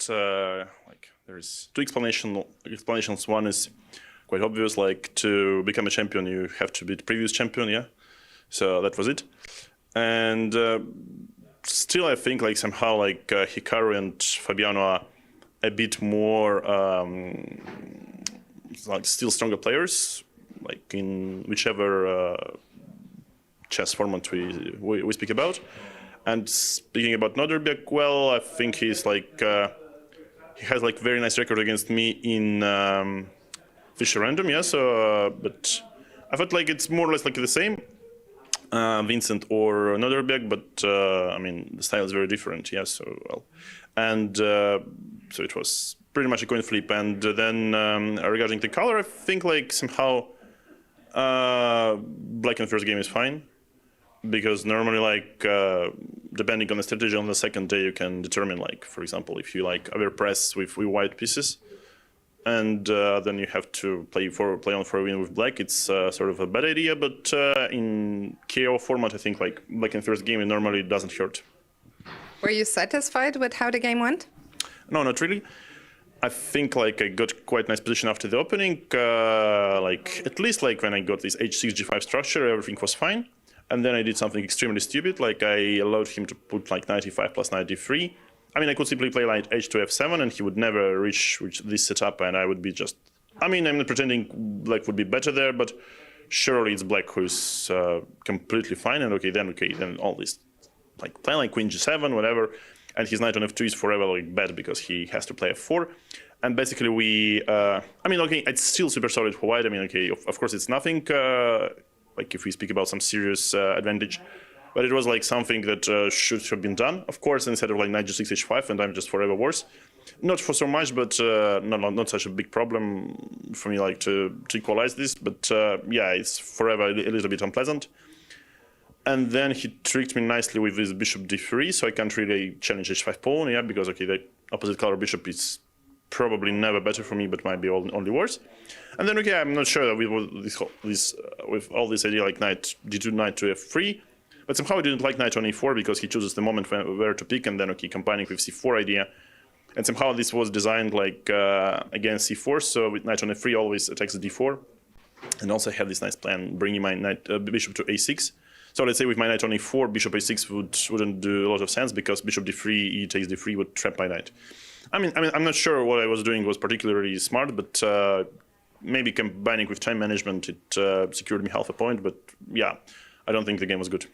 that like there's two explanations. One is quite obvious, like to become a champion, you have to be the previous champion, yeah. So that was it. And still, I think like somehow like Hikaru and Fabiano are a bit more like still stronger players, like in whichever chess format we speak about. And speaking about Nodirbek, well, I think he's like he has like very nice record against me in Fischer Random, yeah. So, but I felt like it's more or less like the same, Vincent or Nodirbek, but I mean the style is very different, yeah. So well, and so it was pretty much a coin flip. And then regarding the color, I think like somehow black in the first game is fine. Because normally, like, depending on the strategy on the second day, you can determine, like, for example, if you like overpress with white pieces, and then you have to play on for a win with black. It's sort of a bad idea, but in KO format, I think like black in first game, it normally doesn't hurt. Were you satisfied with how the game went? No, not really. I think like I got quite nice position after the opening. Like at least like when I got this h6 g5 structure, everything was fine. And then I did something extremely stupid, like I allowed him to put like 95 plus 93. I mean, I could simply play like h2 f7 and he would never reach this setup, and I would be just... I mean, I'm not pretending black would be better there, but surely it's black who's completely fine, and okay, then all this, like play like queen g7, whatever, and his knight on f2 is forever like bad because he has to play f4. And basically we... I mean, okay, it's still super solid for white. I mean, okay, of course it's nothing... like if we speak about some serious advantage, but it was like something that should have been done. Of course, instead of like knight g6 h5, and I'm just forever worse. Not for so much, but not such a big problem for me, like to equalize this. But yeah, it's forever a little bit unpleasant. And then he tricked me nicely with his bishop d3, so I can't really challenge h5 pawn, yeah, because okay, the opposite color bishop is probably never better for me, but might be only worse. And then okay, I'm not sure that with all this idea like knight d2, knight to f3, but somehow I didn't like knight on e4 because he chooses the moment where to pick, and then okay, combining with c4 idea, and somehow this was designed like against c4, so with knight on f3 always attacks the d4, and also I have this nice plan bringing my bishop to a6. So let's say with my knight on e4, bishop a6 wouldn't do a lot of sense because bishop d3, e takes d3 would trap my knight. I mean, I'm not sure what I was doing was particularly smart, but maybe combining with time management, it secured me half a point. But yeah, I don't think the game was good.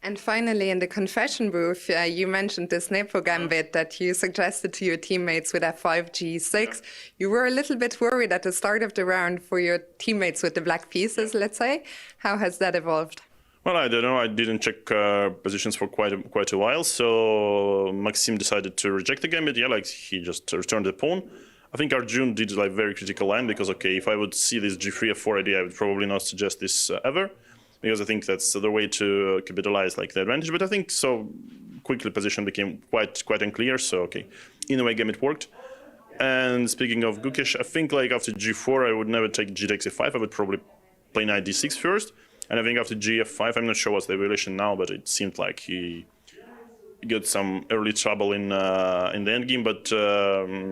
And finally, in the confession booth, you mentioned this nepo gambit that you suggested to your teammates with f5, g6. You were a little bit worried at the start of the round for your teammates with the black pieces, let's say. How has that evolved? Well, I don't know. I didn't check positions for quite a while, so Maxime decided to reject the gambit. Yeah, like he just returned the pawn. I think Arjun did like very critical line because okay, if I would see this g3 f4 idea, I would probably not suggest this ever, because I think that's the way to capitalize like the advantage. But I think so quickly position became quite unclear. So okay, in a way, gambit worked. And speaking of Gukesh, I think like after g4, I would never take g takes f5. I would probably play knight d6 first. And I think after gf5, I'm not sure what's the evaluation now, but it seemed like he got some early trouble in the endgame. But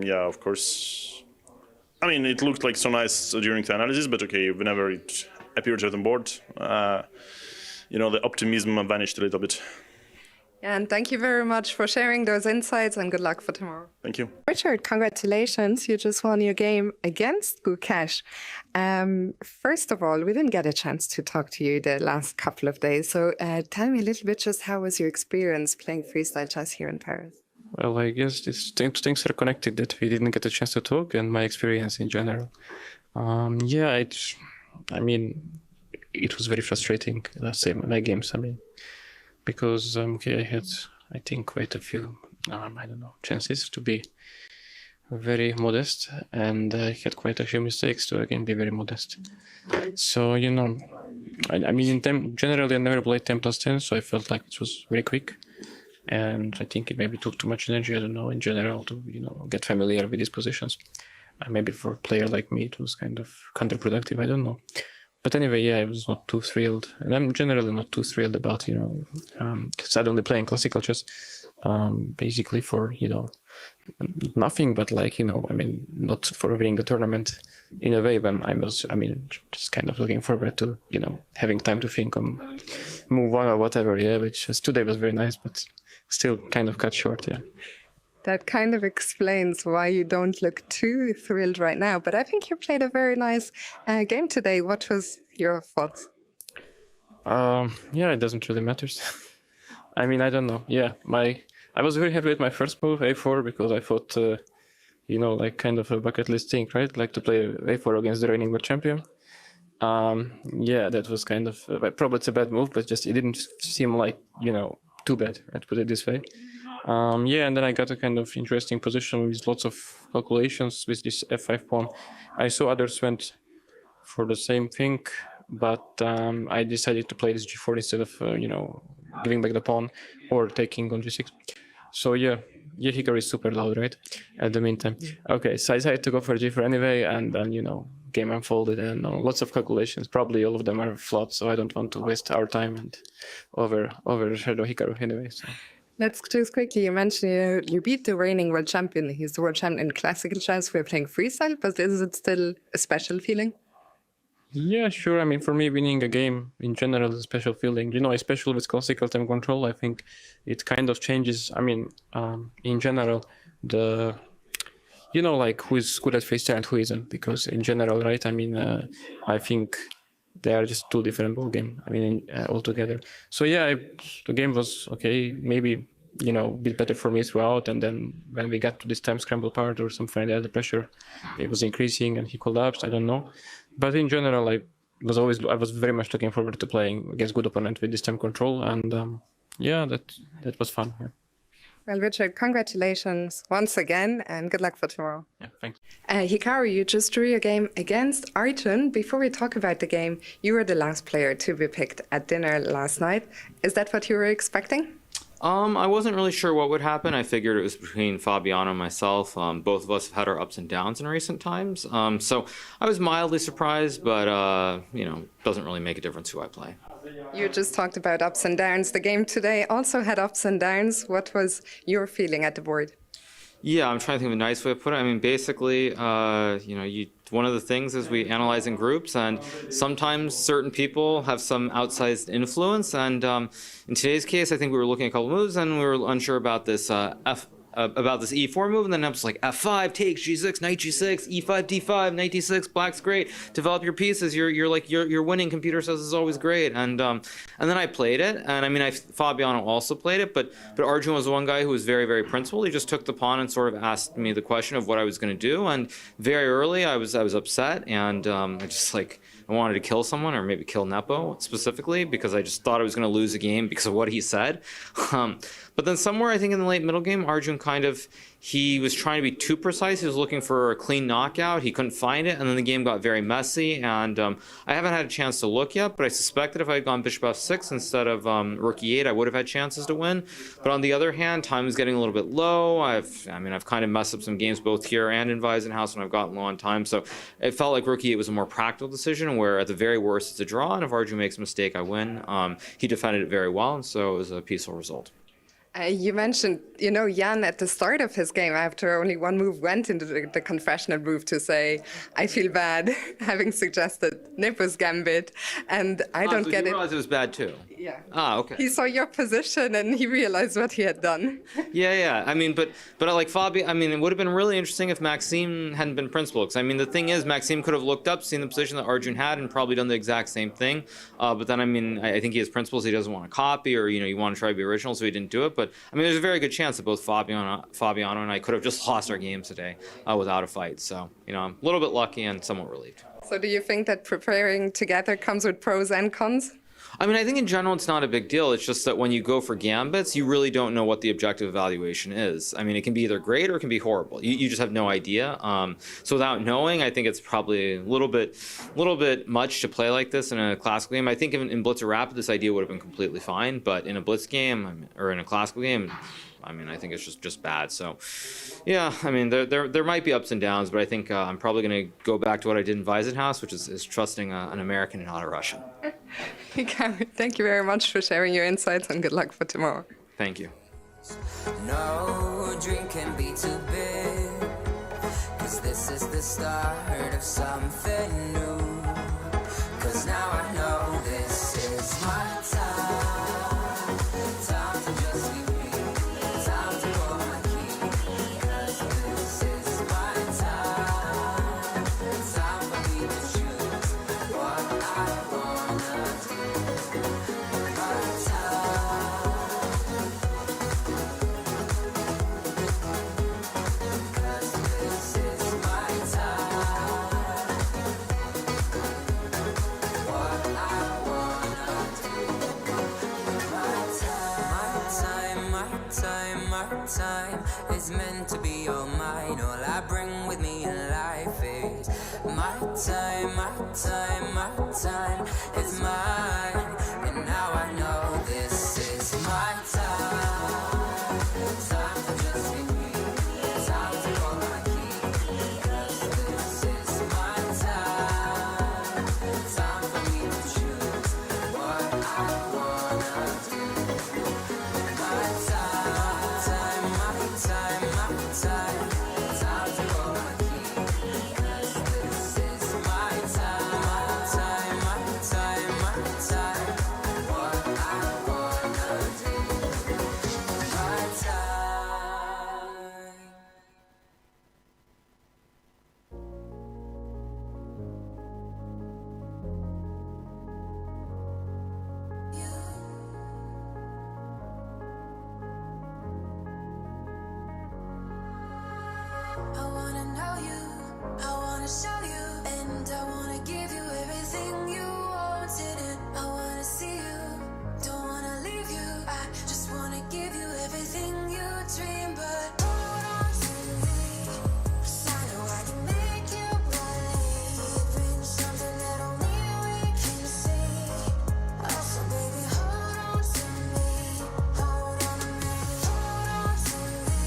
yeah, of course, I mean, it looked like so nice during the analysis, but okay, whenever it appeared on the board, you know, the optimism vanished a little bit. And thank you very much for sharing those insights, and good luck for tomorrow. Thank you. Richard, congratulations. You just won your game against Gukesh. First of all, we didn't get a chance to talk to you the last couple of days. So tell me a little bit, just how was your experience playing freestyle chess here in Paris? Well, I guess these things are connected, that we didn't get a chance to talk, and my experience in general. Yeah, I mean, it was very frustrating, let's say, my games. I mean, because okay, I had, I think, quite a few, I don't know, chances to be very modest, and I had quite a few mistakes to again be very modest. So you know, I mean, generally I never played 10+10, so I felt like it was very quick, and I think it maybe took too much energy. I don't know, in general, to get familiar with these positions. Maybe for a player like me, it was kind of counterproductive. I don't know. But anyway, yeah, I was not too thrilled, and I'm generally not too thrilled about, because I only playing classical chess, basically for, nothing, but like, you know, I mean, not for winning the tournament in a way, when I was, I mean, just kind of looking forward to, you know, having time to think on move on or whatever, yeah, which today was very nice, but still kind of cut short, yeah. That kind of explains why you don't look too thrilled right now. But I think you played a very nice game today. What was your thoughts? Yeah, it doesn't really matter. I mean, I don't know. Yeah, I was very happy with my first move, A4, because I thought, you know, like kind of a bucket list thing, right? Like to play A4 against the reigning world champion. Yeah, that was kind of, probably it's a bad move, but just it didn't seem like, you know, too bad, I'd put it this way. Yeah, and then I got a kind of interesting position with lots of calculations with this F5 pawn. I saw others went for the same thing, but I decided to play this G4 instead of, you know, giving back the pawn or taking on G6. So yeah, Hikaru is super loud, right? At the meantime. Okay, so I decided to go for G4 anyway, and then, you know, game unfolded, and lots of calculations. Probably all of them are flawed, so I don't want to waste our time and overshadow Hikaru anyway. So. Let's just quickly, you mentioned you beat the reigning world champion. He's the world champion in classical chess. We're playing freestyle, but is it still a special feeling? Yeah, sure. I mean, for me, winning a game in general is a special feeling. You know, especially with classical time control, I think it kind of changes. I mean, in general, you know, like who's good at freestyle and who isn't, because in general, right? I mean, I think they are just two different ball game. I mean, altogether. So yeah, the game was okay. Maybe, you know, a bit better for me throughout. And then when we got to this time scramble part or something like that, the pressure it was increasing and he collapsed. I don't know. But in general, I was very much looking forward to playing against good opponent with this time control. And yeah, that was fun. Yeah. Well, Richard, congratulations once again, and good luck for tomorrow. Yeah, thanks. Hikaru, you just drew your game against Arjun. Before we talk about the game, you were the last player to be picked at dinner last night. Is that what you were expecting? I wasn't really sure what would happen. I figured it was between Fabiano and myself. Both of us have had our ups and downs in recent times. So I was mildly surprised, but, you know, doesn't really make a difference who I play. You just talked about ups and downs. The game today also had ups and downs. What was your feeling at the board? Yeah, I'm trying to think of a nice way to put it. I mean, basically, you know, one of the things is we analyze in groups, and sometimes certain people have some outsized influence. And in today's case, I think we were looking at a couple moves, and we were unsure about this about this E4 move, and then I was like, F5 takes G6, knight G6, E5 D5, knight D6, black's great. Develop your pieces. You're winning. Computer says it's always great. And then I played it, and I mean, Fabiano also played it, but Arjun was the one guy who was very, very principled. He just took the pawn and sort of asked me the question of what I was going to do. And very early, I was upset, and I just like. I wanted to kill someone, or maybe kill Nepo specifically, because I just thought I was going to lose a game because of what he said. But then somewhere, I think in the late middle game, Arjun he was trying to be too precise. He was looking for a clean knockout. He couldn't find it, and then the game got very messy. And I haven't had a chance to look yet, but I suspect that if I had gone bishop f6 instead of rook e8, I would have had chances to win. But on the other hand, time is getting a little bit low. I've kind of messed up some games both here and in Wiesenhaus when I've gotten low on time. So it felt like rook e8 was a more practical decision, where at the very worst it's a draw, and if Arjun makes a mistake, I win. He defended it very well, and so it was a peaceful result. You mentioned, you know, Jan at the start of his game, after only one move, went into the confessional booth to say, I feel bad having suggested Nepo's gambit, and I don't get it. You realized it was bad too? Yeah. Okay. He saw your position and he realized what he had done. Yeah. I mean, but like Fabi, I mean, it would have been really interesting if Maxime hadn't been principled. Because I mean, the thing is, Maxime could have looked up, seen the position that Arjun had, and probably done the exact same thing. But then, I mean, I think he has principles he doesn't want to copy, or, you know, you want to try to be original, so he didn't do it. But I mean, there's a very good chance that both Fabiano and I could have just lost our game today without a fight. So, you know, I'm a little bit lucky and somewhat relieved. So do you think that preparing together comes with pros and cons? I mean, I think in general it's not a big deal. It's just that when you go for gambits, you really don't know what the objective evaluation is. I mean, it can be either great or it can be horrible. You just have no idea. So without knowing, I think it's probably a little bit much to play like this in a classical game. I think in Blitz or Rapid, this idea would have been completely fine. But in a Blitz game or in a classical game, I mean, I think it's just bad. So, yeah, I mean, there might be ups and downs, but I think I'm probably going to go back to what I did in Wiesenhaus, which is trusting an American and not a Russian. Thank you very much for sharing your insights, and good luck for tomorrow. Thank you. No drink can be too big, 'cause this is the start of something new. 'Cause now I know this is my time. Time to just be me. Time to pull my key. 'Cause this is my time. Time for me to choose what I wanna do. My time. 'Cause this is my time. What I wanna do. My time, my time, my time is meant to be all mine. All I bring with me in life is my time, my time, my time is mine. And now I know this is my time. Time to just be me. Time to call my key. 'Cause this is my time. Time for me to choose what I wanna do. My time, my time, my time. Time to call my key. 'Cause this is my time. My time, my time, my time. What I wanna do. My time. I wanna know you, I wanna show you, and I wanna give you everything you wanted, and I wanna see you, don't wanna leave you. I just wanna give you everything you dream, but hold on to me, 'cause I know I can make you believe in something that only we can see. Also, baby, hold on to me, hold on to me, hold on to me.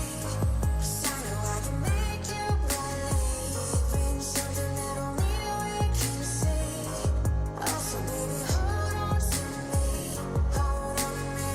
'Cause I know I can make you believe in something that only we can see. Also, baby, hold on to me, hold on to me.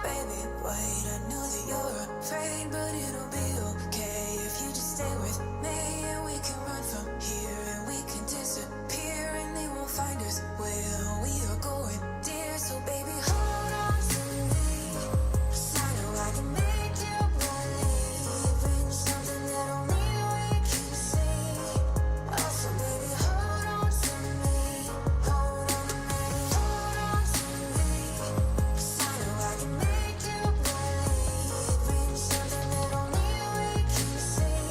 Baby, wait, I know that you're afraid, but it'll be okay if you just stay with me, and we can run from here, and we can disappear, and they won't find us where we are going, dear. So baby, hold on to me, 'cause I know I can make you believe in something that only we can see. Also, baby, hold on to me, hold on to me, hold on to me. 'Cause I know I can make you believe in something that only we can see.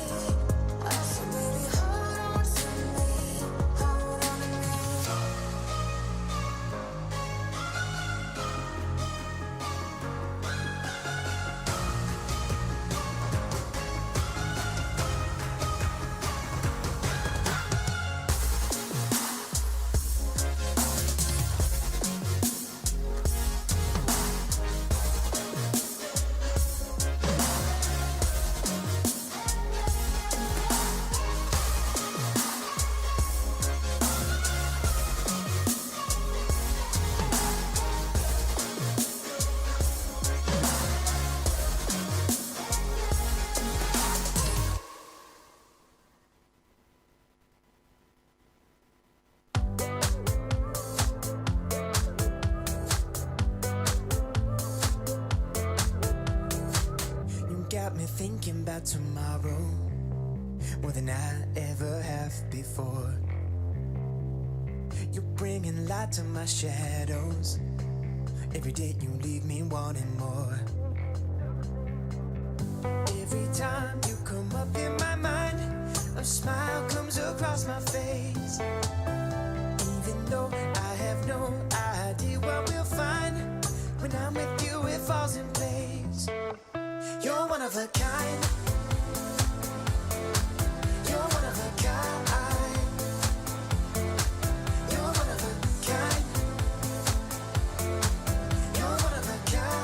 thinking about tomorrow more than I ever have before. You're bringing light to my shadows. Every day you leave me wanting more. Every time you come up in my mind, a smile comes across my face. Even though I have no idea what we'll find, when I'm with you it falls in place. You're one of a kind. You're one of a kind. You're one of a kind. You're one of a kind.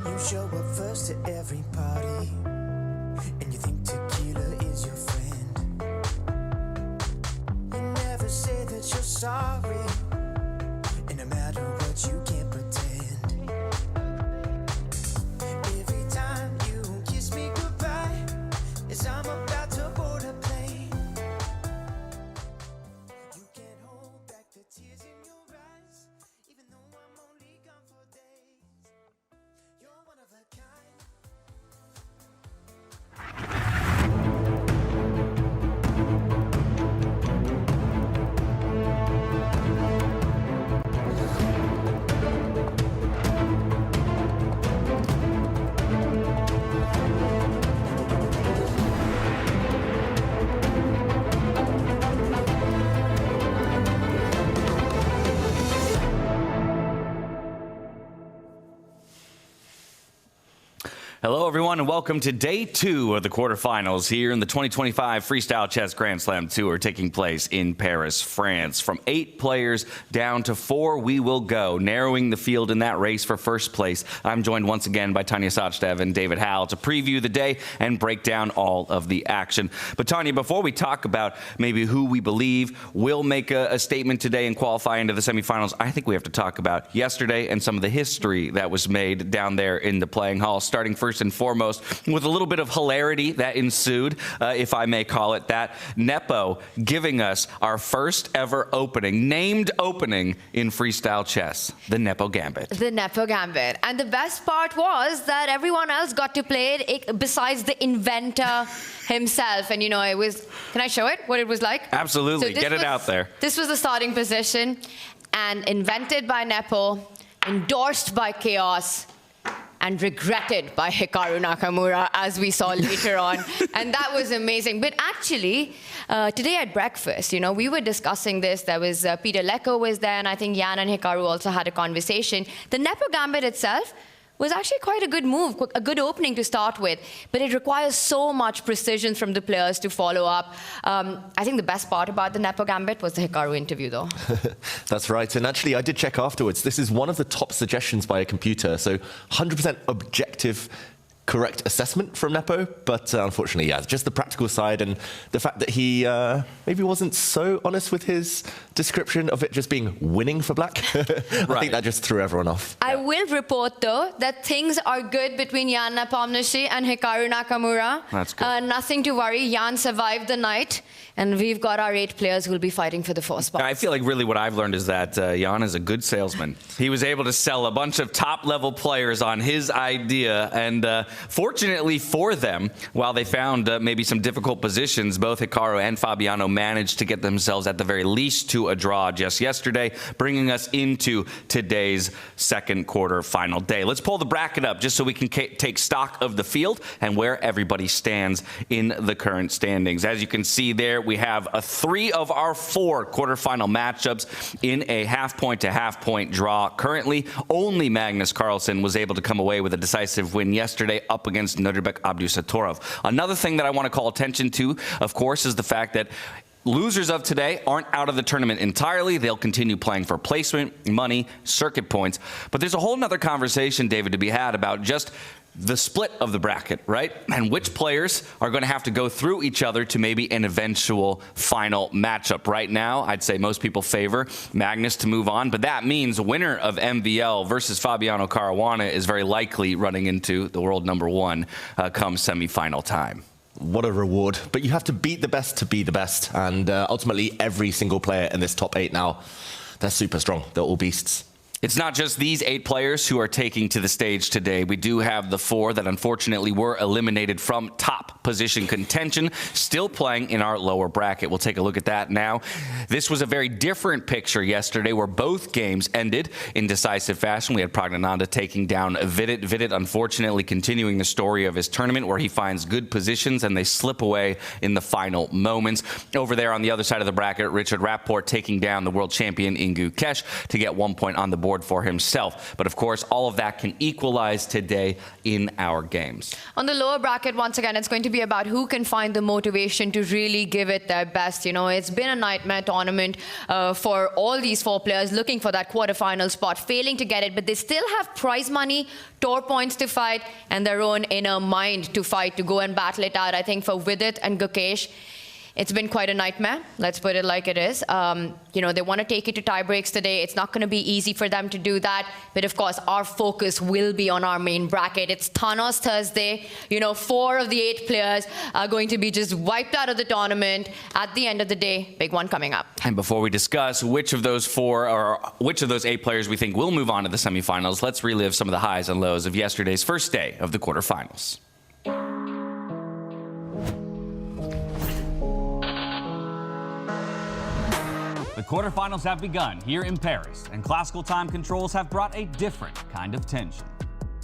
You show up first to every party, and you think tequila is your friend. You never say that you're sorry, and no matter what you can't pretend. Every time you kiss me goodbye, as I'm about to board a plane, you can't hold back the tears in your eyes, even though I'm only gone for days. You're one of a kind. Hello, everyone, and welcome to day 2 of the quarterfinals here in the 2025 Freestyle Chess Grand Slam Tour taking place in Paris, France. From 8 players down to 4, we will go, narrowing the field in that race for first place. I'm joined once again by Tanya Sachdev and David Howell to preview the day and break down all of the action. But Tanya, before we talk about maybe who we believe will make a statement today and qualify into the semifinals, I think we have to talk about yesterday and some of the history that was made down there in the playing hall, starting first and foremost with a little bit of hilarity that ensued, if I may call it that. Nepo giving us our first ever opening, named opening in freestyle chess, the Nepo Gambit. The Nepo Gambit. And the best part was that everyone else got to play it besides the inventor himself. And, you know, it was, can I show it, what it was like? Absolutely. Get it out there. This was the starting position, and invented by Nepo, endorsed by Chaos, and regretted by Hikaru Nakamura, as we saw later on. And that was amazing. But actually, today at breakfast, you know, we were discussing this. There was Peter Lecco was there, and I think Jan and Hikaru also had a conversation. The Nepo Gambit itself was actually quite a good move, a good opening to start with, but it requires so much precision from the players to follow up. I think the best part about the Nepo Gambit was the Hikaru interview, though. That's right, and actually I did check afterwards. This is one of the top suggestions by a computer, so 100% objective, correct assessment from Nepo, but unfortunately, yeah, just the practical side and the fact that he maybe wasn't so honest with his description of it just being winning for black. I think that just threw everyone off. I will report, though, that things are good between Jan Nepomniachtchi and Hikaru Nakamura. That's good. Nothing to worry. Jan survived the night, and we've got our 8 players who will be fighting for the 4 spots. I feel like really what I've learned is that Jan is a good salesman. He was able to sell a bunch of top-level players on his idea, and fortunately for them, while they found maybe some difficult positions, both Hikaru and Fabiano managed to get themselves at the very least to a draw just yesterday, bringing us into today's second quarter final day. Let's pull the bracket up just so we can take stock of the field and where everybody stands in the current standings. As you can see there, we have 3 of our 4 quarterfinal matchups in a half-point to half-point draw. Currently, only Magnus Carlsen was able to come away with a decisive win yesterday up against Nodirbek Abdusattorov. Another thing that I want to call attention to, of course, is the fact that losers of today aren't out of the tournament entirely. They'll continue playing for placement, money, circuit points. But there's a whole nother conversation, David, to be had about just the split of the bracket, right? And which players are going to have to go through each other to maybe an eventual final matchup. Right now, I'd say most people favor Magnus to move on, but that means winner of MVL versus Fabiano Caruana is very likely running into the world #1 come semifinal time. what a reward. But you have to beat the best to be the best. And ultimately, every single player in this top 8 now, they're super strong. They're all beasts. It's not just these 8 players who are taking to the stage today. We do have the 4 that unfortunately were eliminated from top position contention, still playing in our lower bracket. We'll take a look at that now. This was a very different picture yesterday where both games ended in decisive fashion. We had Praggnanandhaa taking down Vidit. Vidit unfortunately continuing the story of his tournament where he finds good positions and they slip away in the final moments. Over there on the other side of the bracket, Rapport taking down the world champion in Gukesh to get 1 point on the board for himself. But of course, all of that can equalize today in our games. On the lower bracket, once again, it's going to be about who can find the motivation to really give it their best. You know, it's been a nightmare tournament for all these 4 players looking for that quarterfinal spot, failing to get it, but they still have prize money, tour points to fight, and their own inner mind to fight, to go and battle it out. I think for Vidit and Gukesh, it's been quite a nightmare. Let's put it like it is. You know, they want to take it to tie breaks today. It's not going to be easy for them to do that. But of course, our focus will be on our main bracket. It's Thanos Thursday. You know, 4 of the 8 players are going to be just wiped out of the tournament. At the end of the day, big one coming up. And before we discuss which of those 4 or which of those 8 players we think will move on to the semifinals, let's relive some of the highs and lows of yesterday's first day of the quarterfinals. The quarterfinals have begun here in Paris, and classical time controls have brought a different kind of tension.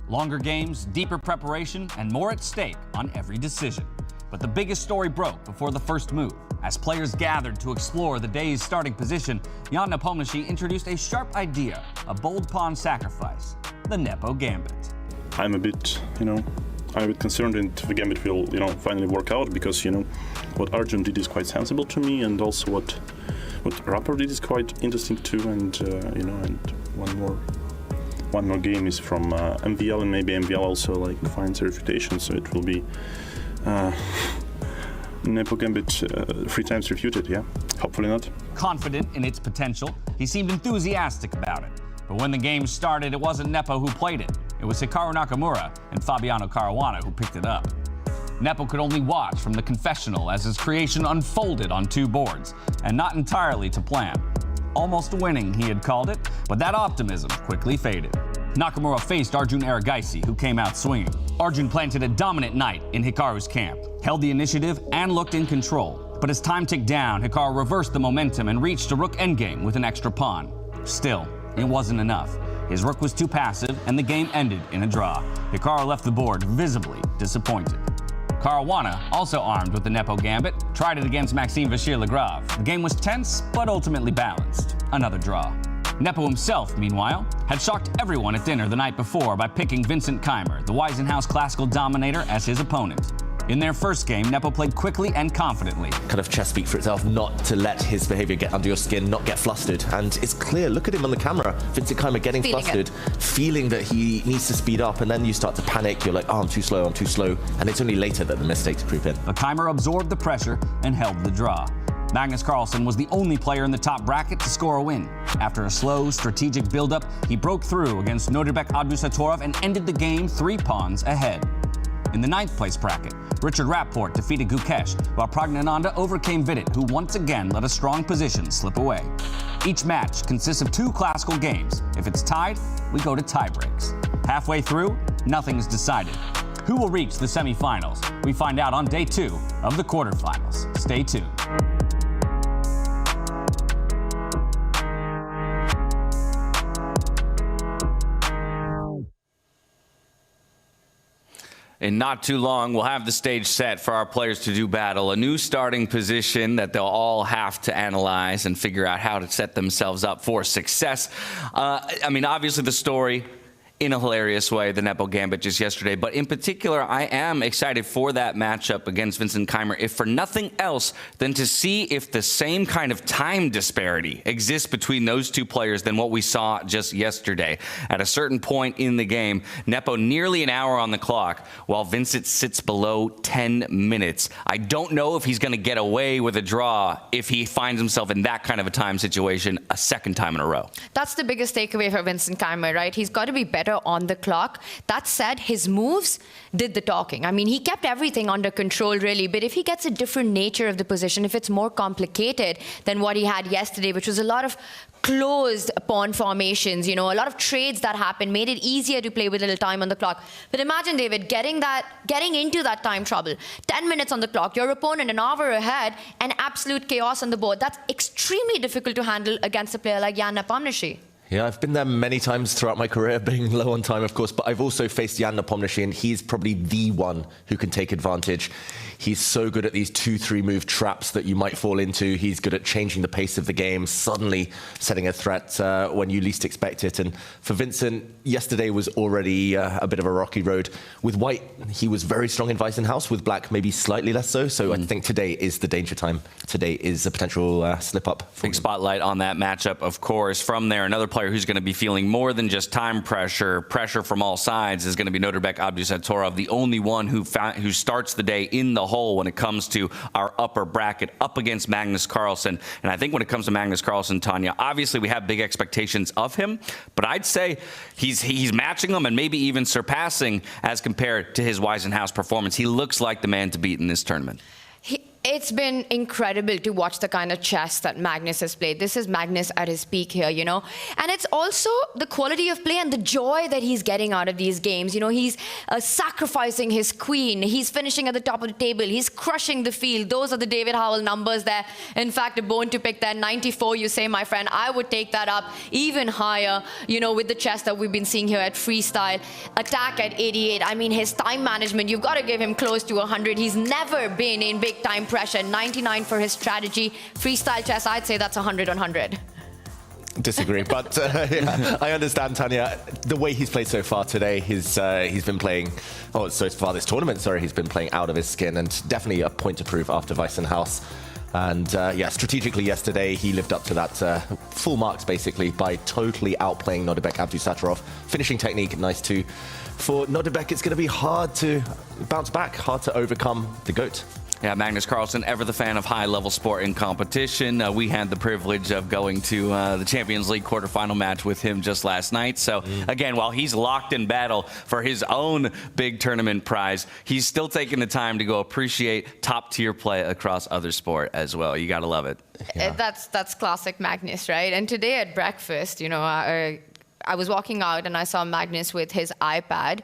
Longer games, deeper preparation, and more at stake on every decision. But the biggest story broke before the first move. As players gathered to explore the day's starting position, Jan Nepomniachtchi introduced a sharp idea, a bold pawn sacrifice, the Nepo gambit. I'm a bit concerned that the gambit will, finally work out because, what Arjun did is quite sensible to me, and also what Rapport did is quite interesting too, and and one more game is from MVL, and maybe MVL also finds a refutation, so it will be Nepo gambit 3 times refuted, yeah? Hopefully not. Confident in its potential, he seemed enthusiastic about it. But when the game started, it wasn't Nepo who played it. It was Hikaru Nakamura and Fabiano Caruana who picked it up. Nepo could only watch from the confessional as his creation unfolded on 2 boards, and not entirely to plan. Almost winning, he had called it, but that optimism quickly faded. Nakamura faced Arjun Erigaisi, who came out swinging. Arjun planted a dominant knight in Hikaru's camp, held the initiative, and looked in control. But as time ticked down, Hikaru reversed the momentum and reached a rook endgame with an extra pawn. Still, it wasn't enough. His rook was too passive, and the game ended in a draw. Hikaru left the board visibly disappointed. Caruana, also armed with the Nepo gambit, tried it against Maxime Vachier-Lagrave. The game was tense, but ultimately balanced. Another draw. Nepo himself, meanwhile, had shocked everyone at dinner the night before by picking Vincent Keymer, the Weissenhaus classical dominator, as his opponent. In their first game, Nepo played quickly and confidently. Kind of chess speak for itself, not to let his behavior get under your skin, not get flustered. And it's clear, look at him on the camera. Vincent Keymer getting flustered, feeling that he needs to speed up, and then you start to panic. You're like, oh, I'm too slow. And it's only later that the mistakes creep in. But Keymer absorbed the pressure and held the draw. Magnus Carlsen was the only player in the top bracket to score a win. After a slow, strategic build-up, he broke through against Nodirbek Abdusattorov and ended the game 3 pawns ahead. In the 9th place bracket, Rapport defeated Gukesh, while Praggnanandhaa overcame Vidit, who once again let a strong position slip away. Each match consists of 2 classical games. If it's tied, we go to tie breaks. Halfway through, nothing is decided. Who will reach the semifinals? We find out on day 2 of the quarterfinals. Stay tuned. In not too long, we'll have the stage set for our players to do battle, a new starting position that they'll all have to analyze and figure out how to set themselves up for success. Obviously the story, in a hilarious way, the Nepo gambit just yesterday, but in particular, I am excited for that matchup against Vincent Keymer, if for nothing else than to see if the same kind of time disparity exists between those 2 players than what we saw just yesterday. At a certain point in the game, Nepo nearly an hour on the clock, while Vincent sits below 10 minutes. I don't know if he's going to get away with a draw if he finds himself in that kind of a time situation a second time in a row. That's the biggest takeaway for Vincent Keymer, right? He's got to be better better on the clock. That said, his moves did the talking. I mean, he kept everything under control, really. But if he gets a different nature of the position, if it's more complicated than what he had yesterday, which was a lot of closed pawn formations, a lot of trades that happened, made it easier to play with little time on the clock. But imagine, David, getting into that time trouble. 10 minutes on the clock, your opponent an hour ahead, and absolute chaos on the board. That's extremely difficult to handle against a player like Jan Nepomniachtchi. Yeah, I've been there many times throughout my career, being low on time, of course, but I've also faced Jan Nepomniachtchi, and he's probably the one who can take advantage. He's so good at these 2-3 move traps that you might fall into. He's good at changing the pace of the game, suddenly setting a threat when you least expect it. And for Vincent, yesterday was already a bit of a rocky road. With White, he was very strong in Weissenhaus. With Black, maybe slightly less so. So I think today is the danger time. Today is a potential slip-up. Big spotlight on that matchup, of course. From there, another player who's going to be feeling more than just time pressure from all sides is going to be Nodirbek Abdusattorov, the only one who starts the day in the hole when it comes to our upper bracket, up against Magnus Carlsen. And I think when it comes to Magnus Carlsen, Tanya, obviously we have big expectations of him, but I'd say he's matching them and maybe even surpassing as compared to his Weissenhaus performance. He looks like the man to beat in this tournament. It's been incredible to watch the kind of chess that Magnus has played. This is Magnus at his peak here, And it's also the quality of play and the joy that he's getting out of these games. He's sacrificing his queen. He's finishing at the top of the table. He's crushing the field. Those are the David Howell numbers there. In fact, a bone to pick there. 94, you say, my friend. I would take that up even higher, with the chess that we've been seeing here at Freestyle. Attack at 88. I mean, his time management, you've got to give him close to 100. He's never been in big time pressure. 99 for his strategy. Freestyle chess, I'd say that's 100 on 100. Disagree, but yeah, I understand, Tanya. The way he's played so far today, he's been playing, so far this tournament, he's been playing out of his skin, and definitely a point to prove after Weissenhaus. And strategically yesterday, he lived up to that full marks, basically, by totally outplaying Nodirbek Abdusattorov. Finishing technique, nice too. For Nodirbek, it's going to be hard to bounce back, hard to overcome the GOAT. Yeah, Magnus Carlsen, ever the fan of high-level sport and competition. We had the privilege of going to the Champions League quarterfinal match with him just last night. So, again, while he's locked in battle for his own big tournament prize, he's still taking the time to go appreciate top-tier play across other sport as well. You got to love it. Yeah. That's classic Magnus, right? And today at breakfast, I was walking out and I saw Magnus with his iPad.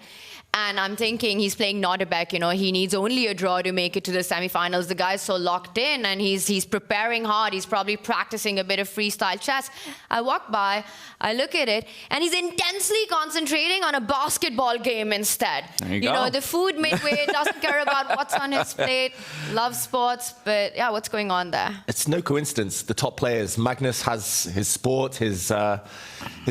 And I'm thinking he's playing Nodirbek, he needs only a draw to make it to the semifinals. The guy's so locked in and he's preparing hard. He's probably practicing a bit of freestyle chess. I walk by, I look at it, and he's intensely concentrating on a basketball game instead. There you go. The food midway, doesn't care about what's on his plate, loves sports, but yeah, what's going on there? It's no coincidence. The top players, Magnus has his sport, his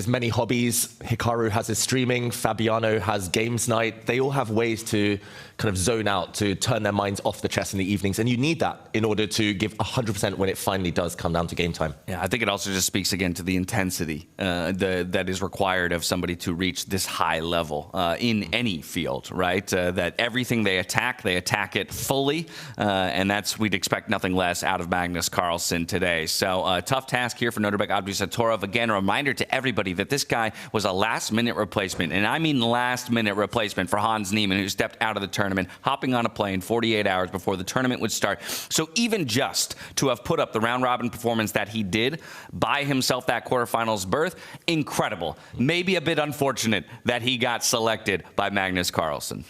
many hobbies. Hikaru has his streaming. Fabiano has games night. They all have ways to kind of zone out, to turn their minds off the chess in the evenings. And you need that in order to give 100% when it finally does come down to game time. Yeah, I think it also just speaks again to the intensity that is required of somebody to reach this high level in any field, right? That everything they attack it fully. And we'd expect nothing less out of Magnus Carlsen today. So tough task here for Nodirbek Abdusattorov. Again, a reminder to everybody that this guy was a last-minute replacement. And I mean last-minute replacement for Hans Niemann, who stepped out of the tournament, hopping on a plane 48 hours before the tournament would start. So even just to have put up the round-robin performance that he did, buy himself that quarterfinals berth, incredible. Maybe a bit unfortunate that he got selected by Magnus Carlsen.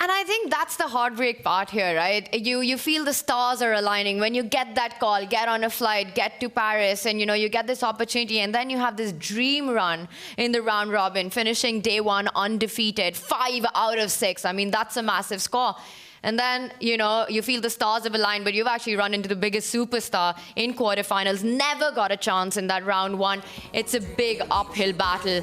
And I think that's the heartbreak part here, right? You feel the stars are aligning when you get that call, get on a flight, get to Paris, and you get this opportunity, and then you have this dream run in the round robin, finishing day one undefeated, 5 out of 6. I mean, that's a massive score. And then, you feel the stars have aligned, but you've actually run into the biggest superstar in quarterfinals. Never got a chance in that round one. It's a big uphill battle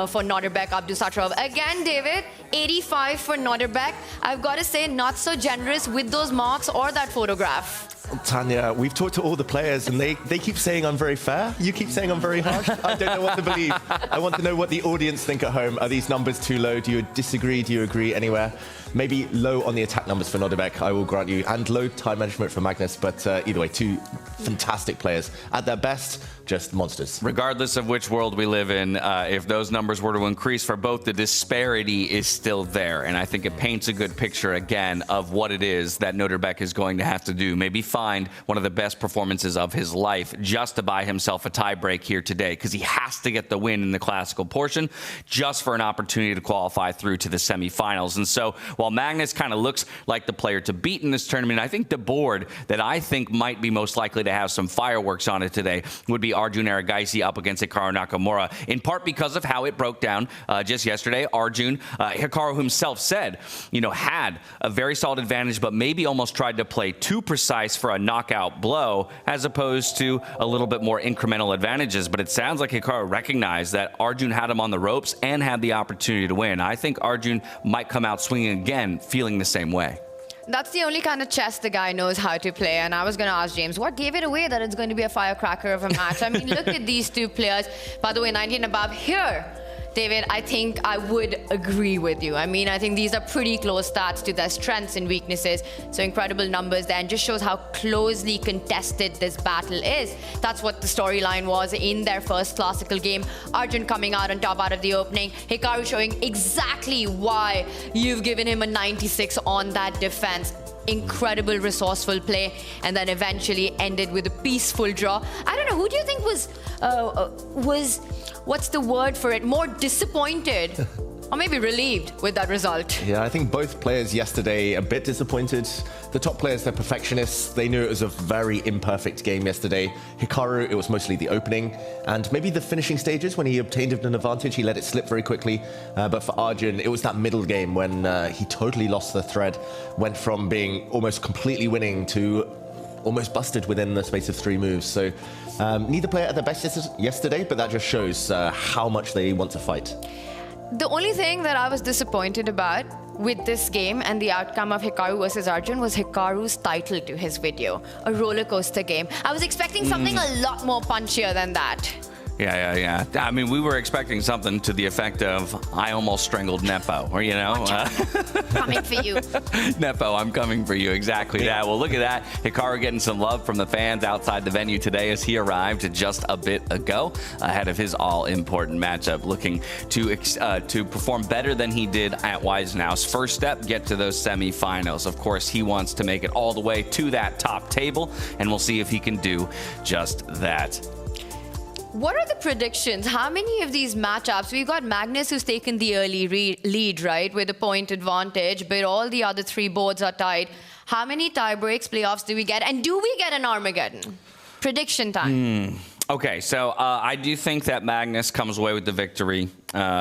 for Nodirbek Abdusattorov. Again, David, 85 for Nodirbek. I've got to say, not so generous with those marks or that photograph. Tanya, we've talked to all the players and they keep saying I'm very fair. You keep saying I'm very harsh. I don't know what to believe. I want to know what the audience think at home. Are these numbers too low? Do you disagree? Do you agree anywhere? Maybe low on the attack numbers for Nodirbek, I will grant you, and low time management for Magnus. But either way, two fantastic players. At their best, just monsters. Regardless of which world we live in, if those numbers were to increase for both, the disparity is still there. And I think it paints a good picture, again, of what it is that Nodirbek is going to have to do. Maybe find one of the best performances of his life just to buy himself a tiebreak here today, because he has to get the win in the classical portion just for an opportunity to qualify through to the semifinals. And so while Magnus kind of looks like the player to beat in this tournament, I think the board that I think might be most likely to have some fireworks on it today would be Arjun Erigaisi up against Hikaru Nakamura, in part because of how it broke down just yesterday. Hikaru himself said, had a very solid advantage, but maybe almost tried to play too precise for a knockout blow as opposed to a little bit more incremental advantages. But it sounds like Hikaru recognized that Arjun had him on the ropes and had the opportunity to win. I think Arjun might come out swinging again, feeling the same way. That's the only kind of chess the guy knows how to play. And I was going to ask James, what gave it away that it's going to be a firecracker of a match? I mean, look at these two players. By the way, 19 above here. David, I think I would agree with you. I mean, I think these are pretty close stats to their strengths and weaknesses. So incredible numbers there, and just shows how closely contested this battle is. That's what the storyline was in their first classical game. Arjun coming out on top out of the opening. Hikaru showing exactly why you've given him a 96 on that defense. Incredible resourceful play, and then eventually ended with a peaceful draw. I don't know, who do you think was what's the word for it, more disappointed or maybe relieved with that result? Yeah, I think both players yesterday a bit disappointed. The top players, they're perfectionists. They knew it was a very imperfect game yesterday. Hikaru, it was mostly the opening and maybe the finishing stages when he obtained an advantage. He let it slip very quickly. But for Arjun, it was that middle game when he totally lost the thread, went from being almost completely winning to almost busted within the space of 3 moves. So neither player at their best yesterday, but that just shows how much they want to fight. The only thing that I was disappointed about with this game and the outcome of Hikaru versus Arjun was Hikaru's title to his video, a roller coaster game. I was expecting something a lot more punchier than that. Yeah. I mean, we were expecting something to the effect of, I almost strangled Nepo, or, Coming for you. Nepo, I'm coming for you. Exactly that. Well, look at that. Hikaru getting some love from the fans outside the venue today as he arrived just a bit ago ahead of his all-important matchup, looking to perform better than he did at Weisenau's first step, get to those semifinals. Of course, he wants to make it all the way to that top table, and we'll see if he can do just that. What are the predictions? How many of these matchups? We've got Magnus, who's taken the early lead, right, with a point advantage, but all the other 3 boards are tied. How many tiebreaks, playoffs do we get? And do we get an Armageddon? Prediction time. Okay, so I do think that Magnus comes away with the victory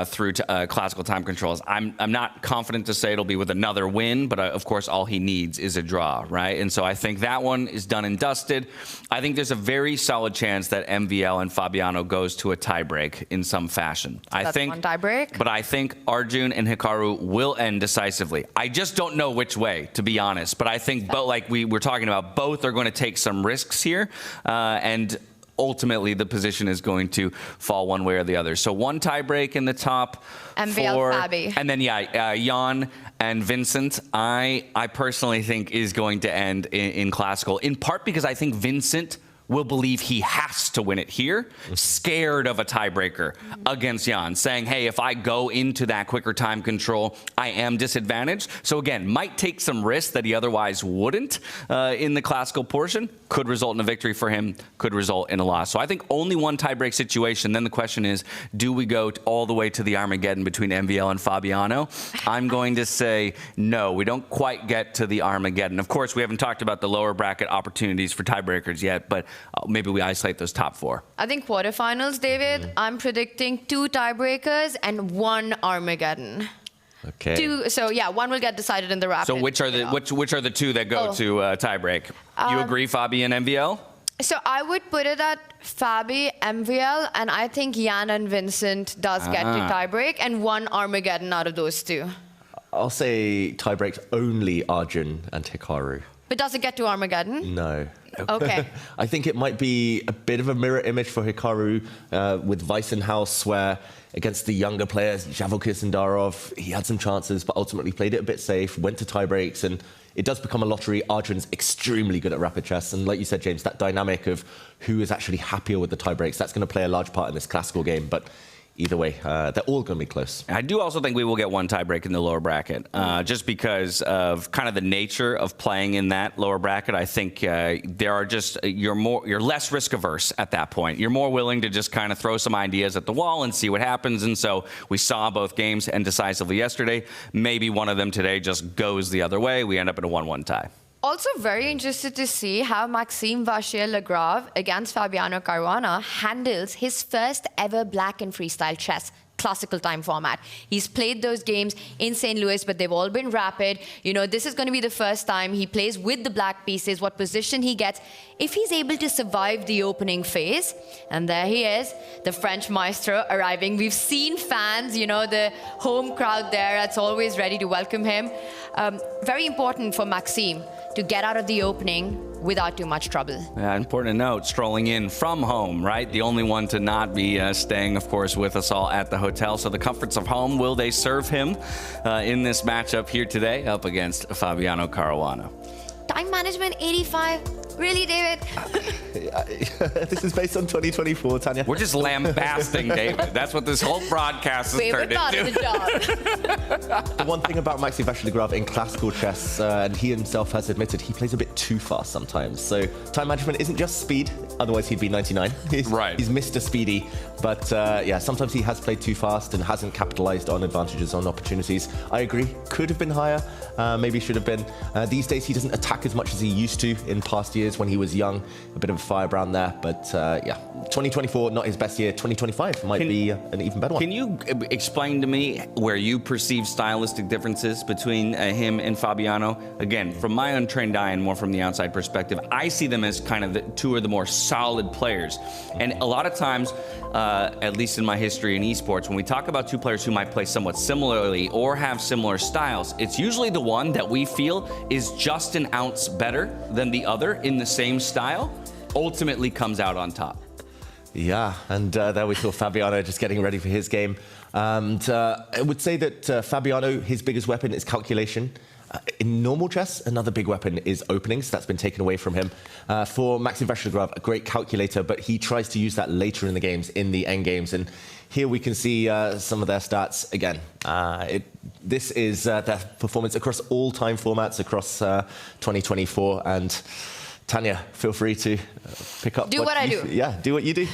through classical time controls. I'm not confident to say it'll be with another win, but of course all he needs is a draw, right? And so I think that one is done and dusted. I think there's a very solid chance that MVL and Fabiano goes to a tiebreak in some fashion. That's one tiebreak. But I think Arjun and Hikaru will end decisively. I just don't know which way, to be honest. But I think, like we were talking about, both are going to take some risks here, and ultimately the position is going to fall one way or the other. So one tiebreak in the top MVL 4. Fabi. And then, Jan and Vincent, I personally think is going to end in classical, in part because I think Vincent will believe he has to win it here, scared of a tiebreaker against Jan, saying, hey, if I go into that quicker time control, I am disadvantaged. So again, might take some risks that he otherwise wouldn't in the classical portion. Could result in a victory for him, could result in a loss. So I think only one tiebreak situation. Then the question is, do we go all the way to the Armageddon between MVL and Fabiano? I'm going to say no, we don't quite get to the Armageddon. Of course, we haven't talked about the lower bracket opportunities for tiebreakers yet, but maybe we isolate those top 4. I think quarterfinals, David, I'm predicting 2 tiebreakers and 1 Armageddon. Okay. 2, so yeah, 1 will get decided in the rapid. So which are the 2 that go to tiebreak? You agree, Fabi and MVL? So I would put it at Fabi, MVL, and I think Jan and Vincent does get to tiebreak, and 1 Armageddon out of those 2. I'll say tiebreaks only Arjun and Hikaru. But does it get to Armageddon? No. Okay. I think it might be a bit of a mirror image for Hikaru with Weissenhaus, where against the younger players, Javokis and Darov, he had some chances, but ultimately played it a bit safe, went to tie breaks, and it does become a lottery. Arjun's extremely good at rapid chess, and like you said, James, that dynamic of who is actually happier with the tie breaks, that's going to play a large part in this classical game, but either way, they're all going to be close. I do also think we will get one tiebreak in the lower bracket, just because of kind of the nature of playing in that lower bracket. I think there are just you're less risk averse at that point. You're more willing to just kind of throw some ideas at the wall and see what happens. And so we saw both games end decisively yesterday. Maybe one of them today just goes the other way. We end up in a 1-1 tie. Also very interested to see how Maxime Vachier-Lagrave against Fabiano Caruana handles his first ever black and freestyle chess classical time format. He's played those games in St. Louis, but they've all been rapid. You know, this is going to be the first time he plays with the black pieces, what position he gets, if he's able to survive the opening phase. And there he is, the French maestro arriving. We've seen fans, you know, the home crowd there, that's always ready to welcome him. Very important for Maxime to get out of the opening without too much trouble. Important to note, strolling in from home, right? The only one to not be staying, of course, with us all at the hotel. So the comforts of home, will they serve him in this matchup here today up against Fabiano Caruana? Time management 85. Really, David? This is based on 2024, Tanya. We're just lambasting David. That's what this whole broadcast has turned into. The one thing about Maxime Vachier-Lagrave in classical chess, and he himself has admitted, he plays a bit too fast sometimes. So time management isn't just speed, otherwise he'd be 99. He's Mr. Speedy. But yeah, sometimes he has played too fast and hasn't capitalized on advantages, on opportunities. I agree, could have been higher, maybe should have been. These days he doesn't attack as much as he used to in past years when he was young. A bit of a firebrand there, but yeah, 2024 not his best year. 2025 might be an even better one. Can you explain to me where you perceive stylistic differences between him and Fabiano? Again, from my untrained eye and more from the outside perspective, I see them as kind of the two of the more solid players. And a lot of times, at least in my history in esports, when we talk about two players who might play somewhat similarly or have similar styles, it's usually the one that we feel is just an ounce better than the other in the same style, ultimately comes out on top. Yeah, and there we saw Fabiano just getting ready for his game. And I would say that Fabiano, his biggest weapon is calculation. In normal chess, another big weapon is openings. That's been taken away from him. For Maxime Vachier-Lagrave, a great calculator, but he tries to use that later in the games, in the end games. And here we can see some of their stats again. This is their performance across all time formats across 2024. And Tanya, feel free to pick up. Do what I do. Yeah, do what you do.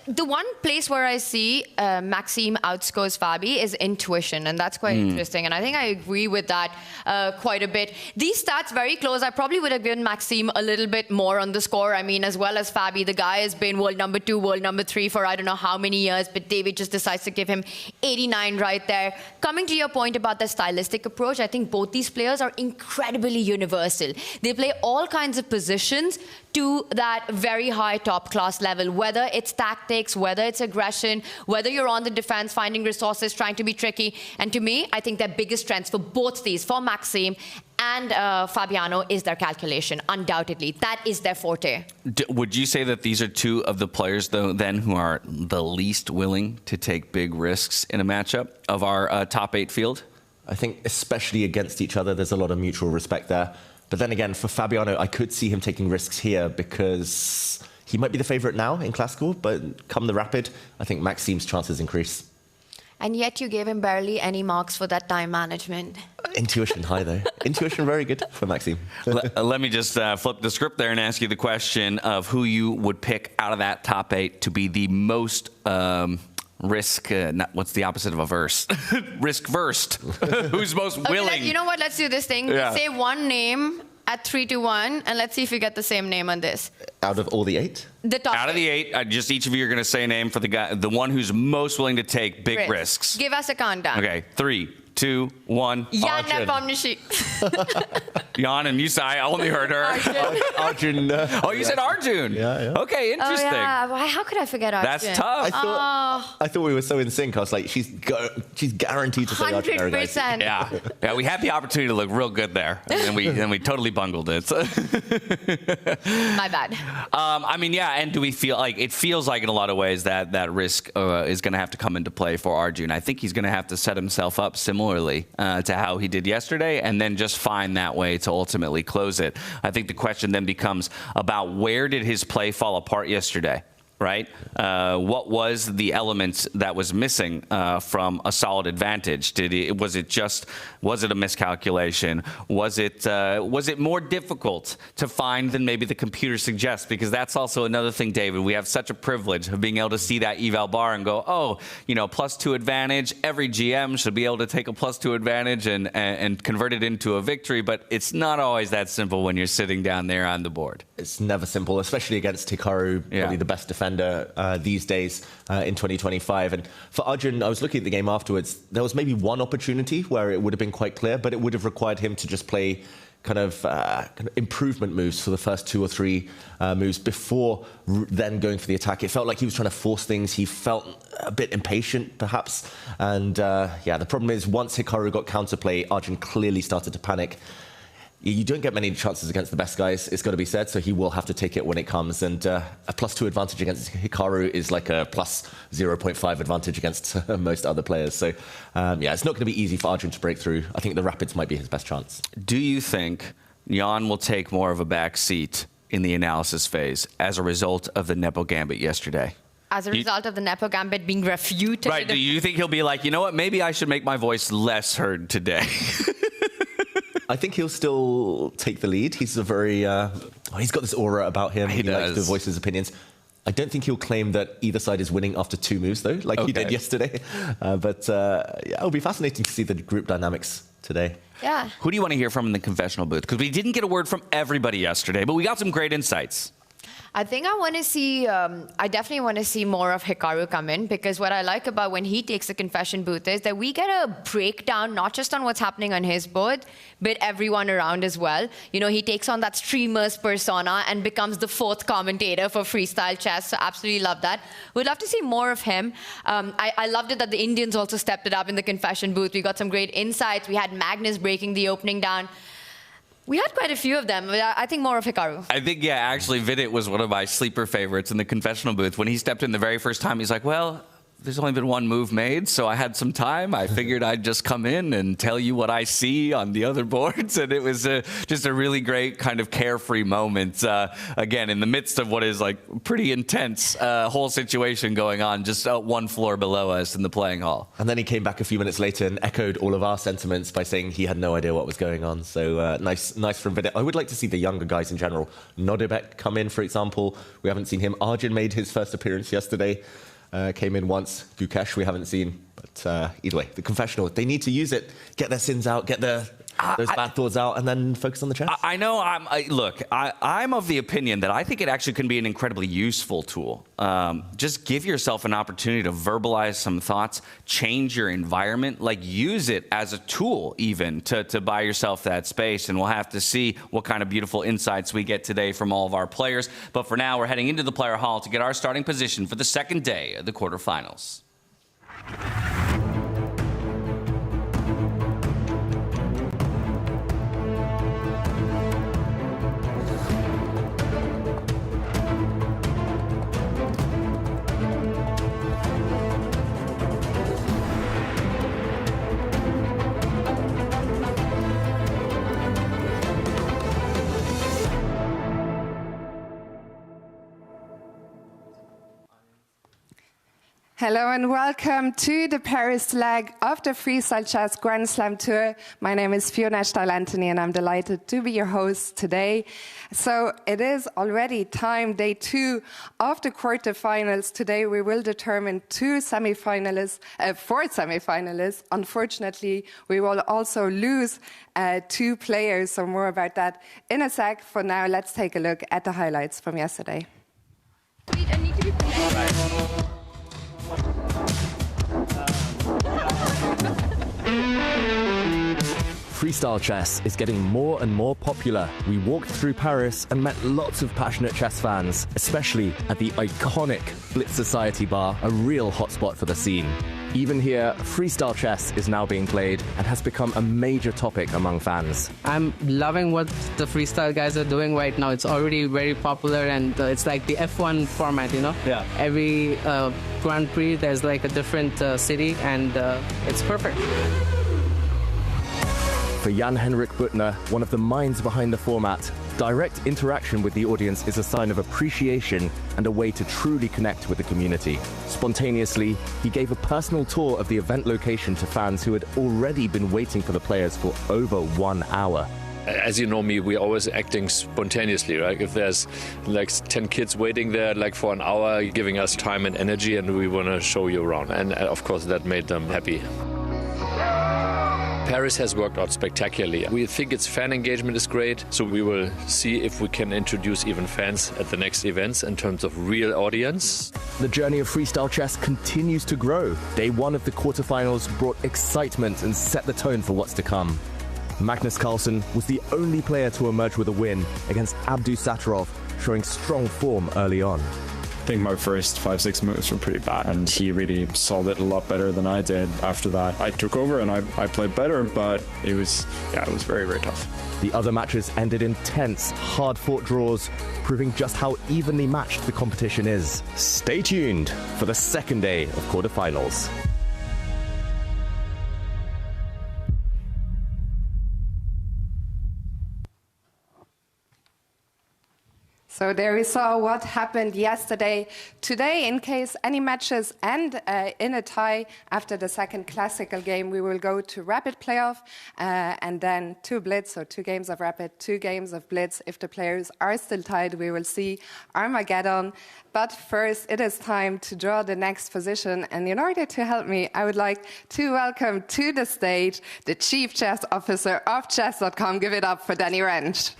The one place where I see Maxime outscores Fabi is intuition, and that's quite interesting. And I think I agree with that quite a bit. These stats very close. I probably would have given Maxime a little bit more on the score. I mean, as well as Fabi, the guy has been world number 2, world number 3 for I don't know how many years, but David just decides to give him 89 right there. Coming to your point about the stylistic approach, I think both these players are incredibly universal. They play all kinds of positions to that very high top class level, whether it's tactics, whether it's aggression, whether you're on the defense, finding resources, trying to be tricky. And to me, I think their biggest strengths for both these, for Maxime and Fabiano, is their calculation, undoubtedly. That is their forte. Would you say that these are two of the players, though, then, who are the least willing to take big risks in a matchup of our top 8 field? I think especially against each other, there's a lot of mutual respect there. But then again, for Fabiano, I could see him taking risks here because he might be the favorite now in classical, but come the rapid, I think Maxime's chances increase. And yet you gave him barely any marks for that time management. Intuition high, though. Intuition very good for Maxime. Let me just flip the script there and ask you the question of who you would pick out of that top 8 to be the most risk, what's the opposite of averse? Risk-versed. Who's most willing? You know what? Let's do this thing. Yeah. Say one name at 3 to 1, and let's see if we get the same name on this. Out of all the 8? The top out of the 8, just each of you are going to say a name for the guy, the one who's most willing to take big risks. Give us a countdown. Okay, 3, 2, 1. Jan Nepomniachtchi. Jan and Musa, I only heard her. Arjun. Oh, you said Arjun. Yeah. Okay, interesting. Oh, yeah. Why, how could I forget Arjun? That's tough. I thought we were so in sync. I was like, she's guaranteed to say Arjun Erigaisi. 100%. Yeah, we had the opportunity to look real good there, and we totally bungled it. My bad. I mean, yeah, and do we feel like it feels like in a lot of ways that risk is going to have to come into play for Arjun? I think he's going to have to set himself up similarly to how he did yesterday, and then just find that way to ultimately close it. I think the question then becomes about where did his play fall apart yesterday? Right? What was the element that was missing from a solid advantage? Was it a miscalculation? Was it more difficult to find than maybe the computer suggests? Because that's also another thing, David. We have such a privilege of being able to see that eval bar and go, oh, +2 advantage. Every GM should be able to take a +2 advantage and convert it into a victory. But it's not always that simple when you're sitting down there on the board. It's never simple, especially against Hikaru, probably the best defender these days in 2025. And for Arjun, I was looking at the game afterwards. There was maybe one opportunity where it would have been quite clear, but it would have required him to just play kind of improvement moves for the first 2 or 3 moves before then going for the attack. It felt like he was trying to force things. He felt a bit impatient, perhaps. And the problem is once Hikaru got counterplay, Arjun clearly started to panic. You don't get many chances against the best guys, it's got to be said, so he will have to take it when it comes. And a +2 advantage against Hikaru is like a +0.5 advantage against most other players. So, it's not going to be easy for Arjun to break through. I think the Rapids might be his best chance. Do you think Jan will take more of a back seat in the analysis phase as a result of the Nepo Gambit yesterday? As a result of the Nepo Gambit being refuted? Right, do you think he'll be like, you know what, maybe I should make my voice less heard today? I think he'll still take the lead. He's a very, he's got this aura about him. He likes to voice his opinions. I don't think he'll claim that either side is winning after 2 moves, though, like he did yesterday. But it'll be fascinating to see the group dynamics today. Yeah. Who do you want to hear from in the confessional booth? Because we didn't get a word from everybody yesterday, but we got some great insights. I think I want to see, I definitely want to see more of Hikaru come in, because what I like about when he takes the confession booth is that we get a breakdown, not just on what's happening on his board, but everyone around as well. He takes on that streamer's persona and becomes the 4th commentator for Freestyle Chess. So absolutely love that. We'd love to see more of him. I loved it that the Indians also stepped it up in the confession booth. We got some great insights. We had Magnus breaking the opening down. We had quite a few of them, but I think more of Hikaru. I think, actually, Vidit was one of my sleeper favorites in the confessional booth. When he stepped in the very first time, he's like, well, there's only been 1 move made, so I had some time. I figured I'd just come in and tell you what I see on the other boards. And it was just a really great kind of carefree moment, again, in the midst of what is like pretty intense whole situation going on just 1 floor below us in the playing hall. And then he came back a few minutes later and echoed all of our sentiments by saying he had no idea what was going on. So nice from Vidit. I would like to see the younger guys in general. Nodirbek come in, for example. We haven't seen him. Arjun made his first appearance yesterday. Came in once. Gukesh we haven't seen. But either way, the confessional, they need to use it, get their sins out, get those bad thoughts out, and then focus on the chess. I know. I'm of the opinion that I think it actually can be an incredibly useful tool. Just give yourself an opportunity to verbalize some thoughts, change your environment, use it as a tool even to buy yourself that space. And we'll have to see what kind of beautiful insights we get today from all of our players. But for now, we're heading into the player hall to get our starting position for the second day of the quarterfinals. Hello and welcome to the Paris leg of the Freestyle Chess Grand Slam Tour. My name is Fiona Stahl-Anthony and I'm delighted to be your host today. So it is already time, day 2 of the quarterfinals. Today we will determine 4 semifinalists. Unfortunately, we will also lose 2 players, so more about that in a sec. For now, let's take a look at the highlights from yesterday. Wait, I need to be Freestyle chess is getting more and more popular. We walked through Paris and met lots of passionate chess fans, especially at the iconic Blitz Society bar, a real hotspot for the scene. Even here, freestyle chess is now being played and has become a major topic among fans. I'm loving what the freestyle guys are doing right now. It's already very popular, and it's like the F1 format, you know? Yeah. Every Grand Prix, there's like a different city, and it's perfect. For Jan-Henrik Buttner, one of the minds behind the format, direct interaction with the audience is a sign of appreciation and a way to truly connect with the community. Spontaneously, he gave a personal tour of the event location to fans who had already been waiting for the players for over 1 hour. As you know me, we're always acting spontaneously, right? If there's like 10 kids waiting there like for an hour, giving us time and energy, and we want to show you around. And of course, that made them happy. Paris has worked out spectacularly. We think its fan engagement is great, so we will see if we can introduce even fans at the next events in terms of real audience. The journey of freestyle chess continues to grow. Day 1 of the quarterfinals brought excitement and set the tone for what's to come. Magnus Carlsen was the only player to emerge with a win against Abdusattorov, showing strong form early on. I think my first 5-6 moves were pretty bad, and he really sold it a lot better than I did. After that, I took over and I played better, but it was very, very tough. The other matches ended in tense, hard-fought draws, proving just how evenly matched the competition is. Stay tuned for the second day of quarterfinals. So there we saw what happened yesterday. Today, in case any matches end in a tie after the second classical game, we will go to rapid playoff and then 2 blitz, or 2 games of rapid, 2 games of blitz. If the players are still tied, we will see Armageddon. But first, it is time to draw the next position. And in order to help me, I would like to welcome to the stage the Chief Chess Officer of Chess.com. Give it up for Danny Wrench.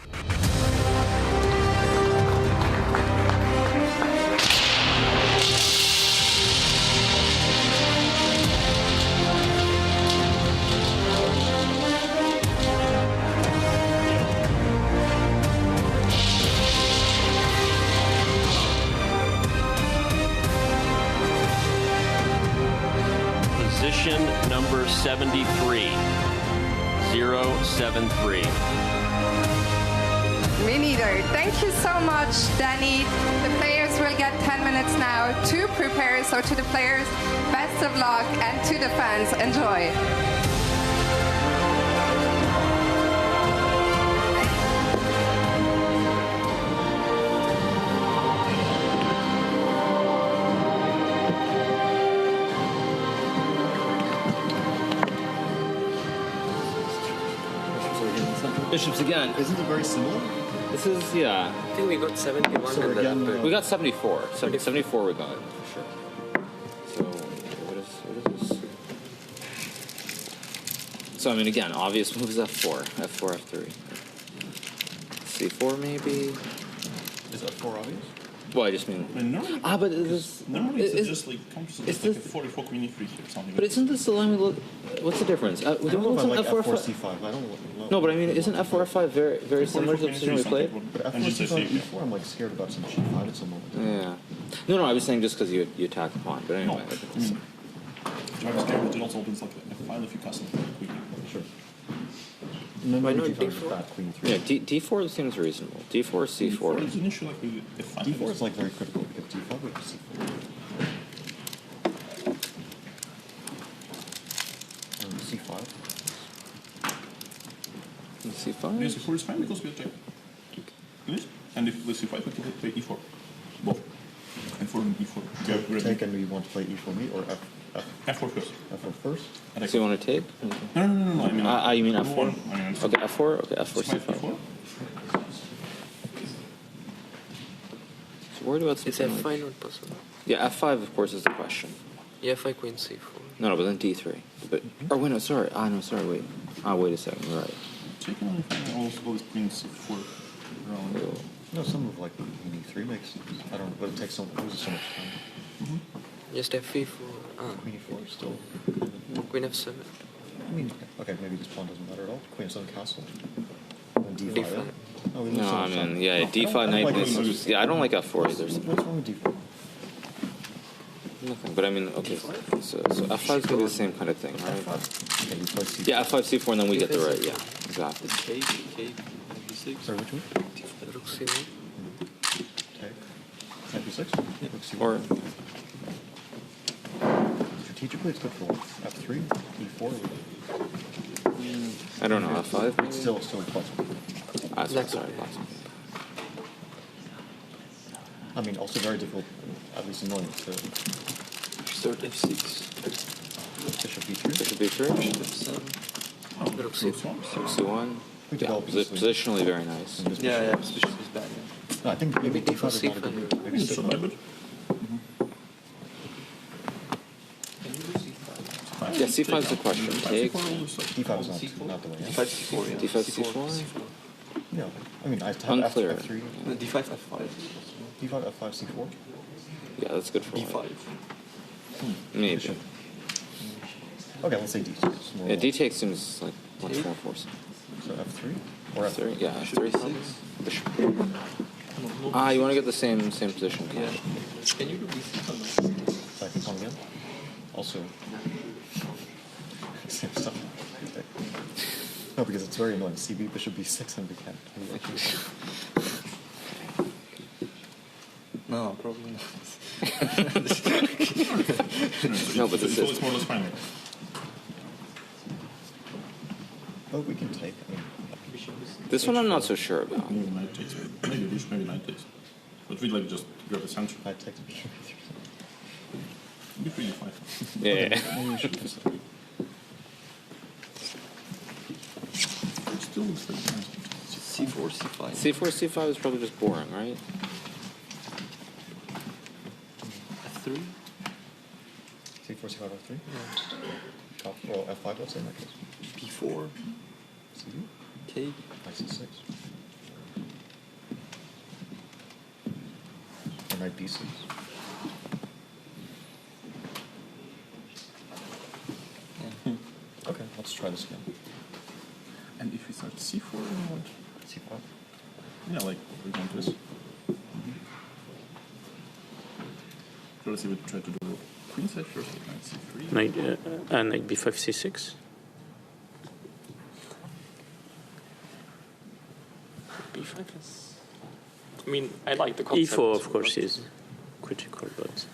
Position number 73, 073. Me neither. Thank you so much, Danny. The players will get 10 minutes now to prepare. So to the players, best of luck, and to the fans, enjoy. Bishops again. Isn't it very similar? This is, yeah. I think we got 71 so again, we got 74. 74 we got, for sure. So, what is this? So, I mean, again, obvious moves F4. F4, F3. C4, maybe? Is F4 obvious? Well, I just mean... Normally, but this... Normally it's just like, comes to just like a 44 queen e3 or something. But isn't this the line we look... What's the difference? I don't know if I like F4, C5. I don't know. No, but I mean, isn't F4, F5 very similar to the position we played? But F4, C5, E4, I'm like scared about some G5 at some moment. Yeah. No, I was saying just because you attack the pawn, but anyway. No, I mean, I was scared, but it also opens like F5 if you castle queen. Sure. No, D4? Yeah, D4 seems reasonable. D4, C4. D4 is an issue like with F5. D4 is like very critical. If D5 or C4. C5. C5? Yes, C4 is fine because we attack. Yes. And if with C5, we can play E4. Both. F4 and E4. Take, and we want to play E4 me or F4 first. F4 first? So you want to take? No. I mean, you mean F4? Okay, F4? Okay, F4, C5. So worried about something. Is F5 not possible? Yeah, F5, of course, is the question. Yeah, F5 queen C4. No, but then D3. But, or wait, no, sorry. Wait. Wait a second, you're right. Take on also always queen C4 around. No, some of like queen E3 makes sense. I don't know, but it takes so much time. Just F4. Queen E4 still. Queen F7. I mean, okay, maybe this pawn doesn't matter at all. Queen of castle. And d5. D5. Oh, we No, lose I so mean, much. yeah, No, d5 I don't knight like is. Yeah, I don't like f4 either. What's wrong with d4? Nothing, but I mean, okay, so f5 is gonna be the same kind of thing, right? Yeah, f5, c4, and then we get the right, yeah, exactly. Sorry, which one? Rook c1. Knight b6? Rook c1. Or strategically, it's good for f3, e4. I don't know, f5. It's still possible. Sorry, possible. I mean, also very difficult, at least annoying. So start f6. Bishop b3. Bishop b3. Rook c1. Yeah, positionally very nice. Yeah, position is bad. No, I think maybe d5 is not a good move. Maybe c5. Yeah, c5 is the question. Take. d5 is not the way. d5 c4. Yeah. d5 c4. Yeah, I mean, I have Unclear. f3. No, d5 f5. d5 f5 c4. Yeah, that's good for d5. Maybe. Okay, let's say d6. Yeah, d take seems like much more forceful. So f3 or f3. Yeah, f3. Bishop. Ah, you want to get the same position. Yeah. Can you do b6 So I can come again. Also, same stuff. No, because it's very annoying. CB, bishop b6, and we can't. No, probably not. No, but this is. more or less fine. Oh, we can take. I mean, This one I'm not so sure about. Maybe knight takes. Maybe bishop, maybe knight takes. But we like just grab the center. knight takes bishop b3. Be pretty fine. Yeah. Maybe we should do so. Still looks like nice. c4, c5. c4, c5 is probably just boring, right? f3. c4, c5, f3? Yeah. Well, f5, let's say in that case. b4. CD? Take. Knight c6. Or knight b6. Yeah. Okay, let's try this again. And if we start c4, what? c5. Yeah, like we want this. So let's see, we try to do queen side first, like knight c3. Knight b5, c6. b5 is. I mean, I like the concept. e4, of course, is critical, but.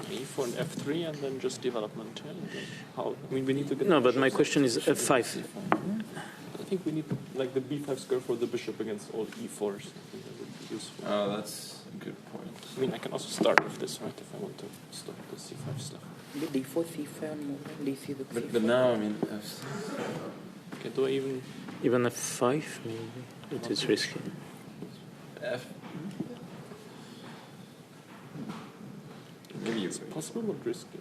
e4 and f3, and then just development. Yeah? And then how? I mean, we need to get. No, but my question is f5. I think we need like the b5 square for the bishop against all e4s. I think that would be useful. That's a good point. I mean, I can also start with this, right? If I want to stop the c5 stuff. d4, c5, d3, rook But now, I mean, Okay, do I even f5 maybe? It is risky. f. Maybe it's possible but risky.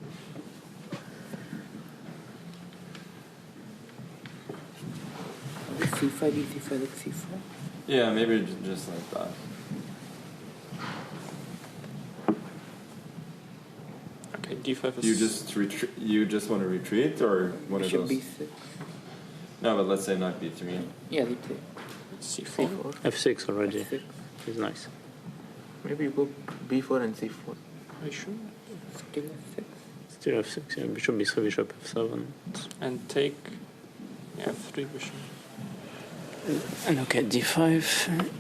c5, d3, rook c4. Yeah, maybe just like that. Okay, d5 is. You just retreat. You just want to retreat, or one of Bishop those? b6. No, but let's say knight b3. Yeah, d3. c4. f6 already. f6. It's nice. Maybe you go b4 and c4. Are you sure? Still f6. Still f6, yeah. Bishop b3, bishop f7. And take f3 bishop. And okay, d5,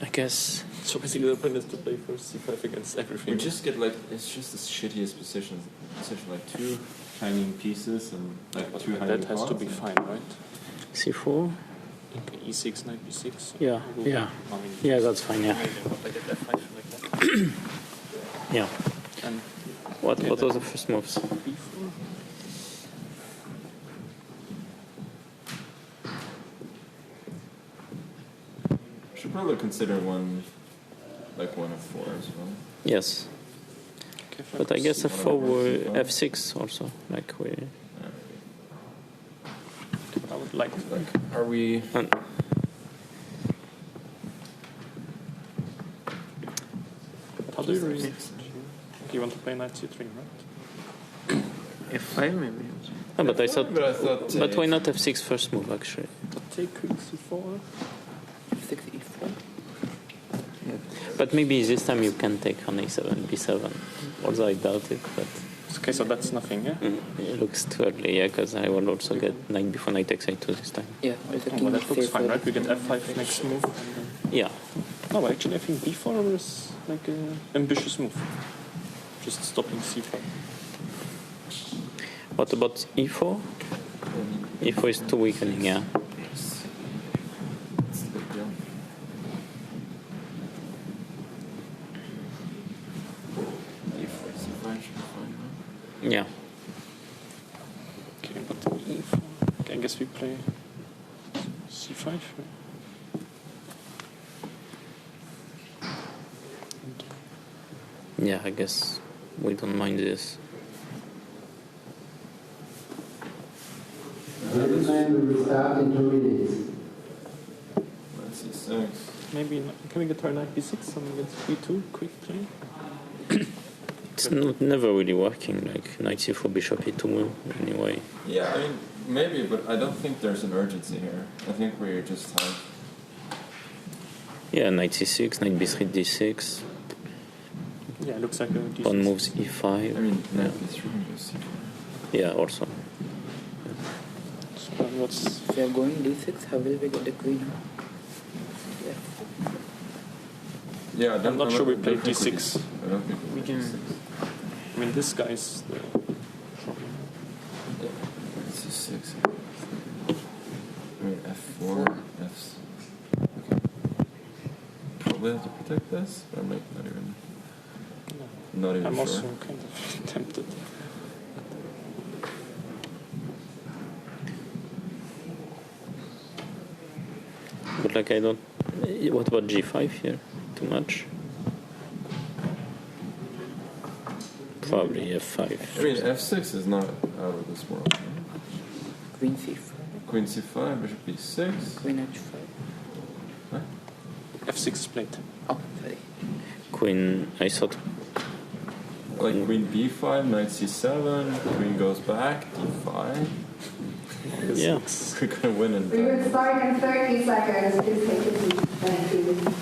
I guess. So basically the plan is to play first c5 against everything. We just get like, it's just the shittiest position, like two hanging pieces and like But two hanging that has to be fine, right? c4. Okay, e6, knight b6. Yeah, yeah. I mean, Yeah, that's fine, yeah. Yeah. And What was the first moves? b4. Should probably consider one of 4 as well. Yes. Okay, But I guess f4 were f6 also, like we. But I would like to. Are we? How do you read? You want to play knight c3, right? F5 maybe. No, but I thought. But why not F6 F6 first move actually? Take Queen C4. F6 E4. Yeah. But maybe this time you can take on A7, B7. Although I doubt it, but. Okay, so that's nothing, yeah? It looks too early, yeah, because I will also get knight before knight takes A2 this time. Yeah, well, that looks fine, right? We get F5 next move. Yeah. No, but actually I think B4 was like an ambitious move. Just stopping C4. What about E4? E4 is too weakening, yeah. Yeah. Okay, but E4. Okay, I guess we play C5. Right? Yeah, I guess we don't mind this. This time we will start in 2 minutes. C6. Maybe can we get our knight B6 and against B2 quickly? It's never really working, like knight C4, bishop E2 anyway. Yeah, I mean, maybe, but I don't think there's an urgency here. I think we just have... Yeah, knight C6, knight B3, D6. Yeah, it looks like a decent... Pawn moves E5. I mean, knight B3 moves C4. Yeah, also. So what's... If we are going D6, how will we get the queen? Yeah, I'm not sure we play D6. I don't think we can... I mean, this guy's the problem. Yeah, C6. I mean, F4, F... Okay. Probably have to protect this, but I'm like not even... Not even I'm sure. also kind of tempted. But like I don't... What about G5 here? Too much? Probably F5. I mean, F6 is not out of this world. Right? Queen C5. Queen C5, bishop B6. Queen H5. Huh? F6 is played. Oh, sorry. Queen, I thought... Like Queen B5, knight C7, Queen goes back, D5. Yeah. We're gonna win in We will start in 30 seconds. Please take a seat. Thank you.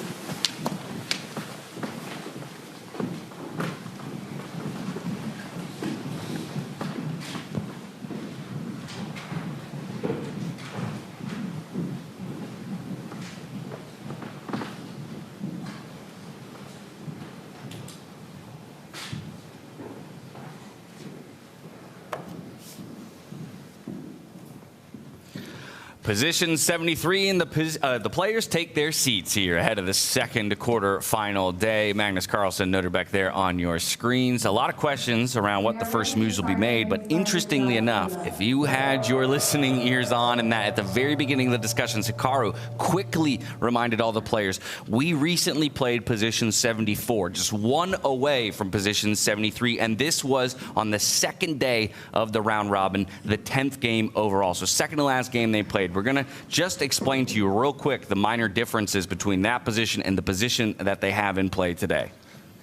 Position 73, and the players take their seats here ahead of the second quarter-final day. Magnus Carlsen, Nodirbek there on your screens. A lot of questions around what the first moves will be made, but interestingly enough, if you had your listening ears on and that at the very beginning of the discussions, Hikaru quickly reminded all the players, we recently played position 74, just one away from position 73, and this was on the second day of the round robin, the 10th game overall. So second to last game they played. We're going to just explain to you real quick the minor differences between that position and the position that they have in play today.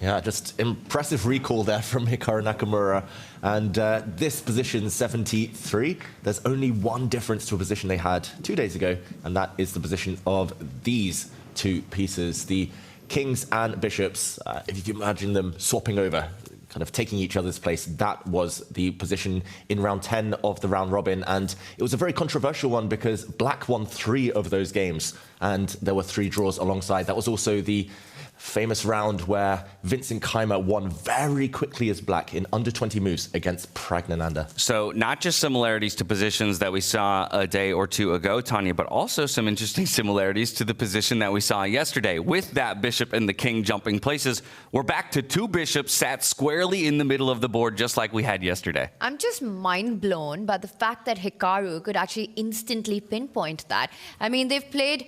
Yeah, just impressive recall there from Hikaru Nakamura. And this position, 73, there's only one difference to a position they had 2 days ago, and that is the position of these two pieces, the kings and bishops. If you can imagine them swapping over, kind of taking each other's place. That was the position in round 10 of the round robin, and it was a very controversial one because Black won 3 of those games, and there were 3 draws alongside. That was also the famous round where Vincent Keymer won very quickly as Black in under 20 moves against Praggnanandhaa. So not just similarities to positions that we saw a day or two ago, Tanya, but also some interesting similarities to the position that we saw yesterday. With that bishop and the king jumping places, we're back to 2 bishops sat squarely in the middle of the board, just like we had yesterday. I'm just mind blown by the fact that Hikaru could actually instantly pinpoint that. I mean, they've played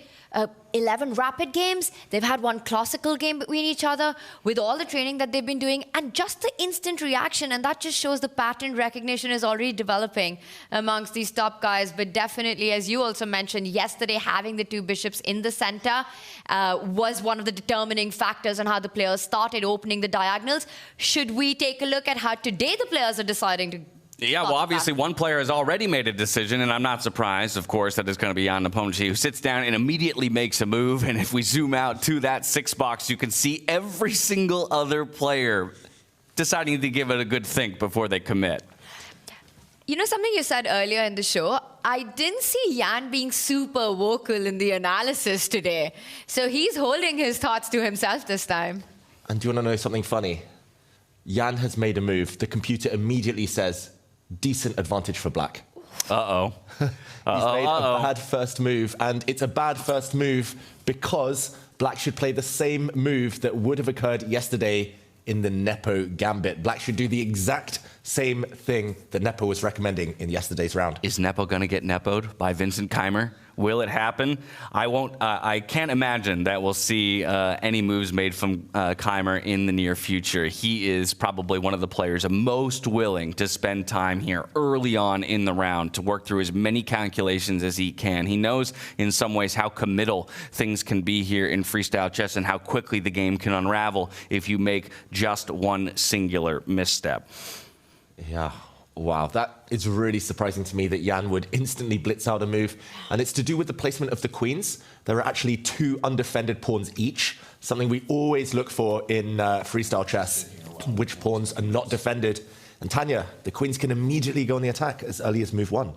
11 rapid games. They've had 1 classical game between each other with all the training that they've been doing and just the instant reaction. And that just shows the pattern recognition is already developing amongst these top guys. But definitely, as you also mentioned, yesterday having the 2 bishops in the center was one of the determining factors on how the players started opening the diagonals. Should we take a look at how today the players are deciding to Yeah, well, obviously one player has already made a decision, and I'm not surprised, of course, that it's going to be Jan Nepomniachtchi, who sits down and immediately makes a move. And if we zoom out to that 6 box, you can see every single other player deciding to give it a good think before they commit. You know something you said earlier in the show? I didn't see Jan being super vocal in the analysis today. So he's holding his thoughts to himself this time. And do you want to know something funny? Jan has made a move. The computer immediately says, decent advantage for black. Uh-oh. He's made a bad first move, and it's a bad first move because black should play the same move that would have occurred yesterday in the Nepo gambit. Black should do the exact same thing that Nepo was recommending in yesterday's round. Is Nepo going to get Nepo'd by Vincent Keymer? Will it happen? I can't imagine that we'll see any moves made from Keymer in the near future. He is probably one of the players most willing to spend time here early on in the round to work through as many calculations as he can. He knows in some ways how committal things can be here in freestyle chess and how quickly the game can unravel if you make just one singular misstep. Yeah. Wow, that is really surprising to me that Jan would instantly blitz out a move. And it's to do with the placement of the queens. There are actually 2 undefended pawns each, something we always look for in freestyle chess, which pawns are not defended. And Tanya, the queens can immediately go on the attack as early as move 1.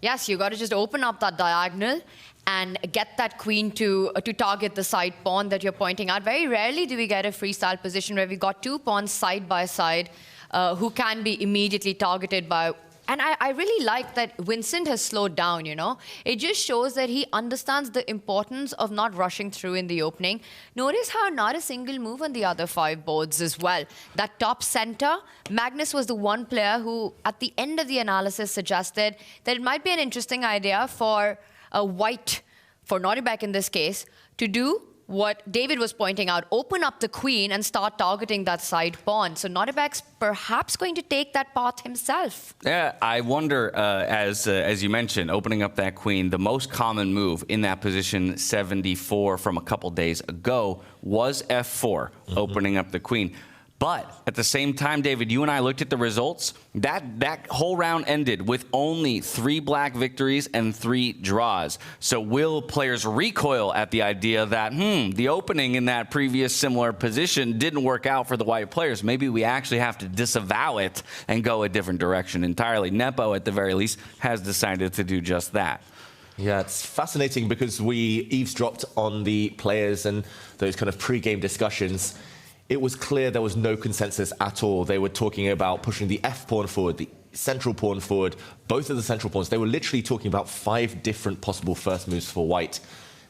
Yes, you got to just open up that diagonal and get that queen to target the side pawn that you're pointing out. Very rarely do we get a freestyle position where we got 2 pawns side by side who can be immediately targeted by... And I really like that Vincent has slowed down, you know. It just shows that he understands the importance of not rushing through in the opening. Notice how not a single move on the other 5 boards as well. That top center, Magnus was the one player who, at the end of the analysis, suggested that it might be an interesting idea for a white, for Nodirbek in this case, to do what David was pointing out, open up the queen and start targeting that side pawn. So Nodirbek's perhaps going to take that path himself. Yeah, I wonder, as you mentioned, opening up that queen, the most common move in that position 74 from a couple days ago was F4, opening up the queen. But at the same time, David, you and I looked at the results. That whole round ended with only 3 black victories and 3 draws. So will players recoil at the idea that, the opening in that previous similar position didn't work out for the white players? Maybe we actually have to disavow it and go a different direction entirely. Nepo, at the very least, has decided to do just that. Yeah, it's fascinating because we eavesdropped on the players and those kind of pre-game discussions. It was clear there was no consensus at all. They were talking about pushing the F pawn forward, the central pawn forward, both of the central pawns. They were literally talking about 5 different possible first moves for white.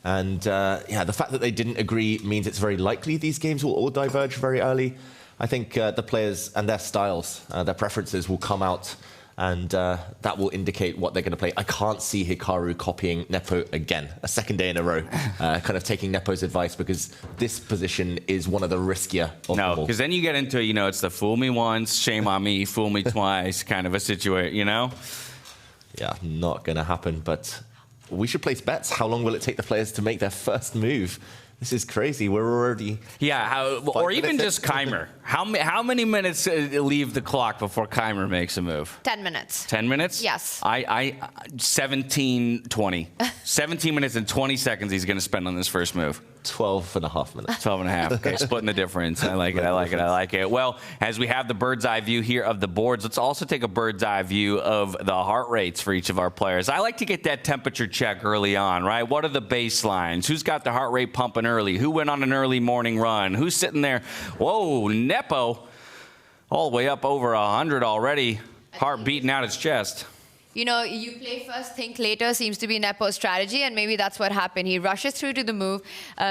And yeah, the fact that they didn't agree means it's very likely these games will all diverge very early. I think the players and their styles, their preferences will come out, and that will indicate what they're going to play. I can't see Hikaru copying Nepo again, a second day in a row, kind of taking Nepo's advice, because this position is one of the riskier of them all. No, because then you get into, it's the fool me once, shame on me, fool me twice kind of a situation, Yeah, not going to happen, but we should place bets. How long will it take the players to make their first move? This is crazy. We're already... Yeah, or even just Keymer. How many minutes leave the clock before Keymer makes a move? 10 minutes. 10 minutes? Yes. 17, 20. 17 minutes and 20 seconds he's going to spend on this first move. 12 and a half minutes. 12 and a half. Okay, splitting the difference. I like it. Well, as we have the bird's eye view here of the boards, let's also take a bird's eye view of the heart rates for each of our players. I like to get that temperature check early on, right? What are the baselines? Who's got the heart rate pumping early? Who went on an early morning run? Who's sitting there? Whoa, Nepo, all the way up over 100 already. Heart beating out his chest. You play first, think later seems to be Nepo's strategy, and maybe that's what happened. He rushes through to the move,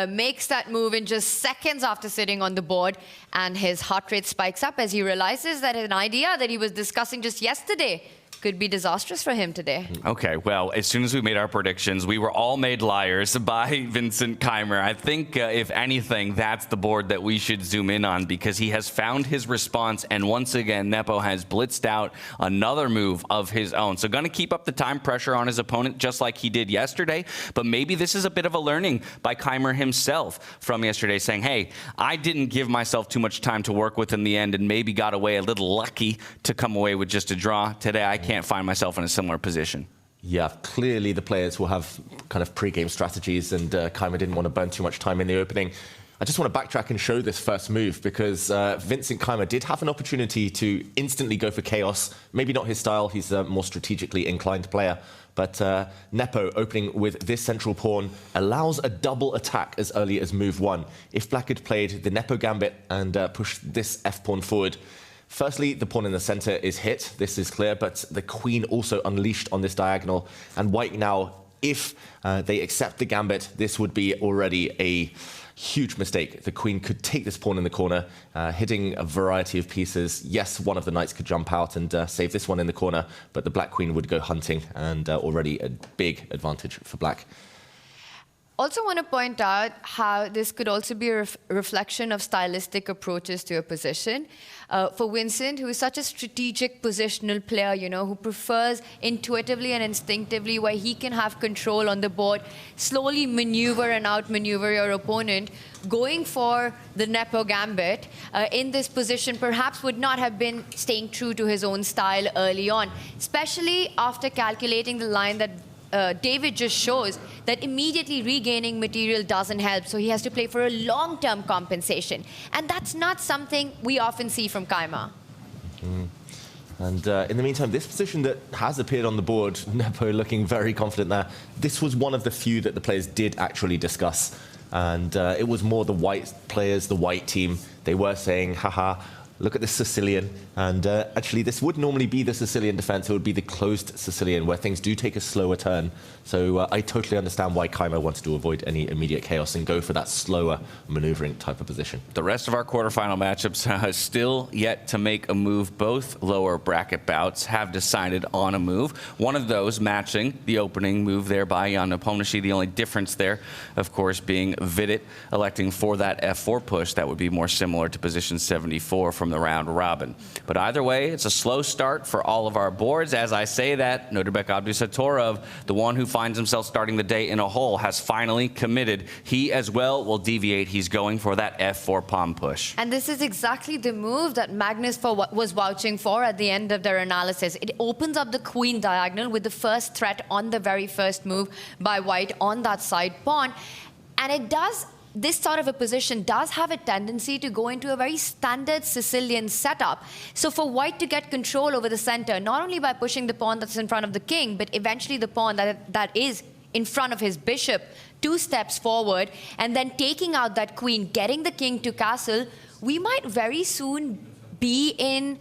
makes that move in just seconds after sitting on the board, and his heart rate spikes up as he realizes that an idea that he was discussing just yesterday could be disastrous for him today. Okay, well, as soon as we made our predictions, we were all made liars by Vincent Keymer. I think, if anything, that's the board that we should zoom in on, because he has found his response, and once again, Nepo has blitzed out another move of his own. So going to keep up the time pressure on his opponent, just like he did yesterday, but maybe this is a bit of a learning by Keymer himself from yesterday, saying, hey, I didn't give myself too much time to work with in the end and maybe got away a little lucky to come away with just a draw. Today, I can't find myself in a similar position. Yeah, clearly the players will have kind of pre-game strategies, and Keymer didn't want to burn too much time in the opening. I just want to backtrack and show this first move, because Vincent Keymer did have an opportunity to instantly go for chaos. Maybe not his style, he's a more strategically inclined player. But Nepo, opening with this central pawn, allows a double attack as early as move 1. If Black had played the Nepo gambit and pushed this f-pawn forward, firstly, the pawn in the center is hit. This is clear, but the queen also unleashed on this diagonal. And White now, if they accept the gambit, this would be already a huge mistake. The queen could take this pawn in the corner, hitting a variety of pieces. Yes, one of the knights could jump out and save this one in the corner, but the black queen would go hunting, and already a big advantage for Black. Also want to point out how this could also be a reflection of stylistic approaches to a position. For Vincent, who is such a strategic positional player, you know, who prefers intuitively and instinctively where he can have control on the board, slowly maneuver and outmaneuver your opponent, going for the Nepo gambit in this position perhaps would not have been staying true to his own style early on, especially after calculating the line that David just shows, that immediately regaining material doesn't help, so he has to play for a long-term compensation. And that's not something we often see from Keymer. And in the meantime, this position that has appeared on the board, Nepo looking very confident there, this was one of the few that the players did actually discuss. And it was more the white players, the white team. They were saying, haha, look at this Sicilian. And actually, this would normally be the Sicilian defense. It would be the closed Sicilian, where things do take a slower turn. So I totally understand why Keymer wanted to avoid any immediate chaos and go for that slower maneuvering type of position. The rest of our quarterfinal matchups still yet to make a move. Both lower bracket bouts have decided on a move. One of those matching the opening move there by Jan Nepomniachtchi. The only difference there, of course, being Vidit electing for that f4 push. That would be more similar to position 74 from the round robin. But either way, it's a slow start for all of our boards. As I say that, Nodirbek Abdusattorov, the one who finds himself starting the day in a hole, has finally committed. He as well will deviate. He's going for that f4 pawn push. And this is exactly the move that Magnus was vouching for at the end of their analysis. It opens up the queen diagonal with the first threat on the very first move by White on that side pawn. And it does, this sort of a position does have a tendency to go into a very standard Sicilian setup. So for White to get control over the center, not only by pushing the pawn that's in front of the king, but eventually the pawn that is in front of his bishop 2 steps forward, and then taking out that queen, getting the king to castle, we might very soon be in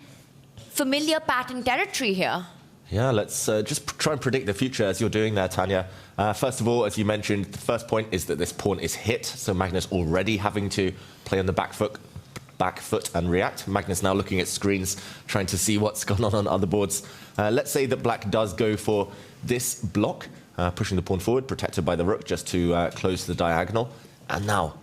familiar pattern territory here. Yeah, let's just try and predict the future as you're doing there, Tanya. First of all, as you mentioned, the first point is that this pawn is hit, so Magnus already having to play on the back foot and react. Magnus now looking at screens, trying to see what's gone on other boards. Let's say that Black does go for this block, pushing the pawn forward, protected by the rook, just to close the diagonal. And now,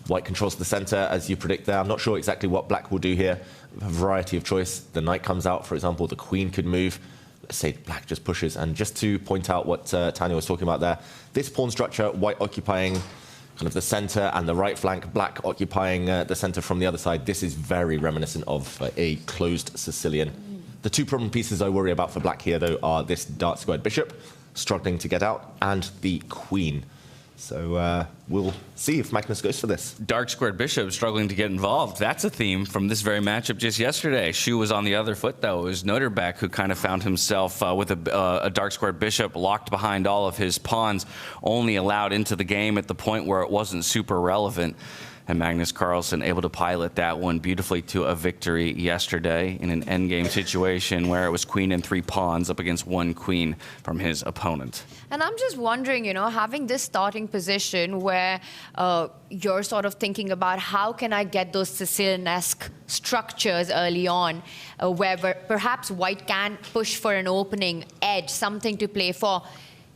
White controls the center, as you predict there. I'm not sure exactly what Black will do here. A variety of choice. The knight comes out, for example. The queen could move. Let's say Black just pushes. And just to point out what Tanya was talking about there, this pawn structure, White occupying kind of the center and the right flank, Black occupying the center from the other side. This is very reminiscent of a closed Sicilian. The 2 problem pieces I worry about for Black here, though, are this dark squared bishop, struggling to get out, and the queen. So we'll see if Magnus goes for this. Dark squared bishop struggling to get involved. That's a theme from this very matchup just yesterday. Shu was on the other foot, though. It was Nodirbek who kind of found himself with a dark squared bishop locked behind all of his pawns, only allowed into the game at the point where it wasn't super relevant. And Magnus Carlsen able to pilot that one beautifully to a victory yesterday in an endgame situation where it was queen and 3 pawns up against 1 queen from his opponent. And I'm just wondering, having this starting position where you're sort of thinking about how can I get those Sicilian-esque structures early on, where perhaps white can push for an opening edge, something to play for.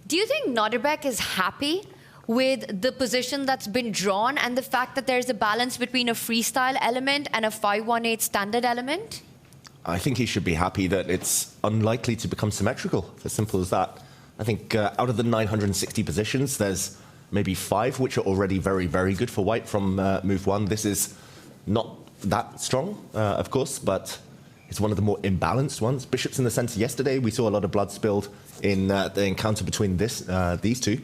Do you think Nodirbek is happy with the position that's been drawn and the fact that there's a balance between a freestyle element and a 5-1-8 standard element? I think he should be happy that it's unlikely to become symmetrical, as simple as that. I think out of the 960 positions, there's maybe 5 which are already very, very good for white from move 1. This is not that strong, of course, but it's one of the more imbalanced ones. Bishops in the center yesterday, we saw a lot of blood spilled in the encounter between these two.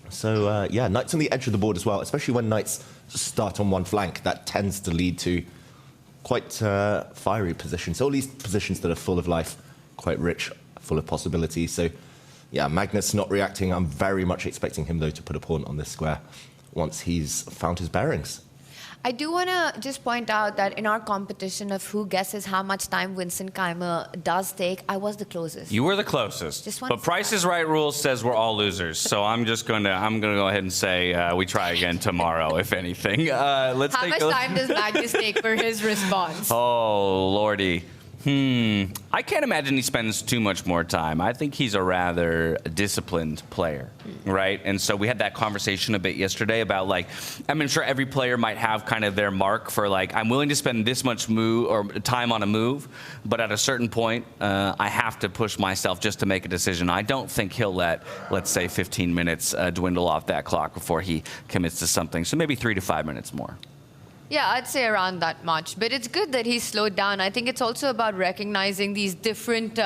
So, yeah, knights on the edge of the board as well, especially when knights start on one flank. That tends to lead to quite fiery positions. All these positions that are full of life, quite rich, full of possibilities. So, yeah, Magnus not reacting. I'm very much expecting him, though, to put a pawn on this square once he's found his bearings. I do want to just point out that in our competition of who guesses how much time Vincent Keymer does take, I was the closest. You were the closest. But Price is Right rules says we're all losers. So I'm going to go ahead and say we try again tomorrow, if anything. How much time does Magnus take for his response? Oh, Lordy. I can't imagine he spends too much more time. I think he's a rather disciplined player, right? And so we had that conversation a bit yesterday about, like, I'm sure every player might have kind of their mark for, like, I'm willing to spend this much move or time on a move, but at a certain point, I have to push myself just to make a decision. I don't think he'll let, let's say, 15 minutes dwindle off that clock before he commits to something. So maybe 3 to 5 minutes more. Yeah, I'd say around that much. But it's good that he's slowed down. I think it's also about recognizing these different,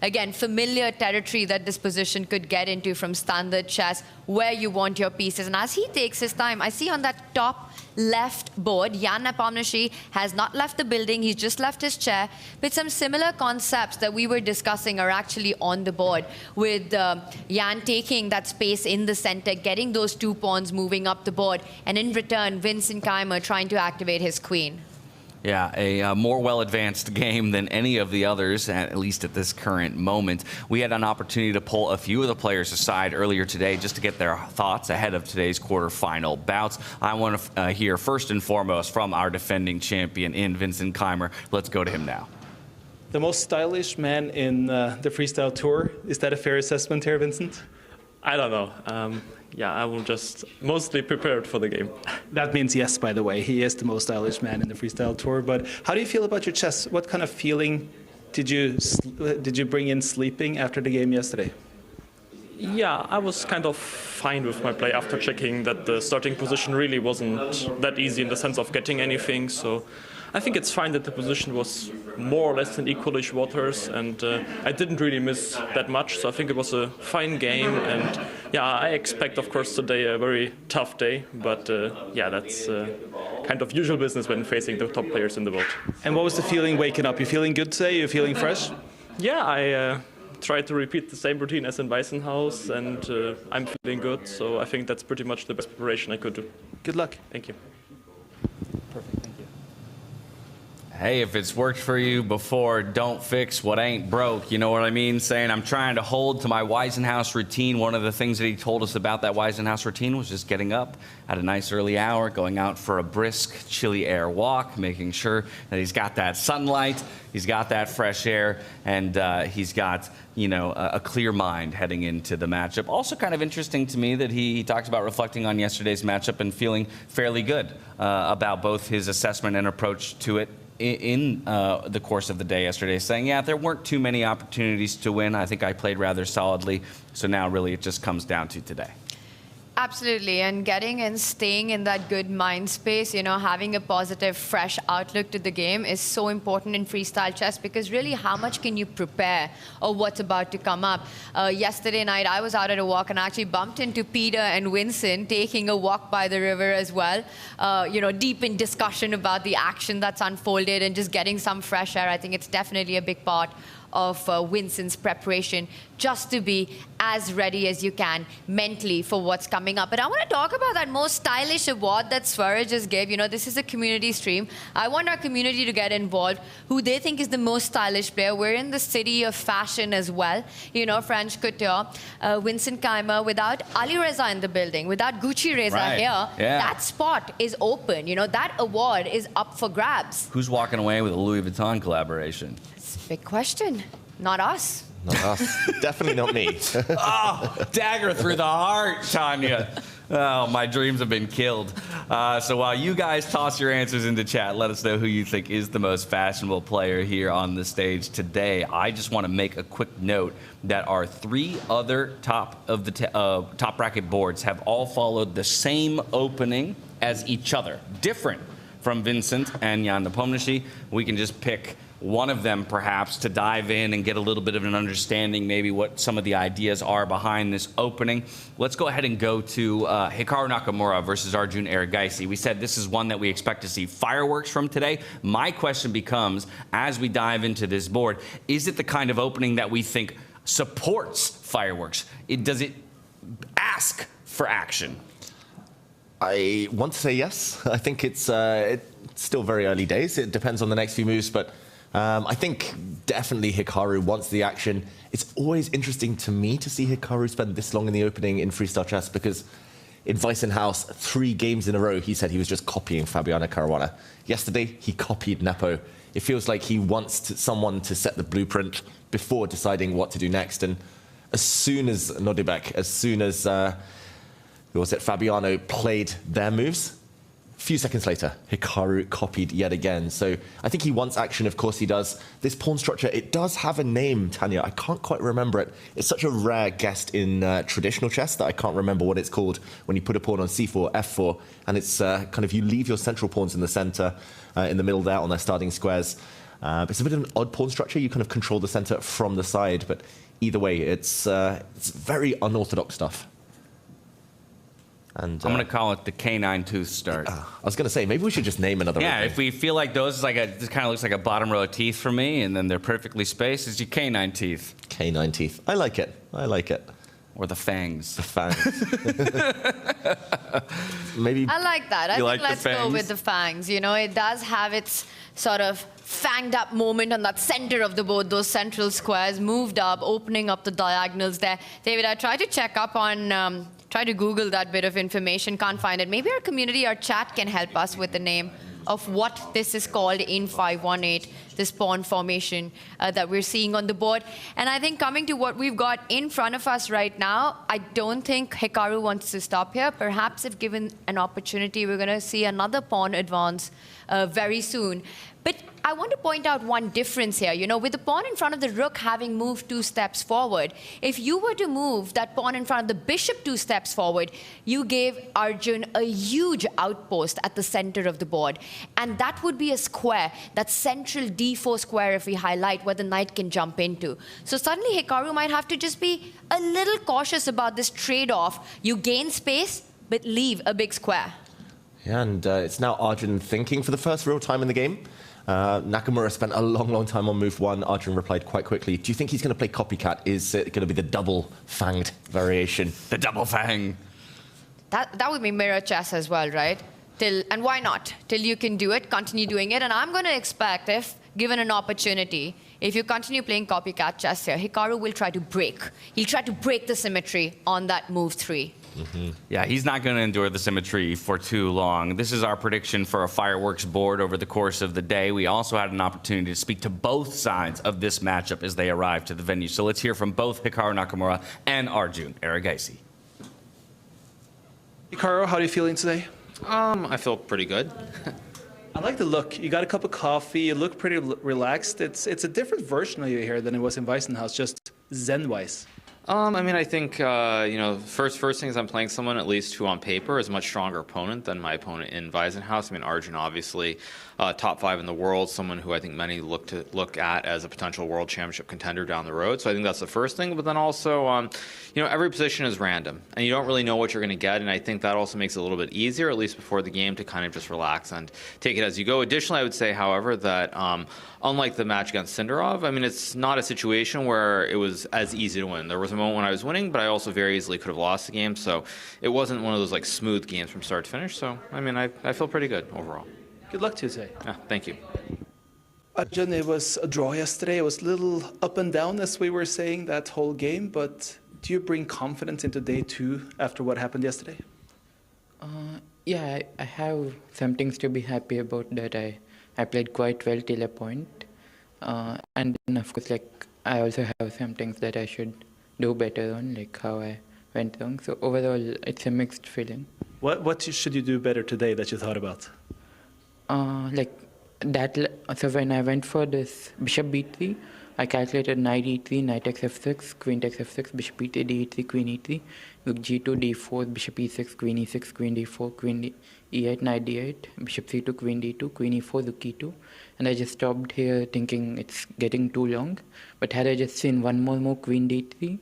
again, familiar territory that this position could get into from standard chess, where you want your pieces. And as he takes his time, I see on that top left board, Jan Nepomniachtchi has not left the building, he's just left his chair. But some similar concepts that we were discussing are actually on the board, with Jan taking that space in the center, getting those 2 pawns moving up the board, and in return, Vincent Keymer trying to activate his queen. Yeah, a more well-advanced game than any of the others, at least at this current moment. We had an opportunity to pull a few of the players aside earlier today just to get their thoughts ahead of today's quarterfinal bouts. I want to hear first and foremost from our defending champion in Vincent Keymer. Let's go to him now. The most stylish man in the Freestyle Tour. Is that a fair assessment here, Vincent? I don't know. Yeah, I will just mostly prepared for the game. That means yes, by the way. He is the most stylish man in the Freestyle Tour. But how do you feel about your chess? What kind of feeling did you bring in sleeping after the game yesterday? Yeah, I was kind of fine with my play after checking that the starting position really wasn't that easy in the sense of getting anything. So I think it's fine that the position was more or less in equalish waters, and I didn't really miss that much. So I think it was a fine game, and yeah, I expect, of course, today a very tough day. But yeah, that's kind of usual business when facing the top players in the world. And what was the feeling waking up? You feeling good today? You feeling fresh? Yeah, I tried to repeat the same routine as in Weissenhaus, and I'm feeling good. So I think that's pretty much the best preparation I could do. Good luck. Thank you. Perfect. Thank you. Hey, if it's worked for you before, don't fix what ain't broke. You know what I mean? Saying I'm trying to hold to my Weissenhaus routine. One of the things that he told us about that Weissenhaus routine was just getting up at a nice early hour, going out for a brisk, chilly air walk, making sure that he's got that sunlight, he's got that fresh air, and he's got, you know, a clear mind heading into the matchup. Also kind of interesting to me that he talks about reflecting on yesterday's matchup and feeling fairly good about both his assessment and approach to it in the course of the day yesterday, saying, yeah, there weren't too many opportunities to win. I think I played rather solidly. So now really it just comes down to today. Absolutely, and getting and staying in that good mind space, you know, having a positive, fresh outlook to the game is so important in freestyle chess, because really how much can you prepare or what's about to come up? Yesterday night, I was out at a walk and I actually bumped into Peter and Vincent taking a walk by the river as well, you know, deep in discussion about the action that's unfolded and just getting some fresh air. I think it's definitely a big part of Vincent's preparation, just to be as ready as you can mentally for what's coming up. But I want to talk about that most stylish award that Sverige just gave. You know, this is a community stream. I want our community to get involved, who they think is the most stylish player. We're in the city of fashion as well. You know, French couture, Vincent Keymer, without Ali Reza in the building, without Gucci Reza here, that spot is open. You know, that award is up for grabs. Who's walking away with a Louis Vuitton collaboration? It's a big question. Not us. Not us. Definitely not me. Oh, dagger through the heart, Tanya. Oh, my dreams have been killed. So while you guys toss your answers into chat, let us know who you think is the most fashionable player here on the stage today. I just want to make a quick note that our 3 other top bracket boards have all followed the same opening as each other, different from Vincent and Jan Nepomniachtchi. We can just pick one of them perhaps to dive in and get a little bit of an understanding, maybe what some of the ideas are behind this opening. Let's go ahead and go to Hikaru Nakamura versus Arjun Erigaisi. We said this is one that we expect to see fireworks from today. My question becomes, as we dive into this board, is it the kind of opening that we think supports fireworks? Does it ask for action? I want to say yes. I think it's still very early days. It depends on the next few moves, but I think definitely Hikaru wants the action. It's always interesting to me to see Hikaru spend this long in the opening in freestyle chess, because in Weissenhaus, 3 games in a row, he said he was just copying Fabiano Caruana. Yesterday, he copied Nepo. It feels like he wants someone to set the blueprint before deciding what to do next. And as soon as Nodirbek, as soon as Fabiano played their moves, a few seconds later, Hikaru copied yet again. So I think he wants action, of course he does. This pawn structure, it does have a name, Tanya. I can't quite remember it. It's such a rare guest in traditional chess that I can't remember what it's called when you put a pawn on c4, f4, and it's kind of you leave your central pawns in the center, in the middle there on their starting squares. It's a bit of an odd pawn structure. You kind of control the center from the side, but either way, it's very unorthodox stuff. And, I'm going to call it the K9 tooth start. I was going to say, maybe we should just name another Yeah, opening. if we feel like those is like this kind of looks like a bottom row of teeth for me, and then they're perfectly spaced, it's your K9 teeth. K9 teeth. I like it. I like it. Or the fangs. The fangs. Maybe. I like that. I think let's go with the fangs. You know, it does have its sort of fanged up moment on that center of the board, those central squares moved up, opening up the diagonals there. David, I tried to check up on, try to Google that bit of information, can't find it. Maybe our community, our chat can help us with the name of what this is called in 518, this pawn formation that we're seeing on the board. And I think coming to what we've got in front of us right now, I don't think Hikaru wants to stop here. Perhaps if given an opportunity, we're going to see another pawn advance very soon. But I want to point out one difference here. You know, with the pawn in front of the rook having moved 2 steps forward, if you were to move that pawn in front of the bishop 2 steps forward, you gave Arjun a huge outpost at the center of the board. And that would be a square, that central d4 square, if we highlight, where the knight can jump into. So suddenly Hikaru might have to just be a little cautious about this trade-off. You gain space, but leave a big square. Yeah, and it's now Arjun thinking for the first real time in the game. Nakamura spent a long, long time on move 1. Arjun replied quite quickly. Do you think he's going to play copycat? Is it going to be the double-fanged variation? The double fang. That would be mirror chess as well, right? And why not? Till you can do it, continue doing it. And I'm going to expect, if given an opportunity, if you continue playing copycat chess here, Hikaru will try to break. He'll try to break the symmetry on that move 3. Mm-hmm. Yeah, he's not going to endure the symmetry for too long. This is our prediction for a fireworks board over the course of the day. We also had an opportunity to speak to both sides of this matchup as they arrived to the venue. So let's hear from both Hikaru Nakamura and Arjun Erigaisi. Hikaru, how are you feeling today? I feel pretty good. I like the look. You got a cup of coffee. You look pretty relaxed. It's a different version of you here than it was in Weissenhaus, just zen-wise. I mean, I think, first things I'm playing someone, at least who on paper is a much stronger opponent than my opponent in Wiesenhaus. I mean, Arjun, obviously, top 5 in the world, someone who I think many look at as a potential world championship contender down the road. So I think that's the first thing. But then also, every position is random, and you don't really know what you're going to get. And I think that also makes it a little bit easier, at least before the game, to kind of just relax and take it as you go. Additionally, I would say, however, that unlike the match against Sindarov, I mean, it's not a situation where it was as easy to win. There was a moment when I was winning, but I also very easily could have lost the game. So it wasn't one of those like smooth games from start to finish. So, I mean, I feel pretty good overall. Good luck Tuesday. Yeah, thank you. Arjun, it was a draw yesterday. It was a little up and down, as we were saying, that whole game. But do you bring confidence into day 2 after what happened yesterday? Yeah, I have some things to be happy about, that I played quite well till a point. And then, of course, I also have some things that I should do better on, like how I went wrong. So overall, it's a mixed feeling. What should you do better today that you thought about? So when I went for this bishop b3, I calculated knight e3, knight takes f6, queen takes f6, bishop e3, d8, queen e3, rook g2, d4, bishop e6, queen e6, queen d4, queen e8, knight d8, bishop c2, queen d2, queen e4, rook e2. And I just stopped here thinking it's getting too long. But had I just seen one more move, queen d3,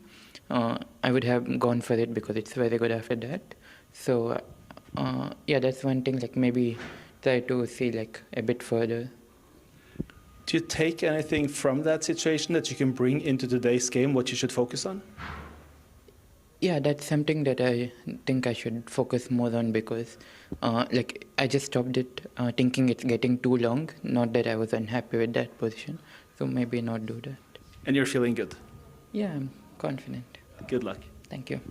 I would have gone for it because it's very good after that. So that's one thing, maybe try to see a bit further. Do you take anything from that situation that you can bring into today's game, what you should focus on? Yeah, that's something that I think I should focus more on because I just stopped it thinking it's getting too long. Not that I was unhappy with that position. So maybe not do that. And you're feeling good? Yeah, I'm confident. Good luck. Thank you.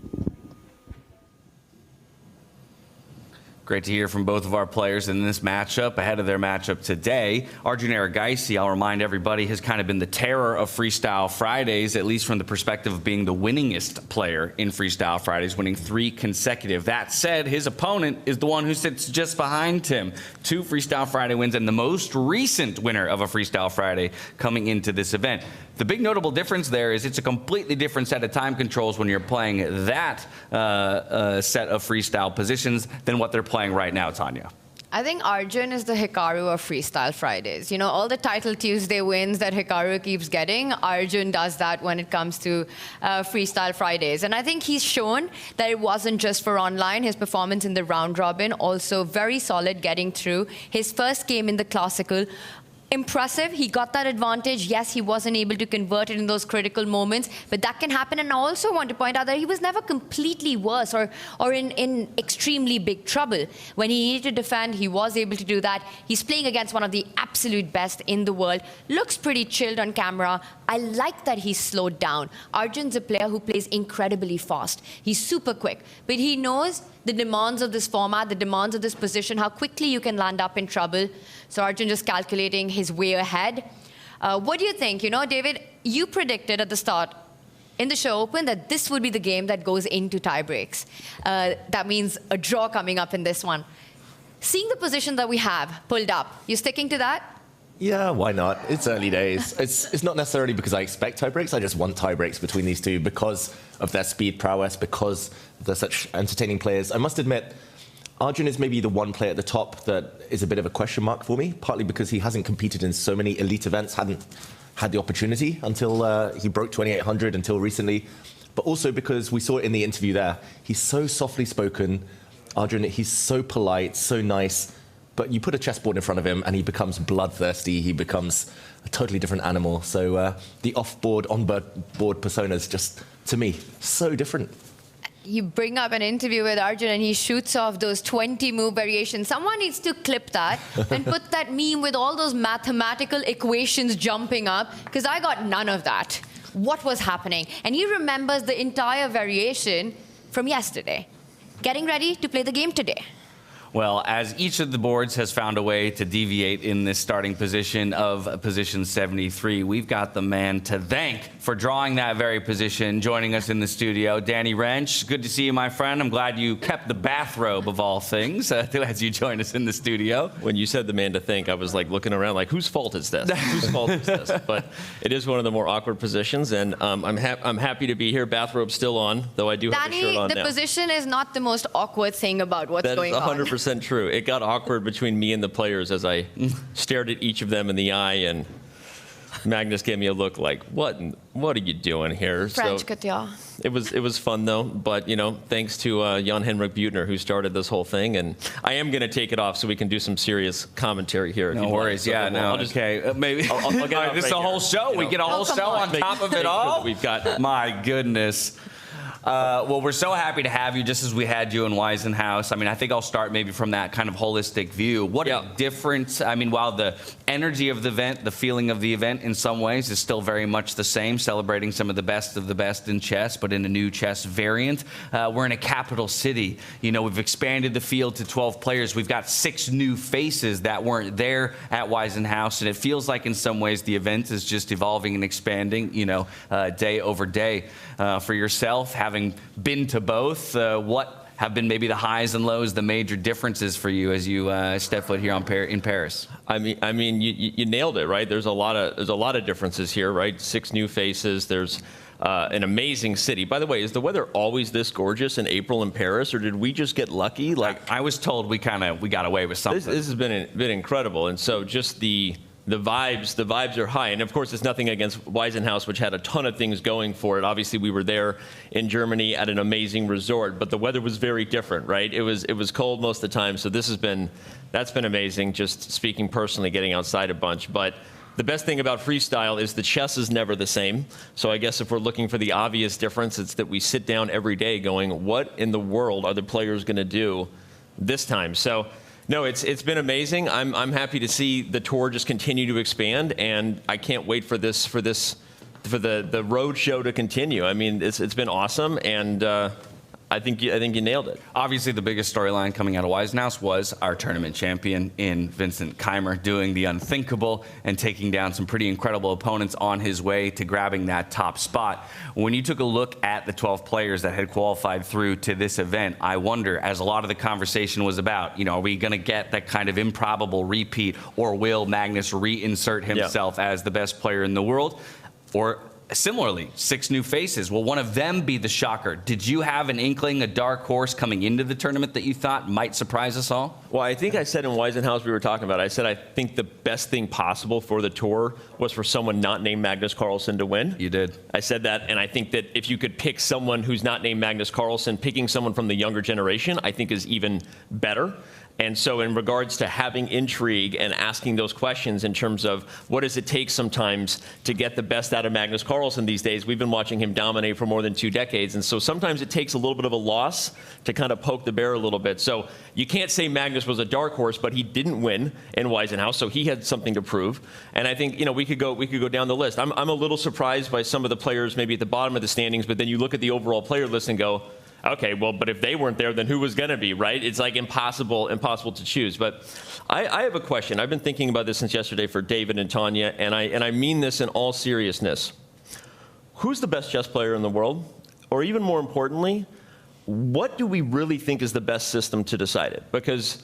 Great to hear from both of our players in this matchup. Ahead of their matchup today, Arjun Erigaisi, I'll remind everybody, has kind of been the terror of Freestyle Fridays, at least from the perspective of being the winningest player in Freestyle Fridays, winning 3 consecutive. That said, his opponent is the one who sits just behind him. 2 Freestyle Friday wins and the most recent winner of a Freestyle Friday coming into this event. The big notable difference there is it's a completely different set of time controls when you're playing that set of freestyle positions than what they're playing right now, Tanya. I think Arjun is the Hikaru of Freestyle Fridays. All the Title Tuesday wins that Hikaru keeps getting, Arjun does that when it comes to Freestyle Fridays. And I think he's shown that it wasn't just for online. His performance in the round robin, also very solid getting through. His first game in the Classical, impressive. He got that advantage. Yes, he wasn't able to convert it in those critical moments, but that can happen. And I also want to point out that he was never completely worse or in extremely big trouble. When he needed to defend, he was able to do that. He's playing against one of the absolute best in the world. Looks pretty chilled on camera. I like that he's slowed down. Arjun's a player who plays incredibly fast. He's super quick, but he knows the demands of this format, the demands of this position, how quickly you can land up in trouble. So Arjun just calculating his way ahead. What do you think? David, you predicted at the start in the show open that this would be the game that goes into tie breaks. That means a draw coming up in this one. Seeing the position that we have pulled up, you sticking to that? Yeah, why not? It's early days. It's not necessarily because I expect tie breaks. I just want tie breaks between these two because of their speed prowess, because they're such entertaining players. I must admit, Arjun is maybe the one player at the top that is a bit of a question mark for me, partly because he hasn't competed in so many elite events, hadn't had the opportunity until he broke 2800 until recently, but also because we saw it in the interview there. He's so softly spoken. Arjun, he's so polite, so nice. But you put a chessboard in front of him and he becomes bloodthirsty. He becomes a totally different animal. So the off-board, on-board personas just, to me, so different. You bring up an interview with Arjun and he shoots off those 20 move variations. Someone needs to clip that and put that meme with all those mathematical equations jumping up, because I got none of that. What was happening? And he remembers the entire variation from yesterday. Getting ready to play the game today. Well, as each of the boards has found a way to deviate in this starting position of position 73, we've got the man to thank for drawing that very position, joining us in the studio. Danny Wrench, good to see you, my friend. I'm glad you kept the bathrobe of all things as you join us in the studio. When you said the man to thank, I was like looking around like, whose fault is this? Whose fault is this? But it is one of the more awkward positions, and I'm happy to be here. Bathrobe still on, though I do have a shirt on Danny, now. the position is not the most awkward thing about what's going on. That is 100% true. It got awkward between me and the players as I stared at each of them in the eye, and Magnus gave me a look like, what are you doing here? French couture. It was fun though, but thanks to Jan-Henrik Butner who started this whole thing, and I am going to take it off so we can do some serious commentary here. No worries, yeah, no, okay, maybe I'll get right, this is a whole show. We get a whole show on top of it all. We've got. My goodness. Well, we're so happy to have you, just as we had you in Weisenhaus. I mean, I think I'll start maybe from that kind of holistic view. What a difference. I mean, while the energy of the event, the feeling of the event in some ways is still very much the same, celebrating some of the best in chess, but in a new chess variant. We're in a capital city. We've expanded the field to 12 players. We've got 6 new faces that weren't there at Weisenhaus, and it feels like in some ways the event is just evolving and expanding, day over day. For yourself, having been to both, what have been maybe the highs and lows, the major differences for you as you step foot here in Paris? I mean, you nailed it, right? There's a lot of differences here, right? 6 new faces. There's an amazing city. By the way, is the weather always this gorgeous in April in Paris, or did we just get lucky? Like I was told, we got away with something. This has been incredible, and so just the vibes are high. And of course, it's nothing against Weisenhaus, which had a ton of things going for it. Obviously, we were there in Germany at an amazing resort, but the weather was very different, right? It was cold most of the time. So that's been amazing, just speaking personally, getting outside a bunch. But the best thing about freestyle is the chess is never the same. So I guess if we're looking for the obvious difference, it's that we sit down every day going, what in the world are the players going to do this time? So no, it's been amazing. I'm happy to see the tour just continue to expand, and I can't wait for the road show to continue. I mean, it's been awesome, and I think you nailed it. Obviously, the biggest storyline coming out of Weisenhaus was our tournament champion in Vincent Keymer doing the unthinkable and taking down some pretty incredible opponents on his way to grabbing that top spot. When you took a look at the 12 players that had qualified through to this event, I wonder, as a lot of the conversation was about, are we going to get that kind of improbable repeat, or will Magnus reinsert himself as the best player in the world? Or similarly, 6 new faces. Will one of them be the shocker? Did you have an inkling, a dark horse coming into the tournament that you thought might surprise us all? Well, I think I said in Weisenhaus, we were talking about, I said I think the best thing possible for the tour was for someone not named Magnus Carlsen to win. You did. I said that, and I think that if you could pick someone who's not named Magnus Carlsen, picking someone from the younger generation, I think is even better. And so in regards to having intrigue and asking those questions in terms of what does it take sometimes to get the best out of Magnus Carlsen these days, we've been watching him dominate for more than 2 decades. And so sometimes it takes a little bit of a loss to kind of poke the bear a little bit. So you can't say Magnus was a dark horse, but he didn't win in Weisenhaus, so he had something to prove. And I think, we could go down the list. I'm a little surprised by some of the players maybe at the bottom of the standings, but then you look at the overall player list and go, okay, well, but if they weren't there, then who was going to be, right? It's like impossible to choose. But I have a question. I've been thinking about this since yesterday for David and Tanya, and I mean this in all seriousness. Who's the best chess player in the world? Or even more importantly, what do we really think is the best system to decide it? Because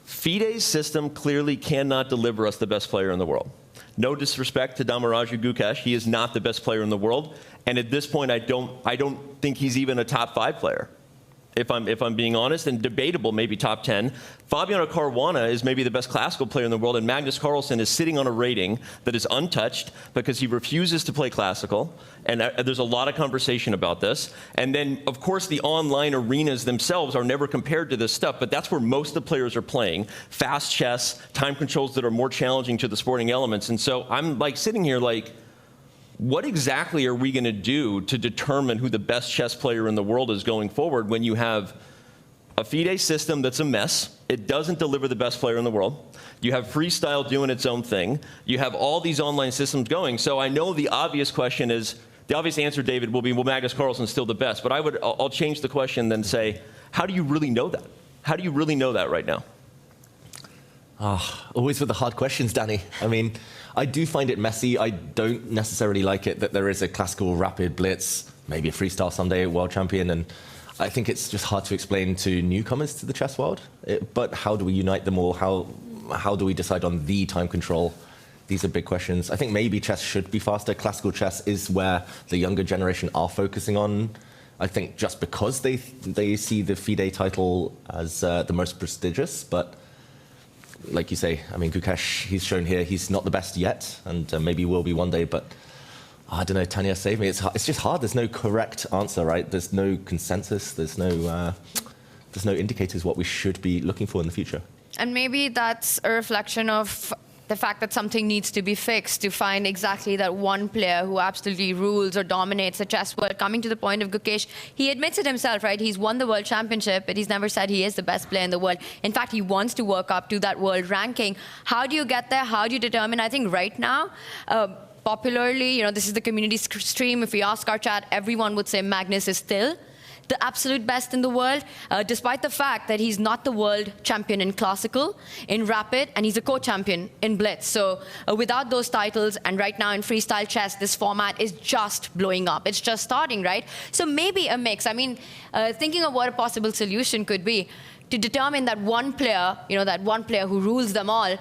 FIDE's system clearly cannot deliver us the best player in the world. No disrespect to Dommaraju Gukesh, he is not the best player in the world, and at this point, I don't think he's even a top 5 player, if I'm being honest, and debatable, maybe top 10. Fabiano Caruana is maybe the best classical player in the world, and Magnus Carlsen is sitting on a rating that is untouched because he refuses to play classical, and there's a lot of conversation about this. And then, of course, the online arenas themselves are never compared to this stuff, but that's where most of the players are playing. Fast chess, time controls that are more challenging to the sporting elements. And so I'm like sitting here like, what exactly are we going to do to determine who the best chess player in the world is going forward when you have a FIDE system that's a mess? It doesn't deliver the best player in the world. You have freestyle doing its own thing. You have all these online systems going. So I know the obvious question is, the obvious answer, David, will be, well, Magnus Carlsen is still the best. But I'll change the question then say, how do you really know that? How do you really know that right now? Always with the hard questions, Danny. I mean, I do find it messy. I don't necessarily like it that there is a classical rapid blitz, maybe a freestyle someday world champion, and I think it's just hard to explain to newcomers to the chess world. But how do we unite them all? How do we decide on the time control? These are big questions. I think maybe chess should be faster. Classical chess is where the younger generation are focusing on. I think just because they see the FIDE title as the most prestigious, but like you say, I mean, Gukesh, he's shown here he's not the best yet, and maybe will be one day, but I don't know, Tanya, save me. It's just hard. There's no correct answer, right? There's no consensus. There's no indicators what we should be looking for in the future. And maybe that's a reflection of the fact that something needs to be fixed to find exactly that one player who absolutely rules or dominates the chess world. Coming to the point of Gukesh, he admits it himself, right? He's won the world championship, but he's never said he is the best player in the world. In fact, he wants to work up to that world ranking. How do you get there? How do you determine? I think right now, popularly, you know, this is the community stream. If we ask our chat, everyone would say Magnus is still the absolute best in the world, despite the fact that he's not the world champion in classical, in rapid, and he's a co-champion in blitz. So without those titles, and right now in freestyle chess, this format is just blowing up. It's just starting, right? So maybe a mix. I mean, thinking of what a possible solution could be to determine that one player, you know, that one player who rules them all.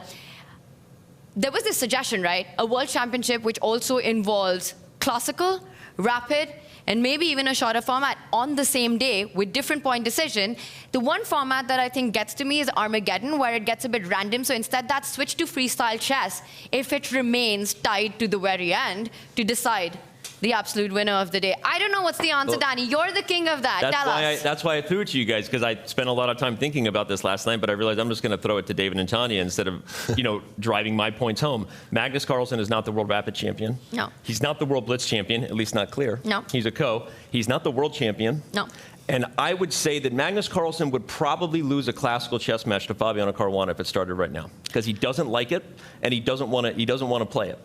There was this suggestion, right? A world championship which also involves classical, rapid, and maybe even a shorter format on the same day with different point decision. The one format that I think gets to me is Armageddon, where it gets a bit random. So instead, that's switched to freestyle chess if it remains tied to the very end to decide the absolute winner of the day. I don't know what's the answer, Danny. You're the king of that. Tell us. That's why I threw it to you guys, because I spent a lot of time thinking about this last night, but I realized I'm just going to throw it to David and Tanya instead of, you know, driving my points home. Magnus Carlsen is not the world rapid champion. No. He's not the world blitz champion, at least not clear. No. He's a co. He's not the world champion. No. And I would say that Magnus Carlsen would probably lose a classical chess match to Fabiano Caruana if it started right now, because he doesn't like it and he doesn't want to play it.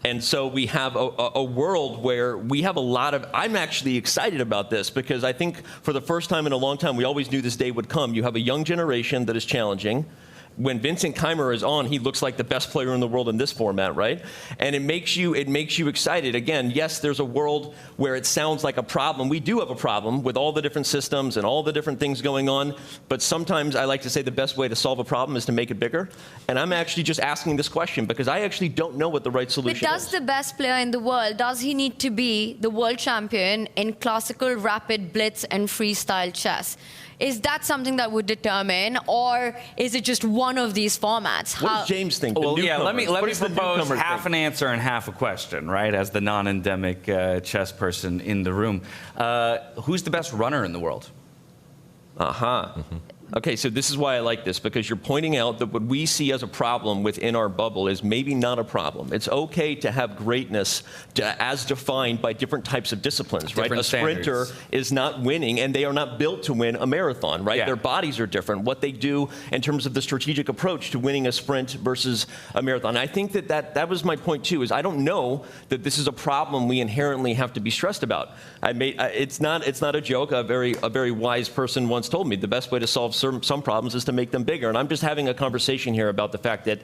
And so we have a world where we have a lot of, I'm actually excited about this, because I think for the first time in a long time, we always knew this day would come. You have a young generation that is challenging. When Vincent Keymer is on, he looks like the best player in the world in this format, right? And it makes you excited. Again, yes, there's a world where it sounds like a problem. We do have a problem with all the different systems and all the different things going on. But sometimes I like to say the best way to solve a problem is to make it bigger. And I'm actually just asking this question because I actually don't know what the right solution is. But does the best player in the world, does he need to be the world champion in classical, rapid, blitz, and freestyle chess? Is that something that would determine, or is it just one of these formats? What does James think? Well, yeah, let me propose half an answer and half a question, right? As the non-endemic chess person in the room, who's the best runner in the world? Okay, so this is why I like this, because you're pointing out that what we see as a problem within our bubble is maybe not a problem. It's okay to have greatness as defined by different types of disciplines, right? A sprinter is not winning, and they are not built to win a marathon, right? Yeah. Their bodies are different. What they do in terms of the strategic approach to winning a sprint versus a marathon. I think that was my point too, is I don't know that this is a problem we inherently have to be stressed about. It's not a joke. A very wise person once told me the best way to solve some problems is to make them bigger. And I'm just having a conversation here about the fact that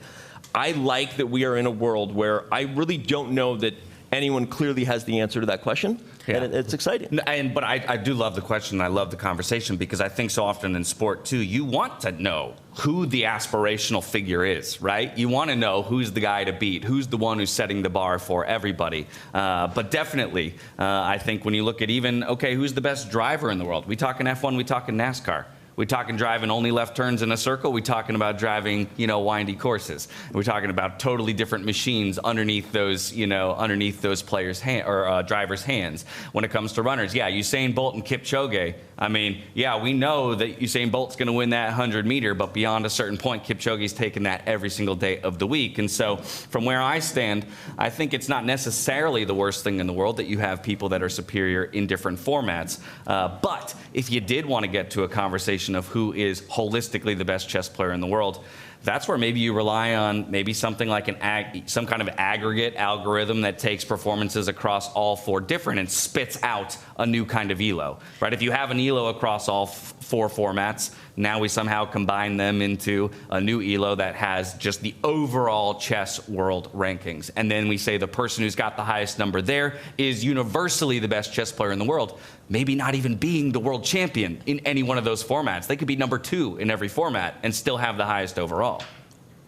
I like that we are in a world where I really don't know that anyone clearly has the answer to that question. Yeah. And it's exciting. But I do love the question. I love the conversation, because I think so often in sport, too, you want to know who the aspirational figure is, right? You want to know who's the guy to beat, who's the one who's setting the bar for everybody. But definitely, I think when you look at even, okay, who's the best driver in the world? We talking F1, we talking NASCAR. We talking driving only left turns in a circle. We talking about driving, windy courses. We're talking about totally different machines underneath those, players' drivers' hands. When it comes to runners, yeah, Usain Bolt and Kipchoge. I mean, yeah, we know that Usain Bolt's going to win that 100-meter, but beyond a certain point, Kipchoge's taking that every single day of the week. And so, from where I stand, I think it's not necessarily the worst thing in the world that you have people that are superior in different formats. But if you did want to get to a conversation of who is holistically the best chess player in the world, that's where maybe you rely on maybe something like some kind of aggregate algorithm that takes performances across all 4 different and spits out a new kind of ELO, right? If you have an ELO across all 4 formats, now we somehow combine them into a new ELO that has just the overall chess world rankings. And then we say the person who's got the highest number there is universally the best chess player in the world, maybe not even being the world champion in any one of those formats. They could be number 2 in every format and still have the highest overall.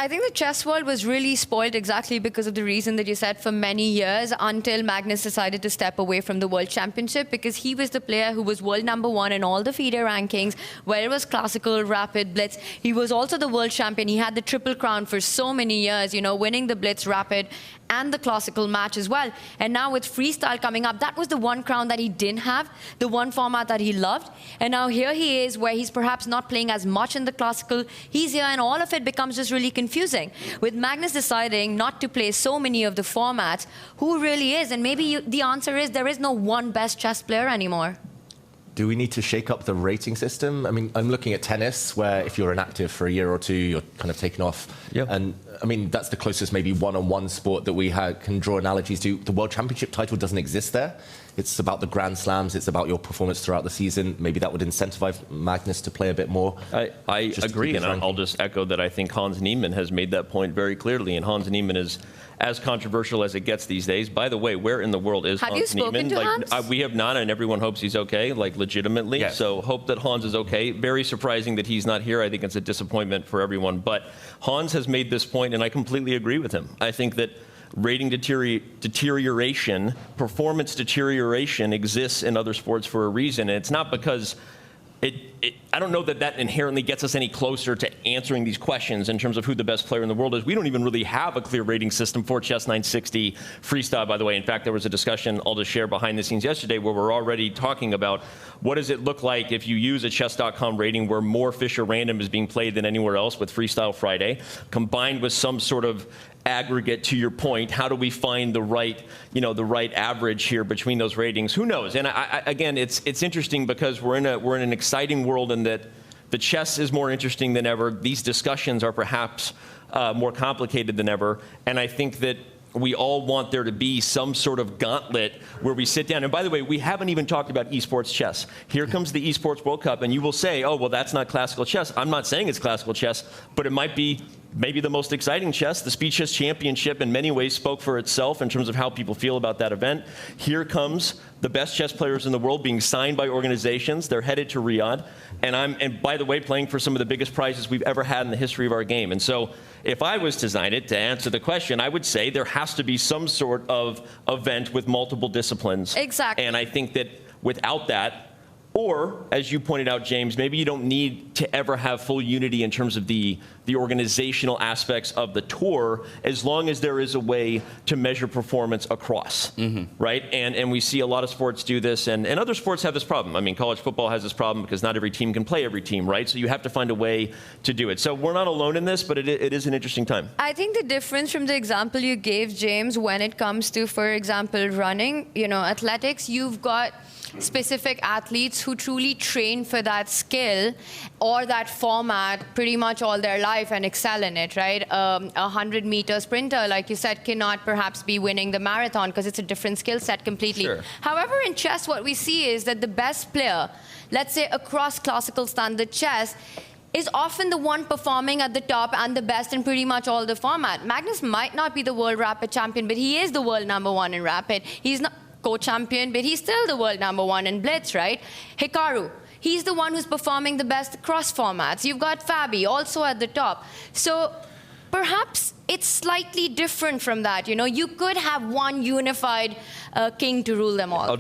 I think the chess world was really spoiled exactly because of the reason that you said for many years until Magnus decided to step away from the World Championship, because he was the player who was world #1 in all the FIDE rankings, where it was classical, rapid, blitz. He was also the world champion. He had the triple crown for so many years, you know, winning the blitz, rapid, and the classical match as well. And now with freestyle coming up, that was the one crown that he didn't have, the one format that he loved. And now here he is, where he's perhaps not playing as much in the classical. He's here, and all of it becomes just really confusing. With Magnus deciding not to play so many of the formats, who really is? And maybe the answer is there is no one best chess player anymore. Do we need to shake up the rating system? I mean, I'm looking at tennis, where if you're inactive for a year or 2, you're kind of taken off. Yep. And I mean, that's the closest maybe one-on-one sport that we can draw analogies to. The World Championship title doesn't exist there. It's about the Grand Slams. It's about your performance throughout the season. Maybe that would incentivize Magnus to play a bit more. I agree, and I'll just echo that. I think Hans Niemann has made that point very clearly, and Hans Niemann is as controversial as it gets these days. By the way, where in the world is Have Hans you spoken Niemann? to Hans? We have not, and everyone hopes he's okay, like legitimately. Yes. So hope that Hans is okay. Very surprising that he's not here. I think it's a disappointment for everyone. But Hans has made this point, and I completely agree with him. I think that rating deterioration, performance deterioration exists in other sports for a reason. And it's not because I don't know that inherently gets us any closer to answering these questions in terms of who the best player in the world is. We don't even really have a clear rating system for Chess 960 freestyle, by the way. In fact, there was a discussion I'll just share behind the scenes yesterday where we're already talking about what does it look like if you use a Chess.com rating where more Fischer Random is being played than anywhere else with Freestyle Friday, combined with some sort of aggregate. To your point, how do we find the right average here between those ratings? Who knows? And again, it's interesting because we're in an exciting world, and that the chess is more interesting than ever. These discussions are perhaps more complicated than ever, and I think that we all want there to be some sort of gauntlet where we sit down. And by the way, we haven't even talked about esports chess. Here comes the esports World Cup, and you will say, oh, well, that's not classical chess. I'm not saying it's classical chess, but it might be maybe the most exciting chess. The Speed Chess Championship in many ways spoke for itself in terms of how people feel about that event. Here comes the best chess players in the world being signed by organizations. They're headed to Riyadh. And by the way, playing for some of the biggest prizes we've ever had in the history of our game. And so if I was to design it to answer the question, I would say there has to be some sort of event with multiple disciplines. Exactly. And I think that without that, or, as you pointed out, James, maybe you don't need to ever have full unity in terms of the organizational aspects of the tour, as long as there is a way to measure performance across, right? And we see a lot of sports do this, and other sports have this problem. I mean, college football has this problem because not every team can play every team, right? So you have to find a way to do it. So we're not alone in this, but it is an interesting time. I think the difference from the example you gave, James, when it comes to, for example, running, athletics, you've got specific athletes who truly train for that skill or that format pretty much all their life and excel in it, right? A 100-meter sprinter, like you said, cannot perhaps be winning the marathon because it's a different skill set completely. Sure. However, in chess, what we see is that the best player, let's say across classical standard chess, is often the one performing at the top and the best in pretty much all the format. Magnus might not be the world rapid champion, but he is the world #1 in rapid. He's not co-champion, but he's still the world #1 in blitz, right? Hikaru, he's the one who's performing the best across formats. You've got Fabi also at the top. So perhaps it's slightly different from that. You could have one unified king to rule them all.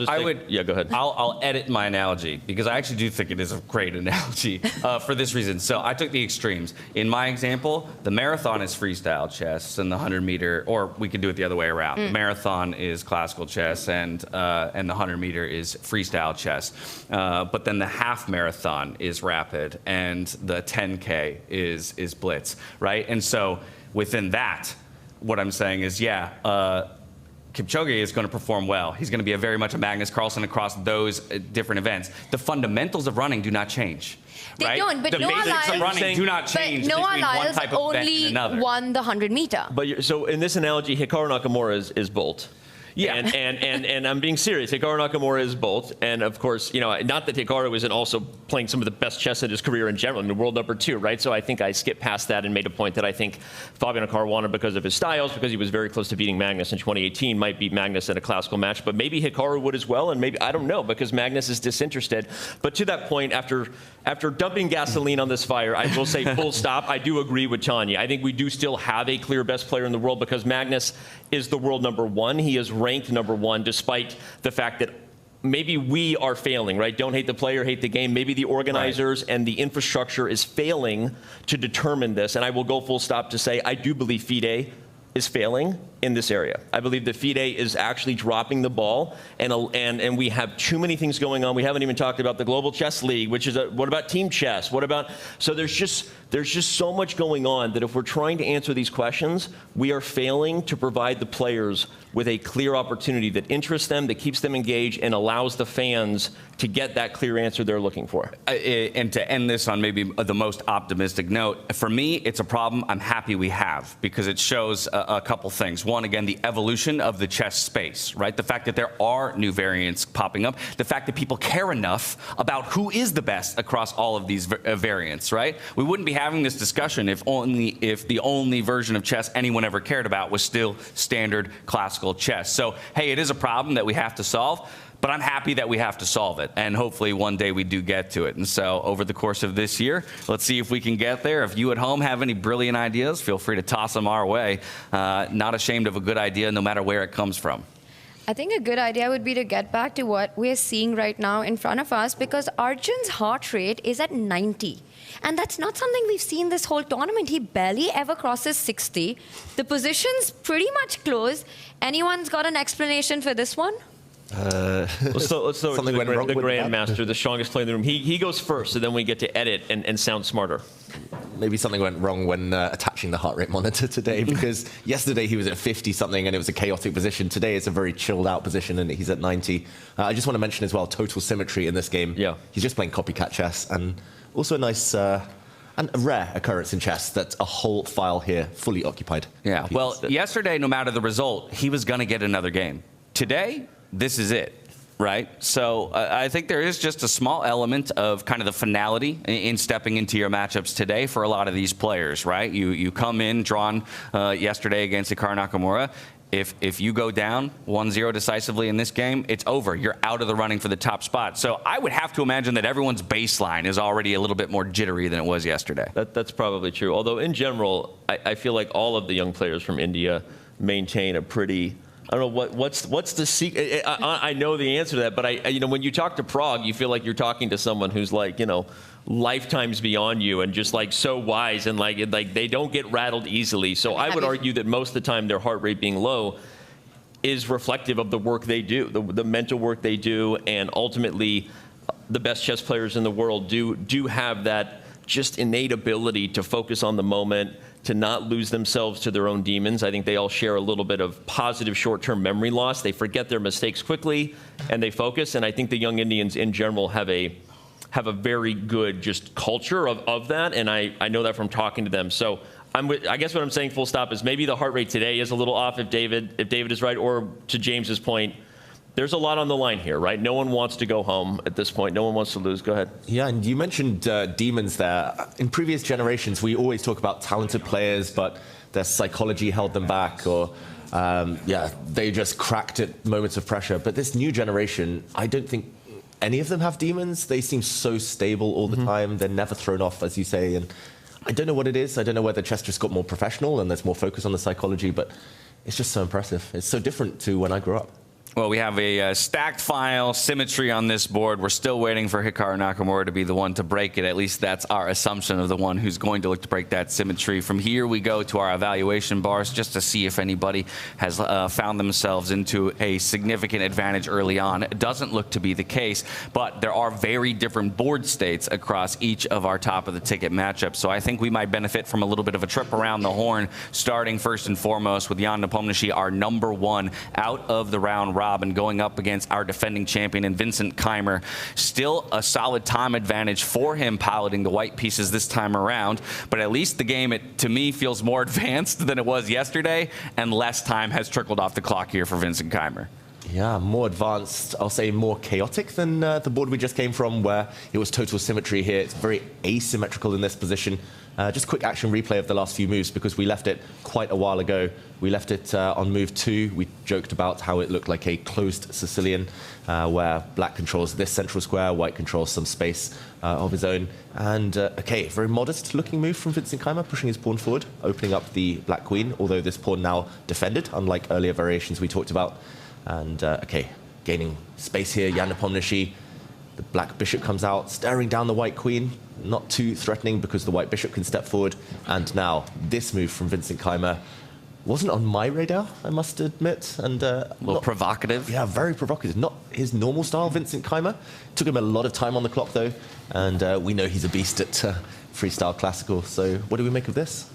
Yeah, go ahead. I'll edit my analogy because I actually do think it is a great analogy for this reason. So I took the extremes. In my example, the marathon is freestyle chess, and the 100-meter, or we could do it the other way around. The marathon is classical chess, and the 100-meter is freestyle chess. But then the half marathon is rapid, and the 10K is blitz, right? And so within that, what I'm saying is, Kipchoge is going to perform well. He's going to be very much a Magnus Carlsen across those different events. The fundamentals of running do not change. They right? don't, but the Noah basics Lyles, of running do not change but Noah between one Lyles type of event and only another. won the 100-meter. But so in this analogy, Hikaru Nakamura is Bolt. Yeah. And I'm being serious. Hikaru Nakamura is Bolt. And of course, you know, not that Hikaru isn't also playing some of the best chess in his career in general. I mean, world number 2, right? So I think I skipped past that and made a point that I think Fabiano Caruana, because of his styles, because he was very close to beating Magnus in 2018, might beat Magnus in a classical match. But maybe Hikaru would as well. And maybe, I don't know, because Magnus is disinterested. But to that point, after dumping gasoline on this fire, I will say full stop. I do agree with Tanya. I think we do still have a clear best player in the world because Magnus is the world number 1. He is ranked number 1, despite the fact that maybe we are failing, right? Don't hate the player, hate the game. Maybe the organizers and the infrastructure is failing to determine this. And I will go full stop to say I do believe FIDE is failing in this area. I believe that FIDE is actually dropping the ball, and we have too many things going on. We haven't even talked about the Global Chess League, which is what about team chess? What about, so there's just so much going on that if we're trying to answer these questions, we are failing to provide the players with a clear opportunity that interests them, that keeps them engaged, and allows the fans to get that clear answer they're looking for. And to end this on maybe the most optimistic note, for me, it's a problem I'm happy we have because it shows a couple things. One, again, the evolution of the chess space, right? The fact that there are new variants popping up, the fact that people care enough about who is the best across all of these variants, right? We wouldn't be having this discussion if the only version of chess anyone ever cared about was still standard classical chess. So, hey, it is a problem that we have to solve. But I'm happy that we have to solve it, and hopefully one day we do get to it. And so over the course of this year, let's see if we can get there. If you at home have any brilliant ideas, feel free to toss them our way. Not ashamed of a good idea, no matter where it comes from. I think a good idea would be to get back to what we're seeing right now in front of us, because Arjun's heart rate is at 90. And that's not something we've seen this whole tournament. He barely ever crosses 60. The position's pretty much closed. Anyone's got an explanation for this one? Let's throw it to the Grandmaster, the strongest player in the room. He goes first, so then we get to edit and sound smarter. Maybe something went wrong when attaching the heart rate monitor today, because yesterday he was at 50-something and it was a chaotic position. Today it's a very chilled out position and he's at 90. I just want to mention as well total symmetry in this game. Yeah. He's just playing copycat chess, and also a nice and a rare occurrence in chess that a whole file here fully occupied. Yeah, well, yesterday, no matter the result, he was going to get another game. Today, this is it, right? So I think there is just a small element of kind of the finality in stepping into your matchups today for a lot of these players, right? You come in drawn yesterday against Hikaru Nakamura. If you go down 1-0 decisively in this game, it's over. You're out of the running for the top spot. So I would have to imagine that everyone's baseline is already a little bit more jittery than it was yesterday. That's probably true. Although in general, I feel like all of the young players from India maintain a pretty, I don't know what's the secret. I know the answer to that, but you know, when you talk to Prague, you feel like you're talking to someone who's like, you know, lifetimes beyond you and just like so wise, and like they don't get rattled easily. So I would argue that most of the time their heart rate being low is reflective of the work they do, the mental work they do, and ultimately the best chess players in the world do have that just innate ability to focus on the moment, to not lose themselves to their own demons. I think they all share a little bit of positive short-term memory loss. They forget their mistakes quickly and they focus. And I think the young Indians in general have a very good just culture of that. And I know that from talking to them. So I guess what I'm saying full stop is maybe the heart rate today is a little off if David is right, or to James's point, there's a lot on the line here, right? No one wants to go home at this point. No one wants to lose. Go ahead. Yeah, and you mentioned demons there. In previous generations, we always talk about talented players, but their psychology held them back, or they just cracked at moments of pressure. But this new generation, I don't think any of them have demons. They seem so stable all the time. They're never thrown off, as you say. And I don't know what it is. I don't know whether chess just got more professional and there's more focus on the psychology, but it's just so impressive. It's so different to when I grew up. Well, we have a stacked file, symmetry on this board. We're still waiting for Hikaru Nakamura to be the one to break it. At least that's our assumption of the one who's going to look to break that symmetry. From here, we go to our evaluation bars just to see if anybody has found themselves into a significant advantage early on. It doesn't look to be the case, but there are very different board states across each of our top-of-the-ticket matchups. So I think we might benefit from a little bit of a trip around the horn, starting first and foremost with Jan Nepomniachtchi, our #1 out of the round robin, going up against our defending champion in Vincent Keymer. Still a solid time advantage for him piloting the white pieces this time around, but at least the game, to me, feels more advanced than it was yesterday, and less time has trickled off the clock here for Vincent Keymer. Yeah, more advanced, I'll say more chaotic than the board we just came from, where it was total symmetry here. It's very asymmetrical in this position. Just quick action replay of the last few moves, because we left it quite a while ago. We left it on move 2. We joked about how it looked like a closed Sicilian, where black controls this central square, white controls some space of his own. And, okay, very modest looking move from Vincent Keymer, pushing his pawn forward, opening up the black queen, although this pawn now defended, unlike earlier variations we talked about. And, okay, gaining space here, Jan Nepomniachtchi. The black bishop comes out, staring down the white queen. Not too threatening because the white bishop can step forward. And now, this move from Vincent Keymer wasn't on my radar, I must admit. And a little provocative. Yeah, very provocative. Not his normal style, Vincent Keymer. Took him a lot of time on the clock, though. And we know he's a beast at Freestyle Classical. So what do we make of this?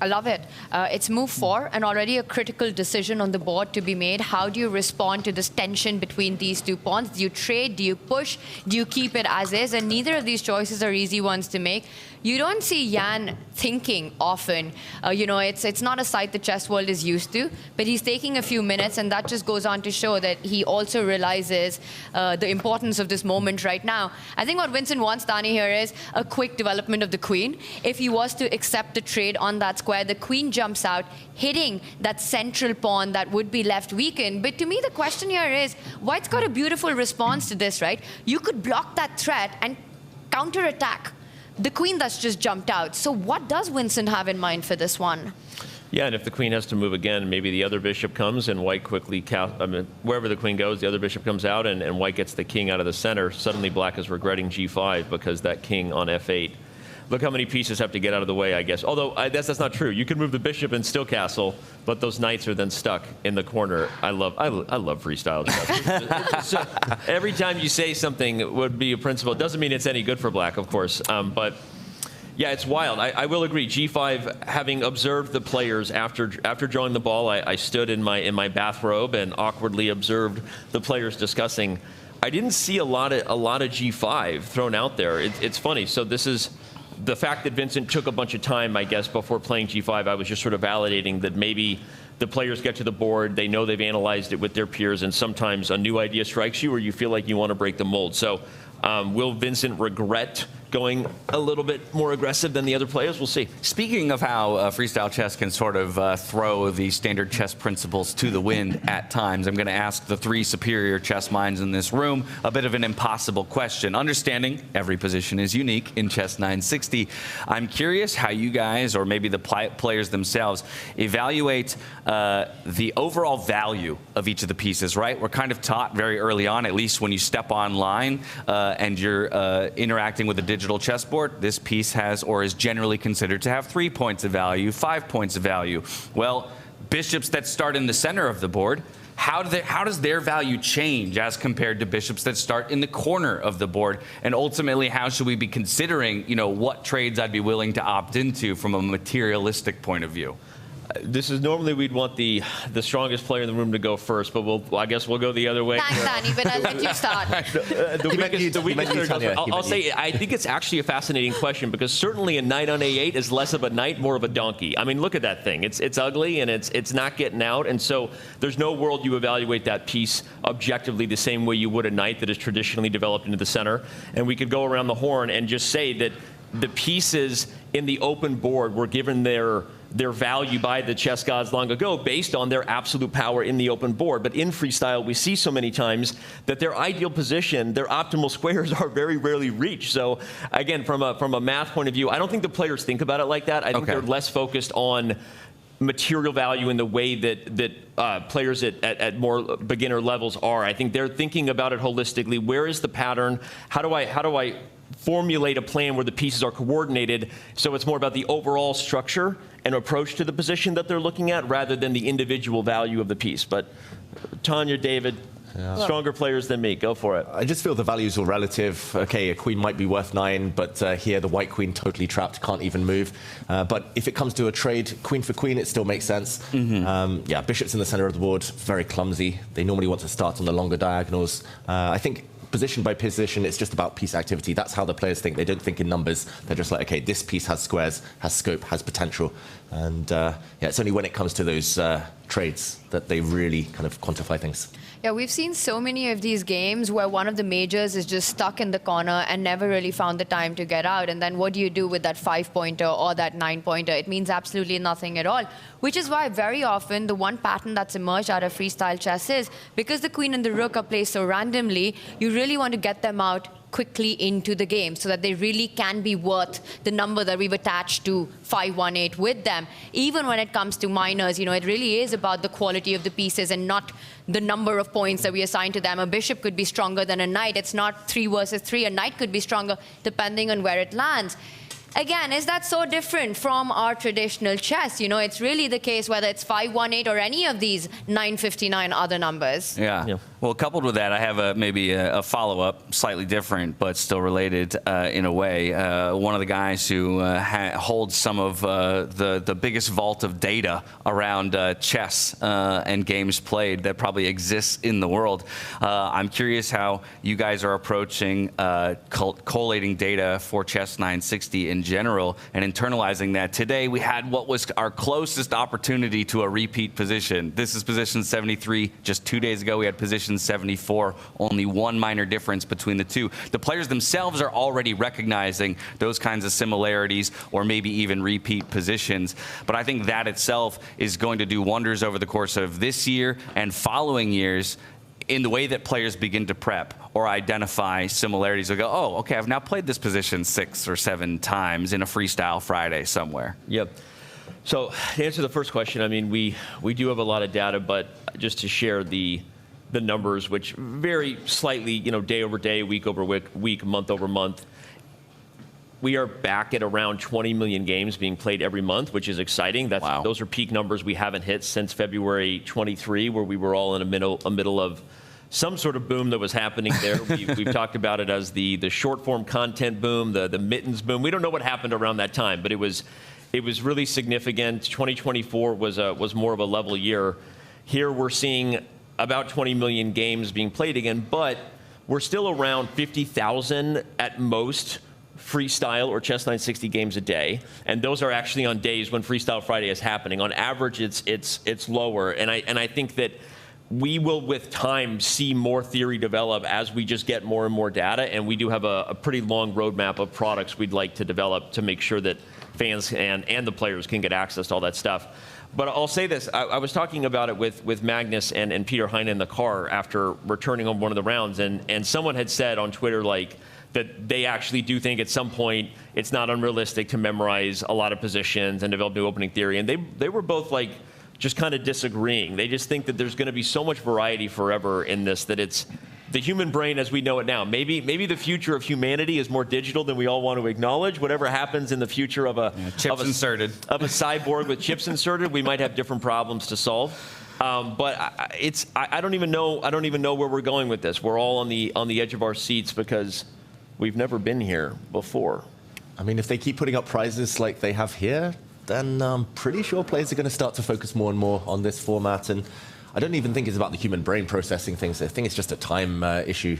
I love it. It's move 4 and already a critical decision on the board to be made. How do you respond to this tension between these two pawns? Do you trade? Do you push? Do you keep it as is? And neither of these choices are easy ones to make. You don't see Jan thinking often. You know, it's not a sight the chess world is used to, but he's taking a few minutes, and that just goes on to show that he also realizes the importance of this moment right now. I think what Vincent wants, Dani, here is a quick development of the queen. If he was to accept the trade on that square, the queen jumps out, hitting that central pawn that would be left weakened. But to me, the question here is, White's got a beautiful response to this, right? You could block that threat and counterattack the queen that's just jumped out. So what does Vincent have in mind for this one? Yeah, and if the queen has to move again, maybe the other bishop comes and white quickly, wherever the queen goes, the other bishop comes out and white gets the king out of the center. Suddenly black is regretting g5 because that king on f8. Look how many pieces have to get out of the way, I guess. Although that's not true. You can move the bishop and still castle, but those knights are then stuck in the corner. I love freestyle stuff. So every time you say something would be a principle, it doesn't mean it's any good for black, of course. But yeah, it's wild. I will agree. G5, having observed the players after drawing the ball, I stood in my bathrobe and awkwardly observed the players discussing. I didn't see a lot of G5 thrown out there. It's funny. So this is the fact that Vincent took a bunch of time, I guess, before playing G5. I was just sort of validating that maybe the players get to the board, they know they've analyzed it with their peers, and sometimes a new idea strikes you or you feel like you want to break the mold. So will Vincent regret going a little bit more aggressive than the other players? We'll see. Speaking of how freestyle chess can sort of throw the standard chess principles to the wind at times, I'm going to ask the 3 superior chess minds in this room a bit of an impossible question. Understanding every position is unique in Chess 960, I'm curious how you guys, or maybe the players themselves, evaluate the overall value of each of the pieces, right? We're kind of taught very early on, at least when you step online and you're interacting with a digital chessboard, this piece has or is generally considered to have 3 points of value, 5 points of value. Well, bishops that start in the center of the board, how does their value change as compared to bishops that start in the corner of the board? And ultimately, how should we be considering, you know, what trades I'd be willing to opt into from a materialistic point of view? This is normally we'd want the strongest player in the room to go first, but I guess we'll go the other way. Thanks, Dani, but I'll let you start. I'll say I think it's actually a fascinating question because certainly a knight on a8 is less of a knight, more of a donkey. I mean, look at that thing. It's ugly and it's not getting out, and so there's no world you evaluate that piece objectively the same way you would a knight that is traditionally developed into the center. And we could go around the horn and just say that the pieces in the open board were given their value by the chess gods long ago based on their absolute power in the open board. But in freestyle, we see so many times that their ideal position, their optimal squares are very rarely reached. So again, from a math point of view, I don't think the players think about it like that. I think they're less focused on material value in the way that players at more beginner levels are. I think they're thinking about it holistically. Where is the pattern? How do I formulate a plan where the pieces are coordinated so it's more about the overall structure and approach to the position that they're looking at rather than the individual value of the piece. But Tanya, David, stronger players than me. Go for it. I just feel the values are relative. Okay, a queen might be worth 9, but here the white queen totally trapped, can't even move. But if it comes to a trade, queen for queen, it still makes sense. Yeah, bishops in the center of the board, very clumsy. They normally want to start on the longer diagonals. I think position by position, it's just about piece activity. That's how the players think. They don't think in numbers. They're just like, okay, this piece has squares, has scope, has potential. And yeah, it's only when it comes to those trades that they really kind of quantify things. Yeah, we've seen so many of these games where one of the majors is just stuck in the corner and never really found the time to get out. And then what do you do with that 5-pointer or that 9-pointer? It means absolutely nothing at all. Which is why very often the one pattern that's emerged out of freestyle chess is because the queen and the rook are placed so randomly, you really want to get them out quickly into the game so that they really can be worth the number that we've attached to 5-1-8 with them. Even when it comes to minors, you know, it really is about the quality of the pieces and not the number of points that we assign to them. A bishop could be stronger than a knight. It's not 3 versus 3. A knight could be stronger depending on where it lands. Again, is that so different from our traditional chess? You know, it's really the case whether it's 5-1-8 or any of these 959 other numbers. Yeah. Well, coupled with that, I have maybe a follow-up, slightly different, but still related in a way. One of the guys who holds some of the biggest vault of data around chess and games played that probably exists in the world. I'm curious how you guys are approaching collating data for Chess 960 in general and internalizing that. Today, we had what was our closest opportunity to a repeat position. This is position 73. Just 2 days ago, we had position 74, only one minor difference between the two. The players themselves are already recognizing those kinds of similarities or maybe even repeat positions. But I think that itself is going to do wonders over the course of this year and following years in the way that players begin to prep or identify similarities. They'll go, oh, okay, I've now played this position 6 or 7 times in a Freestyle Friday somewhere. Yep. So to answer the first question, I mean, we do have a lot of data, but just to share the numbers, which vary slightly, you know, day over day, week over week, month over month. We are back at around 20 million games being played every month, which is exciting. Those are peak numbers we haven't hit since February 23, where we were all in a middle of some sort of boom that was happening there. We've talked about it as the short form content boom, the mittens boom. We don't know what happened around that time, but it was really significant. 2024 was more of a level year. Here we're seeing about 20 million games being played again, but we're still around 50,000 at most Freestyle or Chess 960 games a day, and those are actually on days when Freestyle Friday is happening. On average, it's lower, and I think that we will, with time, see more theory develop as we just get more and more data, and we do have a pretty long roadmap of products we'd like to develop to make sure that fans and the players can get access to all that stuff. But I'll say this, I was talking about it with Magnus and Peter Heine in the car after returning on one of the rounds, and someone had said on Twitter, like, that they actually do think at some point it's not unrealistic to memorize a lot of positions and develop new opening theory. And they were both like just kind of disagreeing. They just think that there's going to be so much variety forever in this that it's the human brain as we know it now. Maybe the future of humanity is more digital than we all want to acknowledge. Whatever happens in the future of a cyborg with chips inserted, we might have different problems to solve. But I don't even know where we're going with this. We're all on the edge of our seats because we've never been here before. I mean, if they keep putting up prizes like they have here, then I'm pretty sure players are going to start to focus more and more on this format. And I don't even think it's about the human brain processing things. I think it's just a time issue.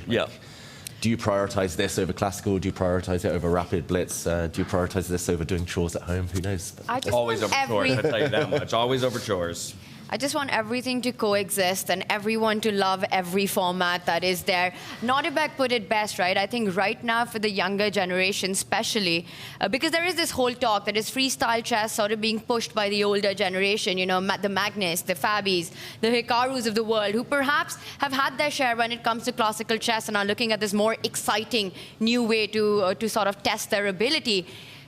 Do you prioritize this over classical? Do you prioritize it over rapid blitz? Do you prioritize this over doing chores at home? Who knows? Always over chores, I'll tell you that much. Always over chores. I just want everything to coexist and everyone to love every format that is there. Nodirbek put it best, right? I think right now for the younger generation especially, because there is this whole talk that is freestyle chess sort of being pushed by the older generation, you know, the Magnus, the Fabis, the Hikarus of the world, who perhaps have had their share when it comes to classical chess and are looking at this more exciting new way to sort of test their ability.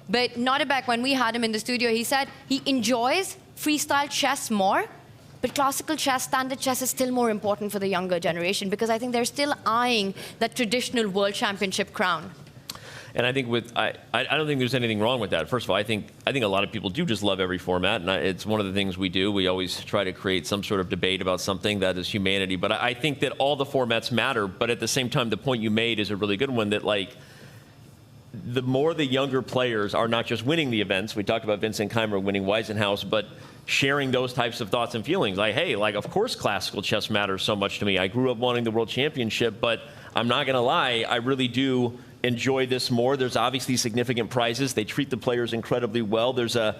But Nodirbek, when we had him in the studio, he said he enjoys freestyle chess more, but classical chess, standard chess is still more important for the younger generation because I think they're still eyeing that traditional world championship crown. And I think I don't think there's anything wrong with that. First of all, I think a lot of people do just love every format, and it's one of the things we do. We always try to create some sort of debate about something that is humanity. But I think that all the formats matter. But at the same time, the point you made is a really good one. That like the more the younger players are not just winning the events. We talked about Vincent Keymer winning Wiesenhouse, but sharing those types of thoughts and feelings. Like, hey, like of course classical chess matters so much to me. I grew up wanting the world championship, but I'm not going to lie, I really do enjoy this more. There's obviously significant prizes. They treat the players incredibly well. There's a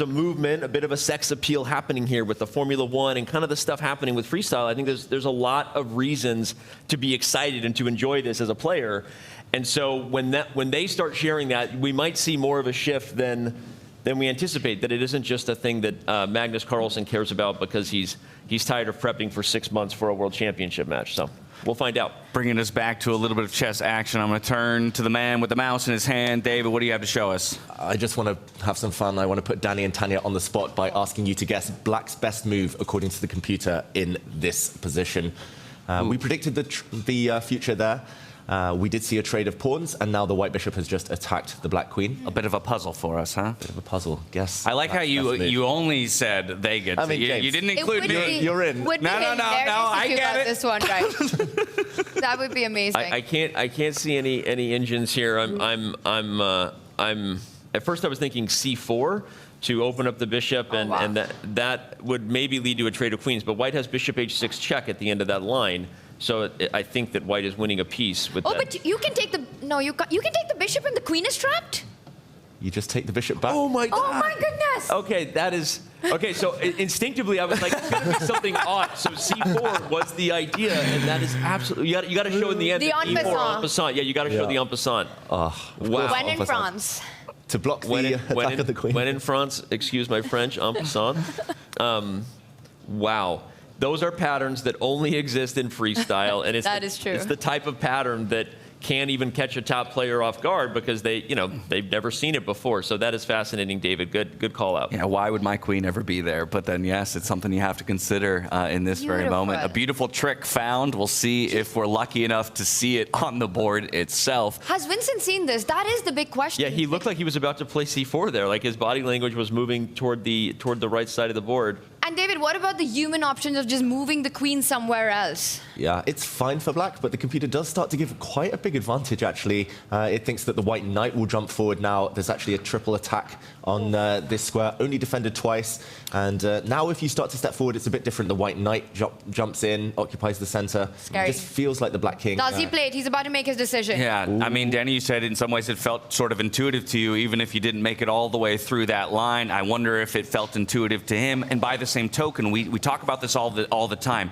movement, a bit of a sex appeal happening here with the Formula One and kind of the stuff happening with freestyle. I think there's a lot of reasons to be excited and to enjoy this as a player. And so when they start sharing that, we might see more of a shift than we anticipate, that it isn't just a thing that Magnus Carlsen cares about because he's tired of prepping for 6 months for a world championship match. So we'll find out. Bringing us back to a little bit of chess action, I'm going to turn to the man with the mouse in his hand. David, what do you have to show us? I just want to have some fun. I want to put Danny and Tanya on the spot by asking you to guess Black's best move according to the computer in this position. We predicted the future there. We did see a trade of pawns, and now the white bishop has just attacked the black queen. A bit of a puzzle for us, huh? Bit of a puzzle, guess. I like how you only said they get to. You didn't include me. You're in. No, I get it. This one right. That would be amazing. I can't see any engines here. I'm at first I was thinking c4 to open up the bishop, and that would maybe lead to a trade of queens. But white has bishop h6 check at the end of that line. So I think that white is winning a piece with that. Oh, but you can take the you can take the bishop and the queen is trapped. You just take the bishop back. Oh my God! Oh my goodness! Okay, that is okay. So instinctively, I was like, it's gonna be something odd. So c4 was the idea, and that is absolutely you got to show in the end the en passant. Yeah, you got to show the en passant. Wow. When in France. To block the attack of the queen. When in France, excuse my French, en passant. Wow. Those are patterns that only exist in freestyle, and that is true. It's the type of pattern that can't even catch a top player off guard because they've never seen it before. So that is fascinating, David. Good call out. Yeah, why would my queen ever be there? But then, yes, it's something you have to consider in this very moment. A beautiful trick found. We'll see if we're lucky enough to see it on the board itself. Has Vincent seen this? That is the big question. Yeah, he looked like he was about to play c4 there. Like his body language was moving toward the right side of the board. And David, what about the human options of just moving the queen somewhere else? Yeah, it's fine for black, but the computer does start to give quite a big advantage, actually. It thinks that the white knight will jump forward now. There's actually a triple attack on this square, only defended twice. And now if you start to step forward, it's a bit different. The white knight jumps in, occupies the center. Scary. It just feels like the black king. Does he play it? He's about to make his decision. Yeah, I mean, Danny, you said in some ways it felt sort of intuitive to you, even if you didn't make it all the way through that line. I wonder if it felt intuitive to him. And by the same token, we talk about this all the time.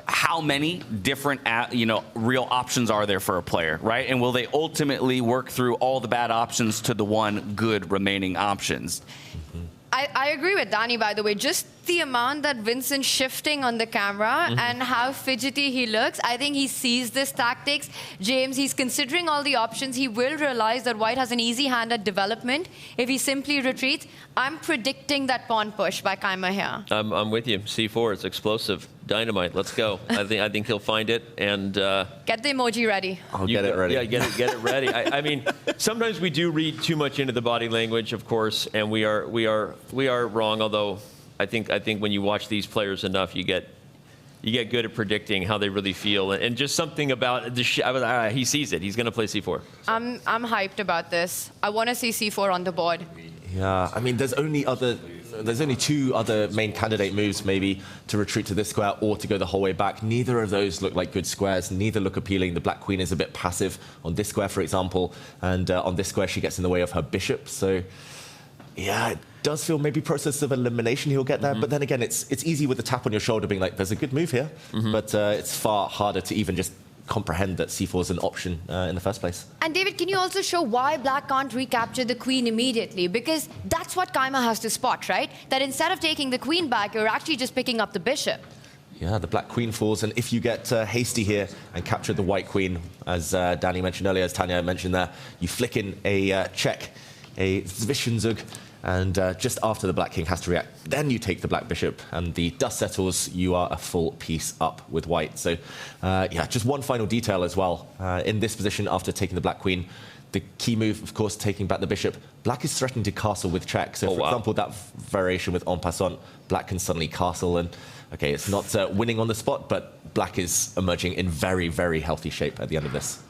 How many different real options are there for a player, right? And will they ultimately work through all the bad options to the one good remaining options? I agree with Danny, by the way. Just the amount that Vincent's shifting on the camera and how fidgety he looks, I think he sees this tactics. James, he's considering all the options. He will realize that white has an easy hand at development if he simply retreats. I'm predicting that pawn push by Keymer here. I'm with you. c4, it's explosive. Dynamite. Let's go. I think he'll find it and get the emoji ready. I'll get it ready. Yeah, get it ready. I mean, sometimes we do read too much into the body language, of course, and we are wrong. Although I think when you watch these players enough, you get good at predicting how they really feel, and just something about the he sees it. He's going to play c4. I'm hyped about this. I want to see c4 on the board. Yeah, I mean, there's only two other main candidate moves, maybe to retreat to this square or to go the whole way back. Neither of those look like good squares. Neither look appealing. The black queen is a bit passive on this square, for example, and on this square she gets in the way of her bishop. So, yeah, it does feel maybe process of elimination he'll get there. But then again, it's easy with a tap on your shoulder being like, there's a good move here. But it's far harder to even just comprehend that c4 is an option in the first place. And David, can you also show why black can't recapture the queen immediately? Because that's what Keymer has to spot, right? That instead of taking the queen back, you're actually just picking up the bishop. Yeah, the black queen falls, and if you get hasty here and capture the white queen, as Danny mentioned earlier, as Tanya mentioned there, you flick in a check a Zwischenzug, and just after the black king has to react, then you take the black bishop, and the dust settles, you are a full piece up with white. So, yeah, just one final detail as well. In this position, after taking the black queen, the key move, of course, taking back the bishop, black is threatening to castle with check. So, for example, that variation with en passant, black can suddenly castle, and, okay, it's not winning on the spot, but black is emerging in very, very healthy shape at the end of this.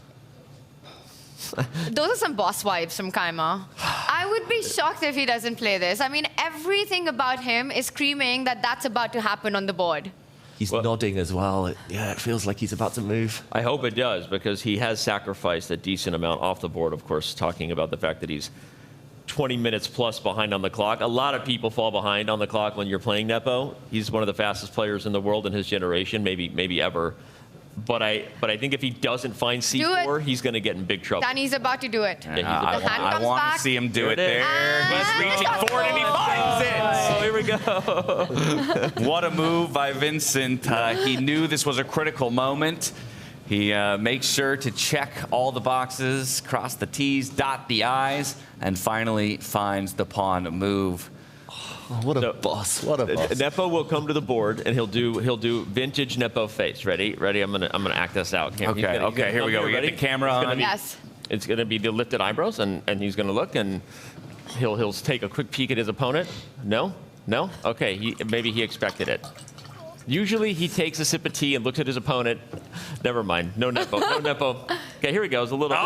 Those are some boss vibes from Keymer. I would be shocked if he doesn't play this. I mean, everything about him is screaming that that's about to happen on the board. He's nodding as well. Yeah, it feels like he's about to move. I hope it does, because he has sacrificed a decent amount off the board, of course, talking about the fact that he's 20 minutes plus behind on the clock. A lot of people fall behind on the clock when you're playing Nepo. He's one of the fastest players in the world in his generation, maybe ever. But I think if he doesn't find C4, he's going to get in big trouble. Danny's about to do it. Yeah, I want to see him do it there. He's reaching forward and he finds it. Oh, here we go. What a move by Vincent. He knew this was a critical moment. He makes sure to check all the boxes, cross the T's, dot the I's, and finally finds the pawn move. Oh, what a boss! What a boss! Nepo will come to the board and he'll do vintage Nepo face. Ready? I'm gonna act this out. Okay. Here we go. We get the camera on. Yes. It's gonna be the lifted eyebrows, and he's gonna look, and he'll take a quick peek at his opponent. No. Okay. Maybe he expected it. Usually he takes a sip of tea and looks at his opponent. Never mind. No Nepo. No Nepo. Okay, here he goes. A little.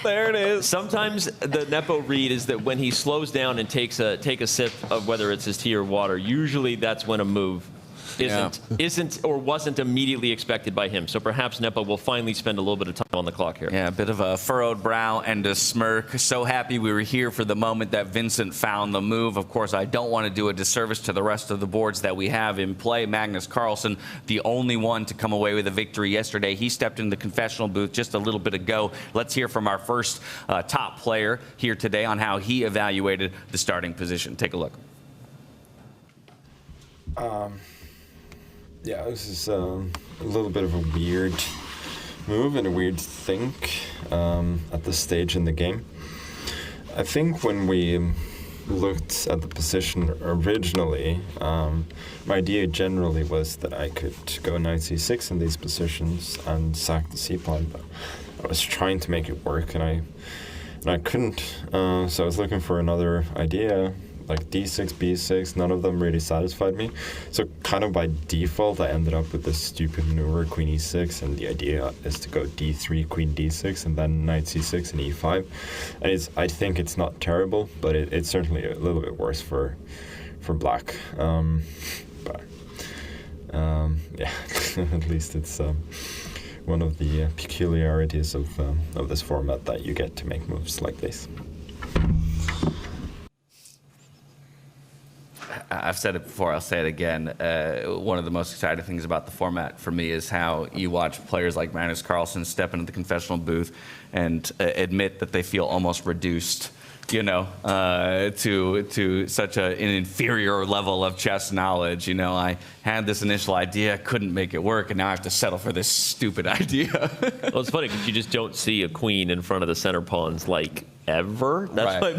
There it is. Sometimes the Nepo read is that when he slows down and take a sip of whether it's his tea or water, usually that's when a move isn't or wasn't immediately expected by him. So perhaps Nepo will finally spend a little bit of time on the clock here. Yeah, a bit of a furrowed brow and a smirk. So happy we were here for the moment that Vincent found the move. Of course, I don't want to do a disservice to the rest of the boards that we have in play. Magnus Carlsen, the only one to come away with a victory yesterday. He stepped in the confessional booth just a little bit ago. Let's hear from our first top player here today on how he evaluated the starting position. Take a look. Yeah, this is a little bit of a weird move and a weird think at this stage in the game. I think when we looked at the position originally, my idea generally was that I could go knight c6 in these positions and sack the c-pawn, but I was trying to make it work and I couldn't. So I was looking for another idea, like d6, b6, none of them really satisfied me. So kind of by default, I ended up with this stupid maneuver, queen e6, and the idea is to go d3, queen d6, and then knight c6 and e5. And I think it's not terrible, but it's certainly a little bit worse for black. Yeah, at least it's one of the peculiarities of this format that you get to make moves like this. I've said it before, I'll say it again. One of the most exciting things about the format for me is how you watch players like Magnus Carlsen step into the confessional booth and admit that they feel almost reduced, to such an inferior level of chess knowledge. I had this initial idea, couldn't make it work, and now I have to settle for this stupid idea. Well, it's funny because you just don't see a queen in front of the center pawns ever. That's why,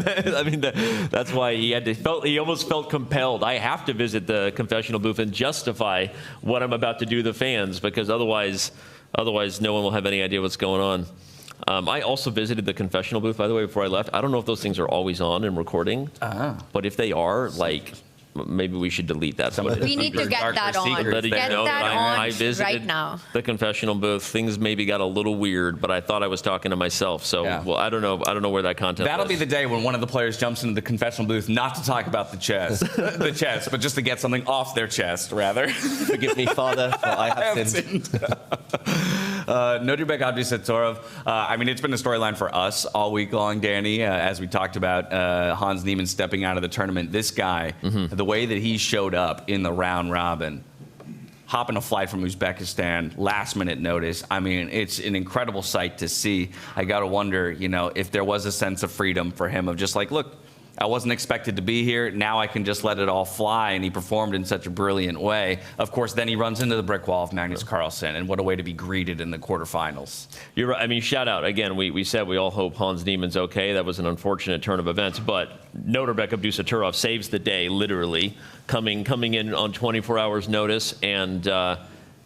that's why he almost felt compelled. I have to visit the confessional booth and justify what I'm about to do to the fans, because otherwise no one will have any idea what's going on. I also visited the confessional booth, by the way, before I left. I don't know if those things are always on and recording, but if they are, maybe we should delete that. We need to get that on. I visited right now. The confessional booth. Things maybe got a little weird, but I thought I was talking to myself. So, well, I don't know where that content That'll was. be the day when one of the players jumps into the confessional booth, not to talk about the chess, but just to get something off their chest, rather. Forgive me, Father, for I have sinned. Nodirbek Abdusattorov. It's been a storyline for us all week long, Danny, as we talked about Hans Niemann stepping out of the tournament. This guy, the way that he showed up in the round robin, hopping a flight from Uzbekistan, last minute notice. It's an incredible sight to see. I got to wonder, if there was a sense of freedom for him of just look, I wasn't expected to be here. Now I can just let it all fly. And he performed in such a brilliant way. Of course, then he runs into the brick wall of Magnus Carlsen. And what a way to be greeted in the quarterfinals. You're right. I mean, shout out. Again, we said we all hope Hans Niemann's okay. That was an unfortunate turn of events. But Nodirbek Abdusattorov saves the day, literally, coming in on 24 hours notice. And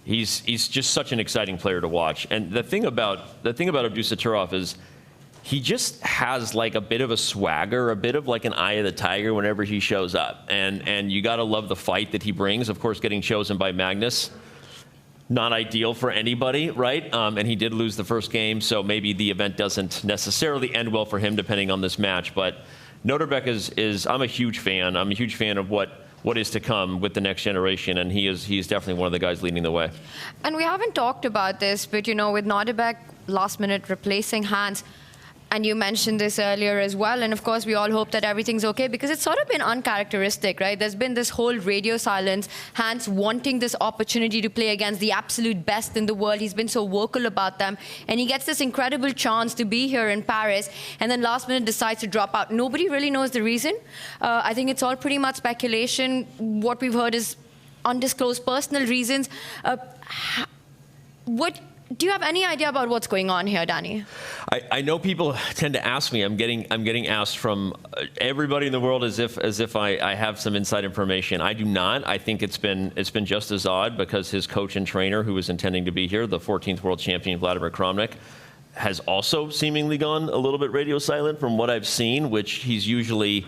he's just such an exciting player to watch. And the thing about Abdusattorov is he just has like a bit of a swagger, a bit of like an eye of the tiger whenever he shows up. And you got to love the fight that he brings. Of course, getting chosen by Magnus, not ideal for anybody, right? And he did lose the first game, so maybe the event doesn't necessarily end well for him depending on this match. But Nodirbek is I'm a huge fan. I'm a huge fan of what is to come with the next generation, and he's definitely one of the guys leading the way. And we haven't talked about this, but with Nodirbek last minute replacing Hans, and you mentioned this earlier as well, and of course we all hope that everything's okay, because it's sort of been uncharacteristic, right? There's been this whole radio silence, Hans wanting this opportunity to play against the absolute best in the world. He's been so vocal about them, and he gets this incredible chance to be here in Paris, and then last minute decides to drop out. Nobody really knows the reason. I think it's all pretty much speculation. What we've heard is undisclosed personal reasons. Do you have any idea about what's going on here, Danny? I know people tend to ask me. I'm getting asked from everybody in the world as if I have some inside information. I do not. I think it's been just as odd because his coach and trainer, who was intending to be here, the 14th world champion Vladimir Kramnik, has also seemingly gone a little bit radio silent from what I've seen, which he's usually,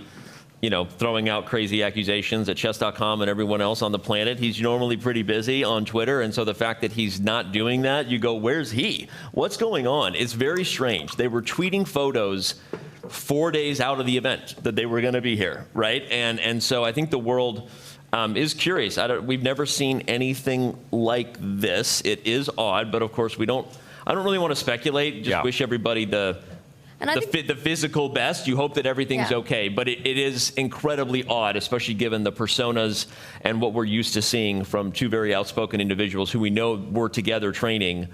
throwing out crazy accusations at Chess.com and everyone else on the planet. He's normally pretty busy on Twitter, and so the fact that he's not doing that, you go, where's he? What's going on? It's very strange. They were tweeting photos 4 days out of the event that they were going to be here, right? And so I think the world is curious. We've never seen anything like this. It is odd, but of course I don't really want to speculate. Just wish everybody the physical best. You hope that everything's okay, but it is incredibly odd, especially given the personas and what we're used to seeing from two very outspoken individuals who we know were together training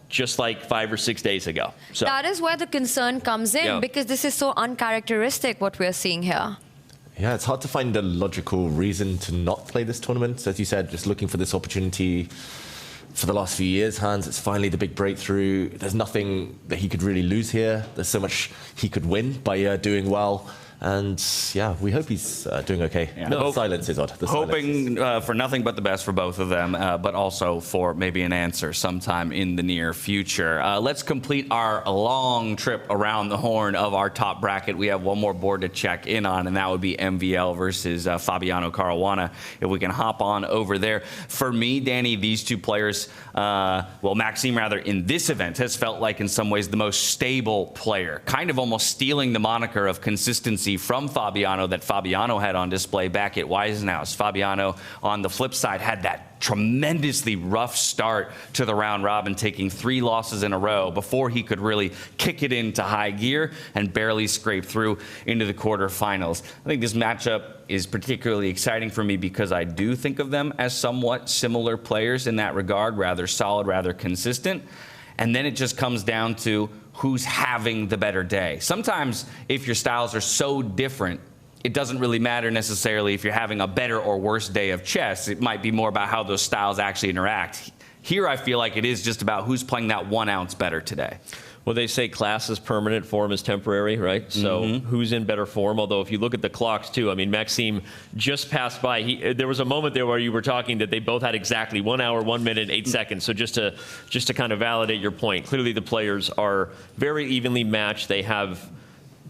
just like 5 or 6 days ago. So that is where the concern comes in, because this is so uncharacteristic what we're seeing here. Yeah, it's hard to find a logical reason to not play this tournament. As you said, just looking for this opportunity. For the last few years, Hans, it's finally the big breakthrough. There's nothing that he could really lose here. There's so much he could win by doing well. And yeah, we hope he's doing okay. Yeah. The silence is odd. Hoping for nothing but the best for both of them, but also for maybe an answer sometime in the near future. Let's complete our long trip around the horn of our top bracket. We have one more board to check in on, and that would be MVL versus Fabiano Caruana. If we can hop on over there. For me, Danny, these two players, Maxime rather, in this event has felt like in some ways the most stable player, kind of almost stealing the moniker of consistency from Fabiano that Fabiano had on display back at Wiesenhaus. Fabiano, on the flip side, had that tremendously rough start to the round robin, taking 3 losses in a row before he could really kick it into high gear and barely scrape through into the quarterfinals. I think this matchup is particularly exciting for me because I do think of them as somewhat similar players in that regard, rather solid, rather consistent. And then it just comes down to who's having the better day. Sometimes if your styles are so different, it doesn't really matter necessarily if you're having a better or worse day of chess. It might be more about how those styles actually interact. Here I feel like it is just about who's playing that 1 ounce better today. Well, they say class is permanent, form is temporary, right? So who's in better form? Although if you look at the clocks too, I mean, Maxime just passed by. There was a moment there where you were talking that they both had exactly 1 hour, 1 minute, 8 seconds. So just to kind of validate your point, clearly the players are very evenly matched. They have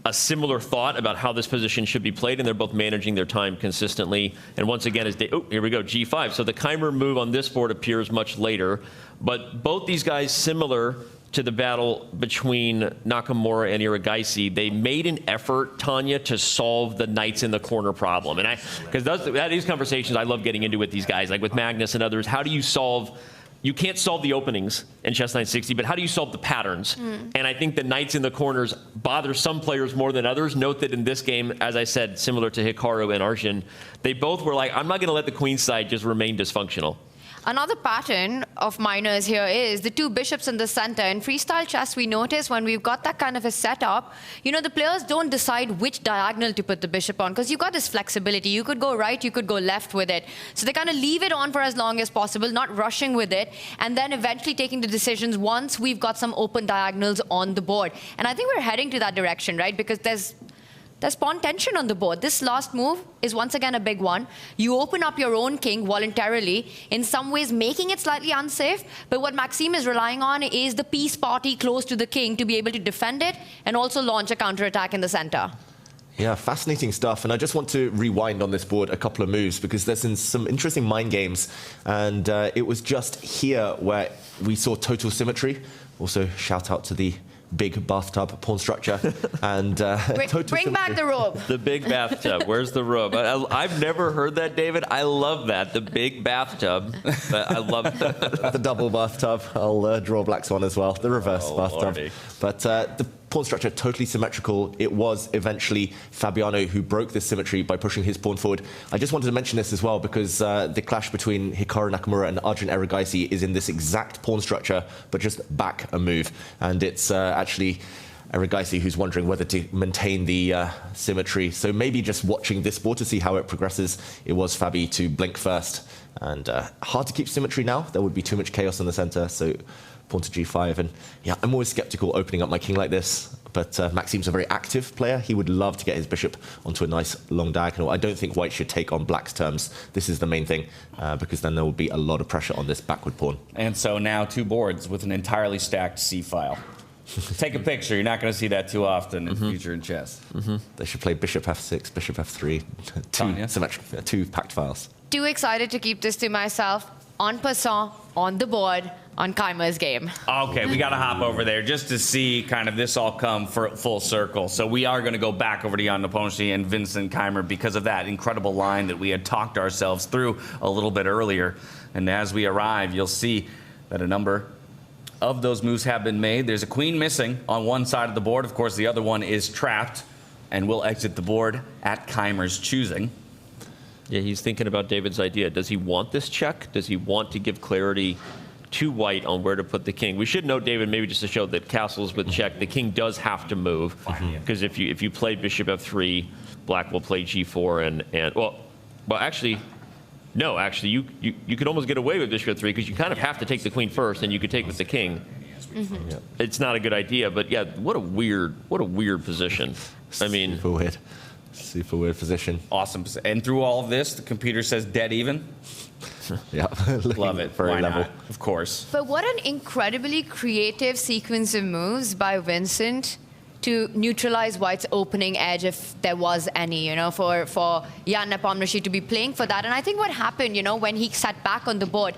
a similar thought about how this position should be played, and they're both managing their time consistently. And once again, here we go, G5. So the Keymer move on this board appears much later, but both these guys similar to the battle between Nakamura and Erigaisi. They made an effort, Tanya, to solve the knights in the corner problem. And because these conversations I love getting into with these guys, like with Magnus and others. How do you solve? You can't solve the openings in Chess 960, but how do you solve the patterns? And I think the knights in the corners bother some players more than others. Note that in this game, as I said, similar to Hikaru and Arjun, they both were like, I'm not going to let the queen side just remain dysfunctional. Another pattern of minors here is the two bishops in the center. In freestyle chess, we notice when we've got that kind of a setup, you know, the players don't decide which diagonal to put the bishop on because you've got this flexibility. You could go right, you could go left with it. So they kind of leave it on for as long as possible, not rushing with it, and then eventually taking the decisions once we've got some open diagonals on the board. And I think we're heading to that direction, right? Because there's pawn tension on the board. This last move is once again a big one. You open up your own king voluntarily, in some ways making it slightly unsafe, but what Maxime is relying on is the piece party close to the king to be able to defend it and also launch a counterattack in the center. Yeah, fascinating stuff. And I just want to rewind on this board a couple of moves because there's some interesting mind games. And it was just here where we saw total symmetry. Also, shout out to the big bathtub pawn structure and bring back the robe. The big bathtub. Where's the robe? I've never heard that, David. I love that. The big bathtub. I love the double bathtub. I'll draw black swan as well. The reverse bathtub. Lordy. But the pawn structure totally symmetrical. It was eventually Fabiano who broke this symmetry by pushing his pawn forward. I just wanted to mention this as well because the clash between Hikaru Nakamura and Arjun Erigaisi is in this exact pawn structure, but just back a move. And it's actually Erigaisi who's wondering whether to maintain the symmetry. So maybe just watching this board to see how it progresses, it was Fabi to blink first. And hard to keep symmetry now. There would be too much chaos in the center. So pawn to g5, and yeah, I'm always skeptical opening up my king like this, but Maxime's a very active player. He would love to get his bishop onto a nice long diagonal. I don't think white should take on black's terms. This is the main thing, because then there will be a lot of pressure on this backward pawn. And so now two boards with an entirely stacked c-file. Take a picture. You're not going to see that too often in future in chess. They should play bishop f6, bishop f3, two packed files. Too excited to keep this to myself. En passant, on the board, on Keymer's game. Okay, we got to hop over there just to see kind of this all come for full circle. So we are going to go back over to Jan Nepomniachtchi and Vincent Keymer because of that incredible line that we had talked ourselves through a little bit earlier. And as we arrive, you'll see that a number of those moves have been made. There's a queen missing on one side of the board. Of course, the other one is trapped and will exit the board at Keymer's choosing. Yeah, he's thinking about David's idea. Does he want this check? Does he want to give clarity to white on where to put the king? We should note, David, maybe just to show that castles with check, the king does have to move. Because if you play bishop f3, black will play g4 and well actually, no, actually you could almost get away with bishop f3 because you kind of have to take the queen first and you could take with the king. Yeah. It's not a good idea, but yeah, what a weird position. I mean, Super weird position. Awesome. And through all of this, the computer says dead even. Yeah. Love it. Very level. Not? Of course. But what an incredibly creative sequence of moves by Vincent to neutralize white's opening edge, if there was any, you know, for Jan Nepomniachtchi to be playing for that. And I think what happened, you know, when he sat back on the board,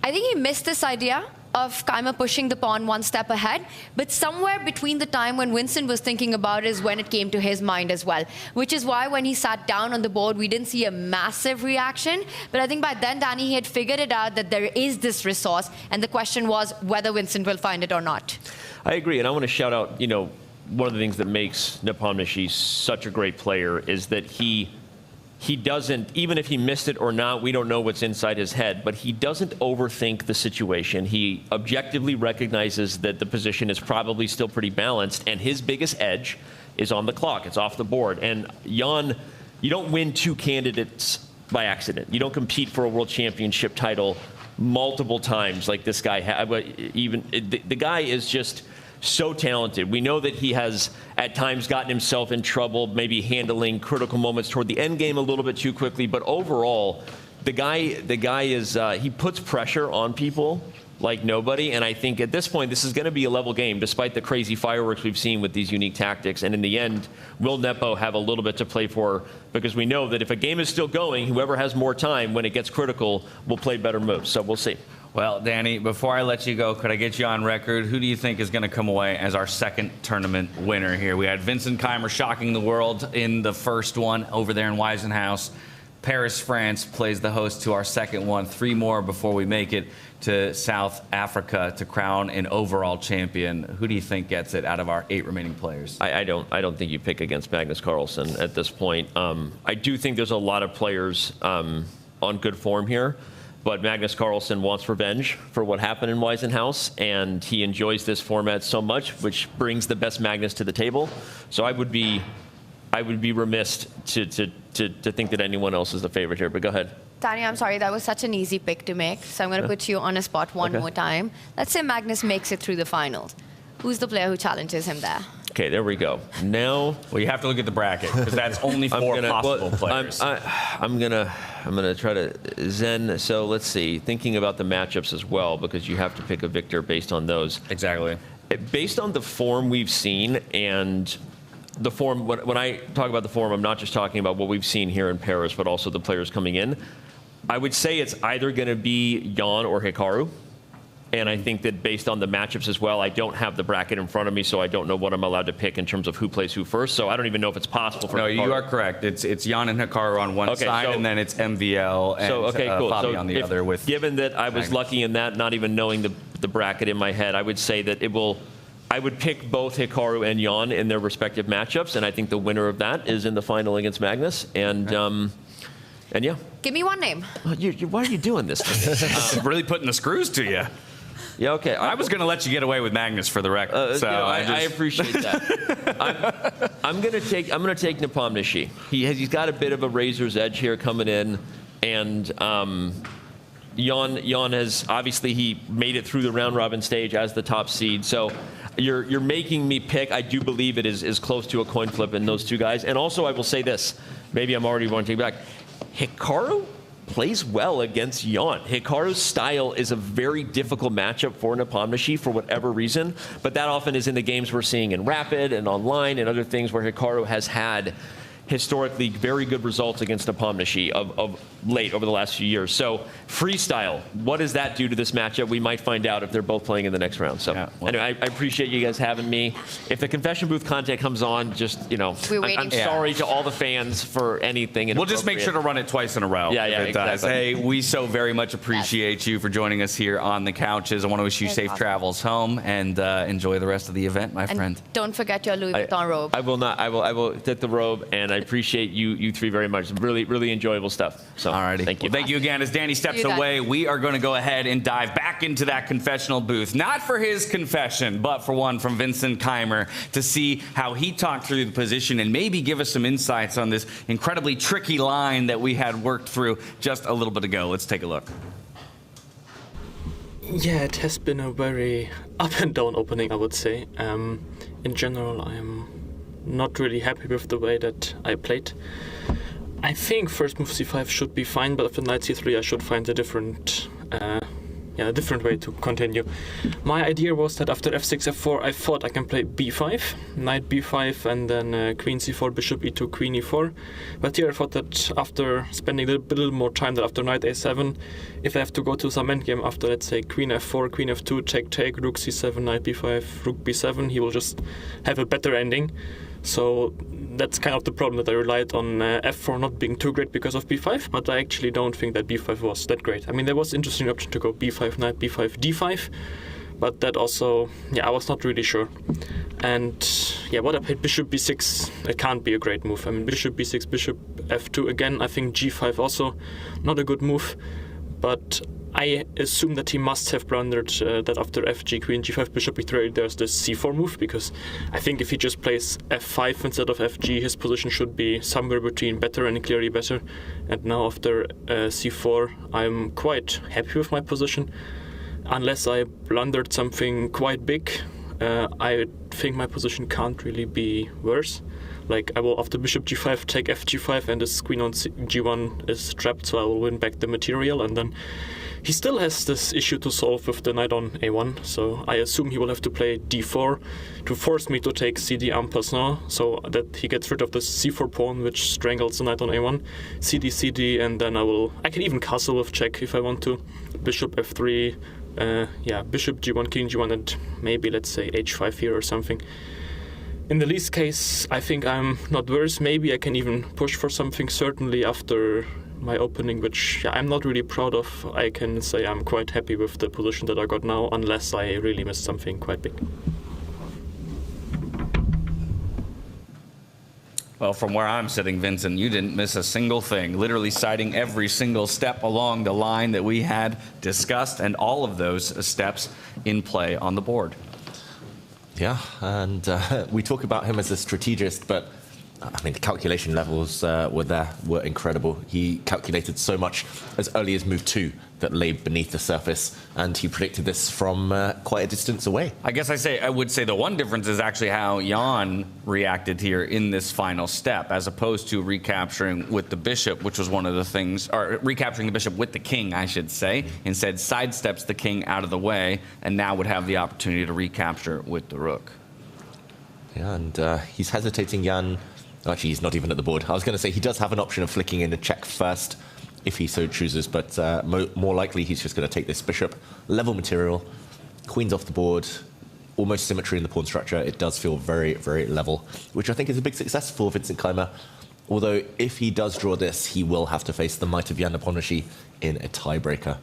I think he missed this idea of Keymer pushing the pawn one step ahead, but somewhere between the time when Vincent was thinking about it is when it came to his mind as well, which is why when he sat down on the board, we didn't see a massive reaction. But I think by then, Danny, he had figured it out that there is this resource, and the question was whether Vincent will find it or not. I agree, and I want to shout out, you know, one of the things that makes Nepomniachtchi such a great player is that he doesn't, even if he missed it or not, we don't know what's inside his head, but he doesn't overthink the situation. He objectively recognizes that the position is probably still pretty balanced, and his biggest edge is on the clock. It's off the board. And Jan, you don't win two candidates by accident. You don't compete for a world championship title multiple times like this guy had. The guy is just so talented. We know that he has at times gotten himself in trouble, maybe handling critical moments toward the end game a little bit too quickly, but overall, the guy is, he puts pressure on people like nobody, and I think at this point, this is going to be a level game, despite the crazy fireworks we've seen with these unique tactics, and in the end, will Nepo have a little bit to play for, because we know that if a game is still going, whoever has more time when it gets critical will play better moves, so we'll see. Well, Danny, before I let you go, could I get you on record? Who do you think is going to come away as our second tournament winner here? We had Vincent Keymer shocking the world in the first one over there in Weisenhaus. Paris, France plays the host to our second one. 3 more before we make it to South Africa to crown an overall champion. Who do you think gets it out of our 8 remaining players? I don't think you pick against Magnus Carlsen at this point. I do think there's a lot of players on good form here. but Magnus Carlsen wants revenge for what happened in Weissenhaus, and he enjoys this format so much, which brings the best Magnus to the table. So I would be remiss to think that anyone else is the favorite here. But go ahead. Danny, I'm sorry, that was such an easy pick to make, so I'm going to put you on a spot one more time. Let's say Magnus makes it through the finals. Who's the player who challenges him there? Okay, there we go. Now, well, you have to look at the bracket because that's only 4 possible players. I'm gonna try to zen. So let's see. Thinking about the matchups as well, because you have to pick a victor based on those. Exactly. Based on the form we've seen and the form. When I talk about the form, I'm not just talking about what we've seen here in Paris, but also the players coming in. I would say it's either going to be Jan or Hikaru. And I think that based on the matchups as well, I don't have the bracket in front of me, so I don't know what I'm allowed to pick in terms of who plays who first. So I don't even know if it's possible for Hikaru. No, you are correct. It's Jan and Hikaru on one side, and then it's MVL and Fabi on the other. Given that I was lucky in that, not even knowing the bracket in my head, I would say that I would pick both Hikaru and Jan in their respective matchups, and I think the winner of that is in the final against Magnus. And yeah. Give me one name. Why are you doing this to me? Really putting the screws to you. Yeah, okay. I was going to let you get away with Magnus for the record. So I appreciate that. I'm going to take Nepomniachtchi. He's got a bit of a razor's edge here coming in, and Jan has obviously he made it through the round robin stage as the top seed. So you're making me pick. I do believe it is close to a coin flip in those two guys. And also I will say this. Maybe I'm already wanting to take back. Hikaru plays well against Jan. Hikaru's style is a very difficult matchup for Nepomniachtchi for whatever reason, but that often is in the games we're seeing in Rapid and online and other things where Hikaru has had historically very good results against Nepomniachtchi of late over the last few years. So Freestyle, what does that do to this matchup? We might find out if they're both playing in the next round. So anyway, I appreciate you guys having me. If the confession booth content comes on, just, I'm sorry to all the fans for anything. We'll just make sure to run it twice in a row. Yeah, exactly. Hey, we so very much appreciate you for joining us here on the couches. I want to wish you safe travels home and enjoy the rest of the event, my friend. Don't forget your Louis Vuitton robe. I will not. I will take the robe, and I appreciate you three very much. Really, really enjoyable stuff. So, alrighty. Thank you. Well, thank you again. As Danny steps away, we are going to go ahead and dive back into that confessional booth. Not for his confession, but for one from Vincent Keymer to see how he talked through the position and maybe give us some insights on this incredibly tricky line that we had worked through just a little bit ago. Let's take a look. Yeah, it has been a very up and down opening, I would say. In general, I am not really happy with the way that I played. I think first move c5 should be fine, but after knight c3 I should find a different way to continue. My idea was that after f6, f4 I thought I can play b5, knight b5, and then queen c4, bishop e2, queen e4. But here I thought that after spending a little more time, that after knight a7, if I have to go to some endgame after, let's say, queen f4, queen f2, take, rook c7, knight b5, rook b7, he will just have a better ending. So that's kind of the problem, that I relied on f4 not being too great because of b5, but I actually don't think that b5 was that great. I mean, there was an interesting option to go b5, knight b5, d5, but that also, I was not really sure. And what I played, bishop b6, it can't be a great move. I mean, bishop b6, bishop f2 again, I think g5 also not a good move, but I assume that he must have blundered that after fg, queen g5, bishop e3, there's the c4 move, because I think if he just plays f5 instead of fg, his position should be somewhere between better and clearly better. And now after c4, I'm quite happy with my position. Unless I blundered something quite big, I think my position can't really be worse. Like, I will, after bishop g5, take fg5, and this queen on g1 is trapped, so I will win back the material. And then he still has this issue to solve with the knight on a1, so I assume he will have to play d4 to force me to take cd en passant, so that he gets rid of the c4 pawn, which strangles the knight on a1, cd, and then I can even castle with check if I want to, bishop f3, bishop g1, king g1, and maybe, let's say, h5 here or something. In the least case, I think I'm not worse. Maybe I can even push for something, certainly after my opening, which I'm not really proud of. I can say I'm quite happy with the position that I got now, unless I really missed something quite big. Well, from where I'm sitting, Vincent, you didn't miss a single thing, literally citing every single step along the line that we had discussed, and all of those steps in play on the board. Yeah, and we talk about him as a strategist, but I mean, the calculation levels were incredible. He calculated so much as early as move 2 that lay beneath the surface, and he predicted this from quite a distance away. I guess I would say the one difference is actually how Jan reacted here in this final step, as opposed to recapturing with the bishop, which was one of the things, or recapturing the bishop with the king, I should say. Instead, sidesteps the king out of the way, and now would have the opportunity to recapture with the rook. Yeah, and he's hesitating, Jan. Actually, he's not even at the board. I was going to say he does have an option of flicking in a check first, if he so chooses, but more likely he's just going to take this bishop. Level material, queen's off the board, almost symmetry in the pawn structure. It does feel very, very level, which I think is a big success for Vincent Keymer. Although, if he does draw this, he will have to face the might of Jan Nepomniachtchi in a tiebreaker.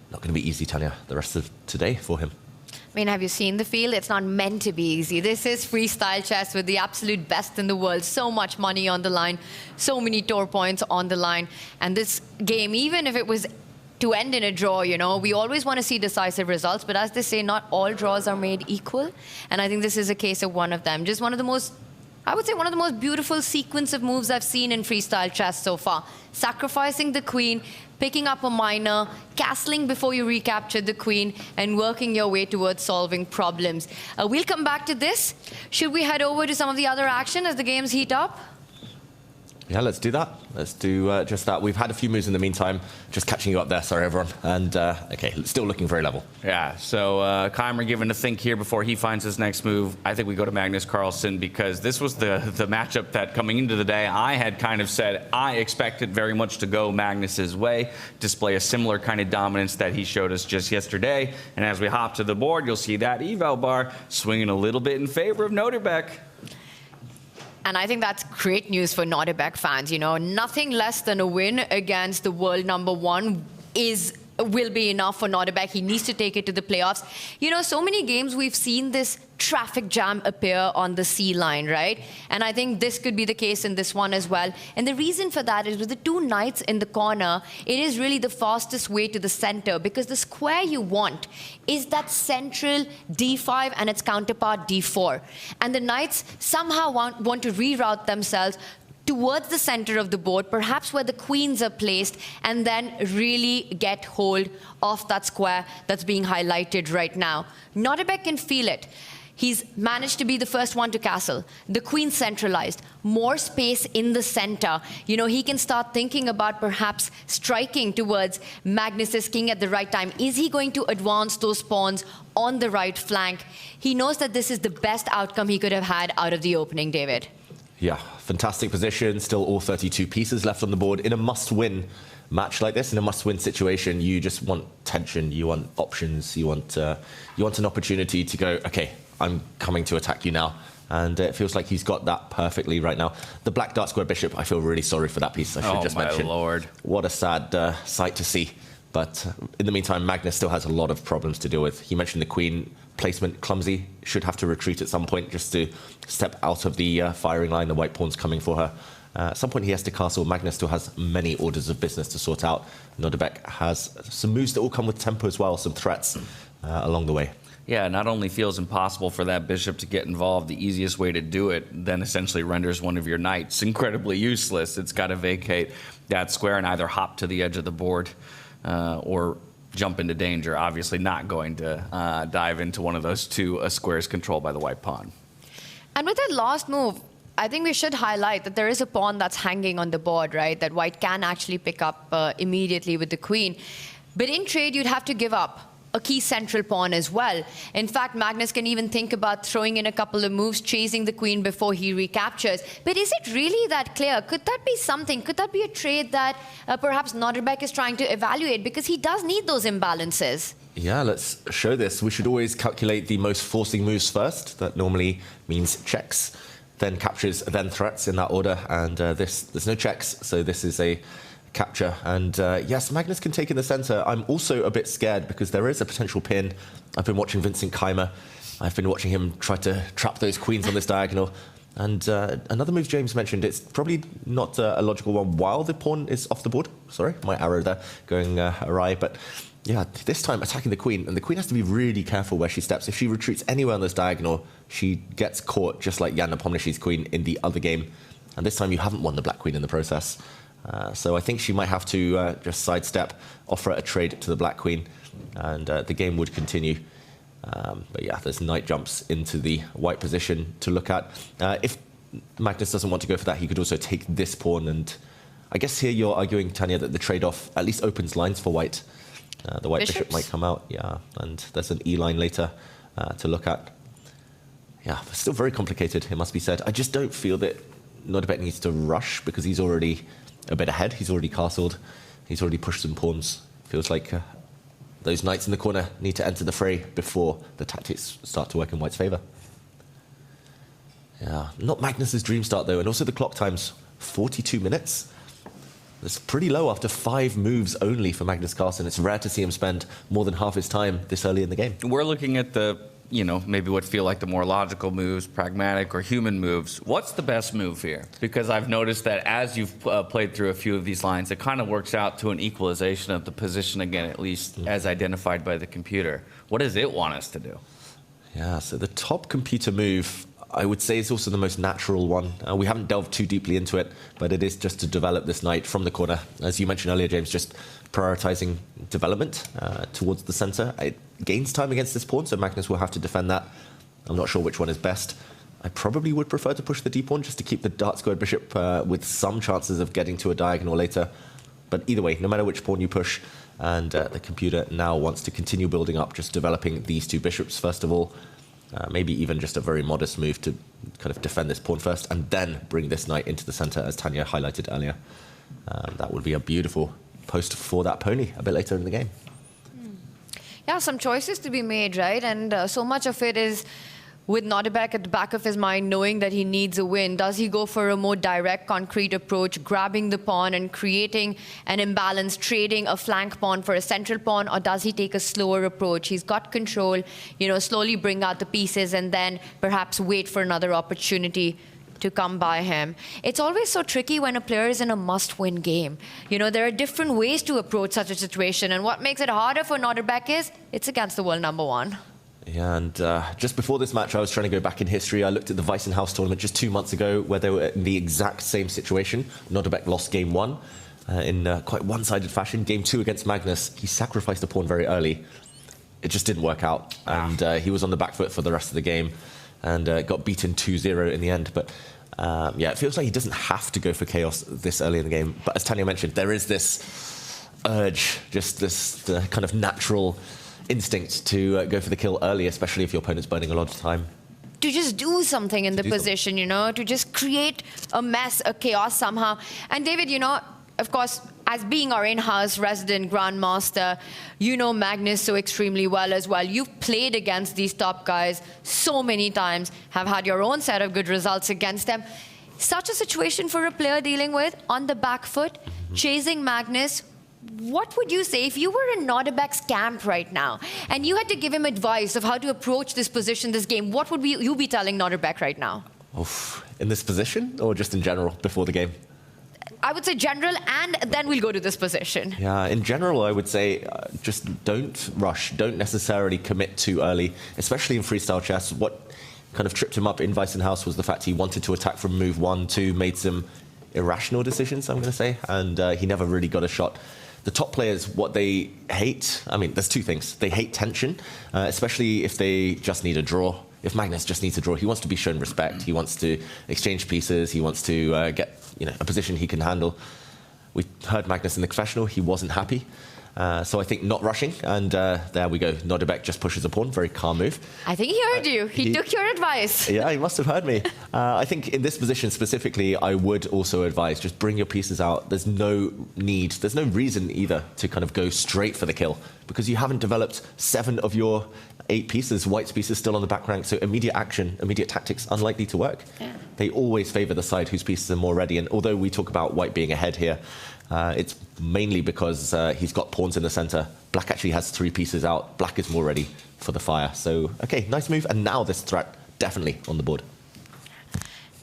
Not going to be easy, Tanya, the rest of today for him. I mean, have you seen the field? It's not meant to be easy. This is freestyle chess with the absolute best in the world. So much money on the line, so many tour points on the line. And this game, even if it was to end in a draw, you know, we always want to see decisive results. But as they say, not all draws are made equal. And I think this is a case of one of them. Just one of the most, I would say, one of the most beautiful sequence of moves I've seen in freestyle chess so far. Sacrificing the queen, picking up a minor, castling before you recapture the queen, and working your way towards solving problems. We'll come back to this. Should we head over to some of the other action as the games heat up? Yeah, let's do that. Let's do just that. We've had a few moves in the meantime. Just catching you up there, sorry everyone. And okay, still looking very level. Yeah, so Keymer given a think here before he finds his next move. I think we go to Magnus Carlsen, because this was the matchup that coming into the day I had kind of said I expected very much to go Magnus's way, display a similar kind of dominance that he showed us just yesterday. And as we hop to the board, you'll see that eval bar swinging a little bit in favor of Nodirbek. And I think that's great news for Nodirbek fans. You know, nothing less than a win against the world #1 will be enough for Nodirbek. He needs to take it to the playoffs. You know, so many games we've seen this traffic jam appear on the C line, right? And I think this could be the case in this one as well. And the reason for that is with the 2 knights in the corner, it is really the fastest way to the center, because the square you want is that central D5 and its counterpart D4. And the knights somehow want to reroute themselves towards the center of the board, perhaps where the queens are placed, and then really get hold of that square that's being highlighted right now. Nodirbek can feel it. He's managed to be the first one to castle. The queen centralized, more space in the center. You know, he can start thinking about perhaps striking towards Magnus's king at the right time. Is he going to advance those pawns on the right flank? He knows that this is the best outcome he could have had out of the opening, David. Yeah, fantastic position. Still all 32 pieces left on the board. In a must-win match like this, in a must-win situation, you just want tension, you want options, you want an opportunity to go, okay, I'm coming to attack you now. And it feels like he's got that perfectly right now. The black dark square bishop, I feel really sorry for that piece, I should just mention. Oh, my Lord. What a sad sight to see. But in the meantime, Magnus still has a lot of problems to deal with. He mentioned the queen placement, clumsy, should have to retreat at some point just to step out of the firing line. The white pawn's coming for her. At some point he has to castle. Magnus still has many orders of business to sort out. Nodirbek has some moves that all come with tempo as well, some threats along the way. Yeah, not only feels impossible for that bishop to get involved, the easiest way to do it then essentially renders one of your knights incredibly useless. It's got to vacate that square and either hop to the edge of the board or jump into danger. Obviously not going to dive into one of those 2 squares controlled by the white pawn. And with that last move, I think we should highlight that there is a pawn that's hanging on the board, right? That white can actually pick up immediately with the queen. But in trade, you'd have to give up a key central pawn as well. In fact, Magnus can even think about throwing in a couple of moves, chasing the queen before he recaptures. But is it really that clear? Could that be something? Could that be a trade that perhaps Nodirbek is trying to evaluate? Because he does need those imbalances. Yeah, let's show this. We should always calculate the most forcing moves first. That normally means checks, then captures, then threats in that order. And there's no checks, so this is a capture. And yes, Magnus can take in the center. I'm also a bit scared because there is a potential pin. I've been watching Vincent Keymer. I've been watching him try to trap those queens on this diagonal. And another move James mentioned, it's probably not a logical one while the pawn is off the board. Sorry, my arrow there going awry. But yeah, this time attacking the queen. And the queen has to be really careful where she steps. If she retreats anywhere on this diagonal, she gets caught just like Jan Nepomniachtchi's queen in the other game. And this time you haven't won the black queen in the process. So I think she might have to just sidestep, offer a trade to the black queen, and the game would continue. But yeah, there's knight jumps into the white position to look at. If Magnus doesn't want to go for that, he could also take this pawn. And I guess here you're arguing, Tanya, that the trade-off at least opens lines for white. The white bishop might come out, yeah, and there's an E-line later to look at. Yeah, but still very complicated, it must be said. I just don't feel that Nodirbek needs to rush because he's already a bit ahead. He's already castled. He's already pushed some pawns. Feels like those knights in the corner need to enter the fray before the tactics start to work in white's favour. Yeah, not Magnus's dream start though, and also the clock time's 42 minutes. That's pretty low after 5 moves only for Magnus Carlsen. It's rare to see him spend more than half his time this early in the game. We're looking at the, maybe what feel like the more logical moves, pragmatic or human moves. What's the best move here? Because I've noticed that as you've played through a few of these lines, it kind of works out to an equalization of the position again, at least as identified by the computer. What does it want us to do? Yeah, so the top computer move, I would say, is also the most natural one. We haven't delved too deeply into it, but it is just to develop this knight from the corner. As you mentioned earlier, James, just prioritizing development towards the center. It gains time against this pawn, so Magnus will have to defend that. I'm not sure which one is best. I probably would prefer to push the d pawn just to keep the dark-squared bishop with some chances of getting to a diagonal later. But either way, no matter which pawn you push, and the computer now wants to continue building up, just developing these 2 bishops first of all. Maybe even just a very modest move to kind of defend this pawn first and then bring this knight into the center, as Tanya highlighted earlier. That would be a beautiful post for that pony a bit later in the game. Yeah, some choices to be made, right? And so much of it is with Nodirbek at the back of his mind, knowing that he needs a win. Does he go for a more direct, concrete approach, grabbing the pawn and creating an imbalance, trading a flank pawn for a central pawn, or does he take a slower approach? He's got control, slowly bring out the pieces and then perhaps wait for another opportunity to come by him. It's always so tricky when a player is in a must-win game. There are different ways to approach such a situation, and what makes it harder for Nodirbek is it's against the world #1. Yeah, and just before this match, I was trying to go back in history. I looked at the Weissenhaus tournament just 2 months ago, where they were in the exact same situation. Nodirbek lost game 1 in quite one-sided fashion. Game 2 against Magnus, he sacrificed a pawn very early. It just didn't work out, and he was on the back foot for the rest of the game, and got beaten 2-0 in the end. But yeah, it feels like he doesn't have to go for chaos this early in the game. But as Tanya mentioned, there is this urge, just this kind of natural instinct to go for the kill early, especially if your opponent's burning a lot of time. To just do something in the position, to just create a mess, a chaos somehow. And David, of course, as being our in-house resident grandmaster, Magnus so extremely well as well. You've played against these top guys so many times, have had your own set of good results against them. Such a situation for a player dealing with on the back foot, chasing Magnus. What would you say if you were in Nodirbek's camp right now and you had to give him advice of how to approach this position, this game? What would you be telling Nodirbek right now? Oof. In this position or just in general before the game? I would say general, and then we'll go to this position. Yeah, in general, I would say just don't rush. Don't necessarily commit too early, especially in freestyle chess. What kind of tripped him up in Weissenhaus was the fact he wanted to attack from move 1, 2, made some irrational decisions, I'm going to say, and he never really got a shot. The top players, what they hate, there's 2 things. They hate tension, especially if they just need a draw. If Magnus just needs a draw, he wants to be shown respect. He wants to exchange pieces. He wants to get a position he can handle. We heard Magnus in the confessional. He wasn't happy. So I think not rushing, and there we go. Nodirbek just pushes a pawn, very calm move. I think he heard you. He took your advice. Yeah, he must have heard me. I think in this position specifically, I would also advise just bring your pieces out. There's no need, there's no reason either to kind of go straight for the kill, because you haven't developed 7 of your 8 pieces. White's pieces still on the back rank, so immediate action, immediate tactics, unlikely to work. Yeah. They always favour the side whose pieces are more ready, and although we talk about White being ahead here, it's mainly because he's got pawns in the center. Black actually has 3 pieces out. Black is more ready for the fire. So, okay, nice move. And now this threat definitely on the board.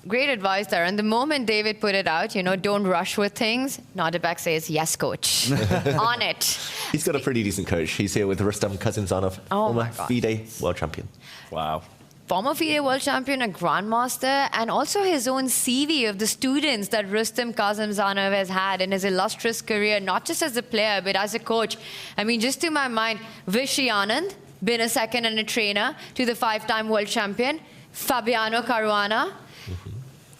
great advice there. And the moment David put it out, don't rush with things, Nodirbek says, yes, coach. On it. He's got a pretty decent coach. He's here with Rustam Kazimzadov, former FIDE world champion. Wow. Former FIDE world champion, a grandmaster, and also his own CV of the students that Rustam Kazimzadov has had in his illustrious career, not just as a player, but as a coach. I mean, just to my mind, Vishy Anand, been a second and a trainer to the 5-time world champion, Fabiano Caruana,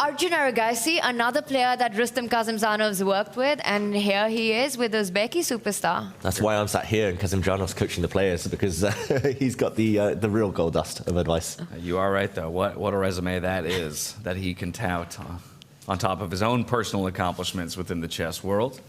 Arjun Erigaisi, another player that Rustam Kazimzadov's worked with, and here he is with Uzbeki superstar. That's why I'm sat here and Kazimzadov's coaching the players, because he's got the real gold dust of advice. You are right, though. What a resume that is, that he can tout on top of his own personal accomplishments within the chess world.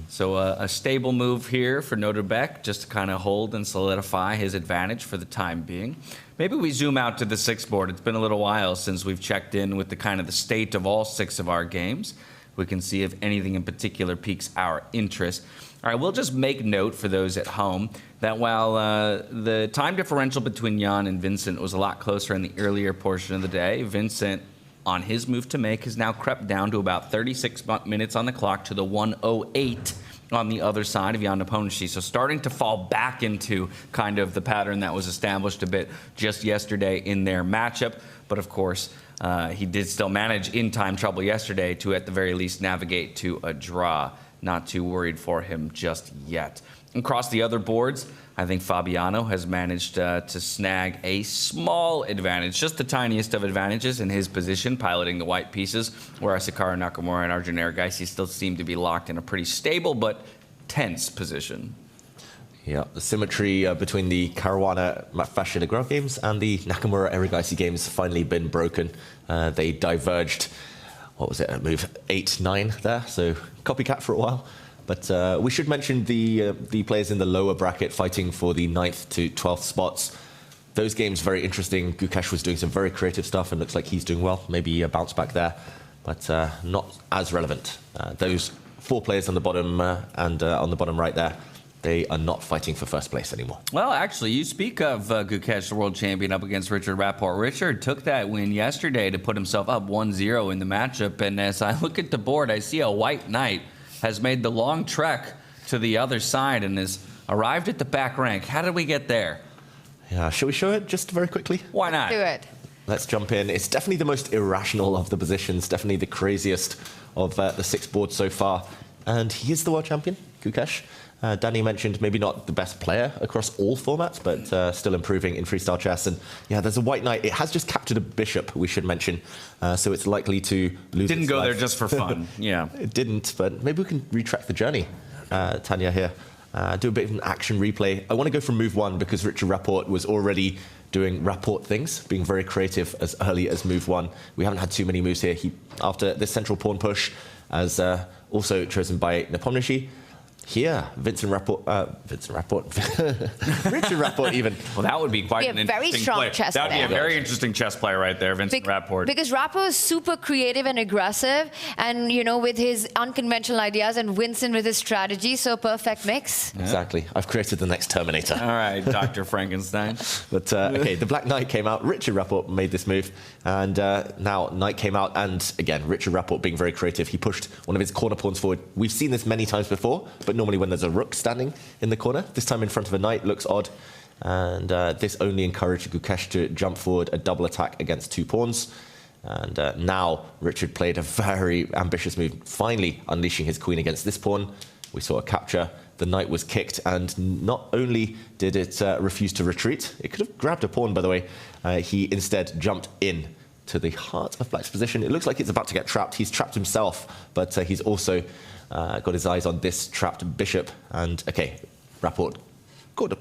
So a stable move here for Nodirbek, just to kind of hold and solidify his advantage for the time being. Maybe we zoom out to the 6th board. It's been a little while since we've checked in with the state of all 6 of our games. We can see if anything in particular piques our interest. All right, we'll just make note for those at home that while the time differential between Jan and Vincent was a lot closer in the earlier portion of the day, Vincent, on his move to make, has now crept down to about 36 minutes on the clock to the 1:08 on the other side of Jan Nepomniachtchi. So starting to fall back into kind of the pattern that was established a bit just yesterday in their matchup. But of course, he did still manage in time trouble yesterday to at the very least navigate to a draw. Not too worried for him just yet. Across the other boards, I think Fabiano has managed to snag a small advantage, just the tiniest of advantages in his position, piloting the white pieces, whereas Hikaru Nakamura and Arjun Erigaisi still seem to be locked in a pretty stable but tense position. Yeah, the symmetry between the Caruana Vachier-Lagrave games and the Nakamura Erigaisi games finally been broken. They diverged, what was it, at move 8-9 there, so copycat for a while. But we should mention the players in the lower bracket fighting for the 9th to 12th spots. Those games very interesting. Gukesh was doing some very creative stuff and looks like he's doing well. Maybe a bounce back there, but not as relevant. Those 4 players on the bottom and on the bottom right there, they are not fighting for first place anymore. Well, actually, you speak of Gukesh, the world champion, up against Richard Rapport. Richard took that win yesterday to put himself up 1-0 in the matchup. And as I look at the board, I see a white knight has made the long trek to the other side and has arrived at the back rank. How did we get there? Yeah, shall we show it just very quickly? Why not? Do it. Let's jump in. It's definitely the most irrational of the positions, definitely the craziest of the 6 boards so far. And he is the world champion, Gukesh. Danny mentioned maybe not the best player across all formats, but still improving in freestyle chess. And yeah, there's a white knight. It has just captured a bishop, we should mention. So it's likely to lose. Didn't its go life. there just for fun. Yeah. It didn't, but maybe we can retrack the journey, Tanya here. Do a bit of an action replay. I want to go from move 1 because Richard Rapport was already doing Rapport things, being very creative as early as move 1. We haven't had too many moves here. After this central pawn push, as also chosen by Nepomniachtchi. Here, Richard Rapport even. Well, that would be quite an very interesting strong player. chess That would be a player. very interesting chess player right there, Vincent Rapport. Because Rapport is super creative and aggressive, and with his unconventional ideas, and Vincent with his strategy, so perfect mix. Exactly. I've created the next Terminator. All right, Dr. Frankenstein. But okay, the Black Knight came out. Richard Rapport made this move, and now Knight came out, and again, Richard Rapport being very creative. He pushed one of his corner pawns forward. We've seen this many times before, but normally when there's a rook standing in the corner, this time in front of a knight looks odd. And this only encouraged Gukesh to jump forward a double attack against 2 pawns. And now Richard played a very ambitious move, finally unleashing his queen against this pawn. We saw a capture. The knight was kicked, and not only did it refuse to retreat, it could have grabbed a pawn, by the way. He instead jumped in to the heart of Black's position. It looks like it's about to get trapped. He's trapped himself, but he's also got his eyes on this trapped bishop. And okay, Rapport caught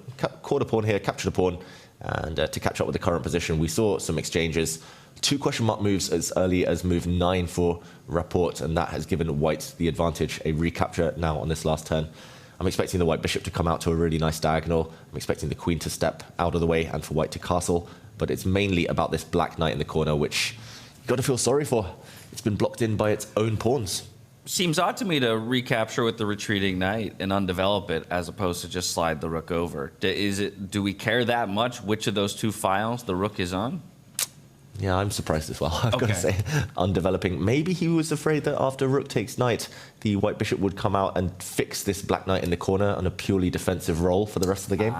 a pawn here, captured a pawn, and to catch up with the current position, we saw some exchanges. 2 question mark moves as early as move 9 for Rapport, and that has given White the advantage. A recapture now on this last turn. I'm expecting the white bishop to come out to a really nice diagonal. I'm expecting the queen to step out of the way and for white to castle. But it's mainly about this black knight in the corner, which you've got to feel sorry for. It's been blocked in by its own pawns. Seems odd to me to recapture with the retreating knight and undevelop it as opposed to just slide the rook over. Do we care that much which of those 2 files the rook is on? Yeah, I'm surprised as well, I've got to say, on developing. Maybe he was afraid that after rook takes knight, the white bishop would come out and fix this black knight in the corner on a purely defensive role for the rest of the game.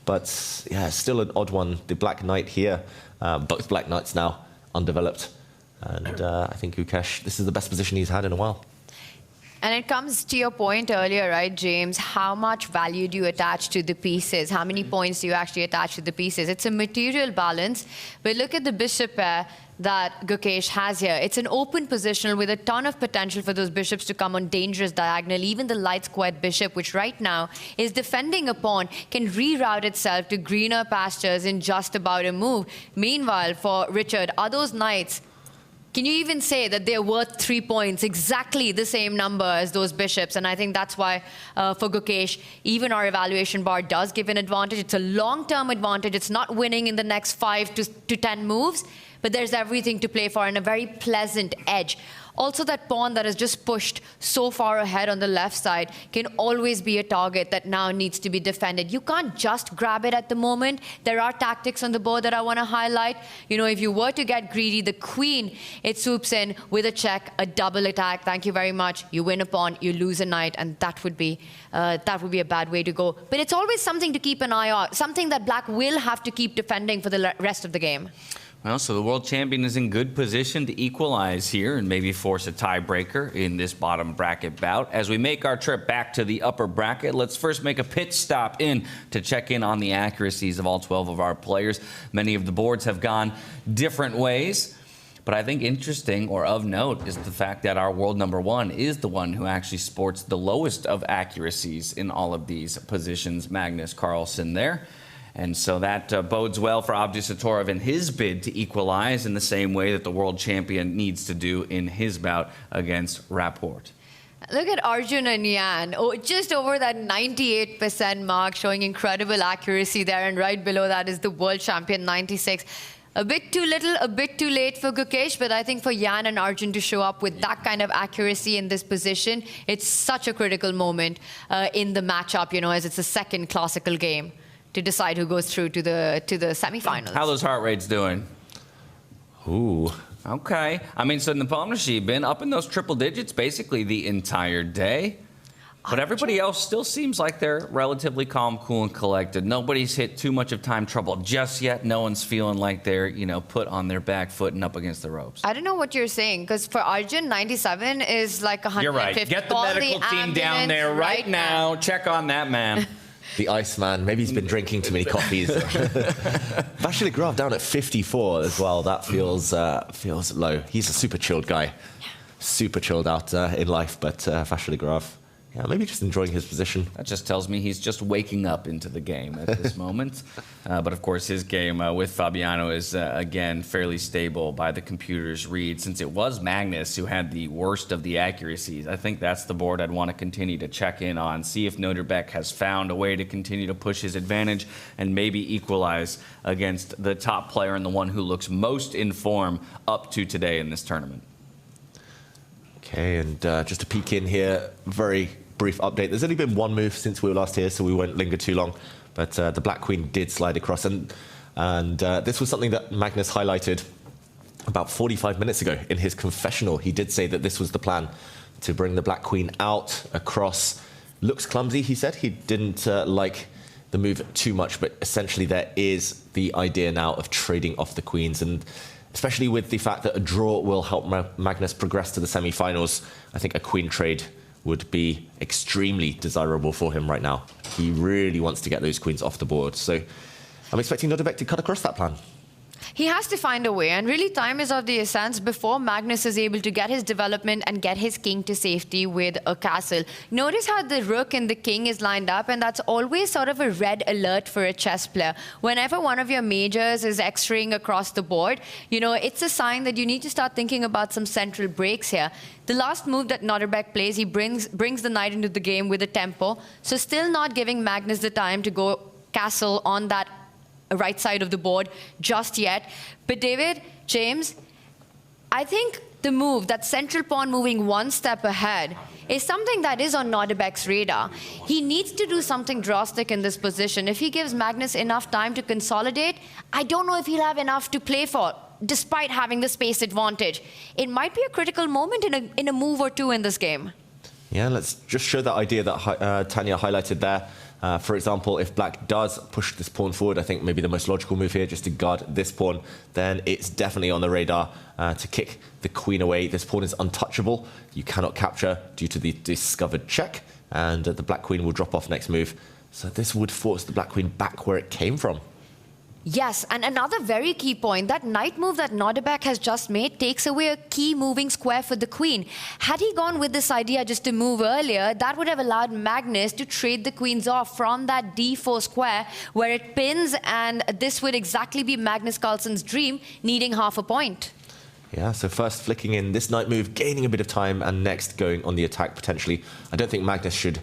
But yeah, still an odd one. The black knight here, both black knights now undeveloped. And I think Gukesh, this is the best position he's had in a while. And it comes to your point earlier, right, James? How much value do you attach to the pieces? How many points do you actually attach to the pieces? It's a material balance. But look at the bishop pair that Gukesh has here. It's an open position with a ton of potential for those bishops to come on dangerous diagonal. Even the light squared bishop, which right now is defending a pawn, can reroute itself to greener pastures in just about a move. Meanwhile, for Richard, are those knights, can you even say that they're worth 3 points, exactly the same number as those bishops? And I think that's why, for Gukesh, even our evaluation bar does give an advantage. It's a long-term advantage. It's not winning in the next 5 to 10 moves, but there's everything to play for and a very pleasant edge. Also, that pawn that is just pushed so far ahead on the left side can always be a target that now needs to be defended. You can't just grab it at the moment. There are tactics on the board that I want to highlight. You know, if you were to get greedy, the queen, it swoops in with a check, a double attack. Thank you very much. You win a pawn, you lose a knight, and that would be a bad way to go. But it's always something to keep an eye on, something that Black will have to keep defending for the rest of the game. Well, so the world champion is in good position to equalize here and maybe force a tiebreaker in this bottom bracket bout. As we make our trip back to the upper bracket, let's first make a pit stop in to check in on the accuracies of all 12 of our players. Many of the boards have gone different ways, but I think interesting or of note is the fact that our world number one is the one who actually sports the lowest of accuracies in all of these positions, Magnus Carlsen there. And so that bodes well for Abdusattorov in his bid to equalize in the same way that the world champion needs to do in his bout against Rapport. Look at Arjun and Jan, just over that 98% mark, showing incredible accuracy there. And right below that is the world champion, 96. A bit too little, a bit too late for Gukesh, but I think for Jan and Arjun to show up with that kind of accuracy in this position, it's such a critical moment in the matchup, you know, as it's a second classical game to decide who goes through to the semifinals. How are those heart rates doing? Ooh. Okay. I mean, so Nepomniachtchi been up in those triple digits basically the entire day. But everybody else still seems like they're relatively calm, cool, and collected. Nobody's hit too much of time trouble just yet. No one's feeling like they're, you know, put on their back foot and up against the ropes. I don't know what you're saying, because for Arjun, 97 is like 150. You're right. Get the medical team down there right now. Check on that man. The Iceman. Maybe he's been drinking too many coffees. Vachier-Lagrave down at 54 as well. That feels low. He's a super chilled guy. Yeah. Super chilled out in life, but Vachier-Lagrave, yeah, maybe just enjoying his position. That just tells me he's just waking up into the game at this moment. But of course, his game with Fabiano is, again, fairly stable by the computer's read. Since it was Magnus who had the worst of the accuracies, I think that's the board I'd want to continue to check in on, see if Nodirbek has found a way to continue to push his advantage and maybe equalize against the top player and the one who looks most in form up to today in this tournament. Okay, and just to peek in here, very brief update. There's only been one move since we were last here, so we won't linger too long. But the Black Queen did slide across, and this was something that Magnus highlighted about 45 minutes ago in his confessional. He did say that this was the plan, to bring the Black Queen out across. Looks clumsy, he said. He didn't like the move too much, but essentially there is the idea now of trading off the queens, and especially with the fact that a draw will help Magnus progress to the semi-finals. I think a queen trade would be extremely desirable for him right now. He really wants to get those queens off the board. So I'm expecting Nodirbek to cut across that plan. He has to find a way, and really time is of the essence before Magnus is able to get his development and get his king to safety with a castle. Notice how the rook and the king is lined up, and that's always sort of a red alert for a chess player. Whenever one of your majors is X-raying across the board, you know, it's a sign that you need to start thinking about some central breaks here. The last move that Nodirbek plays, he brings the knight into the game with a tempo, so still not giving Magnus the time to go castle on that right side of the board just yet. But David, James, I think the move, that central pawn moving one step ahead, is something that is on Nodirbek's radar. He needs to do something drastic in this position. If he gives Magnus enough time to consolidate, I don't know if he'll have enough to play for. despite having the space advantage. It might be a critical moment in a move or two in this game. Yeah, let's just show that idea that Tanya highlighted there. For example, if black does push this pawn forward, I think maybe the most logical move here, just to guard this pawn, then it's definitely on the radar to kick the queen away. This pawn is untouchable. You cannot capture due to the discovered check, and the black queen will drop off next move. So this would force the black queen back where it came from. Yes, and another very key point, that knight move that Nodirbek has just made takes away a key moving square for the queen. Had he gone with this idea just to move earlier, that would have allowed Magnus to trade the queens off from that d4 square where it pins, and this would exactly be Magnus Carlsen's dream, needing half a point. Yeah, so first flicking in this knight move, gaining a bit of time, and next going on the attack potentially. I don't think Magnus should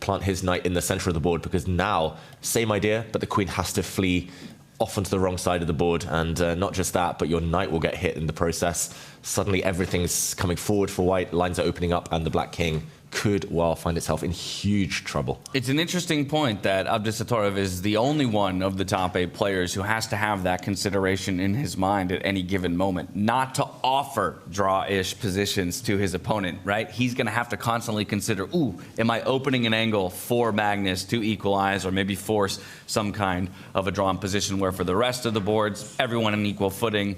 plant his knight in the center of the board, because now, same idea, but the queen has to flee off onto the wrong side of the board, and not just that, but your knight will get hit in the process. Suddenly everything's coming forward for white, lines are opening up, and the black king could well find itself in huge trouble. It's an interesting point that Abdusattorov is the only one of the top 8 players who has to have that consideration in his mind at any given moment, not to offer draw-ish positions to his opponent, right? He's going to have to constantly consider, ooh, am I opening an angle for Magnus to equalize or maybe force some kind of a drawn position where for the rest of the boards, everyone on equal footing,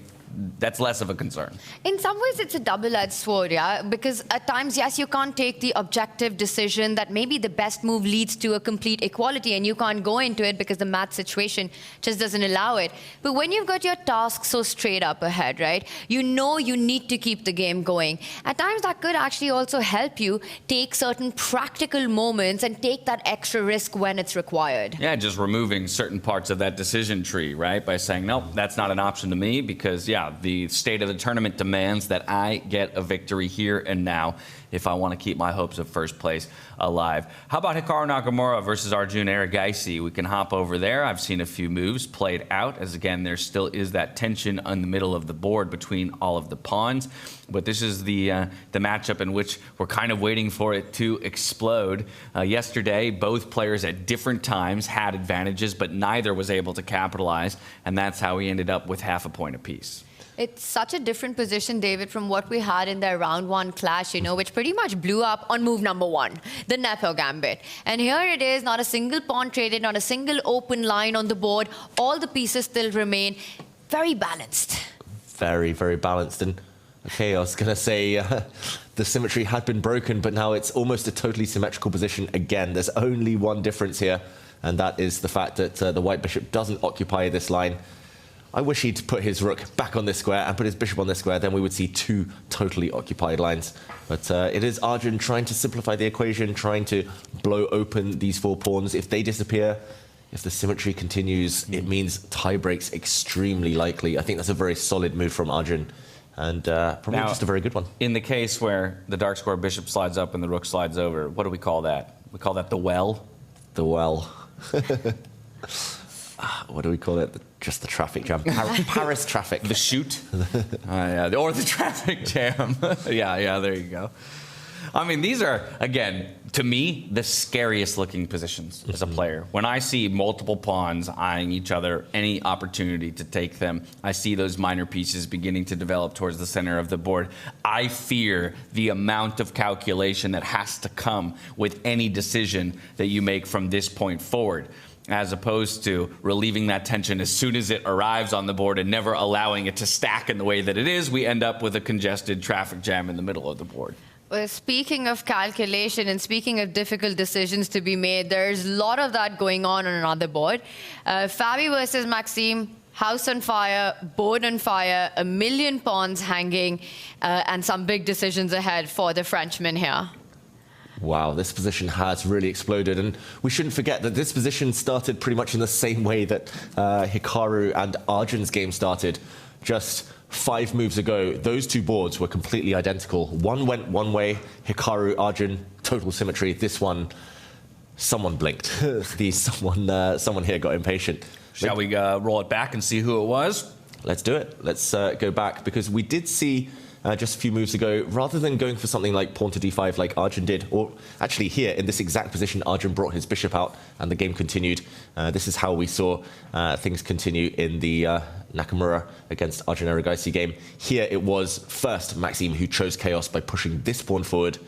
that's less of a concern. In some ways, it's a double-edged sword, yeah? Because at times, yes, you can't take the objective decision that maybe the best move leads to a complete equality, and you can't go into it because the math situation just doesn't allow it. But when you've got your task so straight up ahead, right, you know you need to keep the game going. At times, that could actually also help you take certain practical moments and take that extra risk when it's required. Yeah, just removing certain parts of that decision tree, right? By saying, no, that's not an option to me because, yeah, the state of the tournament demands that I get a victory here and now if I want to keep my hopes of first place alive. How about Hikaru Nakamura versus Arjun Erigaisi? We can hop over there. I've seen a few moves played out, as again, there still is that tension in the middle of the board between all of the pawns. But this is the matchup in which we're kind of waiting for it to explode. Yesterday, both players at different times had advantages, but neither was able to capitalize, and that's how we ended up with half a point apiece. It's such a different position, David, from what we had in their round 1 clash, you know, which pretty much blew up on move number 1, the nepo gambit. And here it is, not a single pawn traded, not a single open line on the board. All the pieces still remain very balanced. Very, very balanced. And okay, I was going to say the symmetry had been broken, but now it's almost a totally symmetrical position again. There's only one difference here, and that is the fact that the white bishop doesn't occupy this line. I wish he'd put his rook back on this square and put his bishop on this square, then we would see 2 totally occupied lines. But it is Arjun trying to simplify the equation, trying to blow open these 4 pawns. If they disappear, if the symmetry continues, it means tie breaks extremely likely. I think that's a very solid move from Arjun, and probably now, just a very good one. In the case where the dark square bishop slides up and the rook slides over, what do we call that? We call that the well? The well. What do we call it? Just the traffic jam. Paris traffic. The shoot? Yeah, or the traffic jam. yeah, there you go. I mean, these are, again, to me, the scariest looking positions as a player. When I see multiple pawns eyeing each other, any opportunity to take them, I see those minor pieces beginning to develop towards the center of the board. I fear the amount of calculation that has to come with any decision that you make from this point forward, as opposed to relieving that tension as soon as it arrives on the board and never allowing it to stack in the way that it is. We end up with a congested traffic jam in the middle of the board. Well, speaking of calculation and speaking of difficult decisions to be made, there's a lot of that going on another board. Fabi versus Maxime, house on fire, board on fire, a million pawns hanging, and some big decisions ahead for the Frenchman here. Wow, this position has really exploded, and we shouldn't forget that this position started pretty much in the same way that Hikaru and Arjun's game started. Just 5 moves ago, those 2 boards were completely identical. One went one way, Hikaru, Arjun, total symmetry. This one, someone blinked. Someone here got impatient. Shall we roll it back and see who it was? Let's do it. Let's go back, because we did see just a few moves ago, rather than going for something like pawn to d5 like Arjun did, or actually here in this exact position, Arjun brought his bishop out and the game continued. This is how we saw things continue in the Nakamura against Arjun Erigaisi game. Here it was first Maxime who chose chaos by pushing this pawn forward.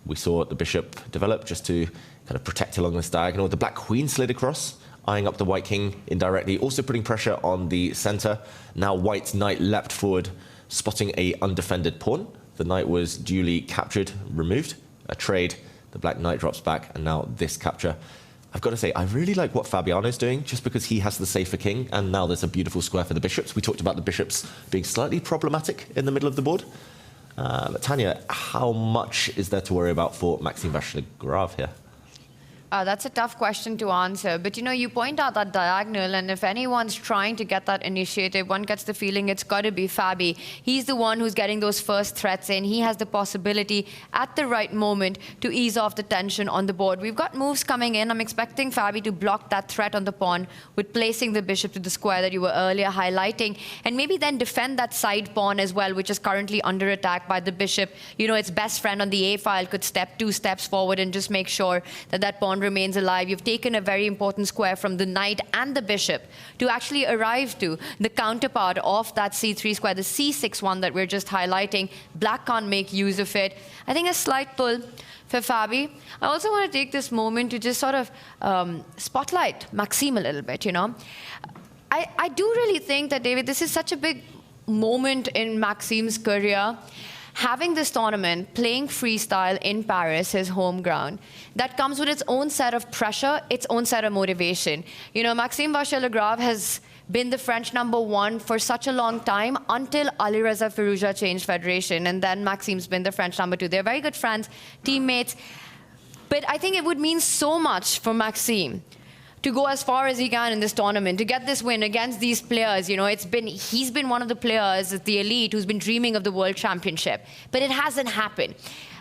We saw the bishop develop just to kind of protect along this diagonal. The black queen slid across, eyeing up the white king indirectly, also putting pressure on the center. Now white's knight leapt forward, spotting a undefended pawn. The knight was duly captured, removed. A trade, the black knight drops back, and now this capture. I've got to say, I really like what Fabiano's doing, just because he has the safer king, and now there's a beautiful square for the bishops. We talked about the bishops being slightly problematic in the middle of the board. But Tanya, how much is there to worry about for Maxime Vachier-Lagrave here? That's a tough question to answer. But, you know, you point out that diagonal, and if anyone's trying to get that initiative, one gets the feeling it's got to be Fabi. He's the one who's getting those first threats in. He has the possibility at the right moment to ease off the tension on the board. We've got moves coming in. I'm expecting Fabi to block that threat on the pawn with placing the bishop to the square that you were earlier highlighting, and maybe then defend that side pawn as well, which is currently under attack by the bishop. You know, its best friend on the A file could step 2 steps forward and just make sure that that pawn remains alive. You've taken a very important square from the knight and the bishop to actually arrive to the counterpart of that c3 square, the c6 one that we're just highlighting. Black can't make use of it. I think a slight pull for Fabi. I also want to take this moment to just sort of spotlight Maxime a little bit, you know. I do really think that, David, this is such a big moment in Maxime's career. Having this tournament, playing freestyle in Paris, his home ground, that comes with its own set of pressure, its own set of motivation. You know, Maxime Vachier-Lagrave has been the French #1 for such a long time until Alireza Firouzja changed federation, and then Maxime's been the French #2. They're very good friends, teammates. But I think it would mean so much for Maxime to go as far as he can in this tournament, to get this win against these players. You know, he's been one of the players at the elite who's been dreaming of the World Championship, but it hasn't happened.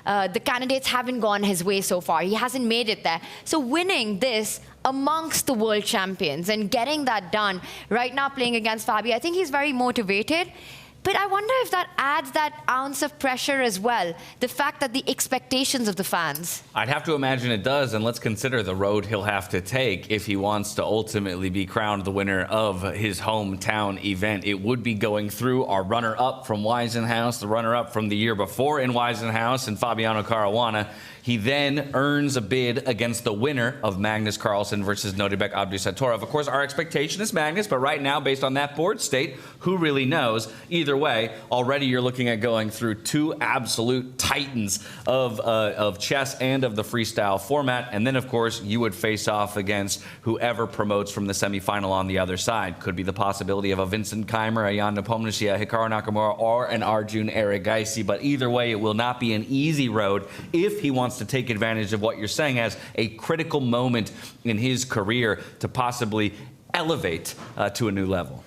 The candidates haven't gone his way so far. He hasn't made it there. So winning this amongst the world champions and getting that done right now, playing against Fabi, I think he's very motivated. But I wonder if that adds that ounce of pressure as well, the fact that the expectations of the fans. I'd have to imagine it does, and let's consider the road he'll have to take if he wants to ultimately be crowned the winner of his hometown event. It would be going through our runner-up from Waisenhouse, the runner-up from the year before in Waisenhouse, and Fabiano Caruana. He then earns a bid against the winner of Magnus Carlsen versus Nodirbek Abdusattorov. Of course, our expectation is Magnus, but right now, based on that board state, who really knows? Either way, already you're looking at going through 2 absolute titans of chess and of the freestyle format. And then, of course, you would face off against whoever promotes from the semifinal on the other side. Could be the possibility of a Vincent Keymer, a Jan Nepomniachtchi, a Hikaru Nakamura, or an Arjun Erigaisi. But either way, it will not be an easy road if he wants to take advantage of what you're saying as a critical moment in his career to possibly elevate to a new level.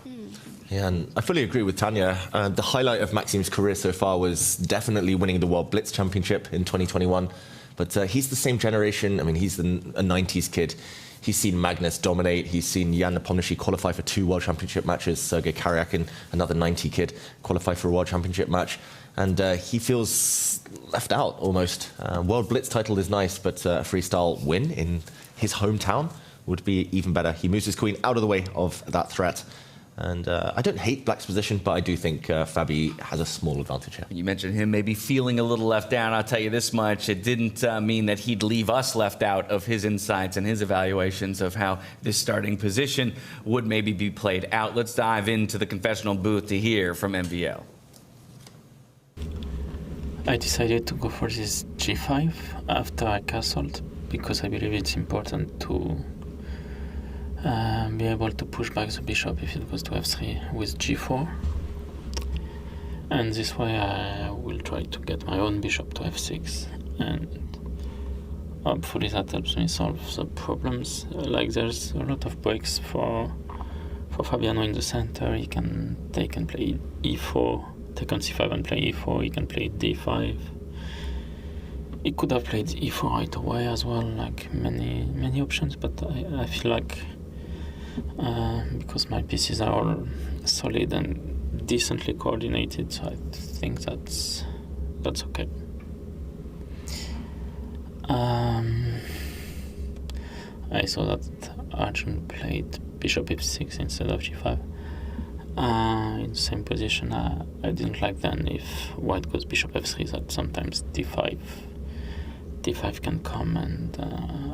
Yeah, and I fully agree with Tanya. The highlight of Maxime's career so far was definitely winning the World Blitz Championship in 2021. But he's the same generation. I mean, he's a 90s kid. He's seen Magnus dominate. He's seen Jan Nepomniachtchi qualify for 2 World Championship matches. Sergei Karyakin, another 90 kid, qualify for a World Championship match. And he feels left out almost. World Blitz title is nice, but a freestyle win in his hometown would be even better. He moves his queen out of the way of that threat. And I don't hate Black's position, but I do think Fabi has a small advantage here. You mentioned him maybe feeling a little left down. I'll tell you this much. It didn't mean that he'd leave us left out of his insights and his evaluations of how this starting position would maybe be played out. Let's dive into the confessional booth to hear from MVL. I decided to go for this g5 after I castled because I believe it's important to be able to push back the bishop if it goes to f3 with g4. And this way I will try to get my own bishop to f6. And hopefully that helps me solve the problems. Like there's a lot of breaks for Fabiano in the center. He can take and play e4. Take on c5 and play e4, he can play d5. He could have played e4 right away as well, like many options, but I feel like because my pieces are all solid and decently coordinated, so I think that's okay. I saw that Arjun played bishop f6 instead of g5. In the same position, I didn't like then if white goes bishop f3, that sometimes d5 can come, and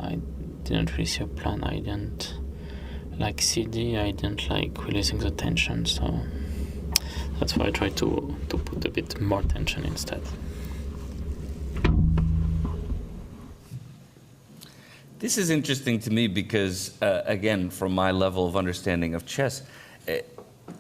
I didn't really see a plan. I didn't like cd, I didn't like releasing the tension, so that's why I tried to put a bit more tension instead. This is interesting to me because, again, from my level of understanding of chess,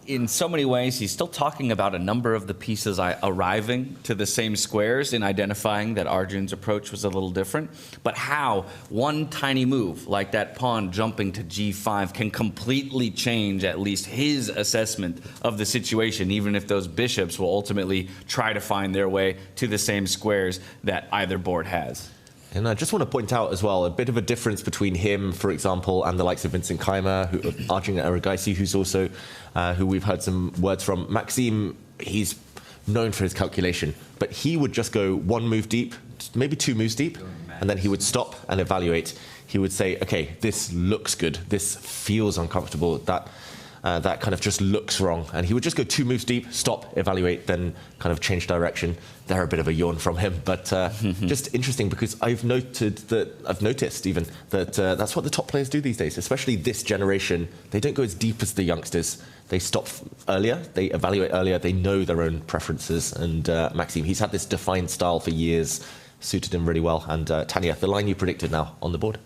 in so many ways, he's still talking about a number of the pieces arriving to the same squares in identifying that Arjun's approach was a little different. But how one tiny move, like that pawn jumping to g5, can completely change at least his assessment of the situation, even if those bishops will ultimately try to find their way to the same squares that either board has. And I just want to point out as well a bit of a difference between him, for example, and the likes of Vincent Keymer, Arjun Erigaisi, who's also who we've heard some words from. Maxime, he's known for his calculation, but he would just go one move deep, maybe two moves deep, and then he would stop and evaluate. He would say, okay, this looks good, this feels uncomfortable, that kind of just looks wrong. And he would just go two moves deep, stop, evaluate, then kind of change direction. They're a bit of a yawn from him, but just interesting because I've noticed even that that's what the top players do these days, especially this generation. They don't go as deep as the youngsters. They stop earlier, they evaluate earlier, they know their own preferences. And Maxime, he's had this defined style for years, suited him really well. And Tanya, the line you predicted now on the board.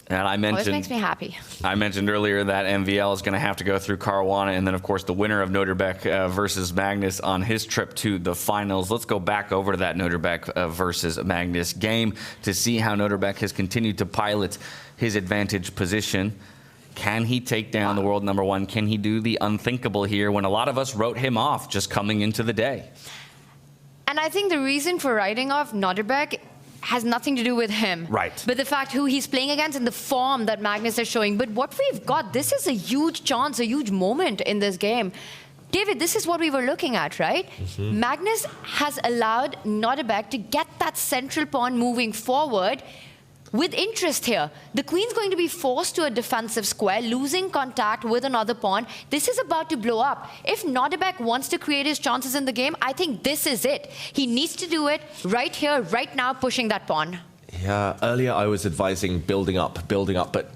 And I mentioned, always makes me happy. I mentioned earlier that MVL is going to have to go through Caruana, and then, of course, the winner of Nodirbek versus Magnus on his trip to the finals. Let's go back over to that Nodirbek versus Magnus game to see how Nodirbek has continued to pilot his advantage position. Can he take down the world number one? Can he do the unthinkable here when a lot of us wrote him off just coming into the day? And I think the reason for writing off Nodirbek has nothing to do with him. Right. But the fact who he's playing against and the form that Magnus is showing. But what we've got, this is a huge chance, a huge moment in this game. David, this is what we were looking at, right? Mm-hmm. Magnus has allowed Nodirbek to get that central pawn moving forward with interest here. The queen's going to be forced to a defensive square, losing contact with another pawn. This is about to blow up. If Nodirbek wants to create his chances in the game, I think this is it. He needs to do it right here, right now, pushing that pawn. Yeah, earlier I was advising building up, but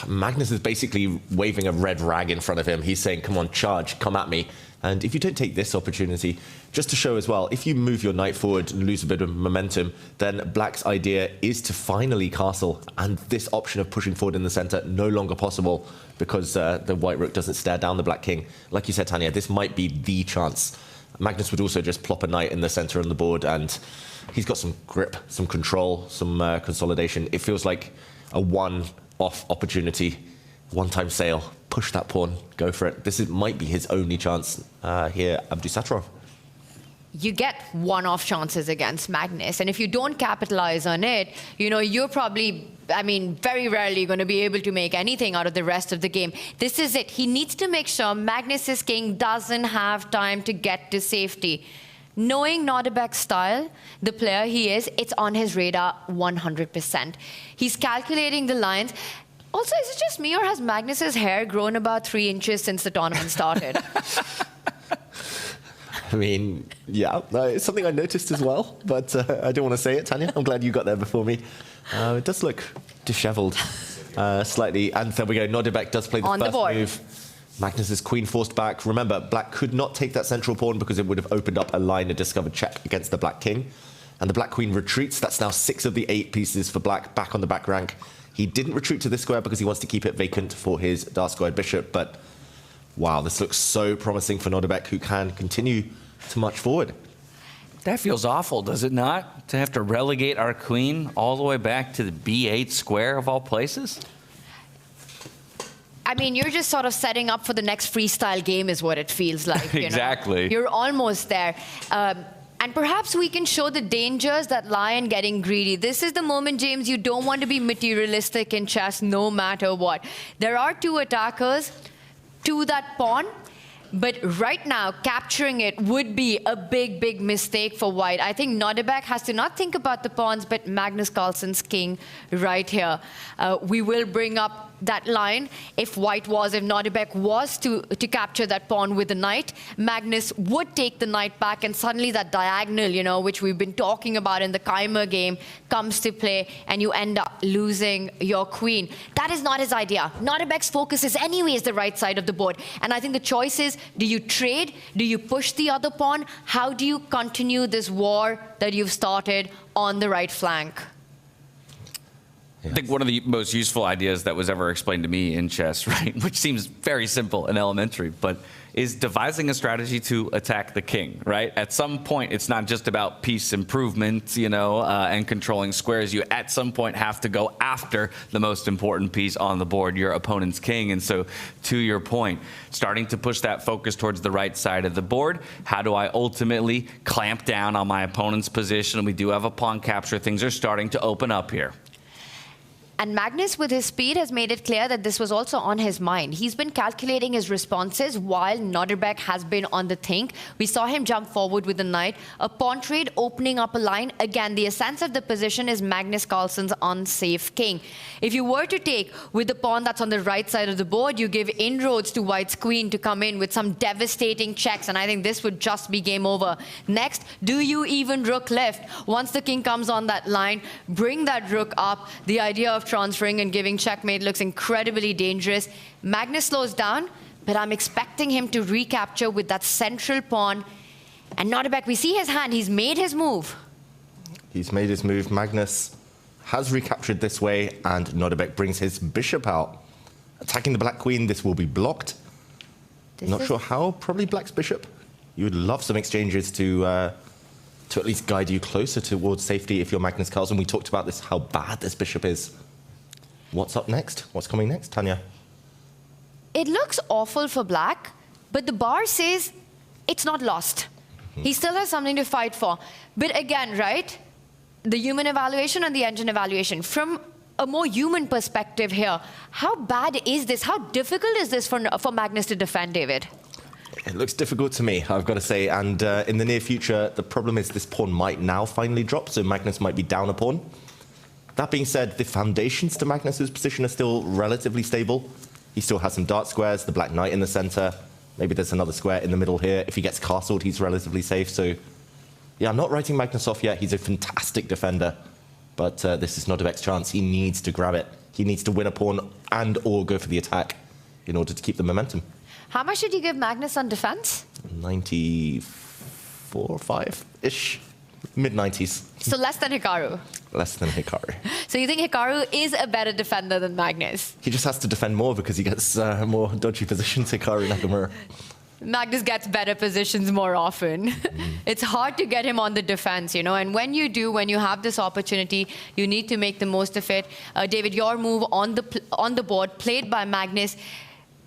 Magnus is basically waving a red rag in front of him. He's saying, come on, charge, come at me. And if you don't take this opportunity, just to show as well, if you move your knight forward and lose a bit of momentum, then Black's idea is to finally castle. And this option of pushing forward in the center, no longer possible because the white rook doesn't stare down the black king. Like you said, Tanya, this might be the chance. Magnus would also just plop a knight in the center on the board, and he's got some grip, some control, some consolidation. It feels like a one-off opportunity, one-time sale. Push that pawn, go for it. This might be his only chance here, Abdusattorov. You get one-off chances against Magnus, and if you don't capitalize on it, you know, you're probably, very rarely going to be able to make anything out of the rest of the game. This is it. He needs to make sure Magnus's king doesn't have time to get to safety. Knowing Nodirbek's style, the player he is, it's on his radar 100%. He's calculating the lines. Also, is it just me, or has Magnus's hair grown about 3 inches since the tournament started? Yeah, it's something I noticed as well, but I don't want to say it, Tanya. I'm glad you got there before me. It does look disheveled slightly. And there we go. Nodirbek does play the first move. Magnus's queen forced back. Remember, Black could not take that central pawn because it would have opened up a line of discovered check against the Black king. And the Black queen retreats. That's now 6 of the 8 pieces for Black back on the back rank. He didn't retreat to this square because he wants to keep it vacant for his dark squared bishop, but wow, this looks so promising for Nodirbek, who can continue to march forward. That feels awful, does it not? To have to relegate our queen all the way back to the B8 square of all places? You're just sort of setting up for the next freestyle game is what it feels like. Exactly. You're almost there. And perhaps we can show the dangers that lie in getting greedy. This is the moment, James, you don't want to be materialistic in chess no matter what. There are 2 attackers to that pawn. But right now, capturing it would be a big, big mistake for white. I think Nodirbek has to not think about the pawns, but Magnus Carlsen's king right here. We will bring up that line. If Nodirbek was to capture that pawn with the knight, Magnus would take the knight back, and suddenly that diagonal, which we've been talking about in the Keymer game, comes to play, and you end up losing your queen. That is not his idea. Nodirbek's focus is anyways the right side of the board. And I think the choice is, do you trade? Do you push the other pawn? How do you continue this war that you've started on the right flank? I think one of the most useful ideas that was ever explained to me in chess, right, which seems very simple and elementary, but is devising a strategy to attack the king, right? At some point, it's not just about piece improvement, and controlling squares. You, at some point, have to go after the most important piece on the board, your opponent's king. And so, to your point, starting to push that focus towards the right side of the board. How do I ultimately clamp down on my opponent's position? We do have a pawn capture. Things are starting to open up here. And Magnus, with his speed, has made it clear that this was also on his mind. He's been calculating his responses while Nodirbek has been on the think. We saw him jump forward with the knight. A pawn trade opening up a line. Again, the essence of the position is Magnus Carlsen's unsafe king. If you were to take with the pawn that's on the right side of the board, you give inroads to white's queen to come in with some devastating checks. And I think this would just be game over. Next, do you even rook left? Once the king comes on that line, bring that rook up. The idea of transferring and giving checkmate looks incredibly dangerous. Magnus slows down, but I'm expecting him to recapture with that central pawn. And Nodirbek, we see his hand. He's made his move. He's made his move. Magnus has recaptured this way, and Nodirbek brings his bishop out. Attacking the black queen, this will be blocked. Not sure how, probably black's bishop. You would love some exchanges to at least guide you closer towards safety if you're Magnus Carlsen. We talked about this, how bad this bishop is. What's up next? What's coming next, Tanya? It looks awful for black, but the bar says it's not lost. He still has something to fight for. But again, right, the human evaluation and the engine evaluation. From a more human perspective here, how bad is this? How difficult is this for Magnus to defend, David? It looks difficult to me, I've got to say. And in the near future, the problem is this pawn might now finally drop, so Magnus might be down a pawn. That being said, the foundations to Magnus's position are still relatively stable. He still has some dark squares, the black knight in the center. Maybe there's another square in the middle here. If he gets castled, he's relatively safe. So, yeah, I'm not writing Magnus off yet. He's a fantastic defender. But this is Nodirbek's chance. He needs to grab it. He needs to win a pawn and or go for the attack in order to keep the momentum. How much did you give Magnus on defense? 94, 5-ish. Mid-90s. So less than Hikaru. Less than Hikaru. So you think Hikaru is a better defender than Magnus? He just has to defend more because he gets more dodgy positions, Hikaru Nakamura. Magnus gets better positions more often. It's hard to get him on the defense, and when you do, when you have this opportunity, you need to make the most of it. David, your move on the board, played by Magnus.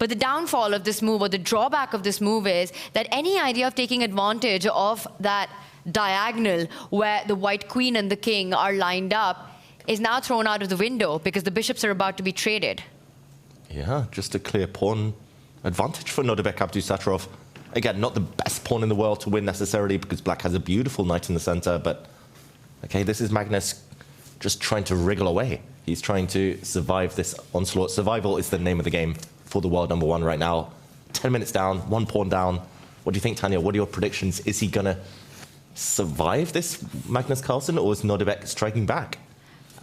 But the downfall of this move, or the drawback of this move, is that any idea of taking advantage of that diagonal where the white queen and the king are lined up is now thrown out of the window because the bishops are about to be traded. Yeah, just a clear pawn advantage for Nodirbek Abdusattorov. Again, not the best pawn in the world to win necessarily because black has a beautiful knight in the center, but okay, this is Magnus just trying to wriggle away. He's trying to survive this onslaught. Survival is the name of the game for the world number one right now. 10 minutes down, one pawn down. What do you think, Tanya? What are your predictions? Is he gonna survive this Magnus Carlsen, or is Nodirbek striking back?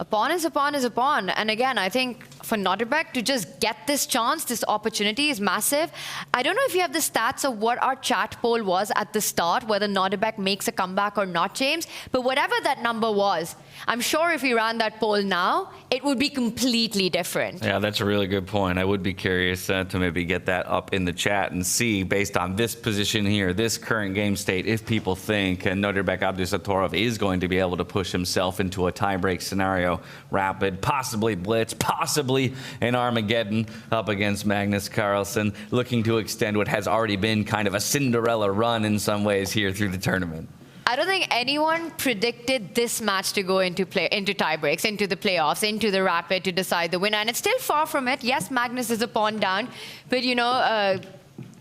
A pawn is a pawn is a pawn. And again, I think for Nodirbek to just get this chance, this opportunity is massive. I don't know if you have the stats of what our chat poll was at the start, whether Nodirbek makes a comeback or not, James. But whatever that number was, I'm sure if we ran that poll now, it would be completely different. Yeah, that's a really good point. I would be curious to maybe get that up in the chat and see, based on this position here, this current game state, if people think Nodirbek Abdusattorov is going to be able to push himself into a tiebreak scenario. Rapid, possibly blitz, possibly an Armageddon up against Magnus Carlsen, looking to extend what has already been kind of a Cinderella run in some ways here through the tournament. I don't think anyone predicted this match to go into tiebreaks, into the playoffs, into the rapid to decide the winner. And it's still far from it. Yes, Magnus is a pawn down, but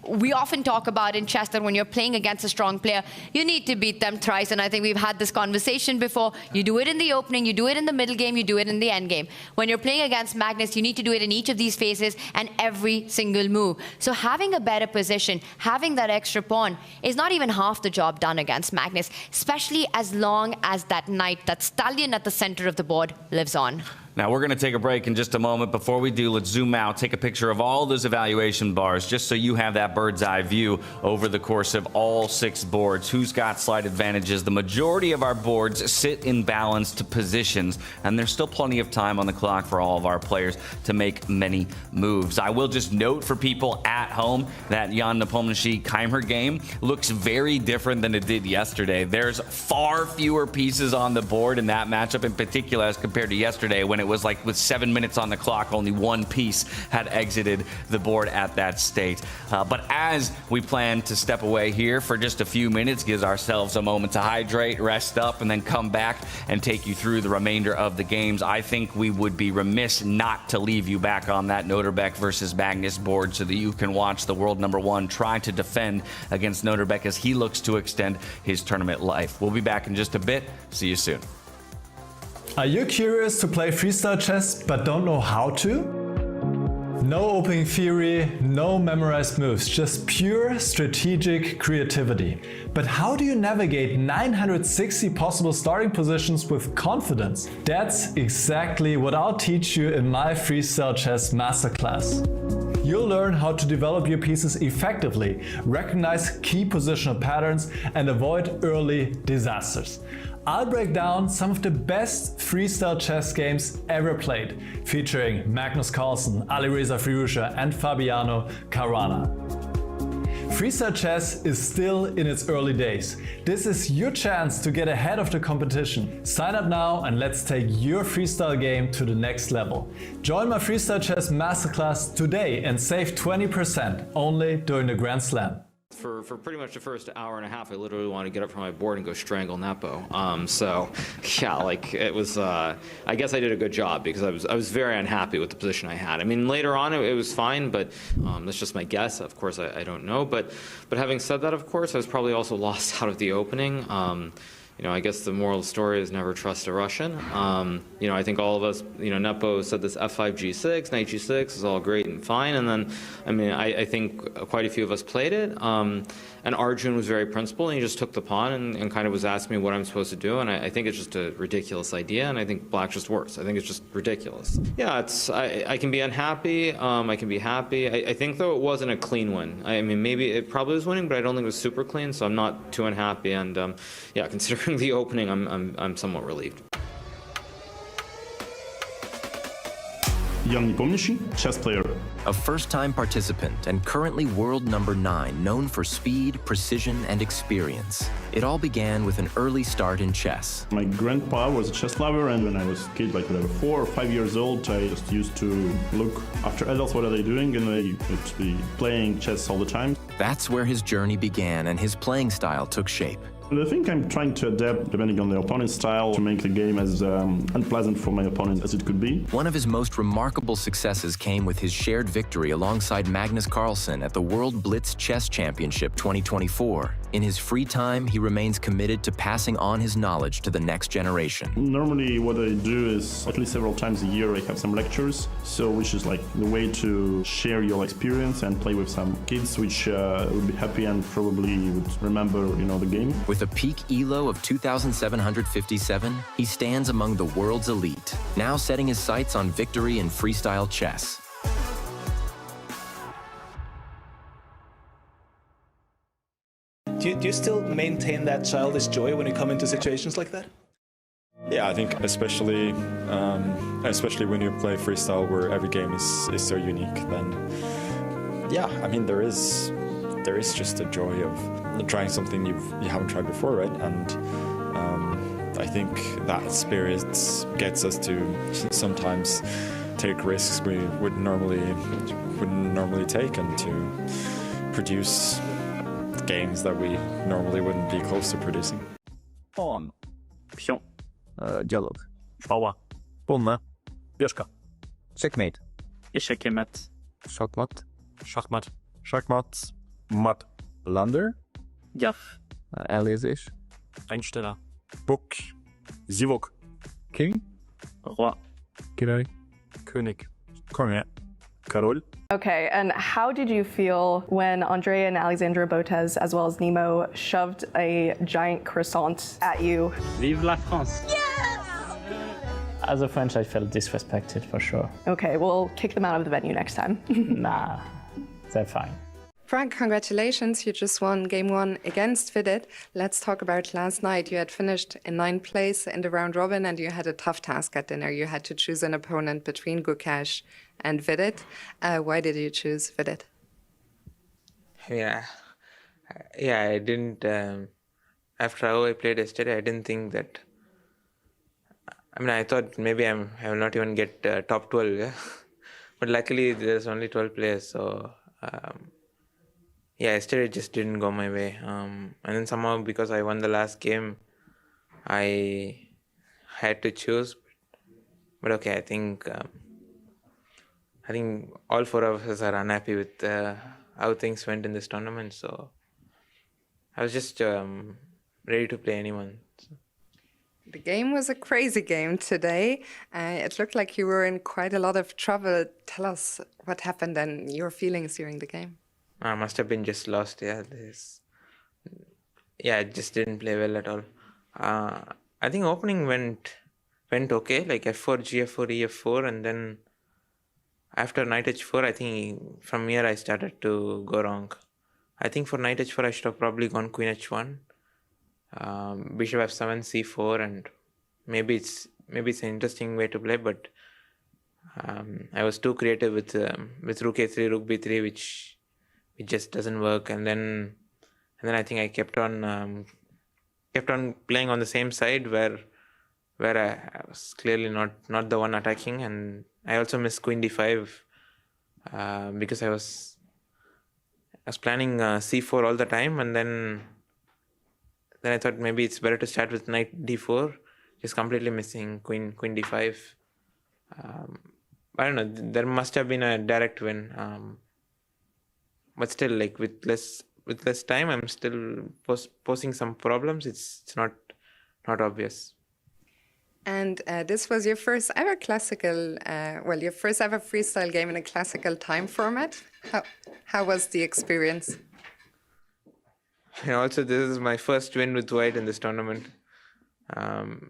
we often talk about in chess that when you're playing against a strong player, you need to beat them thrice. And I think we've had this conversation before. You do it in the opening, you do it in the middle game, you do it in the end game. When you're playing against Magnus, you need to do it in each of these phases and every single move. So having a better position, having that extra pawn is not even half the job done against Magnus, especially as long as that knight, that stallion at the center of the board, lives on. Now, we're going to take a break in just a moment. Before we do, let's zoom out, take a picture of all those evaluation bars, just so you have that bird's eye view over the course of all 6 boards. Who's got slight advantages? The majority of our boards sit in balanced positions, and there's still plenty of time on the clock for all of our players to make many moves. I will just note for people at home that Jan Nepomniachtchi Keymer game looks very different than it did yesterday. There's far fewer pieces on the board in that matchup in particular as compared to yesterday, when it was like with 7 minutes on the clock, only one piece had exited the board at that state. But as we plan to step away here for just a few minutes, gives ourselves a moment to hydrate, rest up, and then come back and take you through the remainder of the games, I think we would be remiss not to leave you back on that Nodirbek versus Magnus board so that you can watch the world #1 try to defend against Nodirbek as he looks to extend his tournament life. We'll be back in just a bit. See you soon. Are you curious to play freestyle chess but don't know how to? No opening theory, no memorized moves, just pure strategic creativity. But how do you navigate 960 possible starting positions with confidence? That's exactly what I'll teach you in my Freestyle Chess Masterclass. You'll learn how to develop your pieces effectively, recognize key positional patterns, and avoid early disasters. I'll break down some of the best freestyle chess games ever played, featuring Magnus Carlsen, Alireza Firouzja, and Fabiano Caruana. Freestyle chess is still in its early days. This is your chance to get ahead of the competition. Sign up now and let's take your freestyle game to the next level. Join my Freestyle Chess Masterclass today and save 20% only during the Grand Slam. For pretty much the first hour and a half, I literally wanted to get up from my board and go strangle Nepo. So yeah, like it was. I guess I did a good job because I was very unhappy with the position I had. I mean, later on it was fine, but that's just my guess. Of course, I don't know. But having said that, of course, I was probably also lost out of the opening. You know, I guess the moral of the story is never trust a Russian. You know, I think all of us, you know, Nepo said this f5 g6, knight g6 is all great and fine. And then, I mean, I think quite a few of us played it. And Arjun was very principled, and he just took the pawn and kind of was asking me what I'm supposed to do. And I think it's just a ridiculous idea, and I think black just works. I think it's just ridiculous. Yeah, I can be unhappy. I can be happy. I think, though, it wasn't a clean win. I mean, maybe it probably was winning, but I don't think it was super clean, so I'm not too unhappy. And yeah, considering the opening, I'm somewhat relieved. Jan Nepomniachtchi, chess player. A first-time participant and currently world #9, known for speed, precision, and experience. It all began with an early start in chess. My grandpa was a chess lover, and when I was a kid, like whatever, 4 or 5 years old, I just used to look after adults, what are they doing, and I would be playing chess all the time. That's where his journey began and his playing style took shape. I think I'm trying to adapt, depending on the opponent's style, to make the game as unpleasant for my opponent as it could be. One of his most remarkable successes came with his shared victory alongside Magnus Carlsen at the World Blitz Chess Championship 2024. In his free time, he remains committed to passing on his knowledge to the next generation. Normally what I do is at least several times a year I have some lectures, so which is like the way to share your experience and play with some kids which would be happy and probably would remember, you know, the game. With a peak ELO of 2,757, he stands among the world's elite, now setting his sights on victory in freestyle chess. Do you still maintain that childish joy when you come into situations like that? Yeah, I think especially when you play freestyle where every game is so unique, then yeah, I mean there is just a joy of trying something you haven't tried before, right? And I think that spirit gets us to sometimes take risks we wouldn't normally take, and to produce games that we normally wouldn't be close to producing. Pawn. Pion. Dialog. Bauer. Bonne. Bierschka. Checkmate. Checkmate. Schachmatt. Schachmatt. Schachmatt. Mat Lander. Ja. Elnézés. Einsteller. Bok. Zivok. King. Roi. Király. König. Kornet. Karol. Okay, and how did you feel when Andrea and Alexandra Botez, as well as Nemo, shoved a giant croissant at you? Vive la France. As a French, I felt disrespected for sure. Okay, we'll kick them out of the venue next time. Nah, they're fine. Frank, congratulations. You just won game 1 against Vidit. Let's talk about last night. You had finished in 9th place in the round robin and you had a tough task at dinner. You had to choose an opponent between Gukesh and Vidit. Why did you choose Vidit? Yeah, I didn't, after how I played yesterday, I didn't think that, I thought maybe I will not even get top 12, yeah? But luckily there's only 12 players, so yesterday just didn't go my way. And then somehow, because I won the last game, I had to choose. But okay, I think all 4 of us are unhappy with how things went in this tournament. So I was just ready to play anyone. So. The game was a crazy game today. It looked like you were in quite a lot of trouble. Tell us what happened and your feelings during the game. I must have been just lost, yeah. I just didn't play well at all. I think opening went okay, like f4, gf4, ef4, and then after knight h4, I think from here I started to go wrong. I think for knight h4, I should have probably gone queen h1, bishop f7, c4, and maybe it's an interesting way to play, but I was too creative with rook a3, rook b3, which it just doesn't work. And then I think I kept on playing on the same side where I was clearly not the one attacking, and I also missed queen d5 because I was planning c4 all the time, and then I thought maybe it's better to start with knight d4, just completely missing queen d5. I don't know, there must have been a direct win, but still, like with less time, I'm still posing some problems. It's not obvious. And this was your first ever your first ever freestyle game in a classical time format. How was the experience? And also, this is my first win with white in this tournament.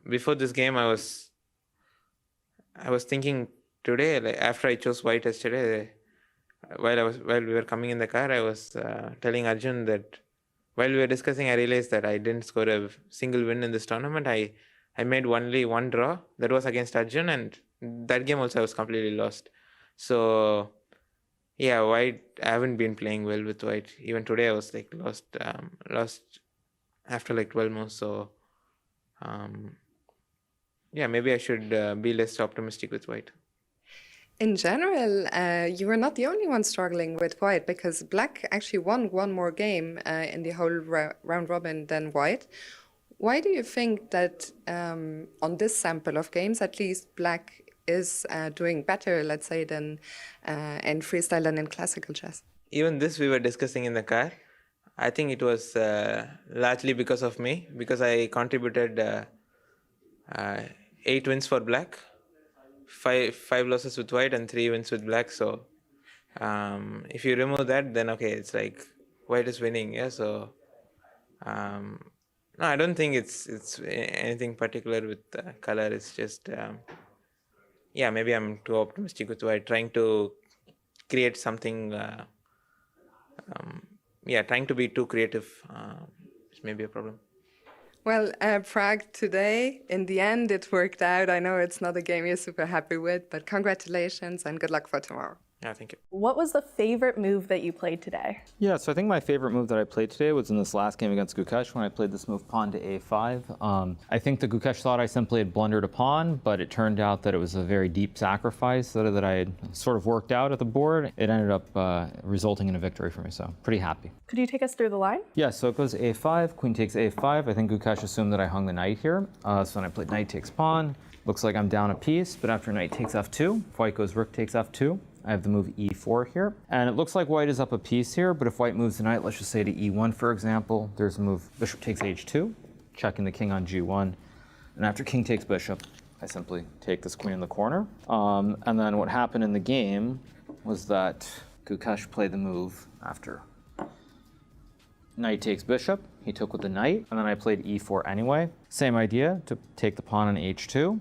Before this game, I was thinking today, like after I chose white yesterday, while we were coming in the car, I was telling Arjun that while we were discussing, I realized that I didn't score a single win in this tournament. I made only one draw. That was against Arjun, and that game also I was completely lost. So yeah, white, I haven't been playing well with white. Even today I was like lost after like 12 moves. So maybe I should be less optimistic with white. In general, you were not the only one struggling with white, because black actually won one more game in the whole round robin than white. Why do you think that on this sample of games, at least, black is doing better, let's say, than in freestyle than in classical chess? Even this we were discussing in the car. I think it was largely because of me, because I contributed 8 wins for black, 5 losses with white, and 3 wins with black. So if you remove that, then okay, it's like white is winning. Yeah. So no, I don't think it's anything particular with color. It's just maybe I'm too optimistic with white, trying to create something. Trying to be too creative, which may be a problem. Well, Pragg, today, in the end, it worked out. I know it's not a game you're super happy with, but congratulations and good luck for tomorrow. Yeah, thank you. What was the favorite move that you played today? Yeah, so I think my favorite move that I played today was in this last game against Gukesh when I played this move pawn to a5. I think the Gukesh thought I simply had blundered a pawn, but it turned out that it was a very deep sacrifice that I had sort of worked out at the board. It ended up resulting in a victory for me, so pretty happy. Could you take us through the line? Yeah, so it goes a5, queen takes a5. I think Gukesh assumed that I hung the knight here. So then I played knight takes pawn. Looks like I'm down a piece, but after knight takes f2, if white goes rook takes f2. I have the move e4 here. And it looks like white is up a piece here, but if white moves the knight, let's just say to e1, for example, there's a move bishop takes h2, checking the king on g1. And after king takes bishop, I simply take this queen in the corner. And then what happened in the game was that Gukesh played the move after knight takes bishop. He took with the knight, and then I played e4 anyway. Same idea, to take the pawn on h2.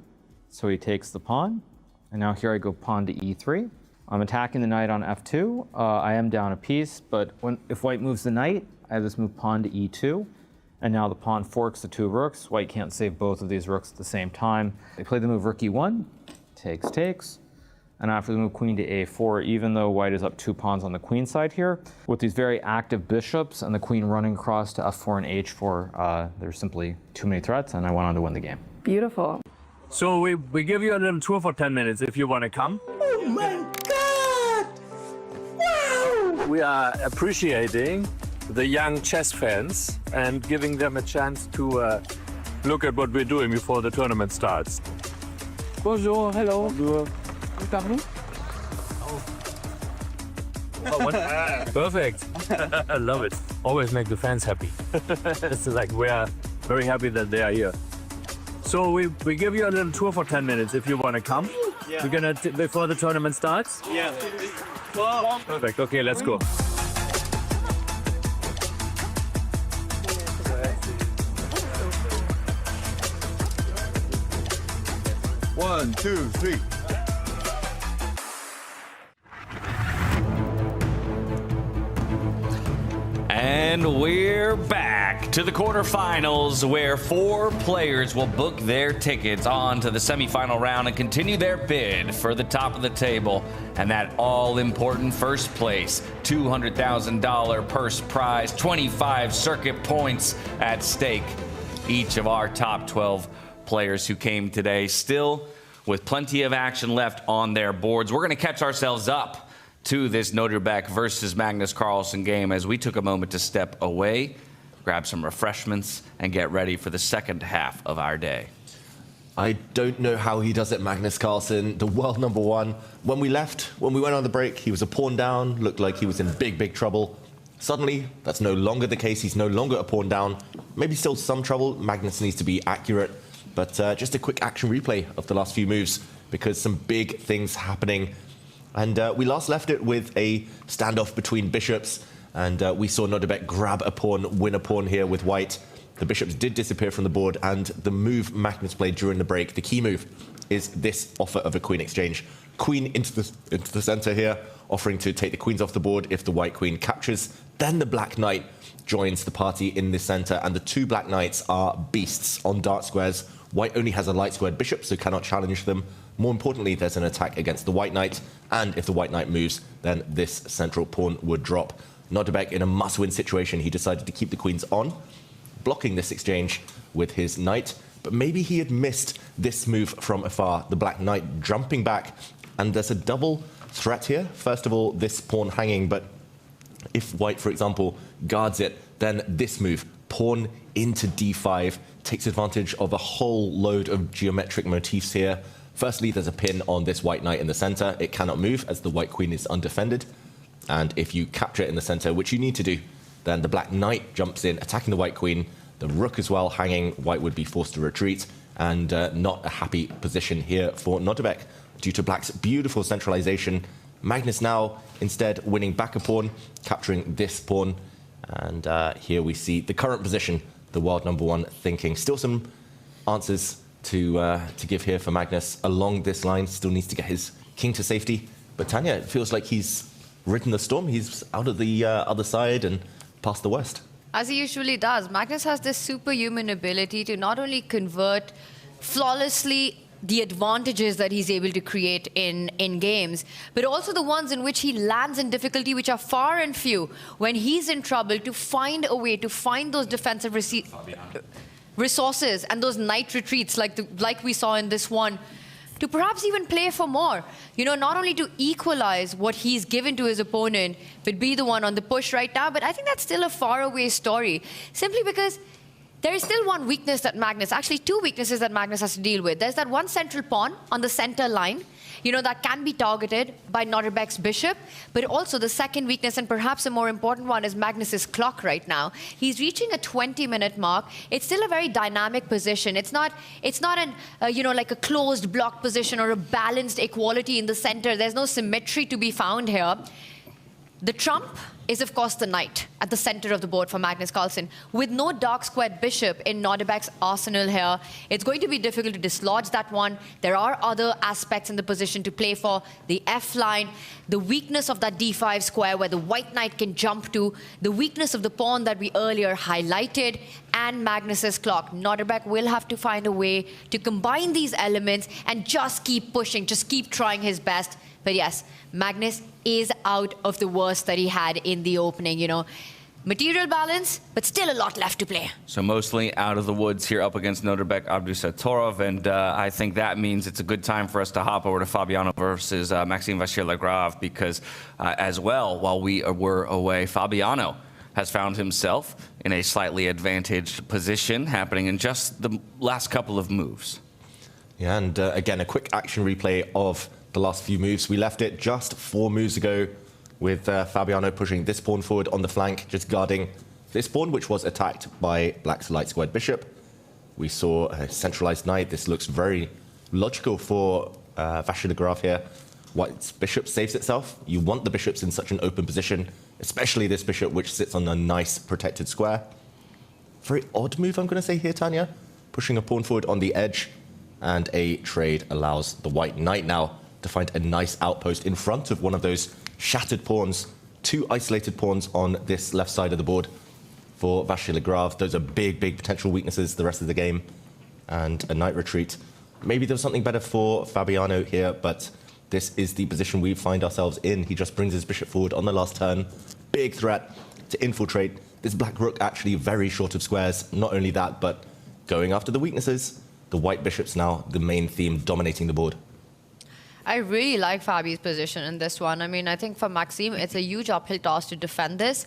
So he takes the pawn, and now here I go pawn to e3. I'm attacking the knight on f2. I am down a piece, but if white moves the knight, I have this move pawn to e2. And now the pawn forks the two rooks. White can't save both of these rooks at the same time. They play the move rook e1, takes. And after the move queen to a4, even though white is up 2 pawns on the queen side here, with these very active bishops and the queen running across to f4 and h4, there's simply too many threats, and I went on to win the game. Beautiful. So we give you a little tour for 10 minutes if you want to come. Oh my God! Wow! We are appreciating the young chess fans and giving them a chance to look at what we're doing before the tournament starts. Bonjour, hello. Bonjour. Perfect. I love it. Always make the fans happy. It's like we are very happy that they are here. So we give you a little tour for 10 minutes if you want to come. Yeah. We're gonna before the tournament starts. Yeah. Perfect. Okay, let's go. One, two, three. And we're back to the quarterfinals, where 4 players will book their tickets on to the semifinal round and continue their bid for the top of the table and that all-important first place $200,000 purse prize, 25 circuit points at stake. Each of our top 12 players who came today still with plenty of action left on their boards. We're going to catch ourselves up to this Nodirbek versus Magnus Carlsen game as we took a moment to step away, grab some refreshments, and get ready for the second half of our day. I don't know how he does it, Magnus Carlsen, the world #1. When we went on the break, he was a pawn down, looked like he was in big trouble. Suddenly, that's no longer the case. He's no longer a pawn down. Maybe still some trouble. Magnus needs to be accurate. But just a quick action replay of the last few moves, because some big things happening. And we last left it with a standoff between bishops, and we saw Nodirbek grab a pawn, win a pawn here with white. The bishops did disappear from the board, and the move Magnus played during the break, the key move, is this offer of a queen exchange. Queen into the center here, offering to take the queens off the board if the white queen captures. Then the black knight joins the party in the center, and the 2 black knights are beasts on dark squares. White only has a light squared bishop, so cannot challenge them. More importantly, there's an attack against the white knight, and if the white knight moves, then this central pawn would drop. Nodirbek, in a must-win situation, he decided to keep the queens on, blocking this exchange with his knight, but maybe he had missed this move from afar, the black knight jumping back, and there's a double threat here. First of all, this pawn hanging, but if white, for example, guards it, then this move, pawn into d5, takes advantage of a whole load of geometric motifs here. Firstly, there's a pin on this white knight in the center. It cannot move as the white queen is undefended. And if you capture it in the center, which you need to do, then the black knight jumps in, attacking the white queen. The rook as well hanging. White would be forced to retreat, and not a happy position here for Nodirbek due to black's beautiful centralization. Magnus now instead winning back a pawn, capturing this pawn. And here we see the current position, the world #1 thinking. Still some answers to give here for Magnus along this line. Still needs to get his king to safety. But Tanya, it feels like he's ridden the storm. He's out of the other side and past the west. As he usually does, Magnus has this superhuman ability to not only convert flawlessly the advantages that he's able to create in games, but also the ones in which he lands in difficulty, which are far and few. When he's in trouble, to find a way to find those defensive resources and those knight retreats like we saw in this one, to perhaps even play for more. You know, not only to equalize what he's given to his opponent, but be the one on the push right now. But I think that's still a faraway story, simply because there is still one weakness that Magnus, actually two weaknesses that Magnus has to deal with. There's that one central pawn on the center line, that can be targeted by Nodirbek's bishop. But also the second weakness, and perhaps a more important one, is Magnus's clock right now. He's reaching a 20-minute mark. It's still a very dynamic position. It's not an, like a closed block position or a balanced equality in the center. There's no symmetry to be found here. The trump is, of course, the knight at the center of the board for Magnus Carlsen. With no dark-squared bishop in Nodirbek's arsenal here, it's going to be difficult to dislodge that one. There are other aspects in the position to play for. The F line, the weakness of that D5 square where the white knight can jump to, the weakness of the pawn that we earlier highlighted, and Magnus's clock. Nodirbek will have to find a way to combine these elements and just keep pushing, just keep trying his best. But yes, Magnus is out of the worst that he had in the opening, Material balance, but still a lot left to play. So mostly out of the woods here up against Nodirbek Abdusattorov, and I think that means it's a good time for us to hop over to Fabiano versus Maxime Vachier-Lagrave, because as well, while we were away, Fabiano has found himself in a slightly advantaged position happening in just the last couple of moves. Yeah, and again, a quick action replay of the last few moves. We left it just 4 moves ago with Fabiano pushing this pawn forward on the flank, just guarding this pawn, which was attacked by Black's light squared bishop. We saw a centralized knight. This looks very logical for Vachier-Lagrave here. White's bishop saves itself. You want the bishops in such an open position, especially this bishop, which sits on a nice protected square. Very odd move, I'm going to say here, Tanya. Pushing a pawn forward on the edge, and a trade allows the white knight now to find a nice outpost in front of one of those shattered pawns. 2 isolated pawns on this left side of the board for Vachier-Lagrave. Those are big, big potential weaknesses the rest of the game. And a knight retreat. Maybe there's something better for Fabiano here, but this is the position we find ourselves in. He just brings his bishop forward on the last turn. Big threat to infiltrate. This black rook actually very short of squares. Not only that, but going after the weaknesses. The white bishop's now the main theme dominating the board. I really like Fabi's position in this one. I mean, I think for Maxime, it's a huge uphill task to defend this.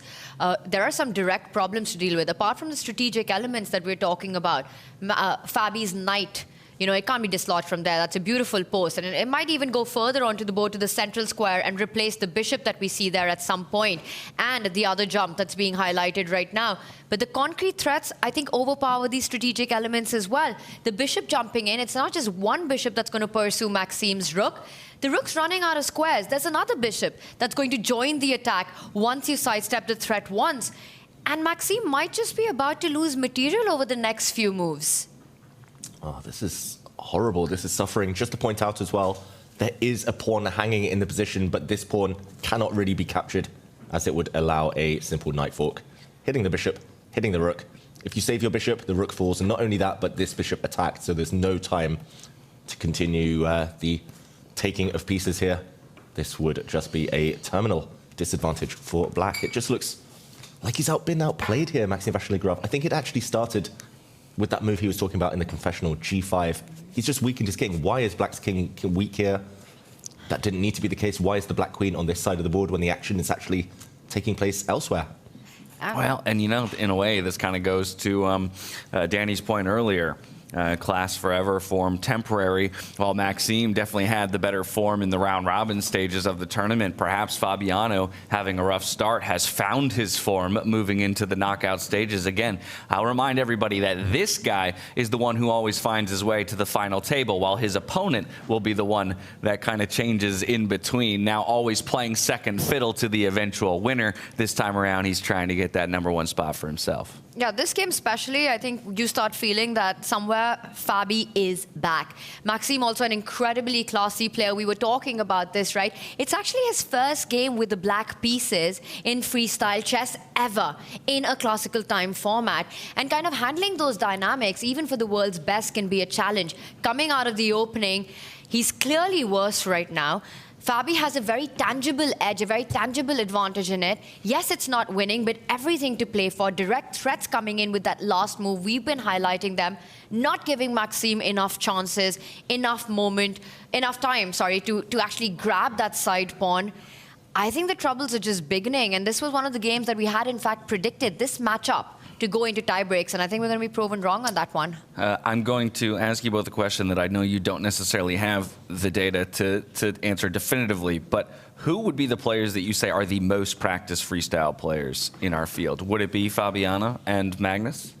There are some direct problems to deal with. Apart from the strategic elements that we're talking about, Fabi's knight, it can't be dislodged from there. That's a beautiful post. And it might even go further onto the board to the central square and replace the bishop that we see there at some point, and the other jump that's being highlighted right now. But the concrete threats, I think, overpower these strategic elements as well. The bishop jumping in, it's not just one bishop that's going to pursue Maxime's rook. The rook's running out of squares. There's another bishop that's going to join the attack once you sidestep the threat once. And Maxime might just be about to lose material over the next few moves. Oh, this is horrible. This is suffering. Just to point out as well, there is a pawn hanging in the position, but this pawn cannot really be captured, as it would allow a simple knight fork. Hitting the bishop, hitting the rook. If you save your bishop, the rook falls, and not only that, but this bishop attacked, so there's no time to continue the taking of pieces here. This would just be a terminal disadvantage for black. It just looks like he's been outplayed here, Maxime Vachier-Lagrave. I think it actually started with that move he was talking about in the confessional, G5. He's just weakened his king. Why is black's king weak here? That didn't need to be the case. Why is the black queen on this side of the board when the action is actually taking place elsewhere? Well, and in a way, this kind of goes to Danny's point earlier. Class forever, form temporary. While Maxime definitely had the better form in the round-robin stages of the tournament, perhaps Fabiano, having a rough start, has found his form moving into the knockout stages. Again, I'll remind everybody that this guy is the one who always finds his way to the final table, while his opponent will be the one that kind of changes in between, now always playing second fiddle to the eventual winner. This time around, he's trying to get that #1 spot for himself. Yeah, this game especially, I think you start feeling that somewhere Fabi is back. Maxime also an incredibly classy player. We were talking about this, right? It's actually his first game with the black pieces in freestyle chess ever in a classical time format. And kind of handling those dynamics, even for the world's best, can be a challenge. Coming out of the opening, he's clearly worse right now. Fabi has a very tangible edge, a very tangible advantage in it. Yes, it's not winning, but everything to play for. Direct threats coming in with that last move. We've been highlighting them, not giving Maxime enough chances, enough time, to actually grab that side pawn. I think the troubles are just beginning, and this was one of the games that we had, in fact, predicted. This matchup to go into tie breaks. And I think we're going to be proven wrong on that one. I'm going to ask you both a question that I know you don't necessarily have the data to answer definitively, but who would be the players that you say are the most practiced freestyle players in our field? Would it be Fabiano and Magnus?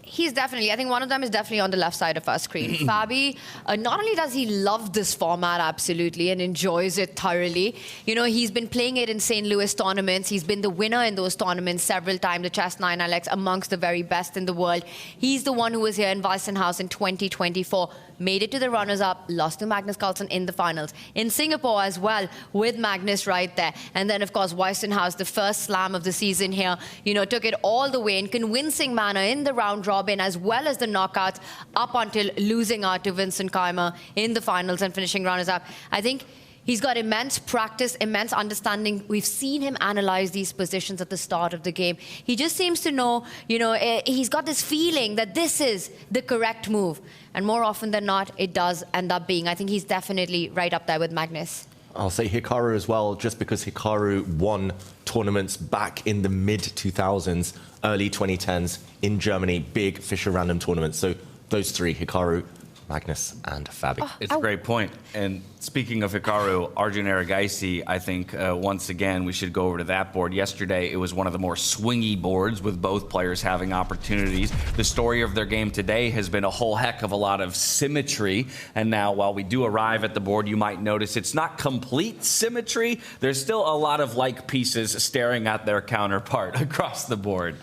He's definitely, I think one of them is definitely on the left side of our screen. Fabi, not only does he love this format absolutely and enjoys it thoroughly, you know, he's been playing it in St. Louis tournaments. He's been the winner in those tournaments several times, the Chess 9LX, amongst the very best in the world. He's the one who was here in Weissenhaus in 2024, made it to the runners-up, lost to Magnus Carlsen in the finals. In Singapore as well, with Magnus right there. And then, of course, Weissenhaus, the first slam of the season here, you know, took it all the way in convincing manner in the round robin as well as the knockouts up until losing out to Vincent Keymer in the finals and finishing runners-up. I think he's got immense practice, immense understanding. We've seen him analyze these positions at the start of the game. He just seems to know, you know, he's got this feeling that this is the correct move. And more often than not, it does end up being. I think he's definitely right up there with Magnus. I'll say Hikaru as well, just because Hikaru won tournaments back in the mid-2000s, early 2010s in Germany, big Fischer Random tournaments. So those three, Hikaru, Magnus, and Fabi. It's a great point. And speaking of Hikaru, Arjun Erigaisi, I think once again we should go over to that board. Yesterday it was one of the more swingy boards with both players having opportunities. The story of their game today has been a whole heck of a lot of symmetry. And now while we do arrive at the board, you might notice it's not complete symmetry. There's still a lot of like pieces staring at their counterpart across the board.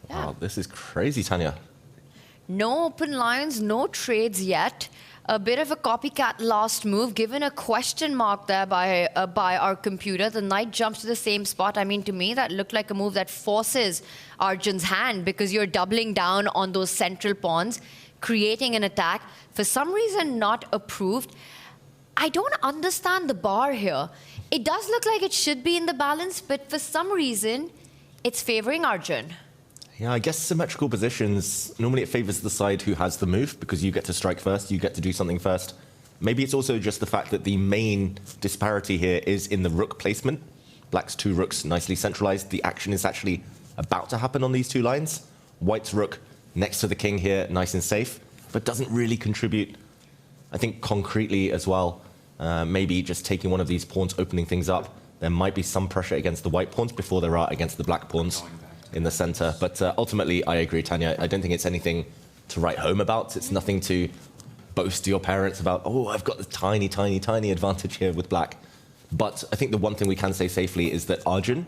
Yeah. Wow, this is crazy, Tanya. No open lines, no trades yet. A bit of a copycat last move, given a question mark there by our computer. The knight jumps to the same spot. I mean, to me, that looked like a move that forces Arjun's hand because you're doubling down on those central pawns, creating an attack. For some reason, not approved. I don't understand the bar here. It does look like it should be in the balance, but for some reason, it's favoring Arjun. Yeah, I guess symmetrical positions, normally it favors the side who has the move because you get to strike first, you get to do something first. Maybe it's also just the fact that the main disparity here is in the rook placement. Black's two rooks nicely centralized. The action is actually about to happen on these two lines. White's rook next to the king here, nice and safe, but doesn't really contribute, I think, concretely as well. Maybe just taking one of these pawns, opening things up. There might be some pressure against the white pawns before there are against the black pawns in the center. But ultimately, I agree, Tanya. I don't think it's anything to write home about. It's nothing to boast to your parents about, oh, I've got the tiny, tiny, tiny advantage here with black. But I think the one thing we can say safely is that Arjun,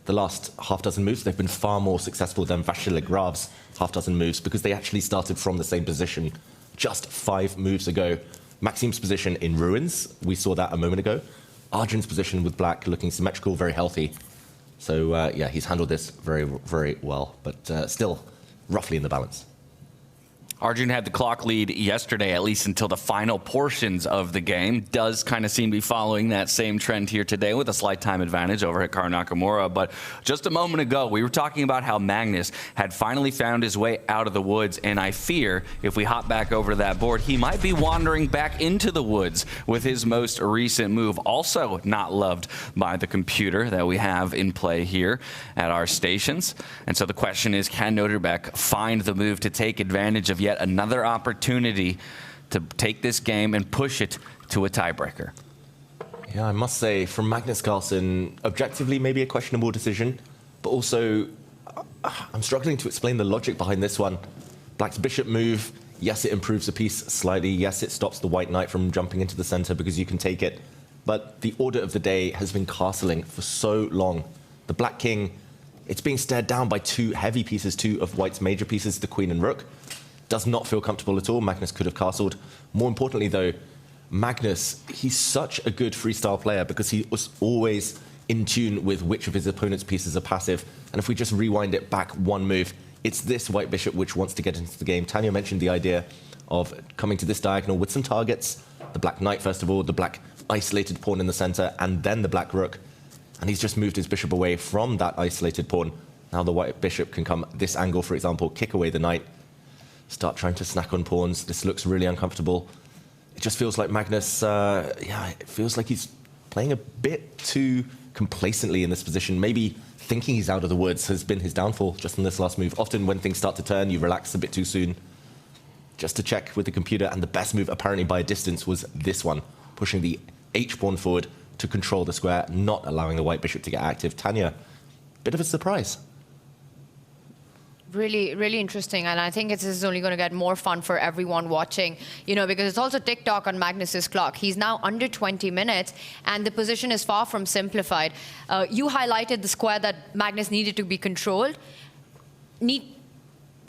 the last half dozen moves, they've been far more successful than Vachier-Lagrave's half dozen moves because they actually started from the same position just 5 moves ago. Maxime's position in ruins, we saw that a moment ago. Arjun's position with black looking symmetrical, very healthy. So, yeah, he's handled this very, very well, but still roughly in the balance. Arjun had the clock lead yesterday, at least until the final portions of the game. Does kind of seem to be following that same trend here today with a slight time advantage over Hikaru Nakamura. But just a moment ago, we were talking about how Magnus had finally found his way out of the woods. And I fear if we hop back over to that board, he might be wandering back into the woods with his most recent move. Also not loved by the computer that we have in play here at our stations. And so the question is, can Nodirbek find the move to take advantage of yet another opportunity to take this game and push it to a tiebreaker? Yeah, I must say, from Magnus Carlsen, objectively maybe a questionable decision, but also I'm struggling to explain the logic behind this one. Black's bishop move, yes, it improves the piece slightly, yes, it stops the white knight from jumping into the center because you can take it, but the order of the day has been castling for so long. The black king, it's being stared down by 2 heavy pieces, 2 of white's major pieces, the queen and rook. Does not feel comfortable at all. Magnus could have castled. More importantly, though, Magnus, he's such a good freestyle player because he was always in tune with which of his opponent's pieces are passive. And if we just rewind it back 1 move, it's this white bishop which wants to get into the game. Tanya mentioned the idea of coming to this diagonal with some targets. The black knight, first of all, the black isolated pawn in the center, and then the black rook. And he's just moved his bishop away from that isolated pawn. Now the white bishop can come this angle, for example, kick away the knight, start trying to snack on pawns. This looks really uncomfortable. It just feels like Magnus, yeah, it feels like he's playing a bit too complacently in this position. Maybe thinking he's out of the woods has been his downfall just in this last move. Often when things start to turn, you relax a bit too soon. Just to check with the computer, and the best move apparently by a distance was this one, pushing the h-pawn forward to control the square, not allowing the white bishop to get active. Tanya, bit of a surprise. Really, really interesting. And I think this is only going to get more fun for everyone watching, because it's also tick-tock on Magnus's clock. He's now under 20 minutes, and the position is far from simplified. You highlighted the square that Magnus needed to be controlled.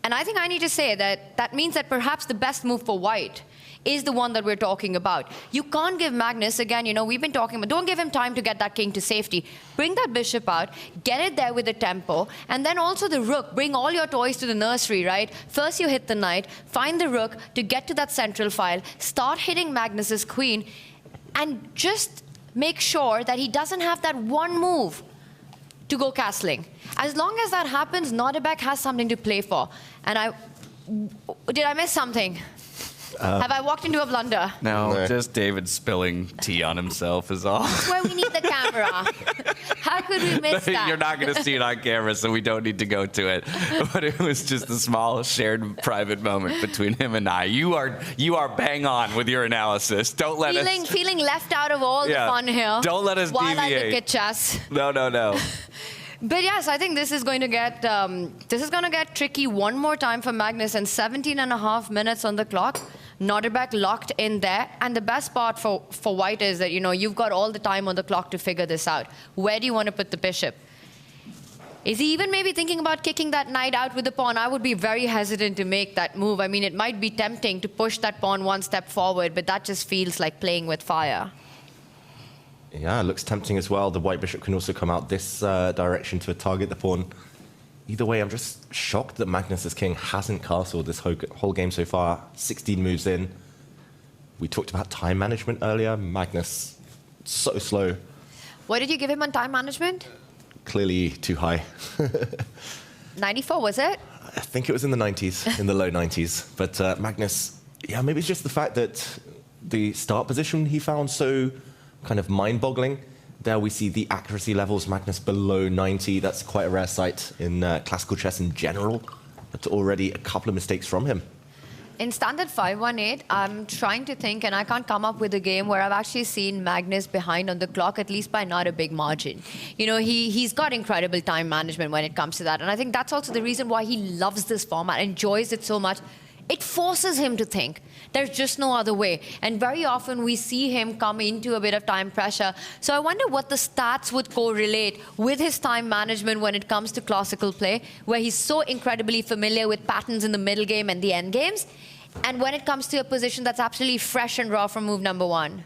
And I think I need to say that means that perhaps the best move for white is the one that we're talking about. You can't give Magnus, again, we've been talking about, don't give him time to get that king to safety. Bring that bishop out, get it there with the tempo, and then also the rook. Bring all your toys to the nursery, right? First you hit the knight, find the rook to get to that central file, start hitting Magnus's queen, and just make sure that he doesn't have that one move to go castling. As long as that happens, Nodirbek has something to play for. And did I miss something? Have I walked into a blunder? No, just David spilling tea on himself is all. That's where we need the camera. How could we miss that? You're not going to see it on camera, so we don't need to go to it. But it was just a small shared private moment between him and I. You are bang on with your analysis. Don't let us... Feeling left out of all the fun here. Don't let us while deviate. I look at chess. No. But yes, I think this is going to get tricky one more time for Magnus, and 17.5 minutes on the clock. Nodirbek locked in there, and the best part for white is that you've got all the time on the clock to figure this out. Where do you want to put the bishop? Is he even maybe thinking about kicking that knight out with the pawn? I would be very hesitant to make that move. I mean, it might be tempting to push that pawn one step forward, but that just feels like playing with fire. Yeah, it looks tempting as well. The white bishop can also come out this direction to target the pawn. Either way, I'm just shocked that Magnus's king hasn't castled this whole game so far. 16 moves in. We talked about time management earlier. Magnus, so slow. What did you give him on time management? Clearly too high. 94, was it? I think it was in the 90s, in the low 90s. But Magnus, yeah, maybe it's just the fact that the start position he found so kind of mind-boggling. There we see the accuracy levels, Magnus below 90. That's quite a rare sight in classical chess in general. That's already a couple of mistakes from him. In standard 518, I'm trying to think, and I can't come up with a game where I've actually seen Magnus behind on the clock, at least by not a big margin. He's got incredible time management when it comes to that. And I think that's also the reason why he loves this format, enjoys it so much. It forces him to think. There's just no other way. And very often we see him come into a bit of time pressure. So I wonder what the stats would correlate with his time management when it comes to classical play, where he's so incredibly familiar with patterns in the middle game and the end games, and when it comes to a position that's absolutely fresh and raw from move number one.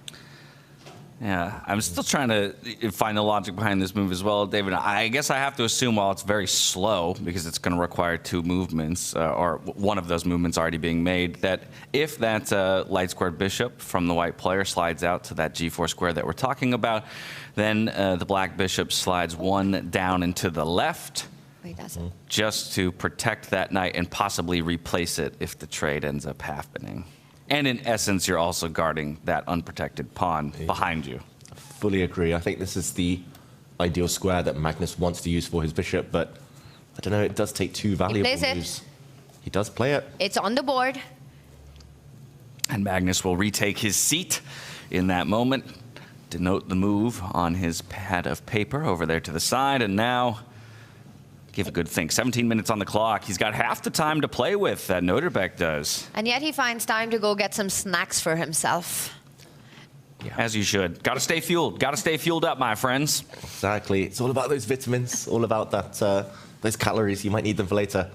Yeah, I'm still trying to find the logic behind this move as well, David. I guess I have to assume while it's very slow, because it's going to require two movements, or one of those movements already being made, that if that light squared bishop from the white player slides out to that g4 square that we're talking about, then the black bishop slides one down into the left, just to protect that knight and possibly replace it if the trade ends up happening. And in essence, you're also guarding that unprotected pawn behind you. Fully agree. I think this is the ideal square that Magnus wants to use for his bishop, but I don't know, it does take two valuable moves. He does play it. It's on the board. And Magnus will retake his seat in that moment, denote the move on his pad of paper over there to the side, and now give a good think. 17 minutes on the clock. He's got half the time to play with that Nodirbek does. And yet he finds time to go get some snacks for himself. Yeah. As you should. Got to stay fueled. Got to stay fueled up, my friends. Exactly. It's all about those vitamins, all about that those calories. You might need them for later.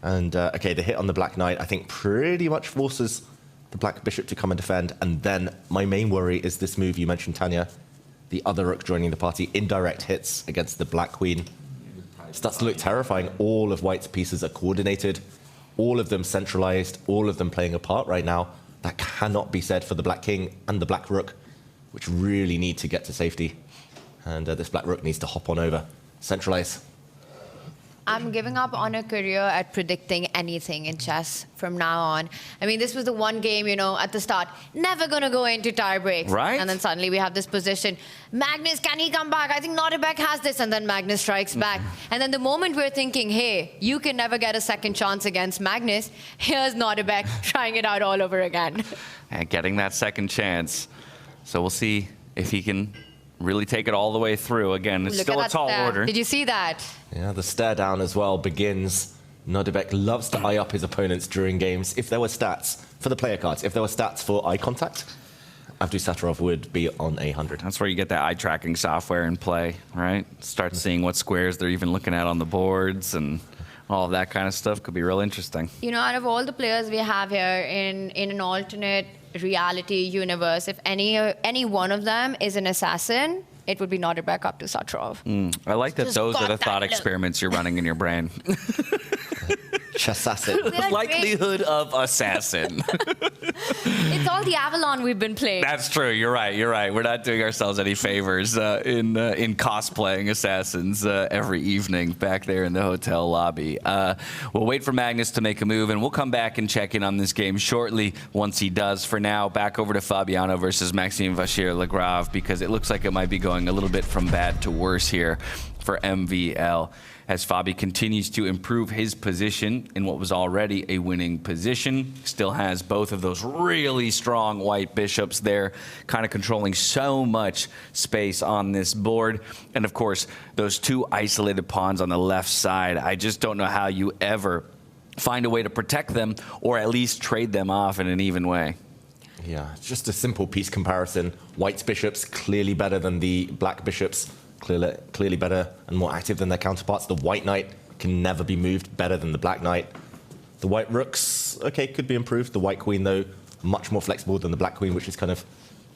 And okay, the hit on the black knight, I think, pretty much forces the black bishop to come and defend. And then my main worry is this move you mentioned, Tanya, the other rook joining the party, indirect hits against the black queen. Starts to look terrifying. All of white's pieces are coordinated, all of them centralized, all of them playing a part right now. That cannot be said for the black king and the black rook, which really need to get to safety. And this black rook needs to hop on over, centralize. I'm giving up on a career at predicting anything in chess from now on. I mean, this was the one game, you know, at the start, never going to go into tie breaks. Right. And then suddenly we have this position. Magnus, can he come back? I think Nodirbek has this. And then Magnus strikes back. And then the moment we're thinking, hey, you can never get a second chance against Magnus, here's Nodirbek trying it out all over again. And getting that second chance. So we'll see if he can really take it all the way through. Again, it's still a tall order. Did you see that? Yeah, the stare down as well begins. Nodirbek loves to eye up his opponents during games. If there were stats for the player cards, if there were stats for eye contact, Abdusattorov would be on 100. That's where you get that eye tracking software in play, right? Start seeing what squares they're even looking at on the boards, and all of that kind of stuff could be real interesting. You know, out of all the players we have here in an alternate reality universe, if any one of them is an assassin, it would be Nodirbek Abdusattorov. I like that Just those are got the that thought look. experiments you're running in your brain. Assassin. Likelihood of assassin. It's all the Avalon we've been playing. That's true. You're right. We're not doing ourselves any favors in cosplaying assassins every evening back there in the hotel lobby. We'll wait for Magnus to make a move, and we'll come back and check in on this game shortly once he does. For now, back over to Fabiano versus Maxime Vachier-Lagrave, because it looks like it might be going a little bit from bad to worse here for MVL, as Fabi continues to improve his position in what was already a winning position. Still has both of those really strong white bishops there, kind of controlling so much space on this board. And of course, those two isolated pawns on the left side. I just don't know how you ever find a way to protect them, or at least trade them off in an even way. Yeah, it's just a simple piece comparison. White's bishops clearly better than the black bishops. Clearly better and more active than their counterparts. The white knight can never be moved better than the black knight. The white rooks, okay, could be improved. The white queen, though, much more flexible than the black queen, which is kind of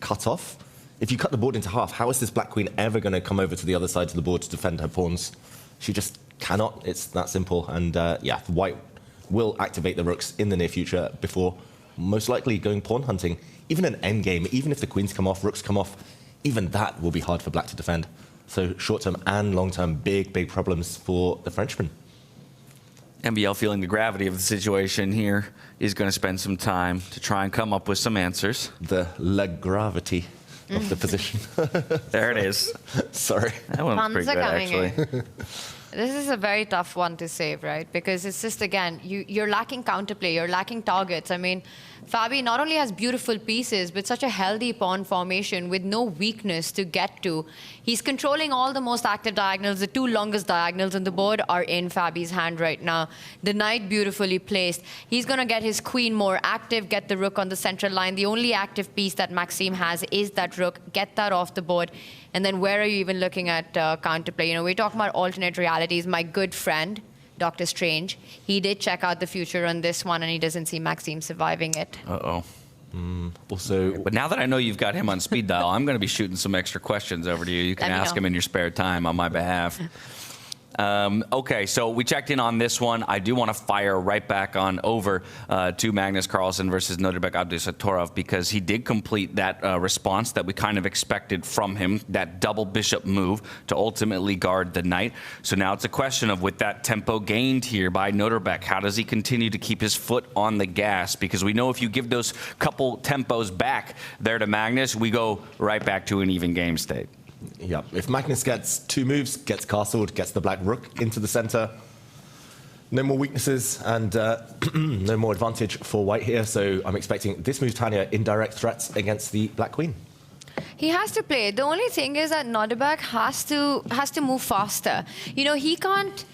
cut off. If you cut the board into half, how is this black queen ever going to come over to the other side of the board to defend her pawns? She just cannot. It's that simple. And yeah, the white will activate the rooks in the near future before most likely going pawn hunting. Even an endgame, even if the queens come off, rooks come off, even that will be hard for black to defend. So short-term and long-term, big problems for the Frenchman. MVL, feeling the gravity of the situation here, is going to spend some time to try and come up with some answers. The gravity of the position. There it is. Sorry. That one was pretty good, actually. This is a very tough one to save, right? Because it's just, again, you're lacking counterplay, you're lacking targets. I mean, Fabi not only has beautiful pieces, but such a healthy pawn formation with no weakness to get to. He's controlling all the most active diagonals. The two longest diagonals on the board are in Fabi's hand right now. The knight beautifully placed. He's going to get his queen more active, get the rook on the central line. The only active piece that Maxime has is that rook. Get that off the board. And then where are you even looking at counterplay? You know, we're talking about alternate realities. My good friend, Dr. Strange, he did check out the future on this one, and he doesn't see Maxime surviving it. Uh-oh. Also, but now that I know you've got him on speed dial, I'm going to be shooting some extra questions over to you. You can ask him in your spare time on my behalf. Okay, so we checked in on this one. I do want to fire right back on over to Magnus Carlsen versus Nodirbek Abdusattorov, because he did complete that response that we kind of expected from him, that double bishop move to ultimately guard the knight. So now it's a question of, with that tempo gained here by Nodirbek, how does he continue to keep his foot on the gas? Because we know if you give those couple tempos back there to Magnus, we go right back to an even game state. Yeah, if Magnus gets two moves, gets castled, gets the black rook into the center, no more weaknesses and no more advantage for white here. So I'm expecting this move, Tanya, indirect threats against the black queen. He has to play. The only thing is that Nodirbek has to move faster. You know, he can't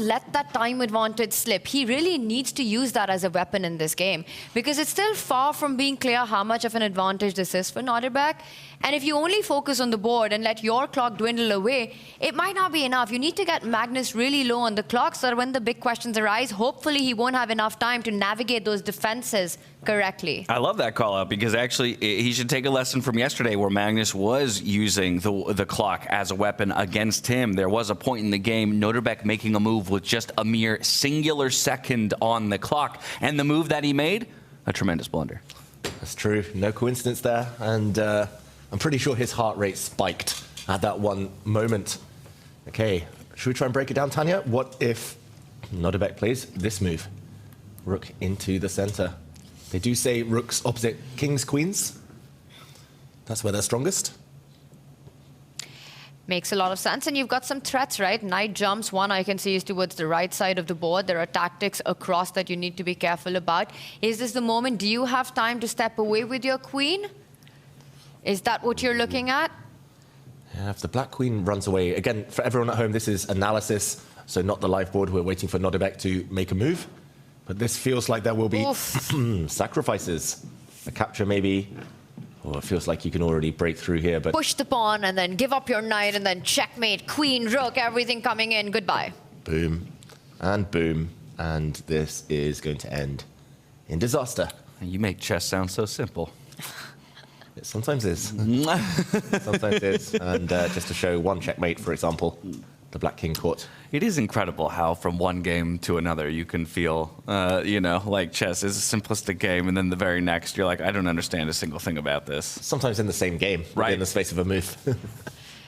let that time advantage slip. He really needs to use that as a weapon in this game, because it's still far from being clear how much of an advantage this is for Nodirbek. And if you only focus on the board and let your clock dwindle away, it might not be enough. You need to get Magnus really low on the clock so that when the big questions arise, hopefully he won't have enough time to navigate those defenses correctly. I love that call out, because actually he should take a lesson from yesterday where Magnus was using the clock as a weapon against him. There was a point in the game, Nodirbek making a move with just a mere singular second on the clock, and the move that he made, a tremendous blunder. That's true. No coincidence there. And I'm pretty sure his heart rate spiked at that one moment. Okay, Should we try and break it down, Tanya? What if Nodirbek plays this move? Rook into the center. They do say rooks opposite kings, queens. That's where they're strongest. Makes a lot of sense. And you've got some threats, right? Knight jumps. One I can see is towards the right side of the board. There are tactics across that you need to be careful about. Is this the moment? Do you have time to step away with your queen? Is that what you're looking at? Yeah, if the black queen runs away, again, for everyone at home, this is analysis, so not the live board. We're waiting for Nodirbek to make a move. But this feels like there will be sacrifices. A capture maybe. Oh, it feels like you can already break through here, but... Push the pawn and then give up your knight and then checkmate, queen, rook, everything coming in. Goodbye. Boom. And boom. And this is going to end in disaster. You make chess sound so simple. It sometimes is. Sometimes is. And just to show one checkmate, for example, the black king caught. It is incredible how from one game to another you can feel, you know, like chess is a simplistic game, and then the very next you're like, I don't understand a single thing about this. Sometimes in the same game, right, in the space of a move.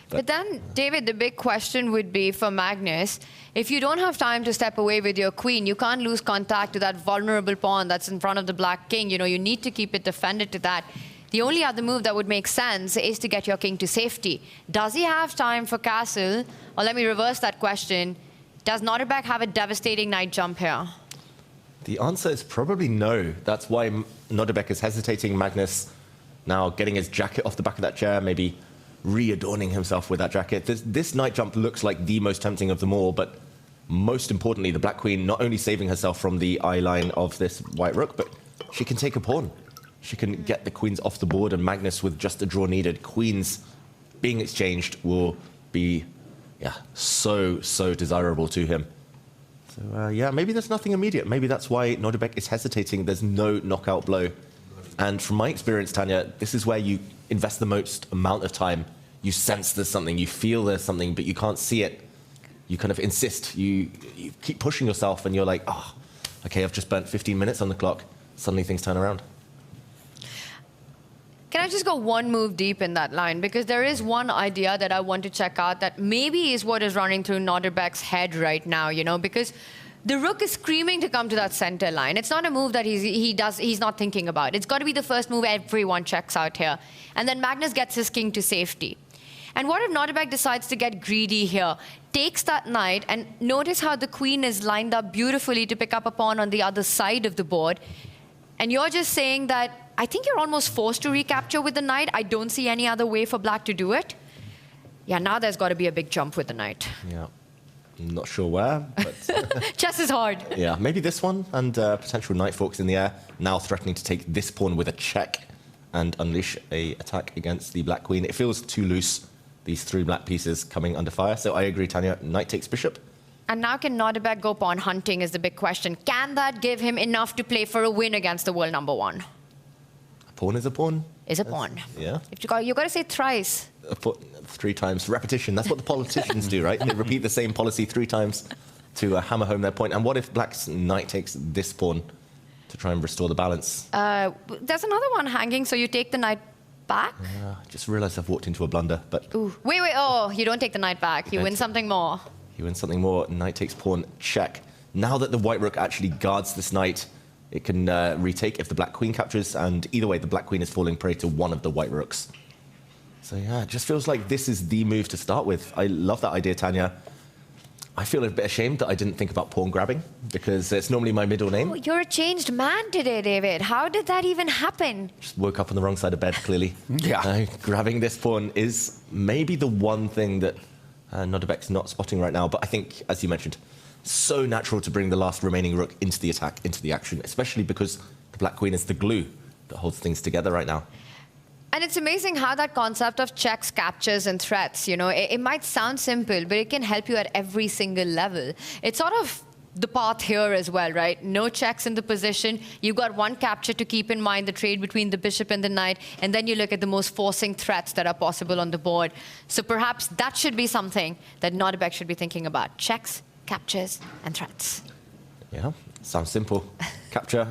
But then, David, the big question would be for Magnus, if you don't have time to step away with your queen, you can't lose contact to that vulnerable pawn that's in front of the black king. You know, you need to keep it defended to that. The only other move that would make sense is to get your king to safety. Does he have time for castle? Or let me reverse that question. Does Nodirbek have a devastating knight jump here? The answer is probably no. That's why Nodirbek is hesitating. Magnus now getting his jacket off the back of that chair, maybe re-adorning himself with that jacket. This knight jump looks like the most tempting of them all, but most importantly, the black queen not only saving herself from the eye line of this white rook, but she can take a pawn. She can get the queens off the board, and Magnus, with just the draw needed, queens being exchanged will be, yeah, so desirable to him. So, yeah, maybe there's nothing immediate. Maybe that's why Nodirbek is hesitating. There's no knockout blow. And from my experience, Tanya, this is where you invest the most amount of time. You sense there's something, you feel there's something, but you can't see it. You kind of insist. You keep pushing yourself, and you're like, oh, okay, I've just burnt 15 minutes on the clock. Suddenly things turn around. Can I just go one move deep in that line? Because there is one idea that I want to check out that maybe is what is running through Nodirbek's head right now, you know, because the rook is screaming to come to that center line. It's not a move that he's not thinking about. It's got to be the first move everyone checks out here. And then Magnus gets his king to safety. And what if Nodirbek decides to get greedy here? Takes that knight, and notice how the queen is lined up beautifully to pick up a pawn on the other side of the board. And you're just saying that I think you're almost forced to recapture with the knight. I don't see any other way for black to do it. Yeah, now there's got to be a big jump with the knight. Yeah, I'm not sure where, but... Chess is hard. Yeah, maybe this one, and potential knight forks in the air, now threatening to take this pawn with a check and unleash a attack against the black queen. It feels too loose, these three black pieces coming under fire. So I agree, Tanya, knight takes bishop. And now can Nodirbek go pawn hunting is the big question. Can that give him enough to play for a win against the world number one? A pawn is a pawn. Is a pawn. Yeah. You got to say thrice. 3 times. Repetition. That's what the politicians do, right? They repeat the same policy 3 times to hammer home their point. And what if black's knight takes this pawn to try and restore the balance? There's another one hanging, so you take the knight back? I just realized I've walked into a blunder, but... Ooh. Wait. Oh, you don't take the knight back. You win something more. You win something more. Knight takes pawn, check. Now that the white rook actually guards this knight, it can retake if the black queen captures, and either way, the black queen is falling prey to one of the white rooks. So yeah, it just feels like this is the move to start with. I love that idea, Tanya. I feel a bit ashamed that I didn't think about pawn grabbing, because it's normally my middle name. Oh, you're a changed man today, David. How did that even happen? Just woke up on the wrong side of bed, clearly. Yeah. Grabbing this pawn is maybe the one thing that Nodirbek's not spotting right now, but I think, as you mentioned, so natural to bring the last remaining rook into the attack, into the action, especially because the black queen is the glue that holds things together right now. And it's amazing how that concept of checks, captures, and threats, you know, it might sound simple, but it can help you at every single level. It's sort of the path here as well, right? No checks in the position. You've got one capture to keep in mind, the trade between the bishop and the knight, and then you look at the most forcing threats that are possible on the board. So perhaps that should be something that Nodirbek should be thinking about. Checks, captures, and threats. Yeah, sounds simple. Capture,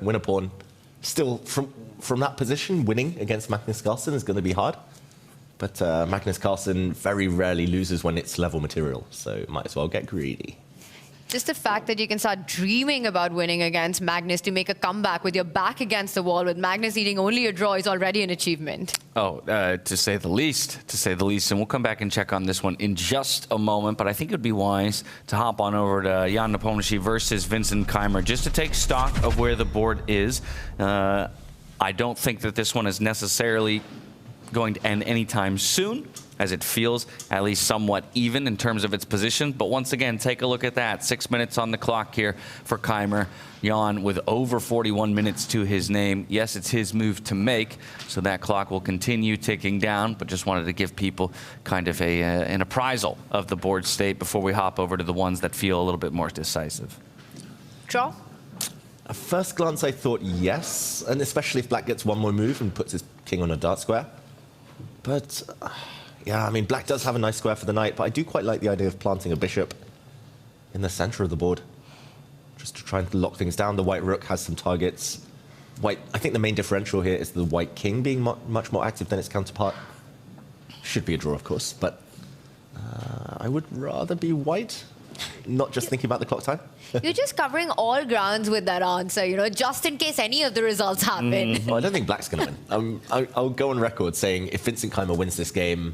win a pawn. Still, from that position, winning against Magnus Carlsen is going to be hard. But Magnus Carlsen very rarely loses when it's level material, so might as well get greedy. Just the fact that you can start dreaming about winning against Magnus to make a comeback with your back against the wall, with Magnus needing only a draw, is already an achievement. Oh, to say the least, And we'll come back and check on this one in just a moment. But I think it would be wise to hop on over to Jan Nepomniachtchi versus Vincent Keymer just to take stock of where the board is. I don't think that this one is necessarily going to end anytime soon, as it feels at least somewhat even in terms of its position. But once again, take a look at that. 6 minutes on the clock here for Keymer. Jan with over 41 minutes to his name. Yes, it's his move to make, so that clock will continue ticking down, but just wanted to give people kind of an appraisal of the board state before we hop over to the ones that feel a little bit more decisive. Draw? At first glance, I thought yes, and especially if Black gets one more move and puts his king on a dart square. But yeah, I mean, Black does have a nice square for the knight, but I do quite like the idea of planting a bishop in the center of the board, just to try and lock things down. The white rook has some targets. I think the main differential here is the white king being much more active than its counterpart. Should be a draw, of course, but I would rather be white, not just thinking about the clock time. You're just covering all grounds with that answer, you know, just in case any of the results happen. Well, I don't think Black's going to win. I'll go on record saying if Vincent Keymer wins this game,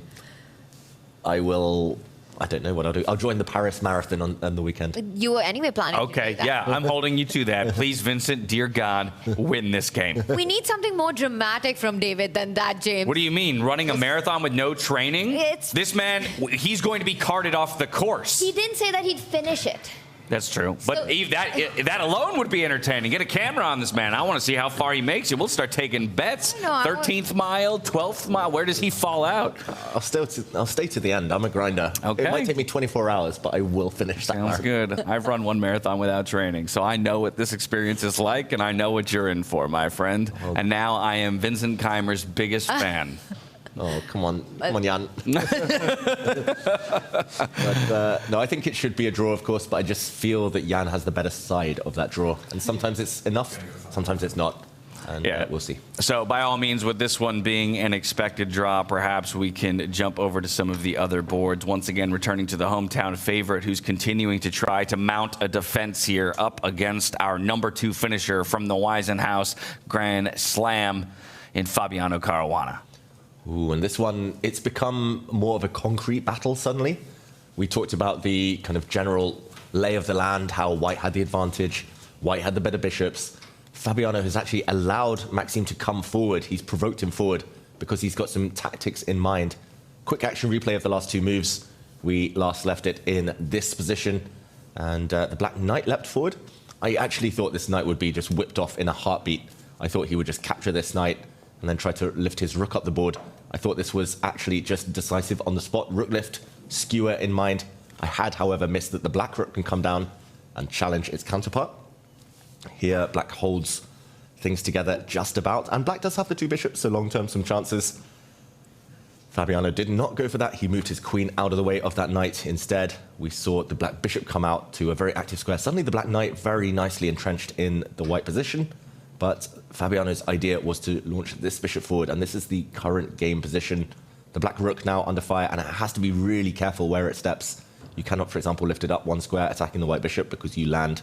I don't know what I'll do. I'll join the Paris Marathon on the weekend. You were anyway planning to Okay, do that. yeah, I'm holding you to that. Please, Vincent, dear God, win this game. We need something more dramatic from David than that, James. What do you mean, running a marathon with no training? This man, he's going to be carted off the course. He didn't say that he'd finish it. That's true. But Eve, that alone would be entertaining. Get a camera on this man. I want to see how far he makes it. We'll start taking bets. 13th mile, 12th mile. Where does he fall out? I'll stay to the end. I'm a grinder. Okay. It might take me 24 hours, but I will finish that Sounds good. I've run one marathon without training, so I know what this experience is like, and I know what you're in for, my friend. And now I am Vincent Keymer's biggest fan. Oh, come on, Jan. But, no, I think it should be a draw, of course, but I just feel that Jan has the better side of that draw. And sometimes it's enough, sometimes it's not. And we'll see. So by all means, with this one being an expected draw, perhaps we can jump over to some of the other boards. Once again, returning to the hometown favorite, who's continuing to try to mount a defense here up against our #2 finisher from the Wiesenhaus Grand Slam in Fabiano Caruana. Ooh, and this one, it's become more of a concrete battle suddenly. We talked about the kind of general lay of the land, how White had the advantage, White had the better bishops. Fabiano has actually allowed Maxime to come forward. He's provoked him forward because he's got some tactics in mind. Quick action replay of the last two moves. We last left it in this position, and the Black Knight leapt forward. I actually thought this knight would be just whipped off in a heartbeat. I thought he would just capture this knight and then try to lift his rook up the board. I thought this was actually just decisive on the spot. Rook lift, skewer in mind. I had, however, missed that the black rook can come down and challenge its counterpart. Here, Black holds things together just about. And Black does have the two bishops, so long-term some chances. Fabiano did not go for that. He moved his queen out of the way of that knight. Instead, we saw the black bishop come out to a very active square. Suddenly, the black knight very nicely entrenched in the white position. But Fabiano's idea was to launch this bishop forward, and this is the current game position. The black rook now under fire, and it has to be really careful where it steps. You cannot, for example, lift it up one square attacking the white bishop because you land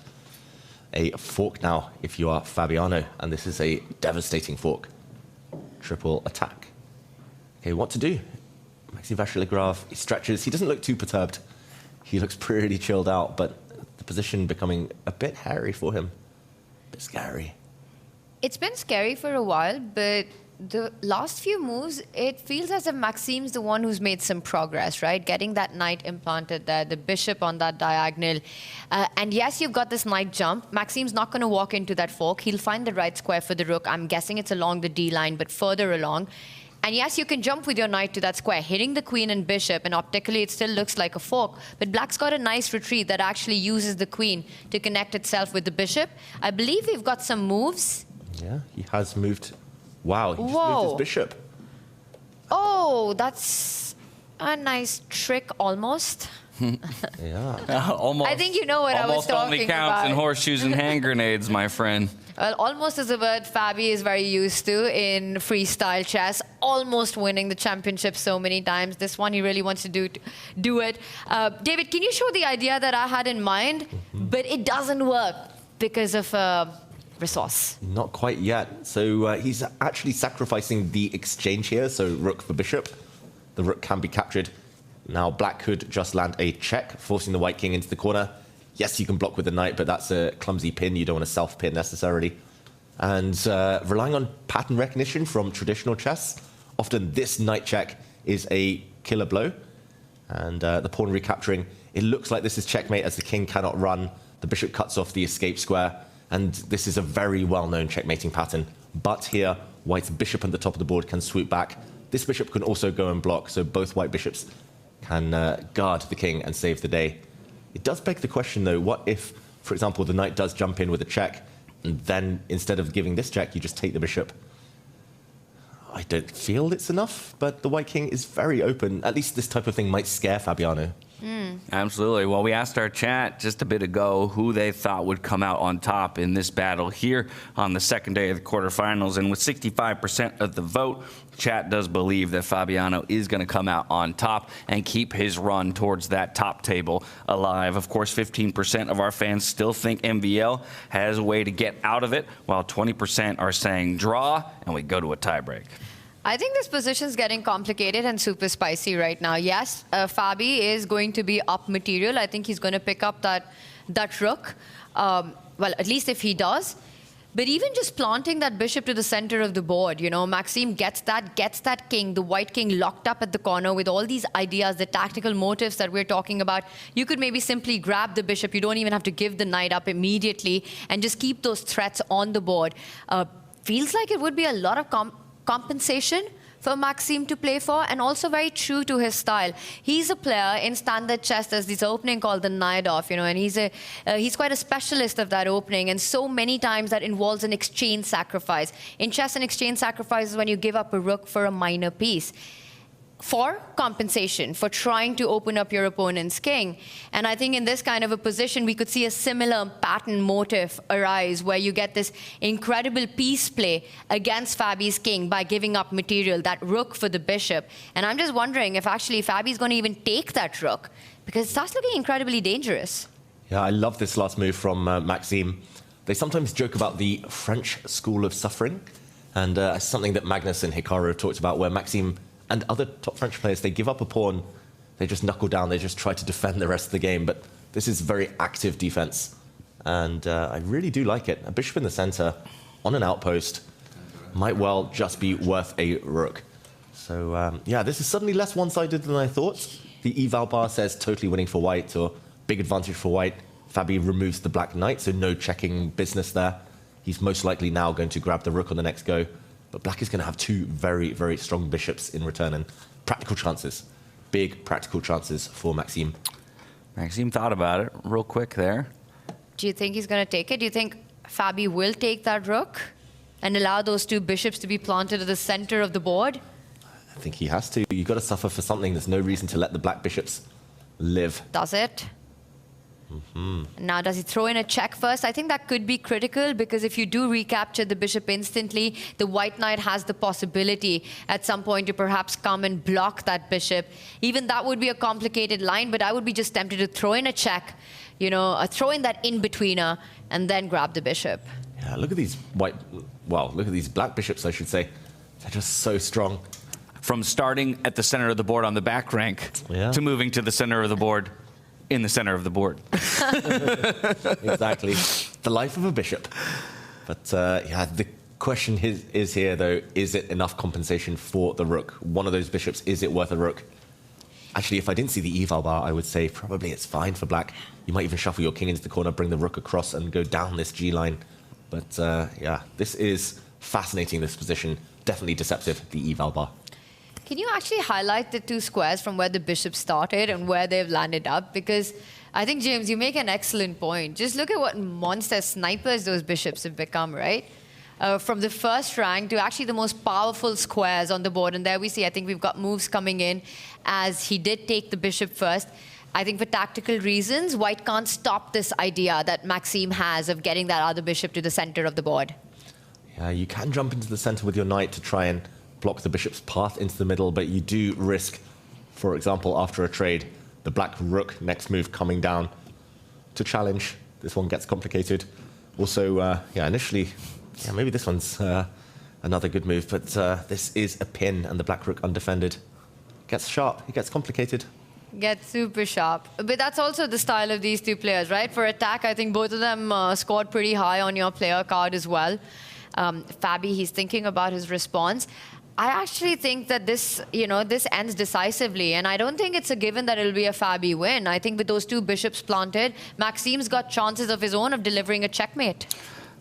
a fork now if you are Fabiano, and this is a devastating fork. Triple attack. Okay, what to do? Maxime Vachier-Lagrave, he stretches. He doesn't look too perturbed. He looks pretty chilled out, but the position becoming a bit hairy for him. A bit scary. It's been scary for a while, but the last few moves, it feels as if Maxime's the one who's made some progress, right? Getting that knight implanted there, the bishop on that diagonal. And yes, you've got this knight jump. Maxime's not going to walk into that fork. He'll find the right square for the rook. I'm guessing it's along the D line, but further along. And yes, you can jump with your knight to that square, hitting the queen and bishop, and optically it still looks like a fork. But Black's got a nice retreat that actually uses the queen to connect itself with the bishop. I believe we've got some moves. Yeah, he has moved. Wow, he just moved his bishop. Oh, that's a nice trick, almost. Yeah. Almost. I think you know what I was almost only talking counts about. in horseshoes and hand grenades, my friend. Well, almost is a word Fabi is very used to in freestyle chess, almost winning the championship so many times. This one, he really wants to do it. David, can you show the idea that I had in mind? But it doesn't work because of resource. Not quite yet. So he's actually sacrificing the exchange here, so rook for bishop. The rook can be captured. Now black could just land a check, forcing the white king into the corner. Yes, you can block with the knight, but that's a clumsy pin. You don't want to self-pin necessarily. And relying on pattern recognition from traditional chess, often this knight check is a killer blow. And the pawn recapturing, it looks like this is checkmate as the king cannot run. The bishop cuts off the escape square. And this is a very well-known checkmating pattern. But here, white's bishop at the top of the board can swoop back. This bishop can also go and block, so both white bishops can guard the king and save the day. It does beg the question, though, what if, for example, the knight does jump in with a check, and then instead of giving this check, you just take the bishop? I don't feel it's enough, but the white king is very open. At least this type of thing might scare Fabiano. Absolutely. Well, we asked our chat just a bit ago who they thought would come out on top in this battle here on the second day of the quarterfinals. And with 65% of the vote, chat does believe that Fabiano is going to come out on top and keep his run towards that top table alive. Of course, 15% of our fans still think MVL has a way to get out of it, while 20% are saying draw, and we go to a tiebreak. I think this position is getting complicated and super spicy right now. Yes, Fabi is going to be up material. I think he's going to pick up that rook. Well, at least if he does. But even just planting that bishop to the center of the board, you know, Maxime gets that king, the white king locked up at the corner with all these ideas, the tactical motives that we're talking about. You could maybe simply grab the bishop. You don't even have to give the knight up immediately and just keep those threats on the board. Feels like it would be a lot of compensation for Maxime to play for, and also very true to his style. He's a player in standard chess. There's this opening called the Naidov, you know, and he's quite a specialist of that opening, and so many times that involves an exchange sacrifice. In chess, an exchange sacrifice is when you give up a rook for a minor piece for compensation, for trying to open up your opponent's king. And I think in this kind of a position, we could see a similar pattern motif arise, where you get this incredible piece play against Fabi's king by giving up material, that rook for the bishop. And I'm just wondering if actually Fabi's going to even take that rook, because it starts looking incredibly dangerous. Yeah, I love this last move from Maxime. They sometimes joke about the French school of suffering, and something that Magnus and Hikaru have talked about, where Maxime and other top French players, they give up a pawn, they just knuckle down, they just try to defend the rest of the game. But this is very active defense, and I really do like it. A bishop in the center on an outpost might well just be worth a rook. So yeah, this is suddenly less one-sided than I thought. The eval bar says totally winning for white, or big advantage for white. Fabi removes the black knight, so no checking business there. He's most likely now going to grab the rook on the next go. But black is going to have two very, very strong bishops in return, and practical chances, big practical chances for Maxime. Maxime thought about it real quick there. Do you think he's going to take it? Do you think Fabi will take that rook and allow those two bishops to be planted at the center of the board? I think he has to. You've got to suffer for something. There's no reason to let the black bishops live. Does it? Now, does he throw in a check first? I think that could be critical, because if you do recapture the bishop instantly, the white knight has the possibility at some point to perhaps come and block that bishop. Even that would be a complicated line, but I would be just tempted to throw in a check, you know, throw in that in-betweener and then grab the bishop. Yeah, look at these look at these black bishops, I should say. They're just so strong. From starting at the center of the board on the back rank to moving to the center of the board in the center of the board. Exactly. The life of a bishop. But yeah, the question is here, though, is it enough compensation for the rook? One of those bishops, is it worth a rook? Actually, if I didn't see the eval bar, I would say probably it's fine for black. You might even shuffle your king into the corner, bring the rook across and go down this G line. But yeah, this is fascinating, this position. Definitely deceptive, the eval bar. Can you actually highlight the two squares from where the bishop started and where they've landed up? Because I think, James, you make an excellent point. Just look at what monster snipers those bishops have become, right? From the first rank to actually the most powerful squares on the board. And there we see, I think we've got moves coming in as he did take the bishop first. I think for tactical reasons, white can't stop this idea that Maxime has of getting that other bishop to the center of the board. Yeah, you can jump into the center with your knight to try and block the bishop's path into the middle, but you do risk, for example, after a trade, the black rook next move coming down to challenge. This one gets complicated. Also, initially, maybe this one's another good move, but this is a pin and the black rook undefended. Gets sharp, it gets complicated. Gets super sharp. But that's also the style of these two players, right? For attack, I think both of them scored pretty high on your player card as well. Fabi, he's thinking about his response. I actually think that this ends decisively, and I don't think it's a given that it'll be a Fabi win. I think with those two bishops planted, Maxime's got chances of his own of delivering a checkmate.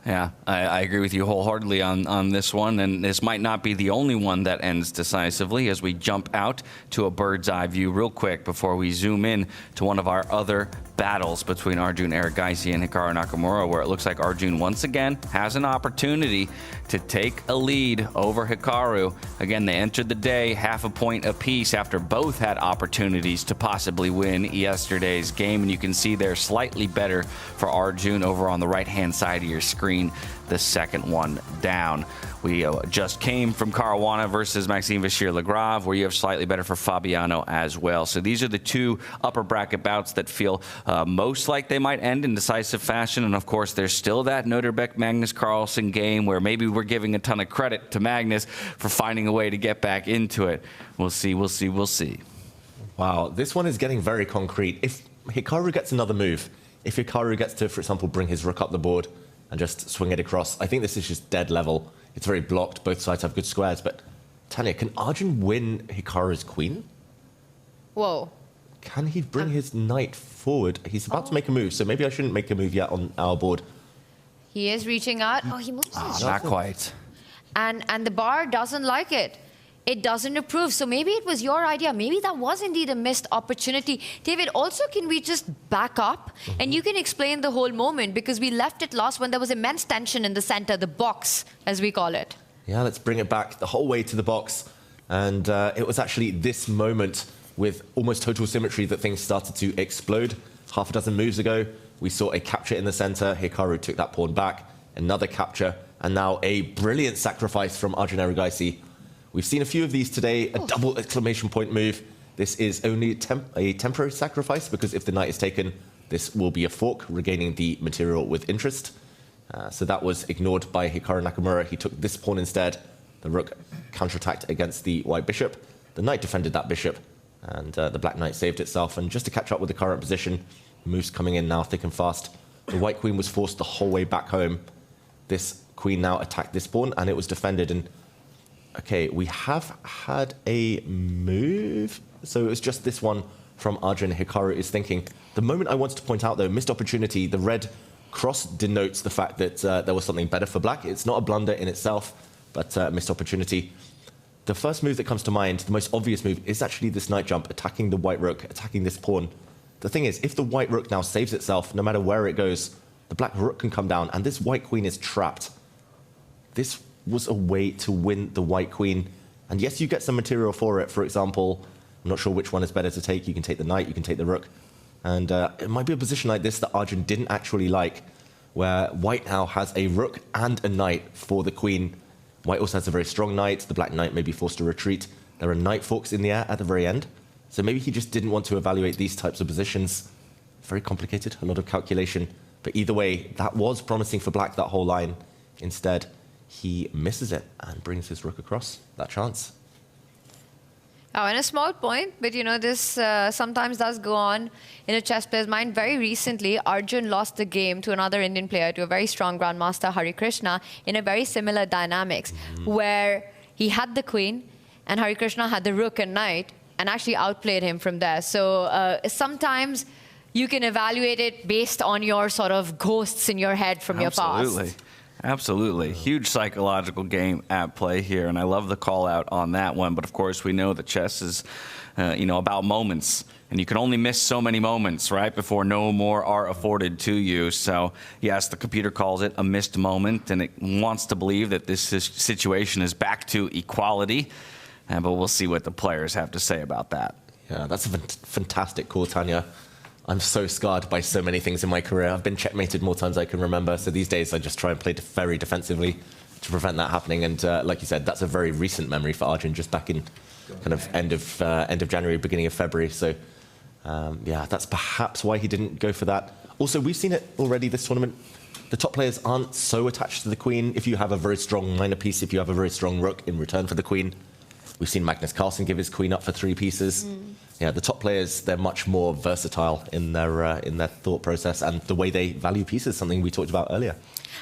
Yeah, I agree with you wholeheartedly on this one, and this might not be the only one that ends decisively as we jump out to a bird's eye view real quick before we zoom in to one of our other battles between Arjun Erigaisi and Hikaru Nakamura, where it looks like Arjun once again has an opportunity to take a lead over Hikaru. Again, they entered the day half a point apiece after both had opportunities to possibly win yesterday's game, and you can see they're slightly better for Arjun over on the right-hand side of your screen, the second one down. We just came from Caruana versus Maxime Vachier-Lagrave, where you have slightly better for Fabiano as well. So these are the two upper bracket bouts that feel most like they might end in decisive fashion. And of course, there's still that Nodirbek Magnus Carlsen game where maybe we're giving a ton of credit to Magnus for finding a way to get back into it. We'll see, we'll see, we'll see. Wow, this one is getting very concrete. If Hikaru gets another move, if Hikaru gets to, for example, bring his rook up the board and just swing it across, I think this is just dead level. It's very blocked. Both sides have good squares. But Tanya, can Arjun win Hikaru's queen? Whoa. Can he bring his knight forward? He's about to make a move, so maybe I shouldn't make a move yet on our board. He is reaching out. Oh, he moves his Not quite. And the bar doesn't like it. It doesn't approve. So maybe it was your idea. Maybe that was indeed a missed opportunity. David, also, can we just back up? And you can explain the whole moment, because we left it last when there was immense tension in the center, the box, as we call it. Yeah, let's bring it back the whole way to the box. And it was actually this moment with almost total symmetry that things started to explode. Half a dozen moves ago, we saw a capture in the center. Hikaru took that pawn back, another capture, and now a brilliant sacrifice from Arjun Erigaisi. We've seen a few of these today, a double exclamation point move. This is only a temporary sacrifice, because if the knight is taken, this will be a fork, regaining the material with interest. So that was ignored by Hikaru Nakamura. He took this pawn instead. The rook counterattacked against the white bishop. The knight defended that bishop, and the black knight saved itself. And just to catch up with the current position, moves coming in now thick and fast. The white queen was forced the whole way back home. This queen now attacked this pawn, and it was defended. And okay, we have had a move. So it was just this one from Arjun. Hikaru is thinking. The moment I wanted to point out, though, missed opportunity. The red cross denotes the fact that there was something better for black. It's not a blunder in itself, but missed opportunity. The first move that comes to mind, the most obvious move, is actually this knight jump, attacking the white rook, attacking this pawn. The thing is, if the white rook now saves itself, no matter where it goes, the black rook can come down, and this white queen is trapped. This was a way to win the white queen. And yes, you get some material for it. For example, I'm not sure which one is better to take. You can take the knight, you can take the rook. And it might be a position like this that Arjun didn't actually like, where white now has a rook and a knight for the queen. White also has a very strong knight. The black knight may be forced to retreat. There are knight forks in the air at the very end. So maybe he just didn't want to evaluate these types of positions. Very complicated, a lot of calculation. But either way, that was promising for black, that whole line. Instead, he misses it and brings his rook across. That chance. Oh, and a small point, but this sometimes does go on in a chess player's mind. Very recently, Arjun lost the game to another Indian player, to a very strong grandmaster, Hari Krishna, in a very similar dynamics, where he had the queen and Hari Krishna had the rook and knight and actually outplayed him from there. So sometimes you can evaluate it based on your sort of ghosts in your head from your past. Absolutely. Huge psychological game at play here, and I love the call out on that one. But of course, we know that chess is, about moments, and you can only miss so many moments, right, before no more are afforded to you. So yes, the computer calls it a missed moment, and it wants to believe that this situation is back to equality. But we'll see what the players have to say about that. Yeah, that's a fantastic call, Tanya. I'm so scarred by so many things in my career. I've been checkmated more times than I can remember. So these days I just try and play very defensively to prevent that happening. And like you said, that's a very recent memory for Arjun, just back in kind of end of January, beginning of February. So yeah, that's perhaps why he didn't go for that. Also, we've seen it already this tournament. The top players aren't so attached to the queen. If you have a very strong minor piece, if you have a very strong rook in return for the queen, we've seen Magnus Carlsen give his queen up for 3 pieces. Yeah, the top players, they're much more versatile in their thought process, and the way they value pieces, something we talked about earlier.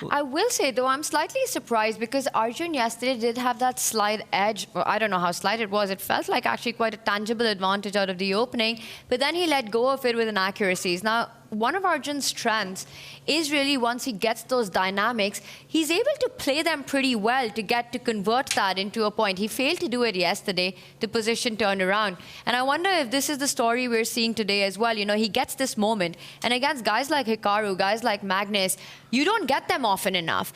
I will say, though, I'm slightly surprised because Arjun yesterday did have that slight edge. Well, I don't know how slight it was. It felt like actually quite a tangible advantage out of the opening, but then he let go of it with inaccuracies. Now, one of Arjun's strengths is really once he gets those dynamics, he's able to play them pretty well to get to convert that into a point. He failed to do it yesterday. The position turned around. And I wonder if this is the story we're seeing today as well. You know, he gets this moment. And against guys like Hikaru, guys like Magnus, you don't get them often enough.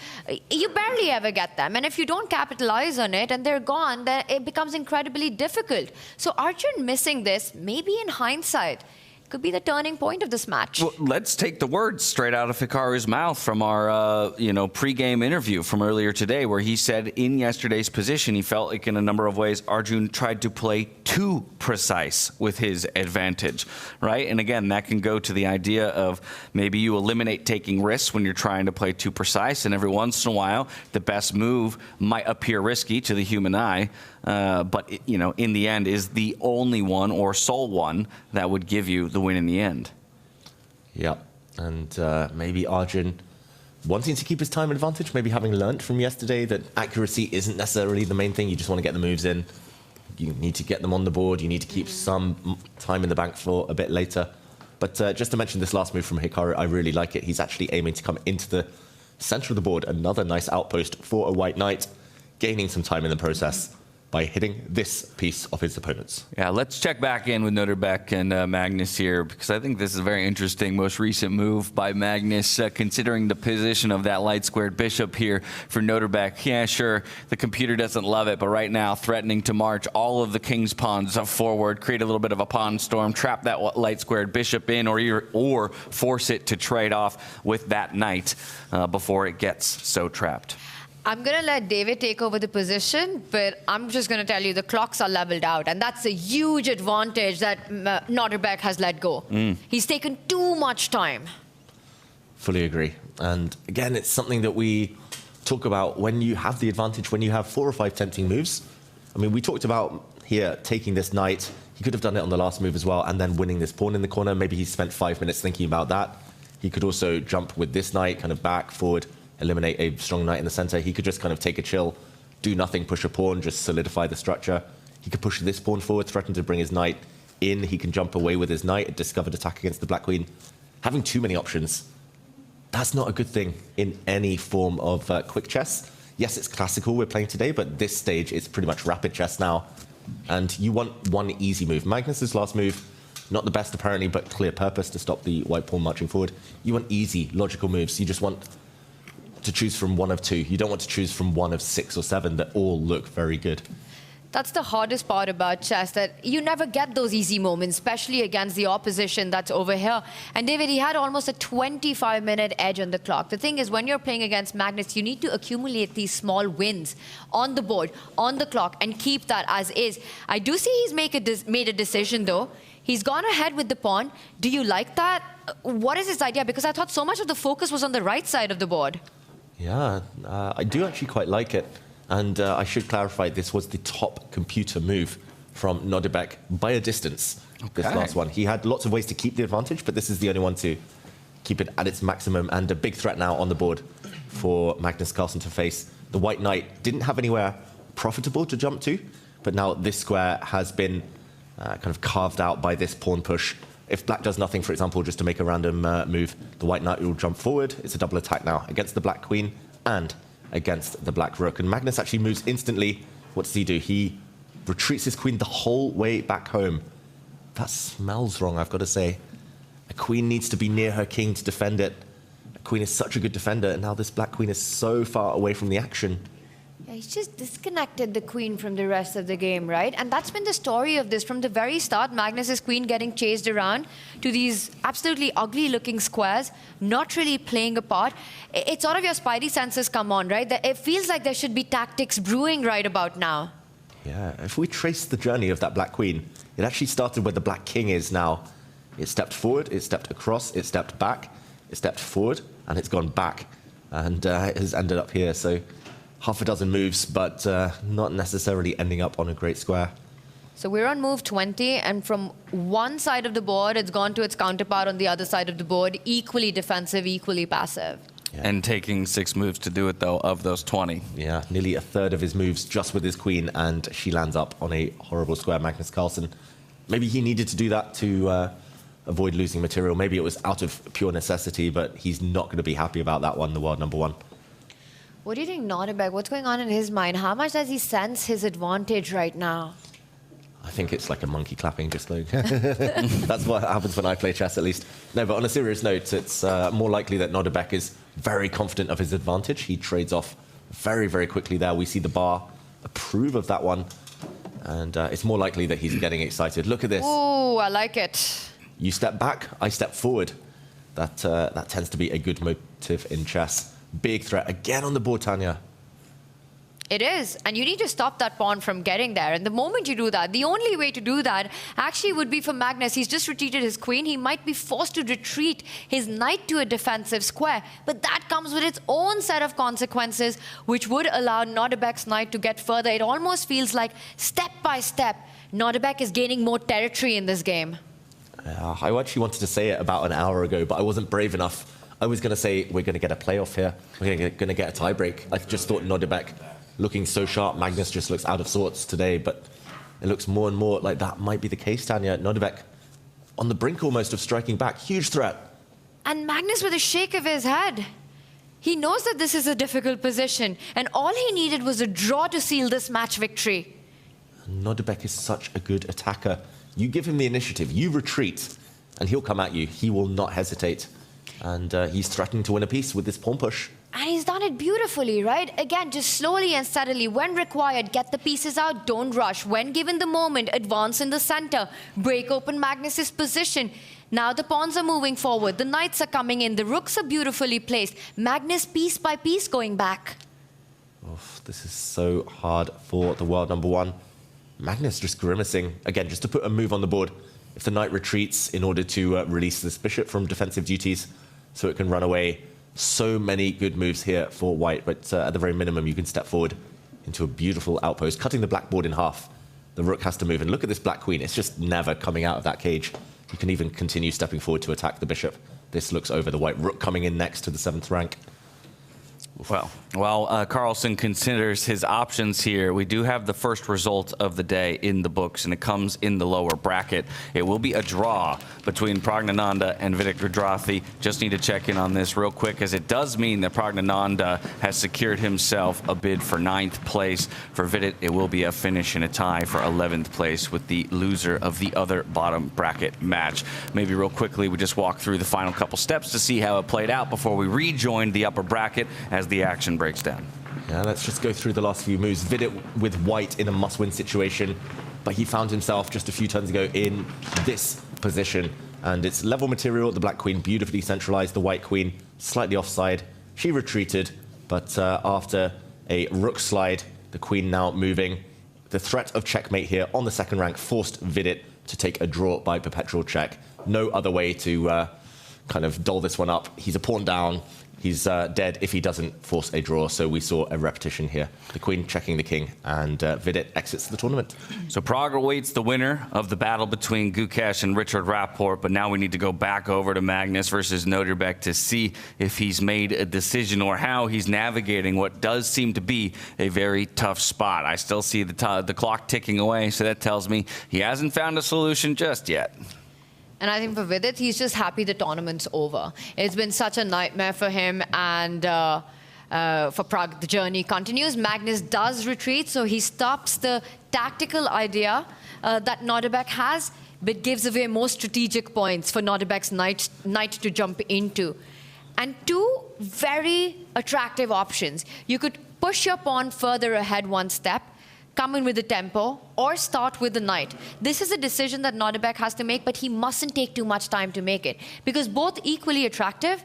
You barely ever get them. And if you don't capitalize on it and they're gone, then it becomes incredibly difficult. So Arjun missing this, maybe in hindsight, could be the turning point of this match. Well, let's take the words straight out of Hikaru's mouth from our, pre-game interview from earlier today, where he said in yesterday's position, he felt like in a number of ways, Arjun tried to play too precise with his advantage, right? And again, that can go to the idea of maybe you eliminate taking risks when you're trying to play too precise, and every once in a while, the best move might appear risky to the human eye, but in the end is the only one or sole one that would give you the win in the end. Yeah, and maybe Arjun wanting to keep his time advantage, maybe having learnt from yesterday that accuracy isn't necessarily the main thing. You just want to get the moves in. You need to get them on the board. You need to keep some time in the bank for a bit later. But just to mention this last move from Hikaru, I really like it. He's actually aiming to come into the center of the board. Another nice outpost for a white knight, gaining some time in the process by hitting this piece of his opponents. Yeah, let's check back in with Nodirbek and Magnus here, because I think this is a very interesting, most recent move by Magnus, considering the position of that light squared bishop here for Nodirbek. Yeah, sure, the computer doesn't love it, but right now threatening to march all of the king's pawns forward, create a little bit of a pawn storm, trap that light squared bishop in, or force it to trade off with that knight before it gets so trapped. I'm going to let David take over the position, but I'm just going to tell you the clocks are leveled out, and that's a huge advantage that Nodirbek has let go. He's taken too much time. Fully agree. And again, it's something that we talk about when you have the advantage, when you have 4 or 5 tempting moves. I mean, we talked about here taking this knight. He could have done it on the last move as well, and then winning this pawn in the corner. Maybe he spent 5 minutes thinking about that. He could also jump with this knight, kind of back, forward, eliminate a strong knight in the center. He could just kind of take a chill, do nothing, push a pawn, just solidify the structure. He could push this pawn forward, threaten to bring his knight in. He can jump away with his knight, a discovered attack against the black queen. Having too many options, that's not a good thing in any form of quick chess. Yes, it's classical we're playing today, but this stage is pretty much rapid chess now. And you want one easy move. Magnus's last move, not the best apparently, but clear purpose to stop the white pawn marching forward. You want easy, logical moves. You just want to choose from one of 2. You don't want to choose from one of 6 or 7 that all look very good. That's the hardest part about chess, that you never get those easy moments, especially against the opposition that's over here. And David, he had almost a 25-minute edge on the clock. The thing is, when you're playing against Magnus, you need to accumulate these small wins on the board, on the clock, and keep that as is. I do see he's made a decision, though. He's gone ahead with the pawn. Do you like that? What is his idea? Because I thought so much of the focus was on the right side of the board. Yeah, I do actually quite like it. And I should clarify, this was the top computer move from Nodirbek by a distance, this last one. He had lots of ways to keep the advantage, but this is the only one to keep it at its maximum, and a big threat now on the board for Magnus Carlsen to face. The white knight didn't have anywhere profitable to jump to, but now this square has been kind of carved out by this pawn push. If black does nothing, for example, just to make a random move, the white knight will jump forward. It's a double attack now against the black queen and against the black rook. And Magnus actually moves instantly. What does he do? He retreats his queen the whole way back home. That smells wrong, I've got to say. A queen needs to be near her king to defend it. A queen is such a good defender, and now this black queen is so far away from the action. Yeah, he's just disconnected the queen from the rest of the game, right? And that's been the story of this from the very start. Magnus's queen getting chased around to these absolutely ugly-looking squares, not really playing a part. It's sort of your spidey senses come on, right? It feels like there should be tactics brewing right about now. Yeah, if we trace the journey of that black queen, it actually started where the black king is now. It stepped forward, it stepped across, it stepped back, it stepped forward, and it's gone back. And it has ended up here, so half a dozen moves, but not necessarily ending up on a great square. So we're on move 20, and from one side of the board, it's gone to its counterpart on the other side of the board, equally defensive, equally passive. Yeah. And taking 6 moves to do it, though, of those 20. Yeah, nearly a third of his moves just with his queen, and she lands up on a horrible square. Magnus Carlsen, maybe he needed to do that to avoid losing material. Maybe it was out of pure necessity, but he's not going to be happy about that one, the world number 1. What do you think, Nodirbek? What's going on in his mind? How much does he sense his advantage right now? I think it's like a monkey clapping, just like... That's what happens when I play chess, at least. No, but on a serious note, it's more likely that Nodirbek is very confident of his advantage. He trades off very, very quickly there. We see the bar approve of that one, and it's more likely that he's getting excited. Look at this. Ooh, I like it. You step back, I step forward. That tends to be a good motive in chess. Big threat again on the board, Tanya. It is, and you need to stop that pawn from getting there. And the moment you do that, the only way to do that actually would be for Magnus. He's just retreated his queen. He might be forced to retreat his knight to a defensive square. But that comes with its own set of consequences, which would allow Nodirbek's knight to get further. It almost feels like step by step, Nodirbek is gaining more territory in this game. I actually wanted to say it about an hour ago, but I wasn't brave enough. I was going to say we're going to get a playoff here. We're going to get a tiebreak. I just thought Nodirbek looking so sharp. Magnus just looks out of sorts today, but it looks more and more like that might be the case, Tanya. Nodirbek on the brink almost of striking back. Huge threat. And Magnus with a shake of his head. He knows that this is a difficult position, and all he needed was a draw to seal this match victory. Nodirbek is such a good attacker. You give him the initiative, you retreat, and he'll come at you. He will not hesitate. And he's threatening to win a piece with this pawn push. And he's done it beautifully, right? Again, just slowly and steadily. When required, get the pieces out, don't rush. When given the moment, advance in the center. Break open Magnus's position. Now the pawns are moving forward. The knights are coming in. The rooks are beautifully placed. Magnus piece by piece going back. Oof, this is so hard for the world number 1. Magnus just grimacing. Again, just to put a move on the board. If the knight retreats in order to release this bishop from defensive duties so it can run away. So many good moves here for white, but at the very minimum, you can step forward into a beautiful outpost, cutting the blackboard in half. The rook has to move, and look at this black queen. It's just never coming out of that cage. You can even continue stepping forward to attack the bishop. This looks over the white rook coming in next to the 7th rank. Well, while Carlsen considers his options here, we do have the first result of the day in the books, and it comes in the lower bracket. It will be a draw between Praggnanandhaa and Vidit Gujrathi. Just need to check in on this real quick, as it does mean that Praggnanandhaa has secured himself a bid for 9th place. For Vidit, it will be a finish and a tie for 11th place with the loser of the other bottom bracket match. Maybe real quickly, we just walk through the final couple steps to see how it played out before we rejoin the upper bracket as the action breaks down. Yeah, let's just go through the last few moves. Vidit with white in a must-win situation, but he found himself just a few turns ago in this position. And it's level material. The black queen beautifully centralized. The white queen slightly offside. She retreated, but after a rook slide, the queen now moving. The threat of checkmate here on the 2nd rank forced Vidit to take a draw by perpetual check. No other way to kind of doll this one up. He's a pawn down. He's dead if he doesn't force a draw, so we saw a repetition here. The queen checking the king, and Vidit exits the tournament. So Prague awaits the winner of the battle between Gukesh and Richard Rapport, but now we need to go back over to Magnus versus Nodirbek to see if he's made a decision or how he's navigating what does seem to be a very tough spot. I still see the clock ticking away, so that tells me he hasn't found a solution just yet. And I think for Vidit, he's just happy the tournament's over. It's been such a nightmare for him, and for Prague, the journey continues. Magnus does retreat, so he stops the tactical idea that Nodirbek has, but gives away more strategic points for Nodirbek's knight to jump into. and two very attractive options. You could push your pawn further ahead one step, come in with the tempo, or start with the knight. This is a decision that Nodirbek has to make, but he mustn't take too much time to make it, because both equally attractive.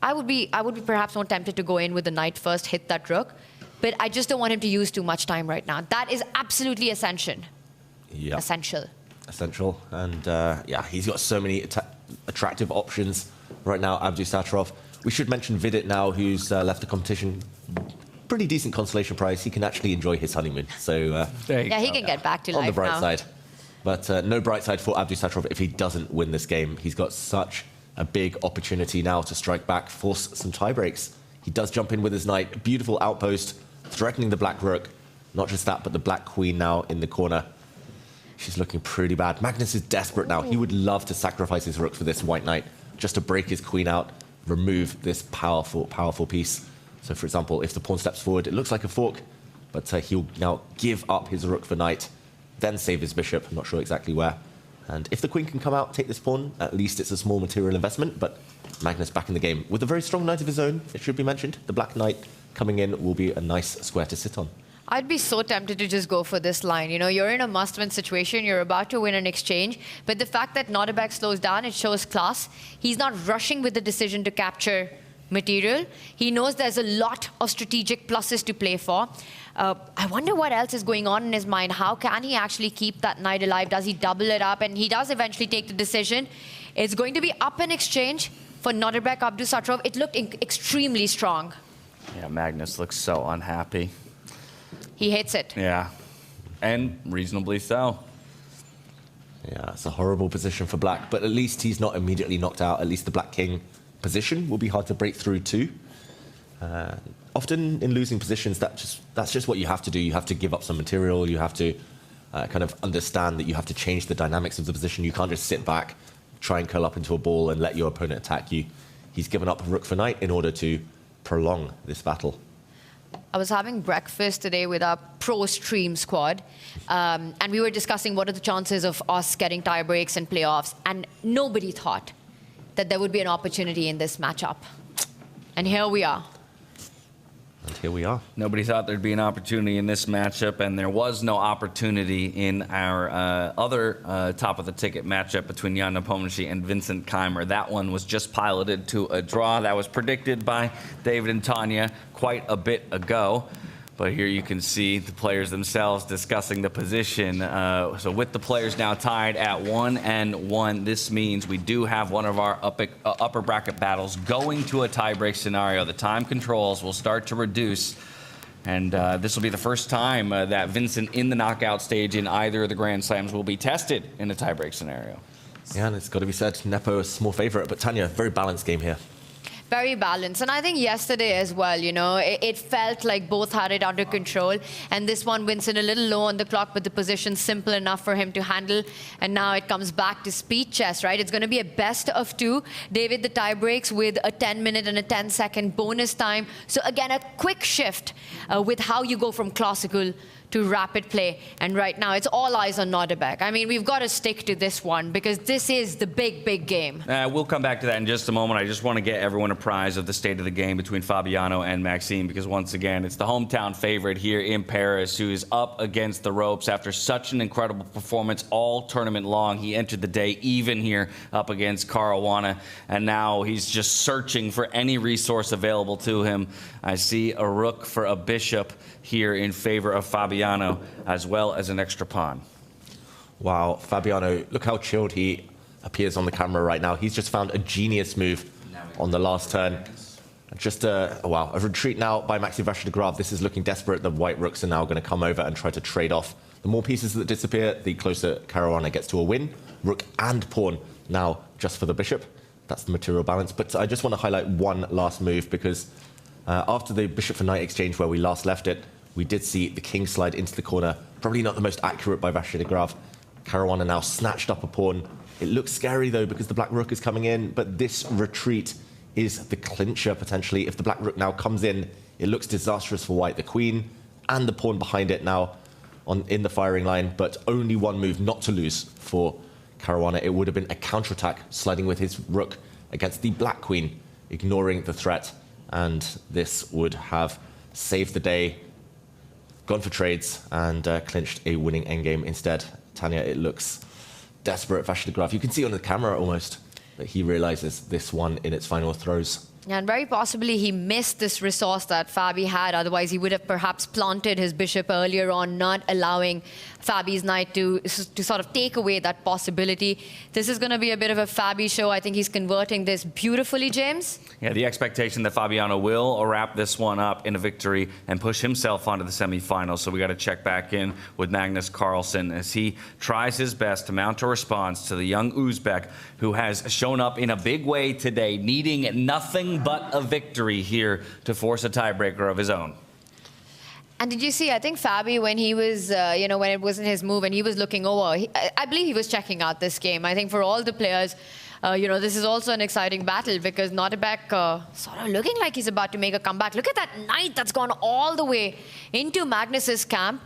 I would be perhaps more tempted to go in with the knight first, hit that rook, but I just don't want him to use too much time right now. That is absolutely essential. Yeah. Essential. And yeah, he's got so many attractive options right now, Abdusattorov. We should mention Vidit now, who's left the competition. Pretty decent consolation prize. He can actually enjoy his honeymoon. So yeah, he can get back to life now. On the bright side. But no bright side for Abdusattorov if he doesn't win this game. He's got such a big opportunity now to strike back, force some tie breaks. He does jump in with his knight. Beautiful outpost, threatening the black rook. Not just that, but the black queen now in the corner. She's looking pretty bad. Magnus is desperate now. He would love to sacrifice his rook for this white knight, just to break his queen out, remove this powerful, powerful piece. So, for example, if the pawn steps forward, it looks like a fork, but he'll now give up his rook for knight, then save his bishop. I'm not sure exactly where. And if the queen can come out, take this pawn, at least it's a small material investment, but Magnus back in the game with a very strong knight of his own, it should be mentioned. The black knight coming in will be a nice square to sit on. I'd be so tempted to just go for this line. You know, you're in a must-win situation. You're about to win an exchange. But the fact that Nodirbek slows down, it shows class. He's not rushing with the decision to capture material. He knows there's a lot of strategic pluses to play for. I wonder what else is going on in his mind. How can he actually keep that knight alive? Does he double it up? And he does eventually take the decision. It's going to be up in exchange for Nodirbek Abdusattorov. It looked extremely strong. Yeah, Magnus looks so unhappy. He hates it. Yeah, and reasonably so. Yeah, it's a horrible position for black, but at least he's not immediately knocked out. At least the black king position will be hard to break through too. Often in losing positions, that's just what you have to do. You have to give up some material. You have to kind of understand that you have to change the dynamics of the position. You can't just sit back, try and curl up into a ball and let your opponent attack you. He's given up rook for knight in order to prolong this battle. I was having breakfast today with our pro stream squad, and we were discussing what are the chances of us getting tie breaks and playoffs, and nobody thought that there would be an opportunity in this matchup. And here we are. And here we are. Nobody thought there'd be an opportunity in this matchup, and there was no opportunity in our other top-of-the-ticket matchup between Jan Nepomniachtchi and Vincent Keymer. That one was just piloted to a draw. That was predicted by David and Tanya quite a bit ago. But here you can see the players themselves discussing the position. So with the players now tied at 1-1, this means we do have one of our upper bracket battles going to a tiebreak scenario. The time controls will start to reduce. And this will be the first time that Vincent in the knockout stage in either of the Grand Slams will be tested in a tiebreak scenario. Yeah, and it's got to be said, Nepo is a small favorite, but Tanya, very balanced game here. Very balanced. And I think yesterday as well, you know, it felt like both had it under control. And this one, Vincent a little low on the clock, but the position simple enough for him to handle. And now it comes back to speed chess, right? It's going to be a best of two. David, the tie breaks with a 10-minute and a 10-second bonus time. So again, a quick shift with how you go from classical to rapid play. And right now, it's all eyes on Nodirbek. I mean, we've got to stick to this one because this is the big, big game. We'll come back to that in just a moment. I just want to get everyone apprised of the state of the game between Fabiano and Maxime because, once again, it's the hometown favorite here in Paris who is up against the ropes after such an incredible performance all tournament long. He entered the day even here up against Caruana, and now he's just searching for any resource available to him. I see a rook for a bishop here in favor of Fabiano, as well as an extra pawn. Wow, Fabiano, look how chilled he appears on the camera right now. He's just found a genius move on the last turn. Just a retreat now by Maxime Vachier-Lagrave. This is looking desperate. The white rooks are now going to come over and try to trade off. The more pieces that disappear, the closer Caruana gets to a win. Rook and pawn now just for the bishop. That's the material balance. But I just want to highlight one last move because after the bishop for knight exchange where we last left it, we did see the king slide into the corner. Probably not the most accurate by Vachier-Lagrave. Caruana now snatched up a pawn. It looks scary though because the black rook is coming in, but this retreat is the clincher potentially. If the black rook now comes in, it looks disastrous for white. The queen and the pawn behind it now in the firing line, but only one move not to lose for Caruana. It would have been a counterattack sliding with his rook against the black queen. ignoring the threat, and this would have saved the day, gone for trades, and clinched a winning endgame instead. Tanya, it looks desperate. Vachier-Lagrave, you can see on the camera almost that he realizes this one in its final throws. And very possibly he missed this resource that Fabi had. Otherwise, he would have perhaps planted his bishop earlier on, not allowing Fabi's knight to sort of take away that possibility. This is going to be a bit of a Fabi show. I think he's converting this beautifully, James. Yeah, the expectation that Fabiano will wrap this one up in a victory and push himself onto the semifinals. So we got to check back in with Magnus Carlsen as he tries his best to mount a response to the young Uzbek, who has shown up in a big way today, needing nothing but a victory here to force a tiebreaker of his own. And did you see, I think Fabi, when he was, when it wasn't his move and he was looking over, I believe he was checking out this game. I think for all the players, this is also an exciting battle because Nodirbek sort of looking like he's about to make a comeback. Look at that knight that's gone all the way into Magnus's camp.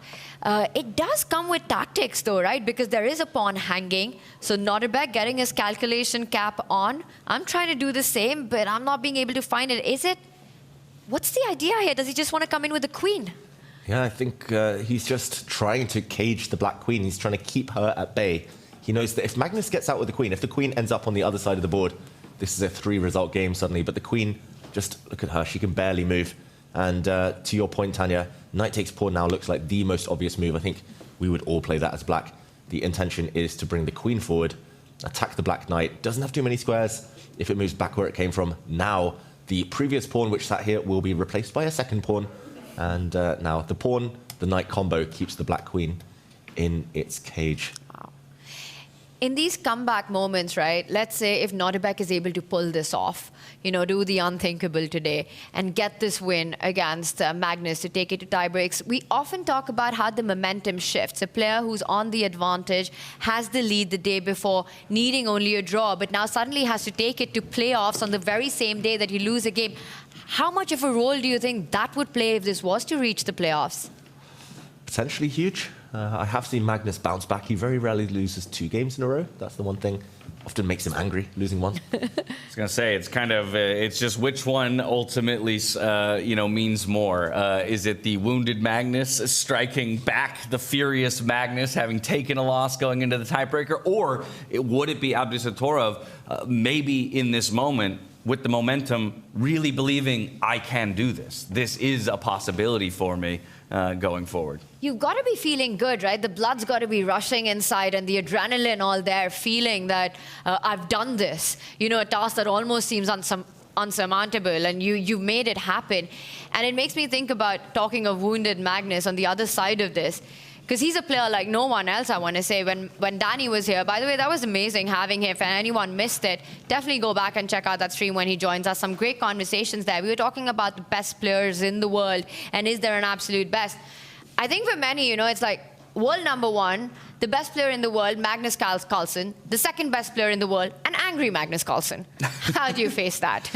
It does come with tactics though, right? Because there is a pawn hanging. So Nodirbek getting his calculation cap on. I'm trying to do the same, but I'm not being able to find it. What's the idea here? Does he just want to come in with the queen? Yeah, I think he's just trying to cage the black queen. He's trying to keep her at bay. He knows that if Magnus gets out with the queen, if the queen ends up on the other side of the board, this is a 3-result game suddenly. But the queen, just look at her. She can barely move. And to your point, Tanya, knight takes pawn now looks like the most obvious move. I think we would all play that as black. The intention is to bring the queen forward, attack the black knight. Doesn't have too many squares if it moves back where it came from. Now, the previous pawn which sat here will be replaced by a second pawn. And now the pawn, the knight combo keeps the black queen in its cage. In these comeback moments, right, let's say if Nodirbek is able to pull this off, do the unthinkable today and get this win against Magnus to take it to tiebreaks, we often talk about how the momentum shifts. A player who's on the advantage, has the lead the day before, needing only a draw, but now suddenly has to take it to playoffs on the very same day that you lose a game. How much of a role do you think that would play if this was to reach the playoffs? Potentially huge. I have seen Magnus bounce back. He very rarely loses 2 games in a row. That's the one thing. Often makes him angry, losing one. I was going to say, it's kind of, it's just which one ultimately, means more. Is it the wounded Magnus striking back the furious Magnus, having taken a loss going into the tiebreaker? Or would it be Abdusattorov, maybe in this moment, with the momentum, really believing, I can do this. This is a possibility for me going forward. You've got to be feeling good, right? The blood's got to be rushing inside and the adrenaline all there, feeling that I've done this. A task that almost seems unsurmountable, and you've made it happen. And it makes me think about talking of wounded Magnus on the other side of this. Because he's a player like no one else, I want to say. When Danny was here, by the way, that was amazing having him. If anyone missed it, definitely go back and check out that stream when he joins us. Some great conversations there. We were talking about the best players in the world, and is there an absolute best? I think for many, it's like world number 1, the best player in the world, Magnus Carlsen, the second best player in the world, an angry Magnus Carlsen. How do you face that?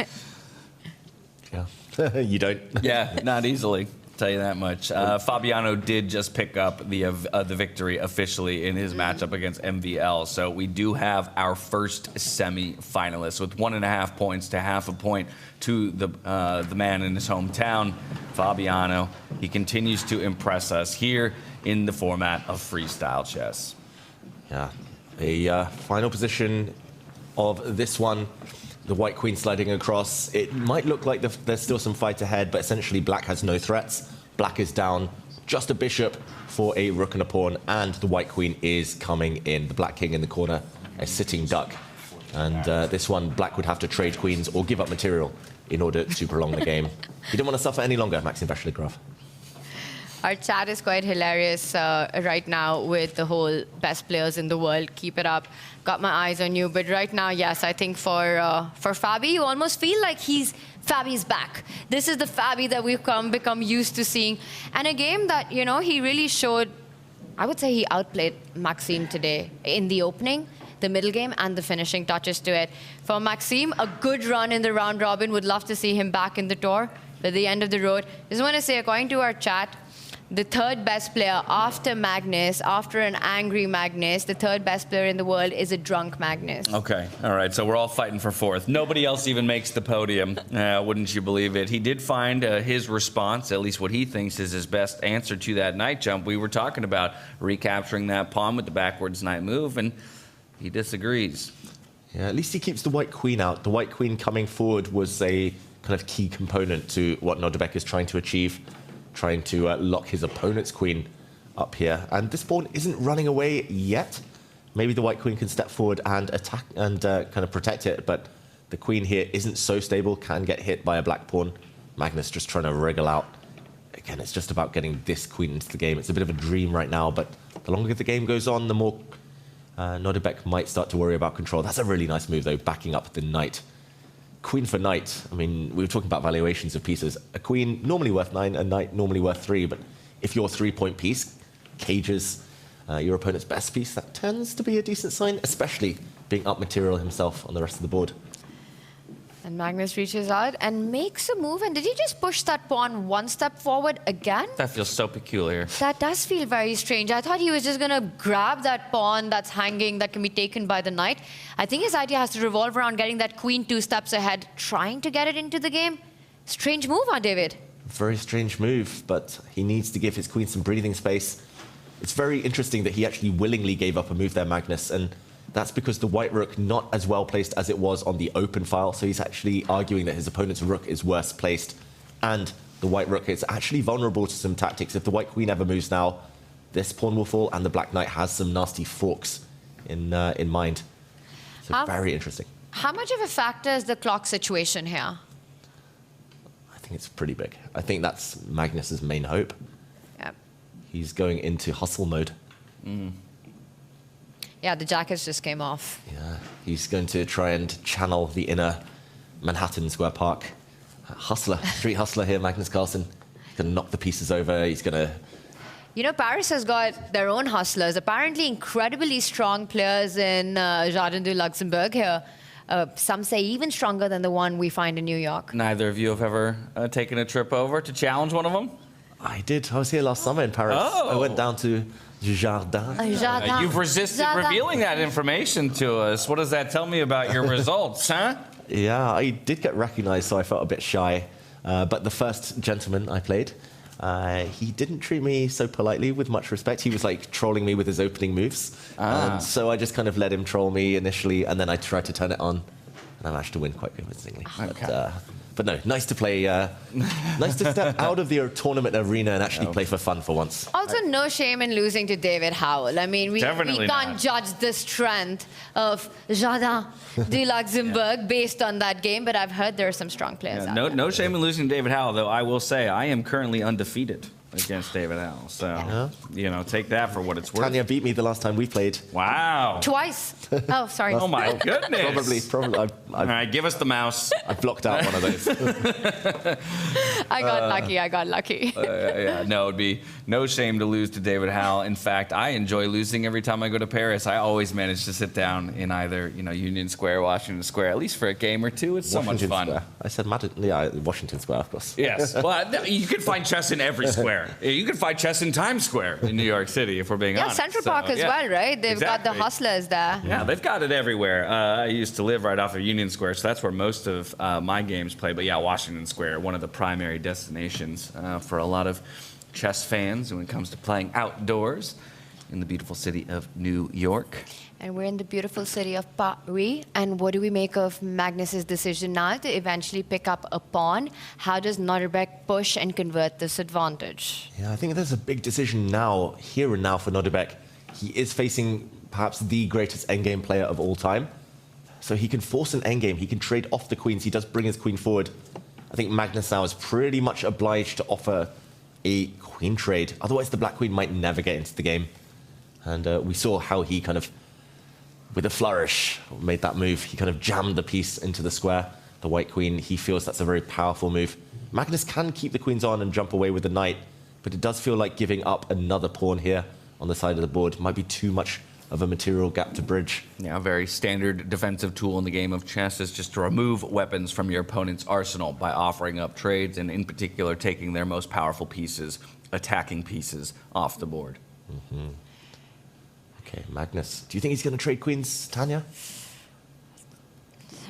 Yeah, you don't. Yeah, not easily. Tell you that much. Fabiano did just pick up the victory officially in his matchup against MVL. So we do have our first semi-finalist with 1.5 points to 0.5 point to the man in his hometown, Fabiano. He continues to impress us here in the format of freestyle chess. Yeah, a final position of this one. The white queen sliding across. It might look like there's still some fight ahead, but essentially black has no threats. Black is down, just a bishop for a rook and a pawn, and the white queen is coming in. The black king in the corner, a sitting duck. And this one, black would have to trade queens or give up material in order to prolong the game. He didn't want to suffer any longer, Maxime Vachier-Lagrave. Our chat is quite hilarious right now with the whole best players in the world. Keep it up. Got my eyes on you. But right now, yes, I think for Fabi, you almost feel like Fabi's back. This is the Fabi that we've become used to seeing. And a game that, he really showed, I would say he outplayed Maxime today in the opening, the middle game, and the finishing touches to it. For Maxime, a good run in the round robin. Would love to see him back in the tour. At the end of the road. Just want to say, according to our chat, the third best player after Magnus, after an angry Magnus, the third best player in the world is a drunk Magnus. Okay, all right, so we're all fighting for fourth. Nobody else even makes the podium, wouldn't you believe it? He did find his response, at least what he thinks is his best answer to that knight jump. We were talking about recapturing that pawn with the backwards knight move, and he disagrees. Yeah, at least he keeps the white queen out. The white queen coming forward was a kind of key component to what Nodirbek is trying to achieve, trying to lock his opponent's queen up here. And this pawn isn't running away yet. Maybe the white queen can step forward and attack and kind of protect it, but the queen here isn't so stable, can get hit by a black pawn. Magnus just trying to wriggle out. Again, it's just about getting this queen into the game. It's a bit of a dream right now, but the longer the game goes on, the more Nodirbek might start to worry about control. That's a really nice move, though, backing up the knight. Queen for knight. I mean, we were talking about valuations of pieces. A queen normally worth 9, a knight normally worth 3, but if your 3-point piece cages your opponent's best piece, that tends to be a decent sign, especially being up material himself on the rest of the board. And Magnus reaches out and makes a move. And did he just push that pawn one step forward again? That feels so peculiar. That does feel very strange. I thought he was just going to grab that pawn that's hanging, that can be taken by the knight. I think his idea has to revolve around getting that queen 2 steps ahead, trying to get it into the game. Strange move, huh, David? Very strange move, but he needs to give his queen some breathing space. It's very interesting that he actually willingly gave up a move there, Magnus, and that's because the white rook not as well placed as it was on the open file, so he's actually arguing that his opponent's rook is worse placed, and the white rook is actually vulnerable to some tactics. If the white queen ever moves now, this pawn will fall, and the black knight has some nasty forks in mind. So very interesting. How much of a factor is the clock situation here? I think it's pretty big. I think that's Magnus's main hope. Yep. He's going into hustle mode. Yeah, the jackets just came off. Yeah, he's going to try and channel the inner Manhattan Square Park. Hustler, street hustler here, Magnus Carlsen. He's going to knock the pieces over. He's going to... You know, Paris has got their own hustlers, apparently incredibly strong players in Jardin du Luxembourg here. Some say even stronger than the one we find in New York. Neither of you have ever taken a trip over to challenge one of them? I did. I was here last summer in Paris. Oh. I went down to Jardin. You've resisted revealing that information to us. What does that tell me about your results, huh? Yeah, I did get recognized, so I felt a bit shy. But the first gentleman I played, he didn't treat me so politely with much respect. He was like trolling me with his opening moves. So I just kind of let him troll me initially, and then I tried to turn it on. And I managed to win quite convincingly. Okay. But no, nice to play, nice to step out of the tournament arena and actually play for fun for once. Also, no shame in losing to David Howell. I mean, we can't judge the strength of Jardin du Luxembourg based on that game, but I've heard there are some strong players out there. No shame in losing to David Howell, though I will say I am currently undefeated against David Howell. So, you know, take that for what it's worth. Tanya beat me the last time we played. Wow. Twice. Oh, sorry. Oh, my goodness. Probably. All right, give us the mouse. I blocked out one of those. I got lucky. Yeah, no, it'd be no shame to lose to David Howell. In fact, I enjoy losing every time I go to Paris. I always manage to sit down in either, Union Square, Washington Square, at least for a game or two. It's so much fun. Square. I said Washington Square, of course. Yes. Well, you can find chess in every square. You can find chess in Times Square in New York City, if we're being honest. Yeah, Central Park as well, right? They've got the hustlers there. Yeah, they've got it everywhere. I used to live right off of Union Square, so that's where most of my games play. But yeah, Washington Square, one of the primary destinations for a lot of chess fans when it comes to playing outdoors in the beautiful city of New York. And we're in the beautiful city of Paris. And what do we make of Magnus's decision now to eventually pick up a pawn? How does Nodirbek push and convert this advantage? Yeah, I think there's a big decision now, here and now, for Nodirbek. He is facing perhaps the greatest endgame player of all time. So he can force an endgame. He can trade off the queens. He does bring his queen forward. I think Magnus now is pretty much obliged to offer a queen trade. Otherwise, the black queen might never get into the game. And we saw how he kind of, with a flourish, made that move. He kind of jammed the piece into the square. The white queen, he feels that's a very powerful move. Magnus can keep the queens on and jump away with the knight, but it does feel like giving up another pawn here on the side of the board might be too much of a material gap to bridge. Yeah, a very standard defensive tool in the game of chess is just to remove weapons from your opponent's arsenal by offering up trades, and in particular taking their most powerful pieces, attacking pieces, off the board. Mm-hmm. Okay, Magnus, do you think he's going to trade queens, Tanya?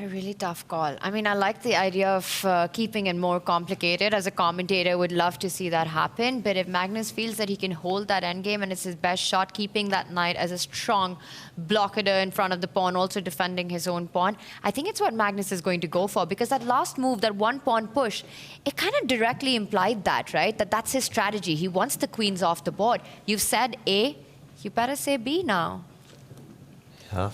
A really tough call. I mean, I like the idea of keeping it more complicated. As a commentator, would love to see that happen. But if Magnus feels that he can hold that endgame and it's his best shot, keeping that knight as a strong blockade in front of the pawn, also defending his own pawn, I think it's what Magnus is going to go for. Because that last move, that one pawn push, it kind of directly implied that, right? That's his strategy. He wants the queens off the board. You've said A, you better say B now. Yeah.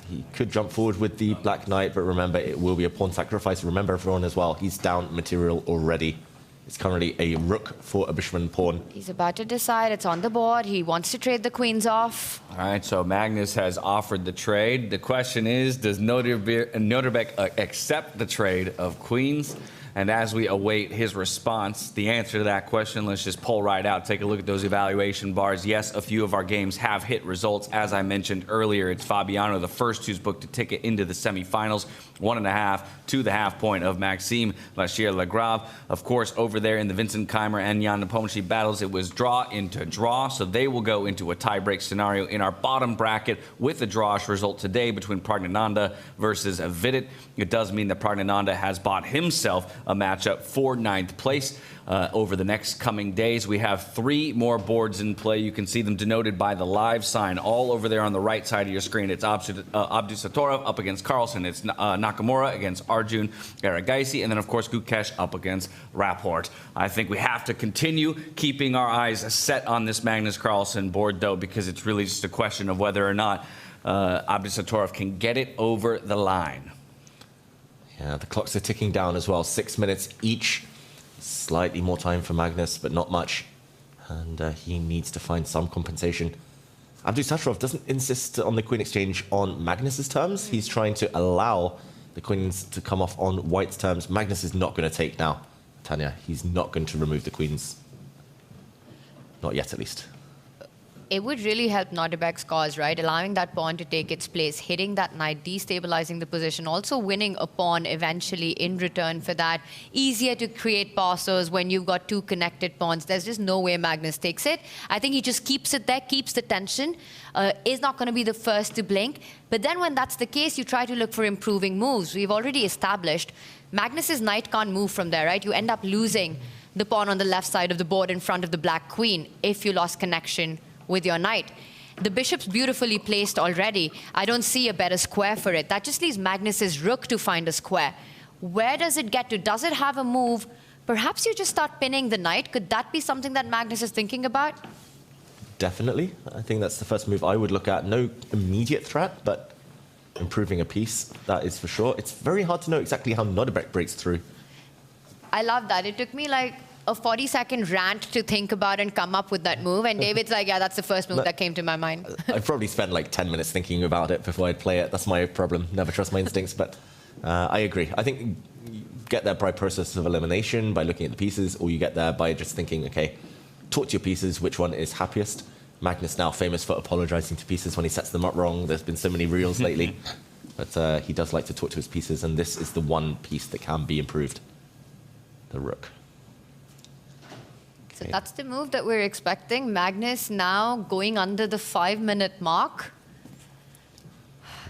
He could jump forward with the black knight, but remember, it will be a pawn sacrifice. Remember, everyone, as well, he's down material already. It's currently a rook for a bishop pawn. He's about to decide. It's on the board. He wants to trade the queens off. All right, so Magnus has offered the trade. The question is, does Nodirbek accept the trade of queens? And as we await his response, the answer to that question, let's just pull right out. Take a look at those evaluation bars. Yes, a few of our games have hit results. As I mentioned earlier, it's Fabiano, the first who's booked a ticket into the semifinals. 1.5 to the half point of Maxime Vachier-Lagrave. Of course, over there in the Vincent Keymer and Jan Nepomniachtchi battles, it was draw into draw. So they will go into a tie-break scenario in our bottom bracket with a drawish result today between Praggnanandhaa versus Vidit. It does mean that Praggnanandhaa has bought himself a matchup for 9th place. Over the next coming days, we have 3 more boards in play. You can see them denoted by the live sign all over there on the right side of your screen. It's Abdusattorov up against Carlsen. It's Nakamura against Arjun Erigaisi. And then, of course, Gukesh up against Rapport. I think we have to continue keeping our eyes set on this Magnus Carlsen board, though, because it's really just a question of whether or not Abdusattorov can get it over the line. Yeah, the clocks are ticking down as well. 6 minutes each. Slightly more time for Magnus, but not much. And he needs to find some compensation. Abdusattorov doesn't insist on the queen exchange on Magnus's terms. He's trying to allow the queens to come off on white's terms. Magnus is not going to take now, Tanya. He's not going to remove the queens. Not yet, at least. It would really help Nodirbek's cause, right? Allowing that pawn to take its place, hitting that knight, destabilizing the position, also winning a pawn eventually in return for that. Easier to create passes when you've got 2 connected pawns. There's just no way Magnus takes it. I think he just keeps it there, keeps the tension, is not going to be the first to blink. But then when that's the case, you try to look for improving moves. We've already established Magnus's knight can't move from there, right? You end up losing the pawn on the left side of the board in front of the black queen if you lost connection with your knight. The bishop's beautifully placed already. I don't see a better square for it. That just leaves Magnus's rook to find a square. Where does it get to? Does it have a move? Perhaps you just start pinning the knight. Could that be something that Magnus is thinking about? Definitely. I think that's the first move I would look at. No immediate threat, but improving a piece, that is for sure. It's very hard to know exactly how Nodirbek breaks through. I love that. It took me like a 40-second rant to think about and come up with that move. And David's like, yeah, that's the first move that came to my mind. I'd probably spend like 10 minutes thinking about it before I'd play it. That's my problem. Never trust my instincts. But I agree. I think you get there by process of elimination, by looking at the pieces, or you get there by just thinking, okay, talk to your pieces, which one is happiest. Magnus now famous for apologizing to pieces when he sets them up wrong. There's been so many reels lately. But he does like to talk to his pieces, and this is the one piece that can be improved. The rook. So that's the move that we're expecting. Magnus now going under the 5-minute mark.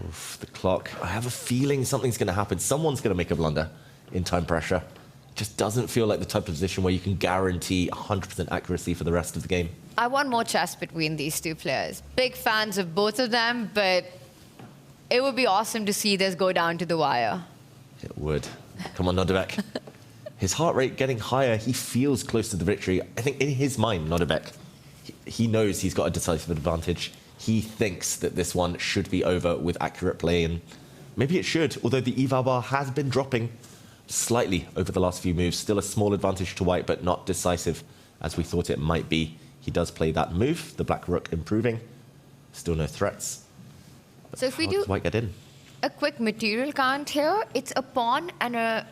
Oof, the clock. I have a feeling something's going to happen. Someone's going to make a blunder in time pressure. It just doesn't feel like the type of position where you can guarantee 100% accuracy for the rest of the game. I want more chess between these 2 players. Big fans of both of them, but it would be awesome to see this go down to the wire. It would. Come on, Nodirbek. His heart rate getting higher. He feels close to the victory. I think in his mind, Nodirbek, he knows he's got a decisive advantage. He thinks that this one should be over with accurate play, and maybe it should, although the eval bar has been dropping slightly over the last few moves. Still a small advantage to white, but not decisive as we thought it might be. He does play that move, the black rook improving. Still no threats. But so if we how do does white get in? A quick material count here, it's a pawn and a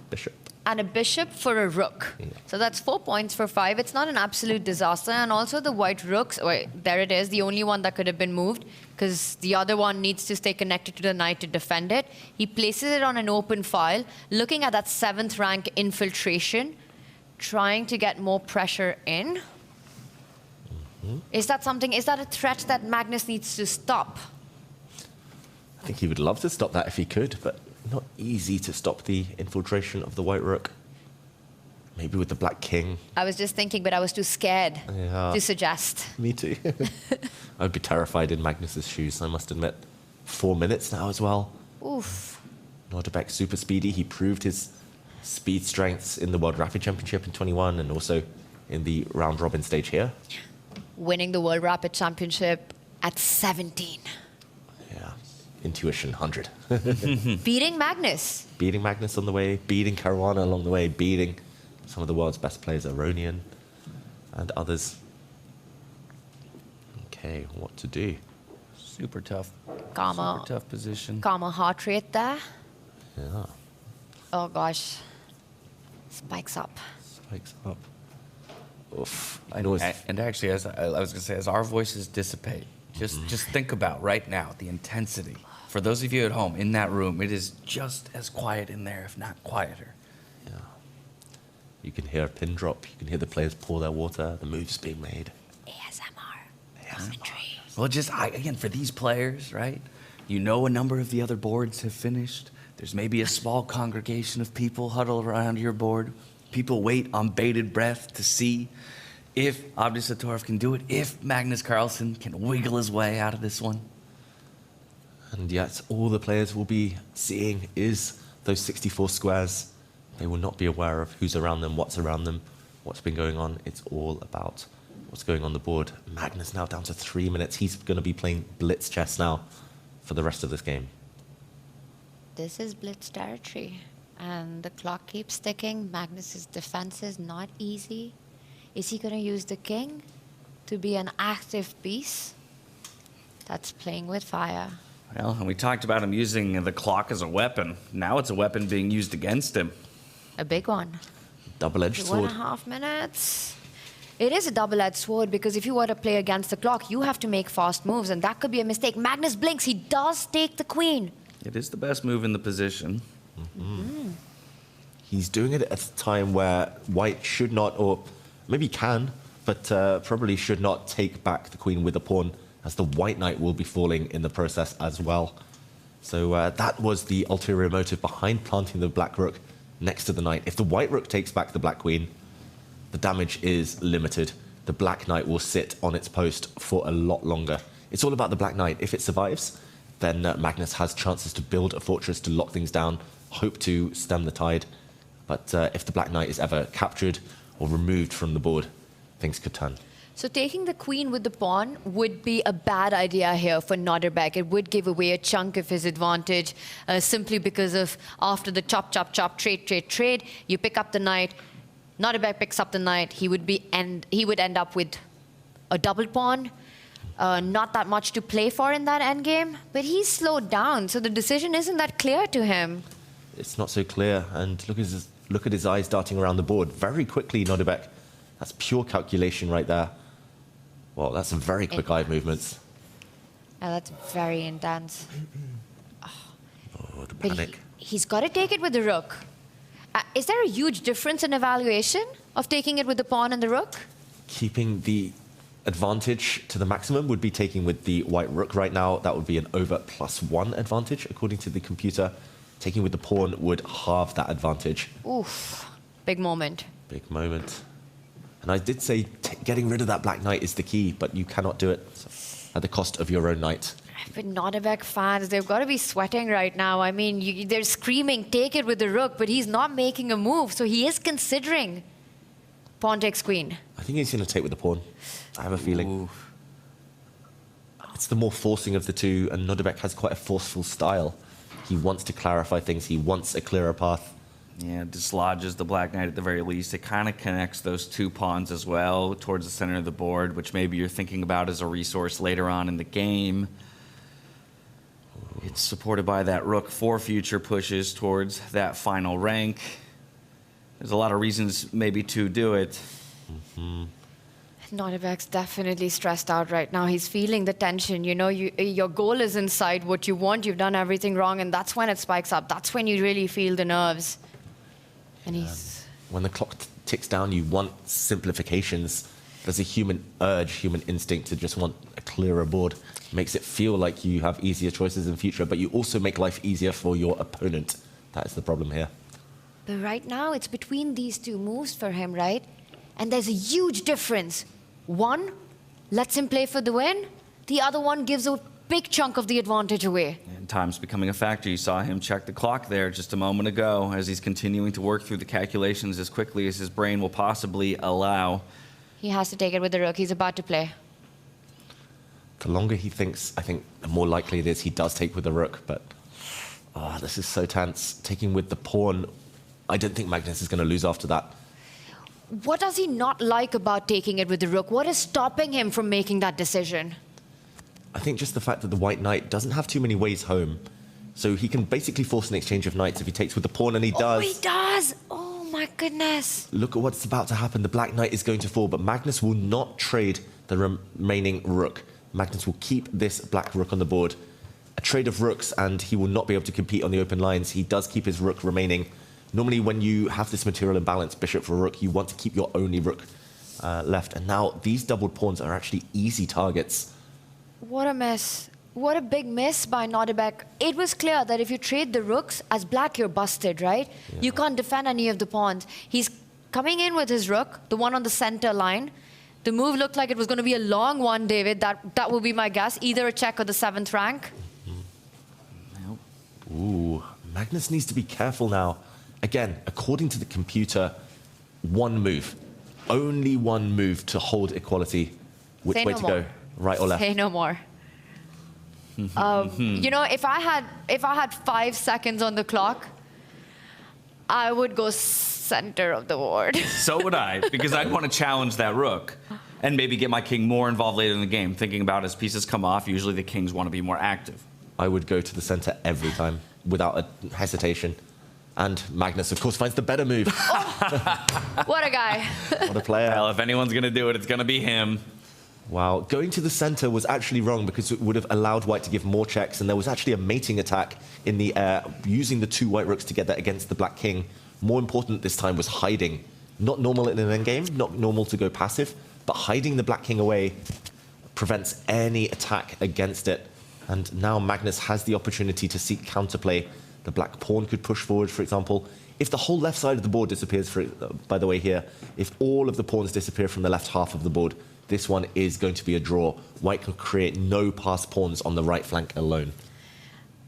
bishop. and a bishop for a rook. So that's 4 points for 5. It's not an absolute disaster. And also the white rooks, wait, there it is, the only one that could have been moved, because the other one needs to stay connected to the knight to defend it. He places it on an open file, looking at that 7th rank infiltration, trying to get more pressure in. Is that a threat that Magnus needs to stop? I think he would love to stop that if he could, but not easy to stop the infiltration of the white rook. Maybe with the black king. I was just thinking, but I was too scared to suggest. Me too. I'd be terrified in Magnus's shoes, I must admit. 4 minutes now as well. Oof. Nodirbek super speedy. He proved his speed strengths in the World Rapid Championship in 21 and also in the round robin stage here. Winning the World Rapid Championship at 17. Yeah, intuition 100. Beating Magnus. Beating Magnus on the way, beating Caruana along the way, beating some of the world's best players, Aronian and others. Okay, what to do? Super tough. Super tough position. Calmer heart rate there. Yeah. Oh gosh. Spikes up. Spikes up. Oof. And actually, as I was going to say, as our voices dissipate, just think about right now the intensity. For those of you at home in that room, it is just as quiet in there, if not quieter. Yeah. You can hear a pin drop. You can hear the players pour their water. The moves being made. ASMR. Well, again, for these players, right? You know a number of the other boards have finished. There's maybe a small congregation of people huddled around your board. People wait on bated breath to see if Abdusattorov can do it, if Magnus Carlsen can wiggle his way out of this one. And yet all the players will be seeing is those 64 squares. They will not be aware of who's around them, what's been going on. It's all about what's going on the board. Magnus now down to 3 minutes. He's going to be playing blitz chess now for the rest of this game. This is blitz territory. And the clock keeps ticking. Magnus's defense is not easy. Is he going to use the king to be an active piece? That's playing with fire. Well, and we talked about him using the clock as a weapon. Now it's a weapon being used against him. A big one. Double-edged sword. 1.5 minutes. It is a double-edged sword because if you were to play against the clock, you have to make fast moves, and that could be a mistake. Magnus blinks. He does take the queen. It is the best move in the position. He's doing it at a time where white should not, or maybe can, but probably should not take back the queen with a pawn, as the white knight will be falling in the process as well. So that was the ulterior motive behind planting the black rook next to the knight. If the white rook takes back the black queen, the damage is limited. The black knight will sit on its post for a lot longer. It's all about the black knight. If it survives, then Magnus has chances to build a fortress to lock things down, hope to stem the tide. But if the black knight is ever captured or removed from the board, things could turn. So taking the queen with the pawn would be a bad idea here for Nodirbek. It would give away a chunk of his advantage simply because of after the chop, chop, chop, trade, you pick up the knight. Nodirbek picks up the knight. He would end up with a double pawn. Not that much to play for in that endgame, but he's slowed down, so the decision isn't that clear to him. It's not so clear, and look at his eyes darting around the board very quickly, Nodirbek. That's pure calculation right there. Well, that's some very quick eye movements. That's very intense. Oh, the But panic. he's got to take it with the rook. Is there a huge difference in evaluation of taking it with the pawn and the rook? Keeping the advantage to the maximum would be taking with the white rook right now. That would be an over +1 advantage, according to the computer. Taking with the pawn would halve that advantage. Oof, big moment. Big moment. And I did say getting rid of that black knight is the key, but you cannot do it at the cost of your own knight. But Nodirbek fans, they've got to be sweating right now. I mean, they're screaming, take it with the rook, but he's not making a move, so he is considering pawn takes queen. I think he's going to take with the pawn. I have a feeling. Ooh. It's the more forcing of the two, and Nodirbek has quite a forceful style. He wants to clarify things. He wants a clearer path. Yeah, dislodges the black knight at the very least. It kind of connects those two pawns as well towards the center of the board, which maybe you're thinking about as a resource later on in the game. It's supported by that rook for future pushes towards that final rank. There's a lot of reasons maybe to do it. Nodirbek's definitely stressed out right now. He's feeling the tension. You know, your goal is inside what you want. You've done everything wrong, and that's when it spikes up. That's when you really feel the nerves. And he's... When the clock ticks down, you want simplifications. There's a human urge, human instinct to just want a clearer board. It makes it feel like you have easier choices in future, but you also make life easier for your opponent. That is the problem here. But right now, it's between these two moves for him, right? And there's a huge difference. One lets him play for the win. The other one gives a big chunk of the advantage away. And time's becoming a factor. You saw him check the clock there just a moment ago as he's continuing to work through the calculations as quickly as his brain will possibly allow. He has to take it with the rook. He's about to play. The longer he thinks, I think the more likely it is he does take with the rook, but this is so tense. Taking with the pawn, I don't think Magnus is going to lose after that. What does he not like about taking it with the rook? What is stopping him from making that decision? I think just the fact that the white knight doesn't have too many ways home. So he can basically force an exchange of knights if he takes with the pawn, and he does. Oh, he does! Oh, my goodness. Look at what's about to happen. The black knight is going to fall, but Magnus will not trade the remaining rook. Magnus will keep this black rook on the board. A trade of rooks, and he will not be able to compete on the open lines. He does keep his rook remaining. Normally, when you have this material imbalance, bishop for rook, you want to keep your only rook left. And now these doubled pawns are actually easy targets. What a mess. What a big miss by Nodirbek. It was clear that if you trade the rooks, as black, you're busted, right? Yeah. You can't defend any of the pawns. He's coming in with his rook, the one on the center line. The move looked like it was going to be a long one, David. That would be my guess. Either a check or the 7th rank. Ooh, Magnus needs to be careful now. Again, according to the computer, one move. Only one move to hold equality. Which way to go? Right or left? Say no more. You know, if I had 5 seconds on the clock, I would go center of the board. So would I, because I'd want to challenge that rook and maybe get my king more involved later in the game. Thinking about as pieces come off, usually the kings want to be more active. I would go to the center every time without a hesitation. And Magnus, of course, finds the better move. What a guy. What a player. Well, if anyone's going to do it, it's going to be him. Wow. Going to the center was actually wrong because it would have allowed white to give more checks, and there was actually a mating attack in the air, using the 2 white rooks together against the black king. More important this time was hiding. Not normal in an endgame, not normal to go passive, but hiding the black king away prevents any attack against it. And now Magnus has the opportunity to seek counterplay. The black pawn could push forward, for example. If the whole left side of the board disappears, by the way here, if all of the pawns disappear from the left half of the board, this one is going to be a draw. White can create no passed pawns on the right flank alone.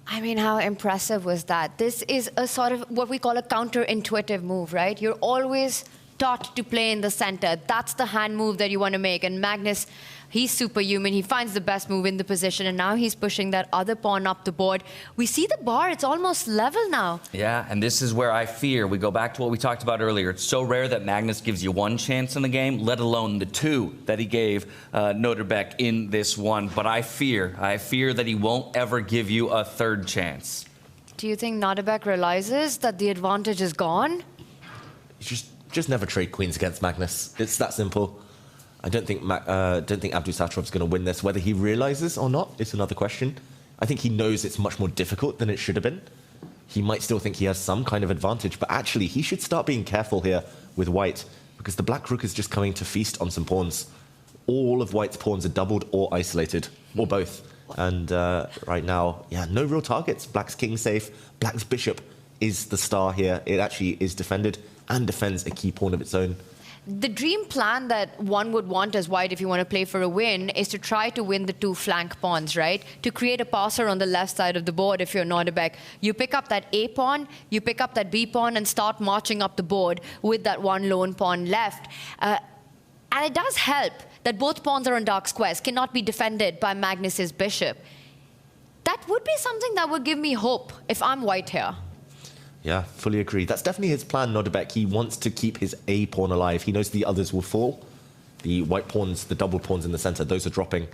I mean, how impressive was that? This is a sort of what we call a counterintuitive move, right? You're always taught to play in the center. That's the hand move that you want to make. And Magnus, he's superhuman. He finds the best move in the position, and now he's pushing that other pawn up the board. We see the bar. It's almost level now. Yeah, and this is where I fear. We go back to what we talked about earlier. It's so rare that Magnus gives you 1 chance in the game, let alone the 2 that he gave Nodirbek in this one. But I fear that he won't ever give you a 3rd chance. Do you think Nodirbek realizes that the advantage is gone? Just never trade queens against Magnus. It's that simple. I don't think Abdusattorov's going to win this. Whether he realizes or not is another question. I think he knows it's much more difficult than it should have been. He might still think he has some kind of advantage, but actually he should start being careful here with white, because the black rook is just coming to feast on some pawns. All of white's pawns are doubled or isolated, or both. And right now, yeah, no real targets. Black's king safe. Black's bishop is the star here. It actually is defended and defends a key pawn of its own. The dream plan that one would want as white if you want to play for a win is to try to win the 2 flank pawns, right? To create a passer on the left side of the board if you're Nodirbek. You pick up that A pawn, you pick up that B pawn, and start marching up the board with that 1 lone pawn left. And it does help that both pawns are on dark squares, cannot be defended by Magnus's bishop. That would be something that would give me hope if I'm white here. Yeah, fully agree. That's definitely his plan, Nodirbek. He wants to keep his A pawn alive. He knows the others will fall. The white pawns, the double pawns in the center, those are dropping.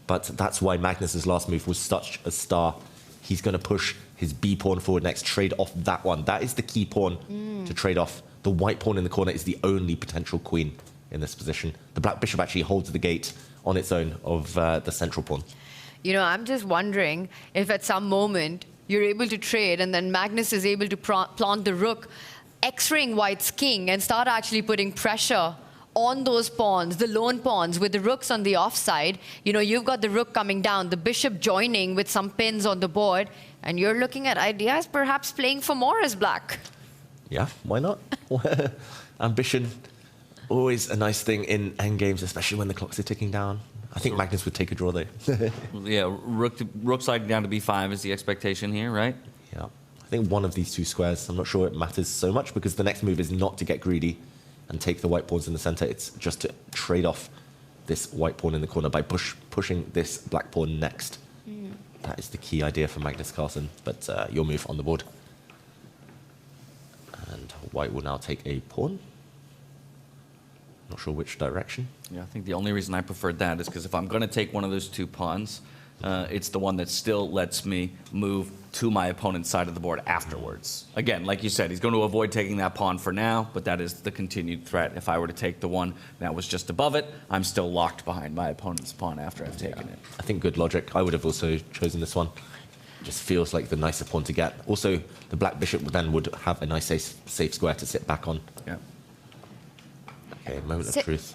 But that's why Magnus's last move was such a star. He's going to push his B pawn forward next, trade off that one. That is the key pawn to trade off. The white pawn in the corner is the only potential queen in this position. The black bishop actually holds the gate on its own of the central pawn. You know, I'm just wondering if at some moment you're able to trade and then Magnus is able to plant the rook, X-raying white's king and start actually putting pressure on those pawns, the lone pawns with the rooks on the offside. You know, you've got the rook coming down, the bishop joining with some pins on the board, and you're looking at ideas perhaps playing for more as black. Yeah, why not? Ambition, always a nice thing in endgames, especially when the clocks are ticking down. I think Magnus would take a draw, though. Yeah, rook sliding down to b5 is the expectation here, right? Yeah. I think one of these two squares, I'm not sure it matters so much, because the next move is not to get greedy and take the white pawns in the center. It's just to trade off this white pawn in the corner by pushing this black pawn next. That is the key idea for Magnus Carlsen, but your move on the board. And white will now take a pawn. Not sure which direction. Yeah, I think the only reason I preferred that is because if I'm going to take one of those two pawns, it's the one that still lets me move to my opponent's side of the board afterwards. Again, like you said, he's going to avoid taking that pawn for now, but that is the continued threat. If I were to take the one that was just above it, I'm still locked behind my opponent's pawn after I've taken it. I think good logic. I would have also chosen this one. Just feels like the nicer pawn to get. Also, the black bishop then would have a nice safe square to sit back on. Yeah. Okay, moment of truth.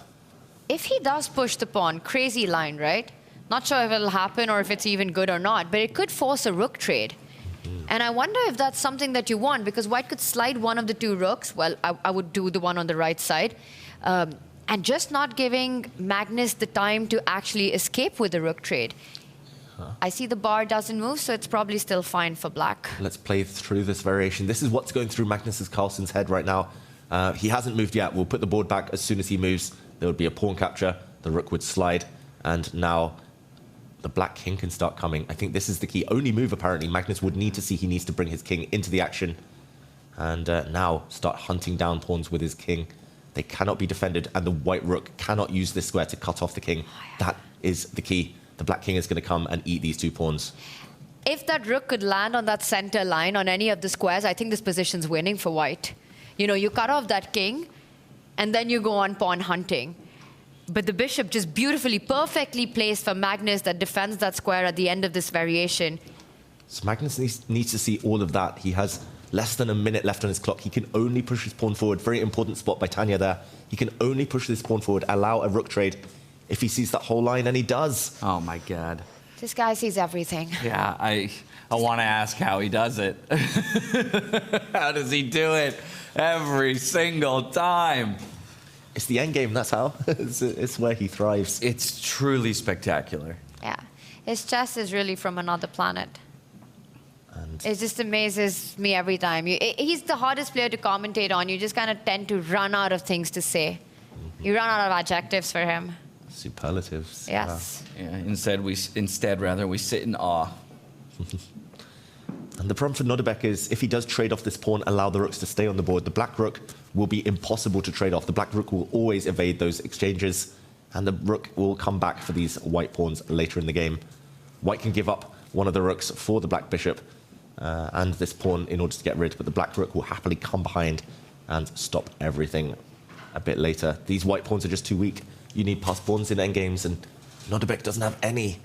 If he does push the pawn, crazy line, right? Not sure if it'll happen or if it's even good or not, but it could force a rook trade. And I wonder if that's something that you want, because white could slide one of the two rooks. Well, I would do the one on the right side. And just not giving Magnus the time to actually escape with the rook trade. I see the bar doesn't move, so it's probably still fine for black. Let's play through this variation. This is what's going through Magnus Carlsen's head right now. He hasn't moved yet. We'll put the board back as soon as he moves. There would be a pawn capture. The rook would slide. And now the black king can start coming. I think this is the key. Only move, apparently. Magnus would need to see he needs to bring his king into the action. And now start hunting down pawns with his king. They cannot be defended. And the white rook cannot use this square to cut off the king. That is the key. The black king is going to come and eat these two pawns. If that rook could land on that center line on any of the squares, I think this position's winning for white. You know, you cut off that king, and then you go on pawn hunting. But the bishop just beautifully, perfectly placed for Magnus that defends that square at the end of this variation. So Magnus needs to see all of that. He has less than a minute left on his clock. He can only push his pawn forward. Very important spot by Tanya there. He can only push this pawn forward, allow a rook trade if he sees that whole line, and he does. Oh, my God. This guy sees everything. Yeah, I want to ask how he does it. How does he do it every single time? It's the end game, that's how. It's where he thrives. It's truly spectacular. Yeah, his chess is really from another planet. And it just amazes me every time. He's the hardest player to commentate on. You just kind of tend to run out of things to say. You run out of adjectives for him. Superlatives. Yes. Yeah, instead we sit in awe. And the problem for Nodirbek is if he does trade off this pawn, allow the rooks to stay on the board, the black rook will be impossible to trade off. The black rook will always evade those exchanges, and the rook will come back for these white pawns later in the game. White can give up one of the rooks for the black bishop and this pawn in order to get rid, but the black rook will happily come behind and stop everything a bit later. These white pawns are just too weak. You need passed pawns in endgames, and Nodirbek doesn't have any.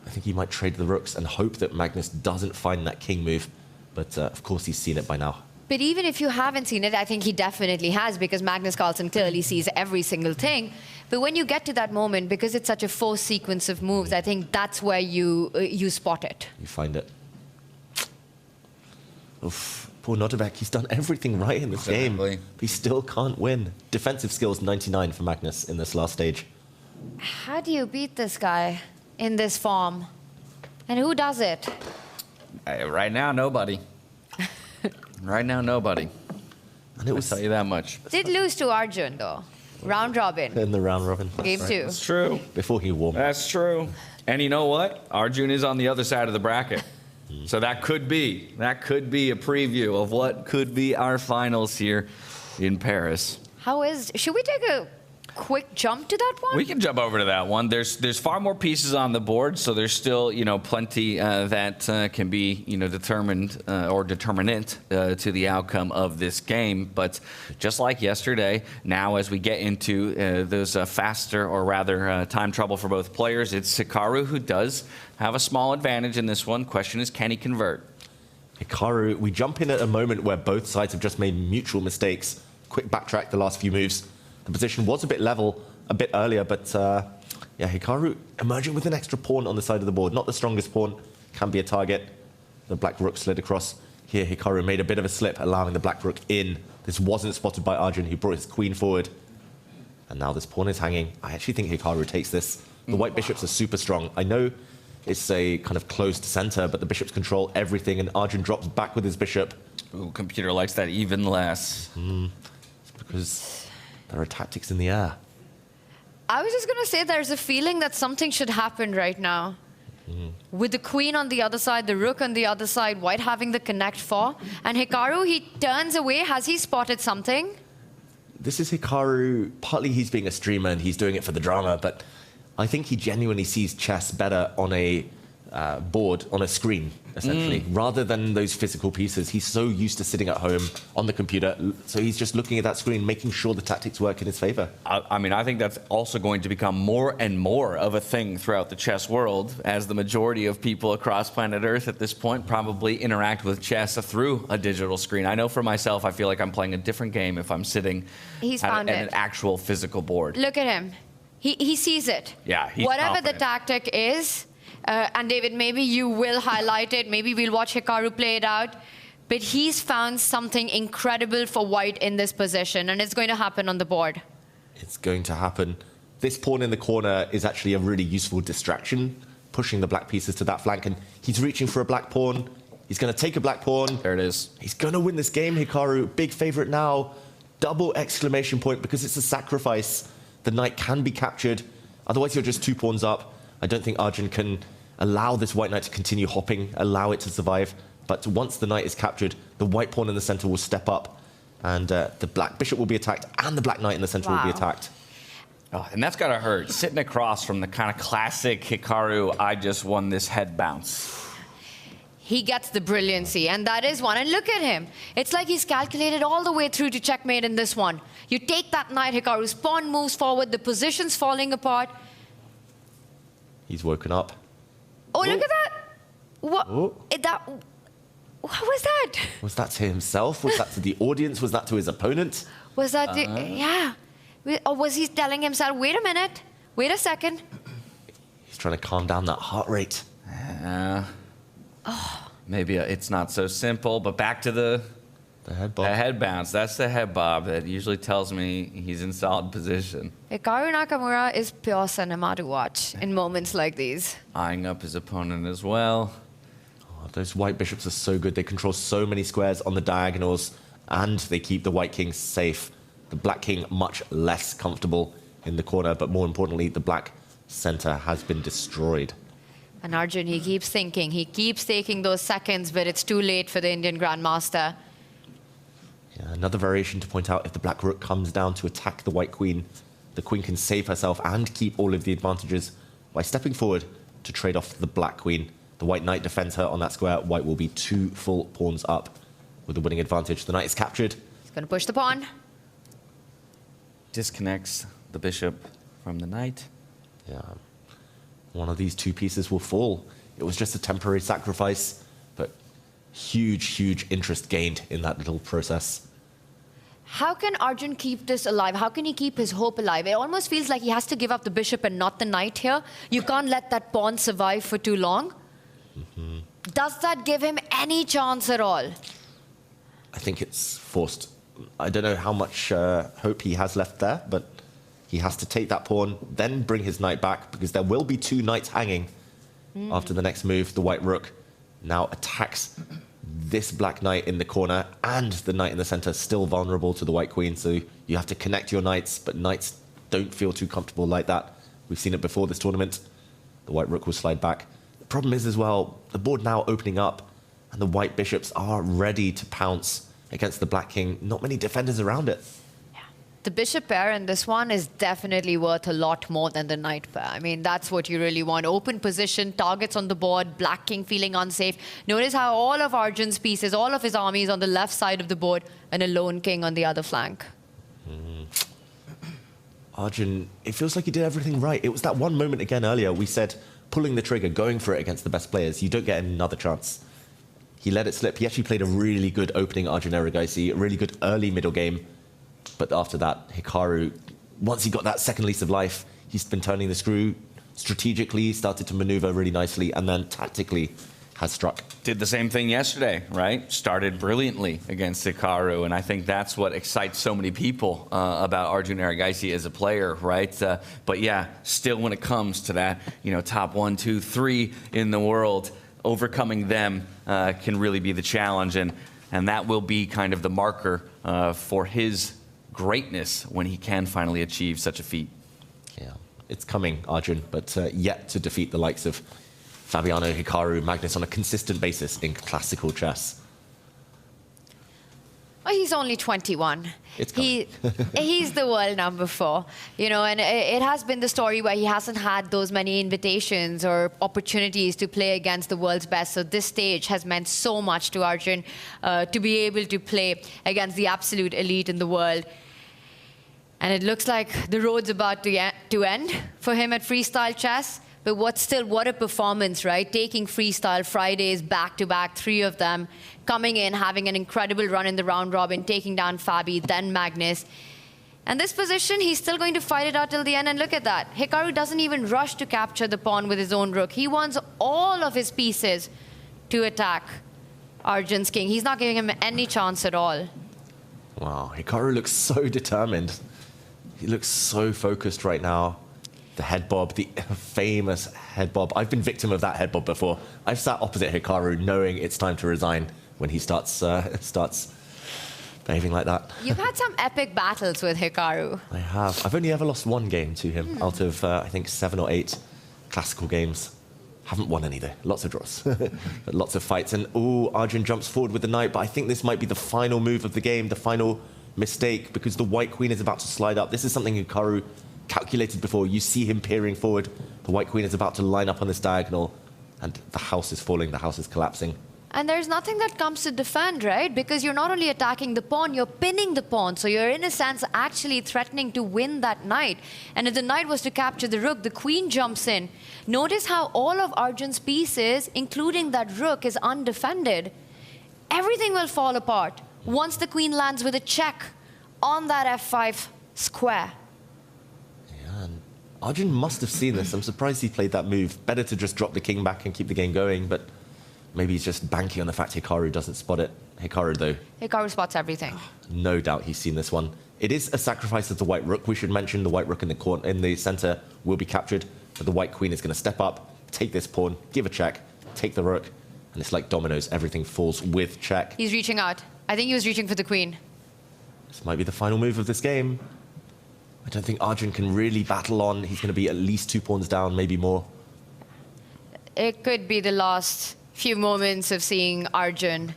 I think he might trade the rooks and hope that Magnus doesn't find that king move, but of course he's seen it by now. But even if you haven't seen it, I think he definitely has, because Magnus Carlsen clearly sees every single thing. But when you get to that moment, because it's such a forced sequence of moves, I think that's where you spot it. You find it. Oof. Poor Nodirbek, he's done everything right in this game. But he still can't win. Defensive skills 99 for Magnus in this last stage. How do you beat this guy in this form? And who does it? Right now, nobody. Right now, nobody. And I'll tell you that much. Did lose to Arjun, though. Round robin. In the round robin. Game 2. That's true. Before he warmed. That's true. And you know what? Arjun is on the other side of the bracket. So that could be a preview of what could be our finals here in Paris. Should we take a quick jump to that one? We can jump over to that one. There's far more pieces on the board, so there's still plenty that can be determined or determinant to the outcome of this game. But just like yesterday, now as we get into those faster or rather time trouble for both players, it's Hikaru who does have a small advantage in this one. Question is, can he convert? Hikaru, we jump in at a moment where both sides have just made mutual mistakes. Quick backtrack the last few moves. The position was a bit level a bit earlier, but yeah, Hikaru emerging with an extra pawn on the side of the board. Not the strongest pawn, can be a target. The black rook slid across. Here, Hikaru made a bit of a slip, allowing the black rook in. This wasn't spotted by Arjun, who brought his queen forward. And now this pawn is hanging. I actually think Hikaru takes this. The white bishops are super strong. I know it's a kind of closed center, but the bishops control everything, and Arjun drops back with his bishop. Ooh, computer likes that even less. It's because there are tactics in the air. I was just going to say there's a feeling that something should happen right now. With the queen on the other side, the rook on the other side, white having the connect four. And Hikaru, he turns away. Has he spotted something? This is Hikaru. Partly he's being a streamer and he's doing it for the drama, but I think he genuinely sees chess better on a board, on a screen, essentially, rather than those physical pieces. He's so used to sitting at home on the computer, so he's just looking at that screen, making sure the tactics work in his favor. I mean, I think that's also going to become more and more of a thing throughout the chess world, as the majority of people across planet Earth at this point probably interact with chess through a digital screen. I know for myself, I feel like I'm playing a different game if I'm sitting at an actual physical board. Look at him. He sees it. Yeah, he's whatever confident. the tactic is, and David, maybe you will highlight it. Maybe we'll watch Hikaru play it out. But he's found something incredible for white in this position, and it's going to happen on the board. It's going to happen. This pawn in the corner is actually a really useful distraction, pushing the black pieces to that flank, and he's reaching for a black pawn. He's going to take a black pawn. There it is. He's going to win this game, Hikaru. Big favorite now. Double exclamation point, because it's a sacrifice. The knight can be captured. Otherwise, you're just 2 pawns up. I don't think Arjun can allow this white knight to continue hopping, allow it to survive. But once the knight is captured, the white pawn in the center will step up, and the black bishop will be attacked, and the black knight in the center will be attacked. Oh, and that's gotta hurt. Sitting across from the kind of classic Hikaru, I just won this head bounce. He gets the brilliancy, and that is one. And look at him. It's like he's calculated all the way through to checkmate in this one. You take that knight, Hikaru's pawn moves forward, the position's falling apart. He's woken up. Oh, look at that. What? What was that? Was that to himself? Was that to the audience? Was that to his opponent? Was that yeah. Or was he telling himself, wait a minute, wait a second? He's trying to calm down that heart rate. Maybe it's not so simple, but back to the head bob. The head bounce. That's the head bob that usually tells me he's in solid position. Hikaru Nakamura is pure cinema to watch in moments like these. Eyeing up his opponent as well. Oh, those white bishops are so good. They control so many squares on the diagonals, and they keep the white king safe. The black king much less comfortable in the corner, but more importantly, the black center has been destroyed. And Arjun, he keeps thinking, he keeps taking those seconds, but it's too late for the Indian Grandmaster. Yeah, another variation to point out, if the black rook comes down to attack the white queen, the queen can save herself and keep all of the advantages by stepping forward to trade off the black queen. The white knight defends her on that square. White will be 2 full pawns up with the winning advantage. The knight is captured. He's going to push the pawn. Disconnects the bishop from the knight. Yeah. One of these 2 pieces will fall. It was just a temporary sacrifice, but huge, huge interest gained in that little process. How can Arjun keep this alive? How can he keep his hope alive? It almost feels like he has to give up the bishop and not the knight here. You can't let that pawn survive for too long. Does that give him any chance at all? I think it's forced. I don't know how much hope he has left there, but he has to take that pawn, then bring his knight back, because there will be 2 knights hanging after the next move. The white rook now attacks this black knight in the corner, and the knight in the center still vulnerable to the white queen. So you have to connect your knights, but knights don't feel too comfortable like that. We've seen it before this tournament. The white rook will slide back. The problem is as well, the board now opening up, and the white bishops are ready to pounce against the black king. Not many defenders around it. The bishop pair in this one is definitely worth a lot more than the knight pair. I mean, that's what you really want. Open position, targets on the board, black king feeling unsafe. Notice how all of Arjun's pieces, all of his army is on the left side of the board and a lone king on the other flank. Arjun, it feels like he did everything right. It was that one moment again earlier we said pulling the trigger, going for it against the best players. You don't get another chance. He let it slip. He actually played a really good opening Arjun Erigaisi, a really good early middle game. But after that, Hikaru, once he got that second lease of life, he's been turning the screw strategically, started to maneuver really nicely, and then tactically has struck. Did the same thing yesterday, right? Started brilliantly against Hikaru, and I think that's what excites so many people about Arjun Erigaisi as a player, right? But yeah, still when it comes to that, top 1, 2, 3 in the world, overcoming them can really be the challenge, and that will be kind of the marker for his greatness when he can finally achieve such a feat. Yeah, it's coming, Arjun, but yet to defeat the likes of Fabiano, Hikaru, Magnus on a consistent basis in classical chess. Well, he's only 21. It's coming. He's the world number 4, and it has been the story where he hasn't had those many invitations or opportunities to play against the world's best. So this stage has meant so much to Arjun to be able to play against the absolute elite in the world. And it looks like the road's about to end for him at Freestyle Chess. But what a performance, right? Taking Freestyle Fridays back-to-back, 3 of them, coming in, having an incredible run in the round robin, taking down Fabi, then Magnus. And this position, he's still going to fight it out till the end. And look at that. Hikaru doesn't even rush to capture the pawn with his own rook. He wants all of his pieces to attack Arjun's king. He's not giving him any chance at all. Wow, Hikaru looks so determined. He looks so focused right now. The head bob, the famous head bob. I've been victim of that head bob before. I've sat opposite Hikaru knowing it's time to resign when he starts behaving like that. You've had some epic battles with Hikaru. I have. I've only ever lost 1 game to him out of, I think, 7 or 8 classical games. Haven't won any though. Lots of draws. But lots of fights. And Arjun jumps forward with the knight, but I think this might be the final move of the game, the final mistake, because the white queen is about to slide up. This is something Hikaru calculated before. You see him peering forward. The white queen is about to line up on this diagonal, and the house is falling, the house is collapsing. And there's nothing that comes to defend, right? Because you're not only attacking the pawn, you're pinning the pawn. So you're, in a sense, actually threatening to win that knight. And if the knight was to capture the rook, the queen jumps in. Notice how all of Arjun's pieces, including that rook, is undefended. Everything will fall apart once the queen lands with a check on that f5 square. Arjun must have seen this. I'm surprised he played that move. Better to just drop the king back and keep the game going, but maybe he's just banking on the fact Hikaru doesn't spot it. Hikaru, though. Hikaru spots everything. No doubt he's seen this one. It is a sacrifice of the white rook. We should mention the white rook in the corner, in the center will be captured, but the white queen is going to step up, take this pawn, give a check, take the rook, and it's like dominoes. Everything falls with check. He's reaching out. I think he was reaching for the queen. This might be the final move of this game. I don't think Arjun can really battle on. He's going to be at least 2 pawns down, maybe more. It could be the last few moments of seeing Arjun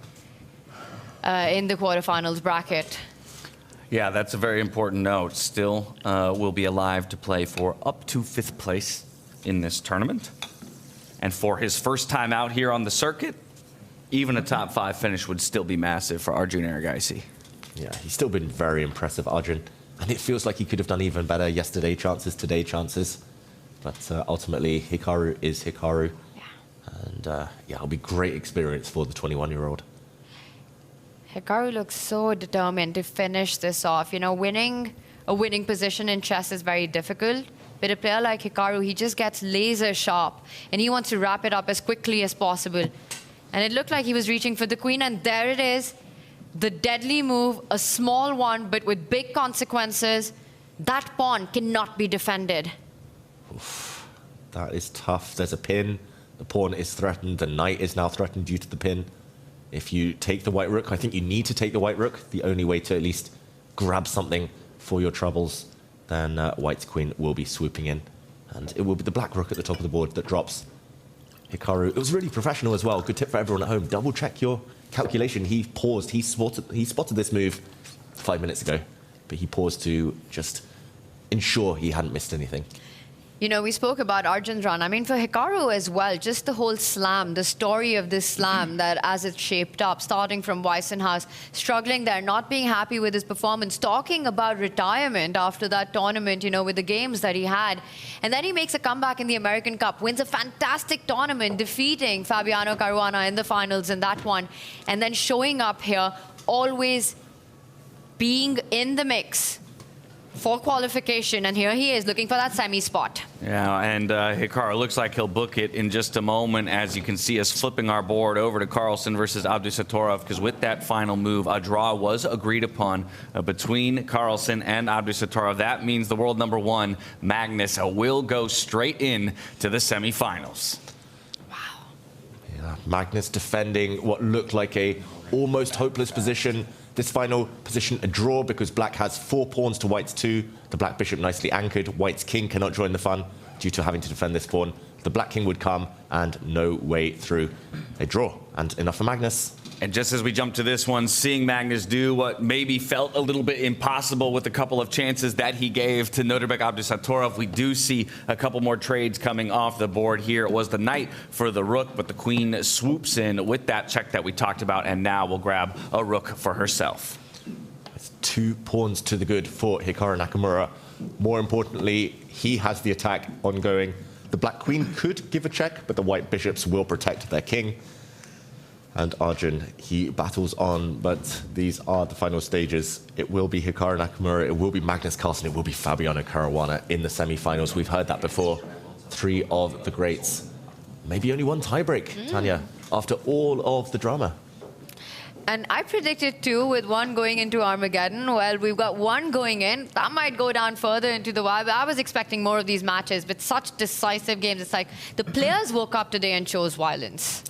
in the quarterfinals bracket. Yeah, that's a very important note. Still will be alive to play for up to 5th place in this tournament. And for his first time out here on the circuit, even a top 5 finish would still be massive for Arjun Erigaisi. Yeah, he's still been very impressive, Arjun. And it feels like he could have done even better. Yesterday chances, today chances. But ultimately, Hikaru is Hikaru. Yeah. And yeah, it'll be great experience for the 21-year-old. Hikaru looks so determined to finish this off. Winning a winning position in chess is very difficult. But a player like Hikaru, he just gets laser sharp. And he wants to wrap it up as quickly as possible. And it looked like he was reaching for the queen. And there it is. The deadly move, a small one, but with big consequences. That pawn cannot be defended. Oof, that is tough. There's a pin. The pawn is threatened. The knight is now threatened due to the pin. If you take the white rook, I think you need to take the white rook. The only way to at least grab something for your troubles, then white's queen will be swooping in. And it will be the black rook at the top of the board that drops. Hikaru, it was really professional as well. Good tip for everyone at home. Double check your calculation. He paused. He spotted this move 5 minutes ago but he paused to just ensure he hadn't missed anything. You know, we spoke about Arjun's run. I mean, for Hikaru as well, just the whole slam, the story of this slam that as it shaped up, starting from Weissenhaus, struggling there, not being happy with his performance, talking about retirement after that tournament, you know, with the games that he had. And then he makes a comeback in the American Cup, wins a fantastic tournament, defeating Fabiano Caruana in the finals in that one. And then showing up here, always being in the mix for qualification, and here he is looking for that semi spot. Yeah, and Hikaru looks like he'll book it in just a moment, as you can see us flipping our board over to Carlsen versus Abdusattorov, because with that final move, a draw was agreed upon between Carlsen and Abdusattorov. That means the world number one, Magnus, will go straight in to the semifinals. Wow. Yeah, Magnus defending what looked like a almost hopeless position. This final position a draw because black has 4 pawns to white's 2. The black bishop nicely anchored. White's king cannot join the fun due to having to defend this pawn. The black king would come and no way through. A draw and enough for Magnus. And just as we jump to this one, seeing Magnus do what maybe felt a little bit impossible with a couple of chances that he gave to Nodirbek Abdusattorov, we do see a couple more trades coming off the board here. It was the knight for the rook, but the queen swoops in with that check that we talked about, and now will grab a rook for herself. It's 2 pawns to the good for Hikaru Nakamura. More importantly, he has the attack ongoing. The black queen could give a check, but the white bishops will protect their king. And Arjun, he battles on, but these are the final stages. It will be Hikaru Nakamura, it will be Magnus Carlsen, it will be Fabiano Caruana in the semi-finals. We've heard that before. 3 of the greats. Maybe only 1 tiebreak, Tanya, after all of the drama. And I predicted 2 with 1 going into Armageddon. Well, we've got 1 going in. That might go down further into the wire. I was expecting more of these matches, but such decisive games. It's like the players woke up today and chose violence.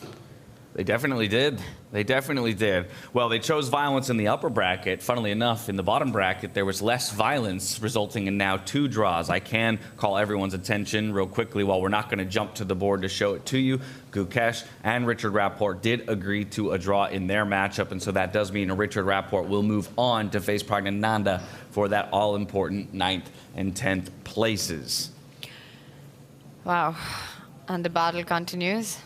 They definitely did. They definitely did. Well, they chose violence in the upper bracket. Funnily enough, in the bottom bracket, there was less violence, resulting in now 2 draws. I can call everyone's attention real quickly while we're not going to jump to the board to show it to you. Gukesh and Richard Rapport did agree to a draw in their matchup, and so that does mean Richard Rapport will move on to face Praggnanandhaa for that all-important 9th and 10th places. Wow. And the battle continues.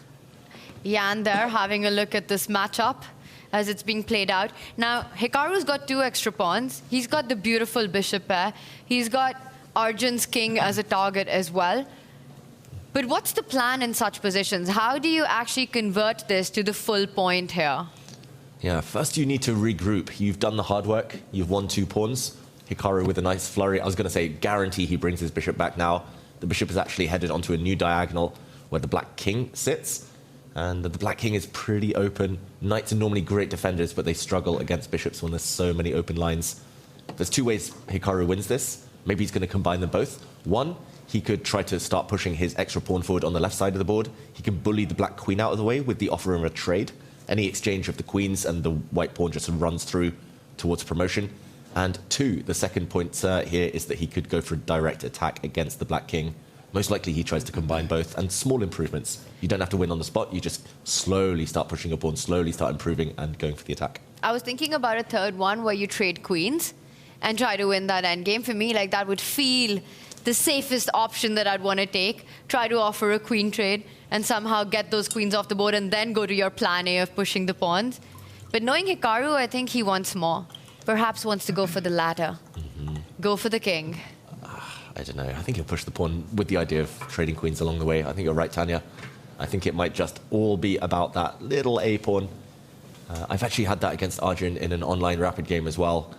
Jan there having a look at this matchup as it's being played out. Now, Hikaru's got 2 extra pawns. He's got the beautiful bishop pair. He's got Arjun's king as a target as well. But what's the plan in such positions? How do you actually convert this to the full point here? Yeah, first you need to regroup. You've done the hard work. You've won 2 pawns. Hikaru with a nice flurry. I was going to say, guarantee he brings his bishop back now. The bishop is actually headed onto a new diagonal where the black king sits. And the black king is pretty open. Knights are normally great defenders, but they struggle against bishops when there's so many open lines. There's 2 ways Hikaru wins this. Maybe he's going to combine them both. 1, he could try to start pushing his extra pawn forward on the left side of the board. He can bully the black queen out of the way with the offer of a trade. Any exchange of the queens and the white pawn just runs through towards promotion. And 2, the second point here is that he could go for a direct attack against the black king. Most likely he tries to combine both, and small improvements. You don't have to win on the spot, you just slowly start pushing a pawn, slowly start improving and going for the attack. I was thinking about a third one where you trade queens and try to win that endgame. For me, like that would feel the safest option that I'd want to take. Try to offer a queen trade and somehow get those queens off the board and then go to your plan A of pushing the pawns. But knowing Hikaru, I think he wants more. Perhaps wants to go for the latter. Go for the king. I don't know. I think he'll push the pawn with the idea of trading queens along the way. I think you're right, Tanya. I think it might just all be about that little A pawn. I've actually had that against Arjun in an online rapid game as well.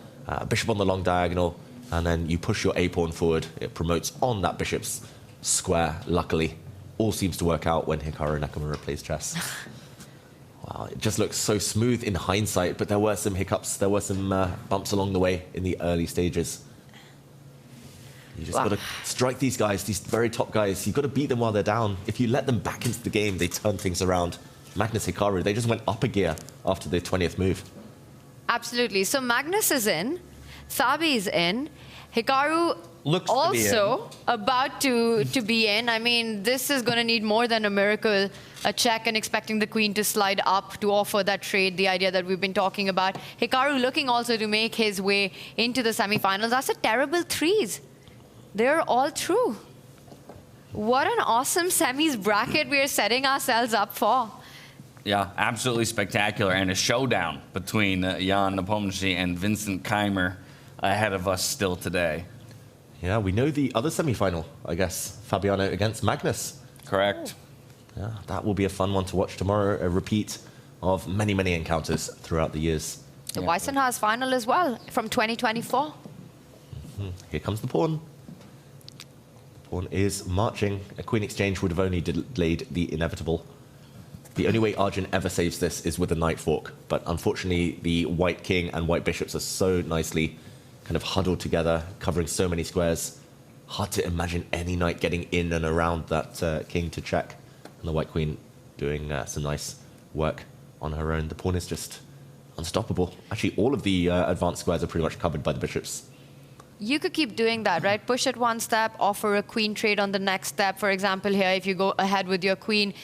Bishop on the long diagonal, and then you push your A pawn forward. It promotes on that bishop's square, luckily. All seems to work out when Hikaru Nakamura plays chess. Wow, it just looks so smooth in hindsight, but there were some hiccups, there were some bumps along the way in the early stages. You just got to strike these guys, these very top guys. You've got to beat them while they're down. If you let them back into the game, they turn things around. Magnus, Hikaru, they just went up a gear after the 20th move. Absolutely. So Magnus is in. Fabi's in. Hikaru Looks also about to be in. I mean, this is going to need more than a miracle, a check, and expecting the queen to slide up to offer that trade, the idea that we've been talking about. Hikaru looking also to make his way into the semifinals. That's a terrible threes. They're all true. What an awesome semis bracket we are setting ourselves up for. Yeah, absolutely spectacular. And a showdown between Jan Nepomniachtchi and Vincent Keymer ahead of us still today. Yeah, we know the other semi-final, I guess. Fabiano against Magnus. Correct. Yeah, that will be a fun one to watch tomorrow. A repeat of many, many encounters throughout the years. The Weissenhaus final as well from 2024. Here comes the pawn. The pawn is marching. A queen exchange would have only delayed the inevitable. The only way Arjun ever saves this is with a knight fork. But unfortunately, the white king and white bishops are so nicely kind of huddled together, covering so many squares. Hard to imagine any knight getting in and around that king to check. And the white queen doing some nice work on her own. The pawn is just unstoppable. Actually, all of the advanced squares are pretty much covered by the bishops. You could keep doing that, right? Push it one step, offer a queen trade on the next step. For example, here, if you go ahead with your queen,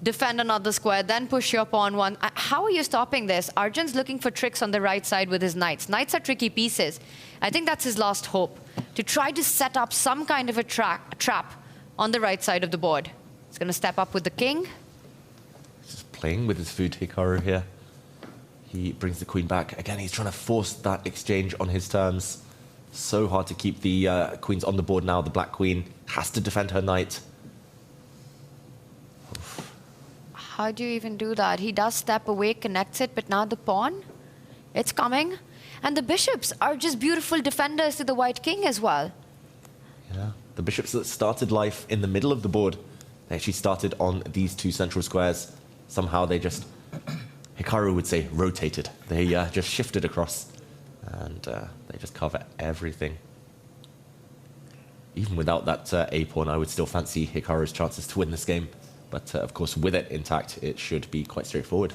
defend another square, then push your pawn one. How are you stopping this? Arjun's looking for tricks on the right side with his knights. Knights are tricky pieces. I think that's his last hope, to try to set up some kind of a trap on the right side of the board. He's going to step up with the king. Just playing with his food, Hikaru here. He brings the queen back. Again, he's trying to force that exchange on his terms. So hard to keep the queens on the board now. The black queen has to defend her knight. How do you even do that? He does step away, connects it, but now the pawn, it's coming. And the bishops are just beautiful defenders to the white king as well. Yeah, the bishops that started life in the middle of the board, they actually started on these two central squares. Somehow they just, Hikaru would say, rotated. They just shifted across, and they just cover everything. Even without that A-pawn, I would still fancy Hikaru's chances to win this game. But of course, with it intact, it should be quite straightforward.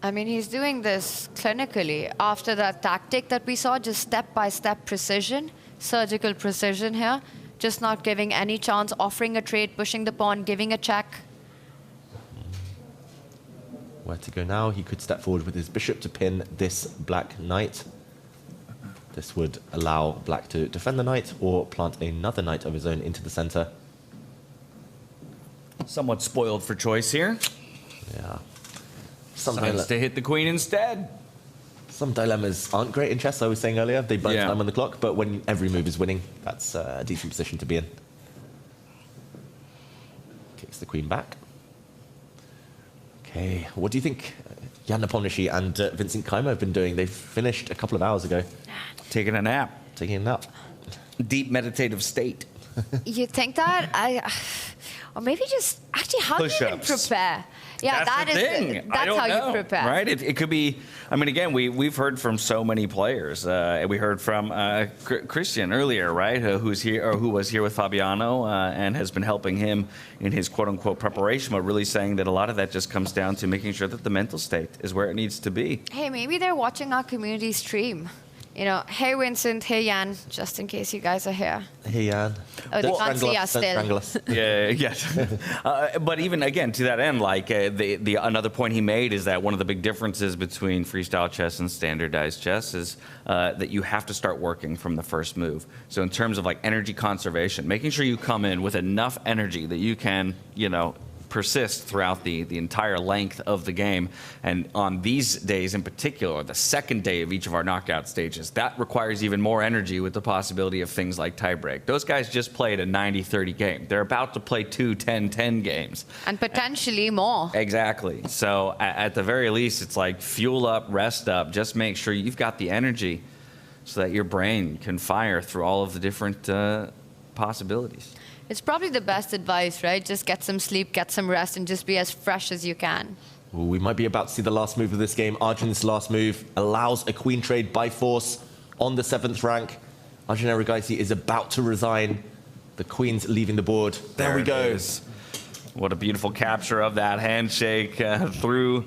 I mean, he's doing this clinically. After that tactic that we saw, just step-by-step precision, surgical precision here, just not giving any chance, offering a trade, pushing the pawn, giving a check. Where to go now? He could step forward with his bishop to pin this black knight. This would allow black to defend the knight or plant another knight of his own into the center. Somewhat spoiled for choice here. Yeah. Sometimes to hit the queen instead. Some dilemmas aren't great in chess, I was saying earlier. They burn time on the clock, but when every move is winning, that's a decent position to be in. Kicks the queen back. Okay, what do you think Jan Nepomniachtchi and Vincent Keymer have been doing? They've finished a couple of hours ago. Taking a nap. Taking a nap. Deep meditative state. You think that? Or maybe just, actually, how do you even prepare? Yeah, that's how you prepare. Right? It could be, I mean, again, we've heard from so many players. We heard from Christian earlier, right? Who was here with Fabiano and has been helping him in his quote-unquote preparation, but really saying that a lot of that just comes down to making sure that the mental state is where it needs to be. Hey, maybe they're watching our community stream. You know, hey Vincent, hey Jan, just in case you guys are here. Hey Jan. Oh, they can't see us still. Yeah. But even again, to that end, like the another point he made is that one of the big differences between freestyle chess and standardized chess is that you have to start working from the first move. So in terms of like energy conservation, making sure you come in with enough energy that you can, you know, persist throughout the entire length of the game. And on these days in particular, the second day of each of our knockout stages, that requires even more energy with the possibility of things like tiebreak. Those guys just played a 90-30 game. They're about to play 2 10-10 games. And potentially more. Exactly. So at the very least, it's like fuel up, rest up, just make sure you've got the energy so that your brain can fire through all of the different possibilities. It's probably the best advice, right? Just get some sleep, get some rest, and just be as fresh as you can. Well, we might be about to see the last move of this game. Arjun's last move allows a queen trade by force on the 7th rank. Arjun Erigaisi is about to resign. The queen's leaving the board. There we go. What a beautiful capture of that handshake through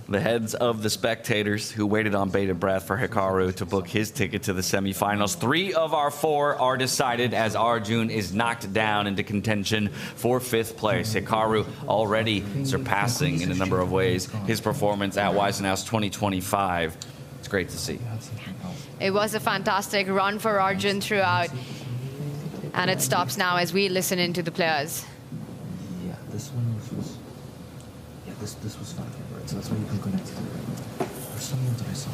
the heads of the spectators who waited on bated breath for Hikaru to book his ticket to the semifinals. 3 of our 4 are decided as Arjun is knocked down into contention for 5th place. Hikaru already surpassing in a number of ways his performance at Waisenhouse 2025. It's great to see. It was a fantastic run for Arjun throughout. And it stops now as we listen into the players. Yeah, this one was yeah, this was fun, right? So that's why you can connect to it. There's something that I saw.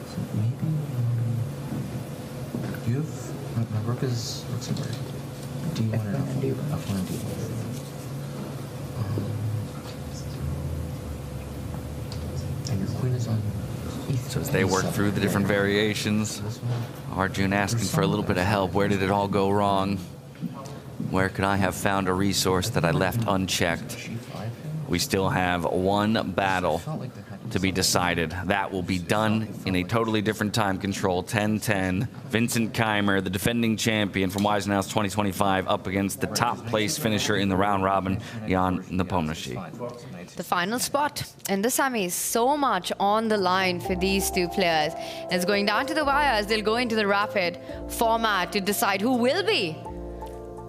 So maybe do you have my rook is looks over. D1 or F1 and D1. And your queen is on. So as they work through the different variations, Arjun asking for a little bit of help. Where did it all go wrong? Where could I have found a resource that I left unchecked? We still have one battle to be decided. That will be done in a totally different time control, 10-10. Vincent Keymer, the defending champion from Waisenhouse 2025, up against the top place finisher in the round robin, Jan Nepomniachtchi. The final spot in the semis. So much on the line for these two players. It's going down to the wire as they'll go into the rapid format to decide who will be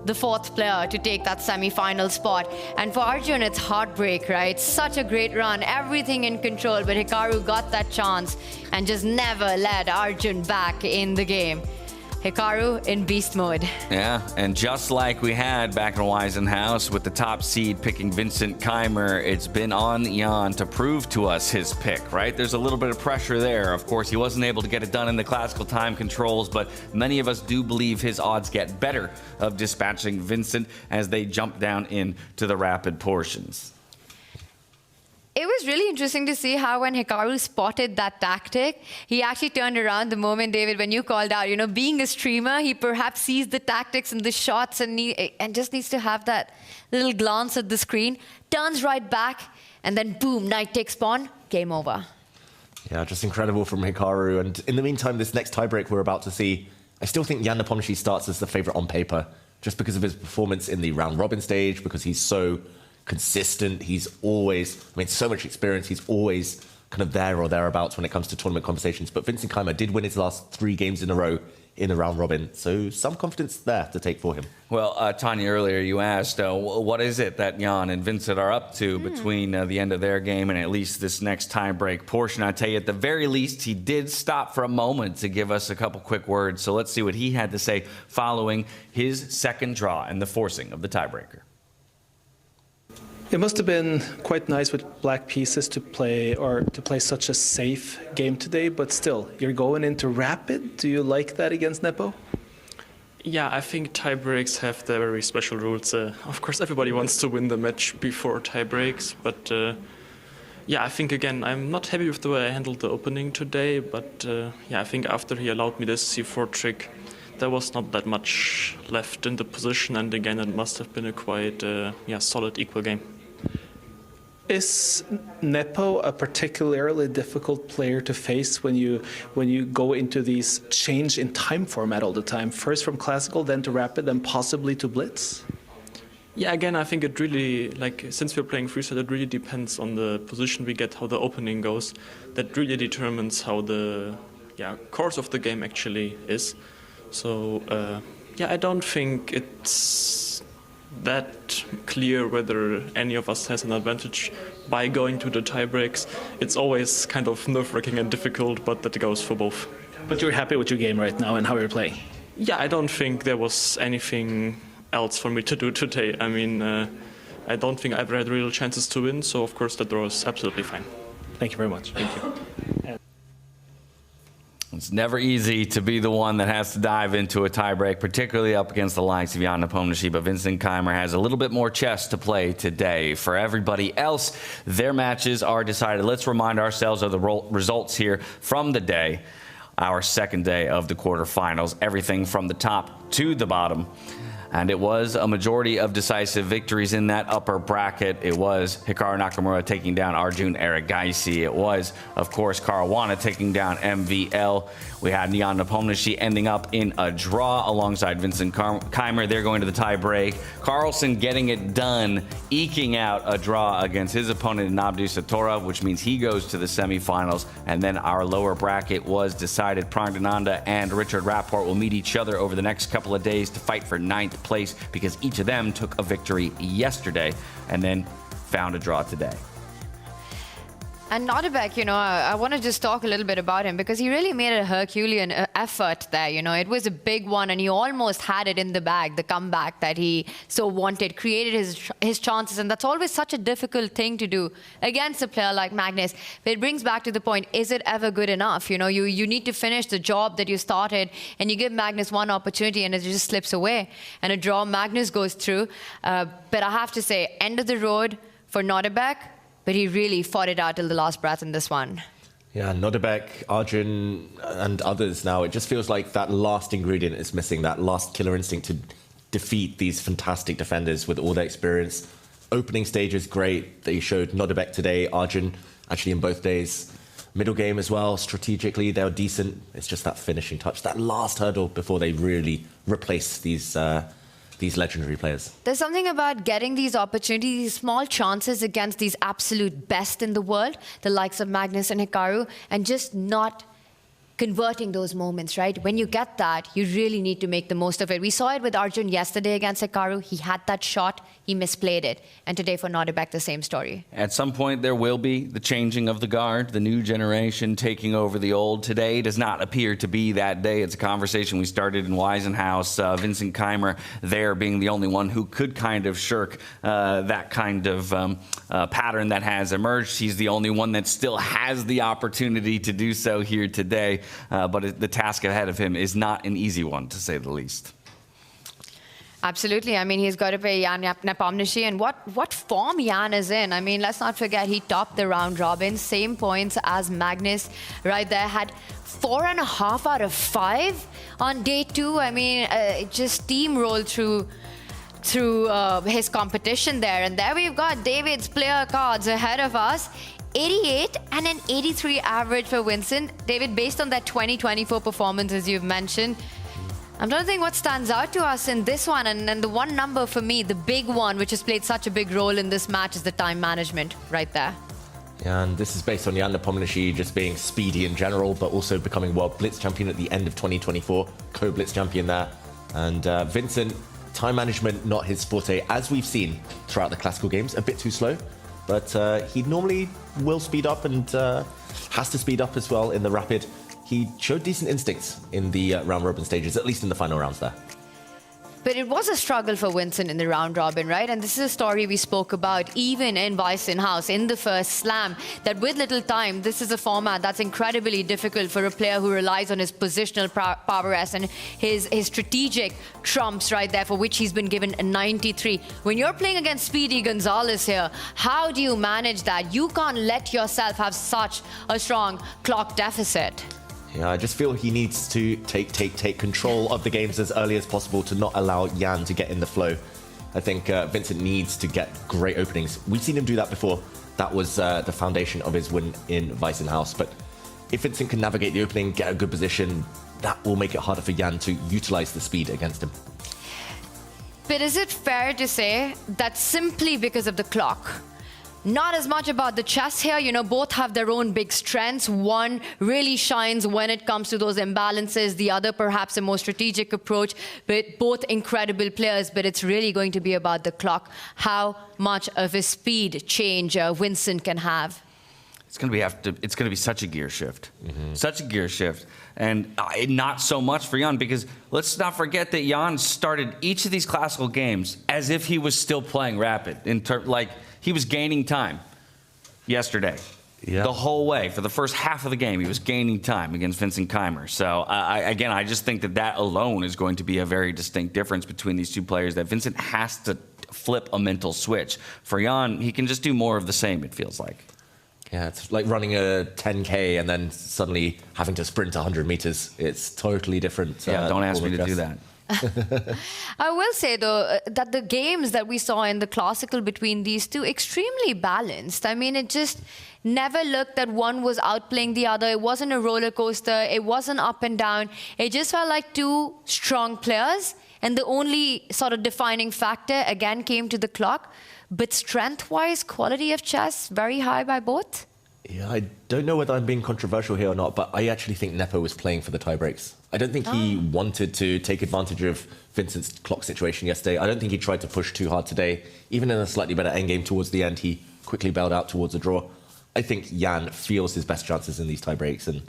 the 4th player to take that semi-final spot. And for Arjun, it's heartbreak, right? Such a great run, everything in control, but Hikaru got that chance and just never let Arjun back in the game. Hikaru in beast mode. Yeah, and just like we had back in Waisenhouse with the top seed picking Vincent Keymer, it's been on Jan to prove to us his pick, right? There's a little bit of pressure there. Of course, he wasn't able to get it done in the classical time controls, but many of us do believe his odds get better of dispatching Vincent as they jump down into the rapid portions. It was really interesting to see how when Hikaru spotted that tactic, he actually turned around the moment, David, when you called out, you know, being a streamer, he perhaps sees the tactics and the shots and just needs to have that little glance at the screen, turns right back, and then boom, knight takes pawn, game over. Yeah, just incredible from Hikaru. And in the meantime, this next tiebreak we're about to see, I still think Jan Nepomniachtchi starts as the favourite on paper, just because of his performance in the round robin stage, because he's so consistent. He's always, I mean, so much experience. He's always kind of there or thereabouts when it comes to tournament conversations. But Vincent Keymer did win his last 3 games in a row in the round robin. So some confidence there to take for him. Well, Tanya, earlier you asked, what is it that Jan and Vincent are up to between the end of their game and at least this next tiebreak portion? I tell you, at the very least, he did stop for a moment to give us a couple quick words. So let's see what he had to say following his second draw and the forcing of the tiebreaker. It must have been quite nice with black pieces to play such a safe game today, but still, you're going into rapid. Do you like that against Nepo? Yeah, I think tie breaks have their very special rules. Of course, everybody wants to win the match before tie breaks, but yeah, I think again, I'm not happy with the way I handled the opening today, but yeah, I think after he allowed me this c4 trick, there was not that much left in the position, and again, it must have been a quite solid equal game. Is Nepo a particularly difficult player to face when you go into these change in time format all the time? First from classical, then to rapid, then possibly to blitz? Yeah, again, I think it really, since we're playing freestyle, it really depends on the position we get, how the opening goes. That really determines how the course of the game actually is. So, I don't think it's that clear whether any of us has an advantage by going to the tie breaks. It's always kind of nerve-wracking and difficult, but that goes for both. But you're happy with your game right now and how you're playing? Yeah, I don't think there was anything else for me to do today. I mean, I don't think I ever had real chances to win, so of course the draw is absolutely fine. Thank you very much. Thank you. It's never easy to be the one that has to dive into a tiebreak, particularly up against the likes of Jan Nepomniachtchi, but Vincent Keymer has a little bit more chess to play today. For everybody else, their matches are decided. Let's remind ourselves of the results here from the day, our second day of the quarterfinals, everything from the top to the bottom. And it was a majority of decisive victories in that upper bracket. It was Hikaru Nakamura taking down Arjun Erigaisi. It was, of course, Caruana taking down MVL. We had Jan Nepomniachtchi ending up in a draw alongside Vincent Keymer. They're going to the tie break. Carlsen getting it done, eking out a draw against his opponent in Abdusattorov, which means he goes to the semifinals. And then our lower bracket was decided. Praggnanandhaa and Richard Rapport will meet each other over the next couple of days to fight for 9th place, because each of them took a victory yesterday and then found a draw today. And Nodirbek, I want to just talk a little bit about him, because he really made a Herculean effort there. It was a big one, and he almost had it in the bag, the comeback that he so wanted, created his chances. And that's always such a difficult thing to do against a player like Magnus. But it brings back to the point, is it ever good enough? You need to finish the job that you started, and you give Magnus one opportunity and it just slips away. And a draw, Magnus goes through. But I have to say, end of the road for Nodirbek. But he really fought it out till the last breath in this one. Yeah, Nodirbek, Arjun, and others now. It just feels like that last ingredient is missing, that last killer instinct to defeat these fantastic defenders with all their experience. Opening stage is great. They showed Nodirbek today, Arjun actually in both days. Middle game as well, strategically, they were decent. It's just that finishing touch, that last hurdle before they really replace these legendary players. There's something about getting these opportunities, these small chances against these absolute best in the world, the likes of Magnus and Hikaru, and just not converting those moments, right? When you get that, you really need to make the most of it. We saw it with Arjun yesterday against Hikaru. He had that shot, he misplayed it. And today for Nodirbek, the same story. At some point, there will be the changing of the guard, the new generation taking over the old. Today does not appear to be that day. It's a conversation we started in Wiesenhouse. Vincent Keymer there being the only one who could kind of shirk that kind of pattern that has emerged. He's the only one that still has the opportunity to do so here today. But the task ahead of him is not an easy one, to say the least. Absolutely. I mean, he's got to play Jan Nepomniachtchi. And what form Jan is in. I mean, let's not forget, he topped the round robin. Same points as Magnus right there. Had 4.5 out of 5 on day 2. I mean, just steamrolled through his competition there. And there we've got David's player cards ahead of us. 88 and an 83 average for Vincent. David, based on that 2024 performance, as you've mentioned, I'm trying to think what stands out to us in this one. And the one number for me, the big one, which has played such a big role in this match, is the time management right there. Yeah, and this is based on Jan Nepomniachtchi just being speedy in general, but also becoming World Blitz champion at the end of 2024, co-Blitz champion there. And Vincent, time management, not his forte, as we've seen throughout the classical games, a bit too slow. But he normally will speed up and has to speed up as well in the rapid. He showed decent instincts in the round robin stages, at least in the final rounds there. But it was a struggle for Vincent in the round robin, right? And this is a story we spoke about even in Wiesenhouse in the first slam, that with little time, this is a format that's incredibly difficult for a player who relies on his positional prowess and his strategic trumps right there, for which he's been given a 93. When you're playing against Speedy Gonzalez here, how do you manage that? You can't let yourself have such a strong clock deficit. Yeah, I just feel he needs to take control of the games as early as possible to not allow Jan to get in the flow. I think Vincent needs to get great openings. We've seen him do that before. That was the foundation of his win in Wiesenhouse. But if Vincent can navigate the opening, get a good position, that will make it harder for Jan to utilize the speed against him. But is it fair to say that simply because of the clock, not as much about the chess here, both have their own big strengths. One really shines when it comes to those imbalances. The other, perhaps a more strategic approach, but both incredible players. But it's really going to be about the clock, how much of a speed change Vincent can have. It's going to be such a gear shift, such a gear shift, and not so much for Jan, because let's not forget that Jan started each of these classical games as if he was still playing rapid. He was gaining time yesterday. Yeah. The whole way. For the first half of the game, he was gaining time against Vincent Keymer. So, I just think that alone is going to be a very distinct difference between these two players, that Vincent has to flip a mental switch. For Jan, he can just do more of the same, it feels like. Yeah, it's like running a 10K and then suddenly having to sprint 100 meters. It's totally different. Yeah, don't ask me to do that. I will say, though, that the games that we saw in the classical between these two, extremely balanced. I mean, it just never looked that one was outplaying the other. It wasn't a roller coaster. It wasn't up and down. It just felt like two strong players. And the only sort of defining factor, again, came to the clock. But strength-wise, quality of chess, very high by both. Yeah, I don't know whether I'm being controversial here or not, but I actually think Nepo was playing for the tiebreaks. I don't think he wanted to take advantage of Vincent's clock situation yesterday. I don't think he tried to push too hard today. Even in a slightly better endgame towards the end, he quickly bailed out towards a draw. I think Jan feels his best chances in these tiebreaks, and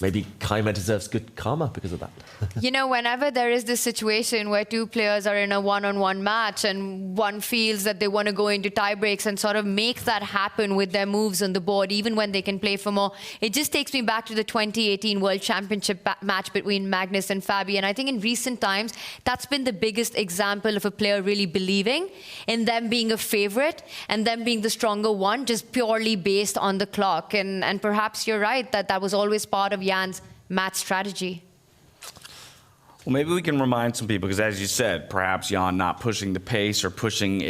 maybe Keymer deserves good karma because of that. You know, whenever there is this situation where two players are in a one-on-one match and one feels that they want to go into tie breaks and sort of make that happen with their moves on the board, even when they can play for more, it just takes me back to the 2018 World Championship match between Magnus and Fabi. And I think in recent times, that's been the biggest example of a player really believing in them being a favorite and them being the stronger one, just purely based on the clock. And perhaps you're right that that was always part of Jan's match strategy. Well, maybe we can remind some people, because as you said, perhaps Jan not pushing the pace or pushing,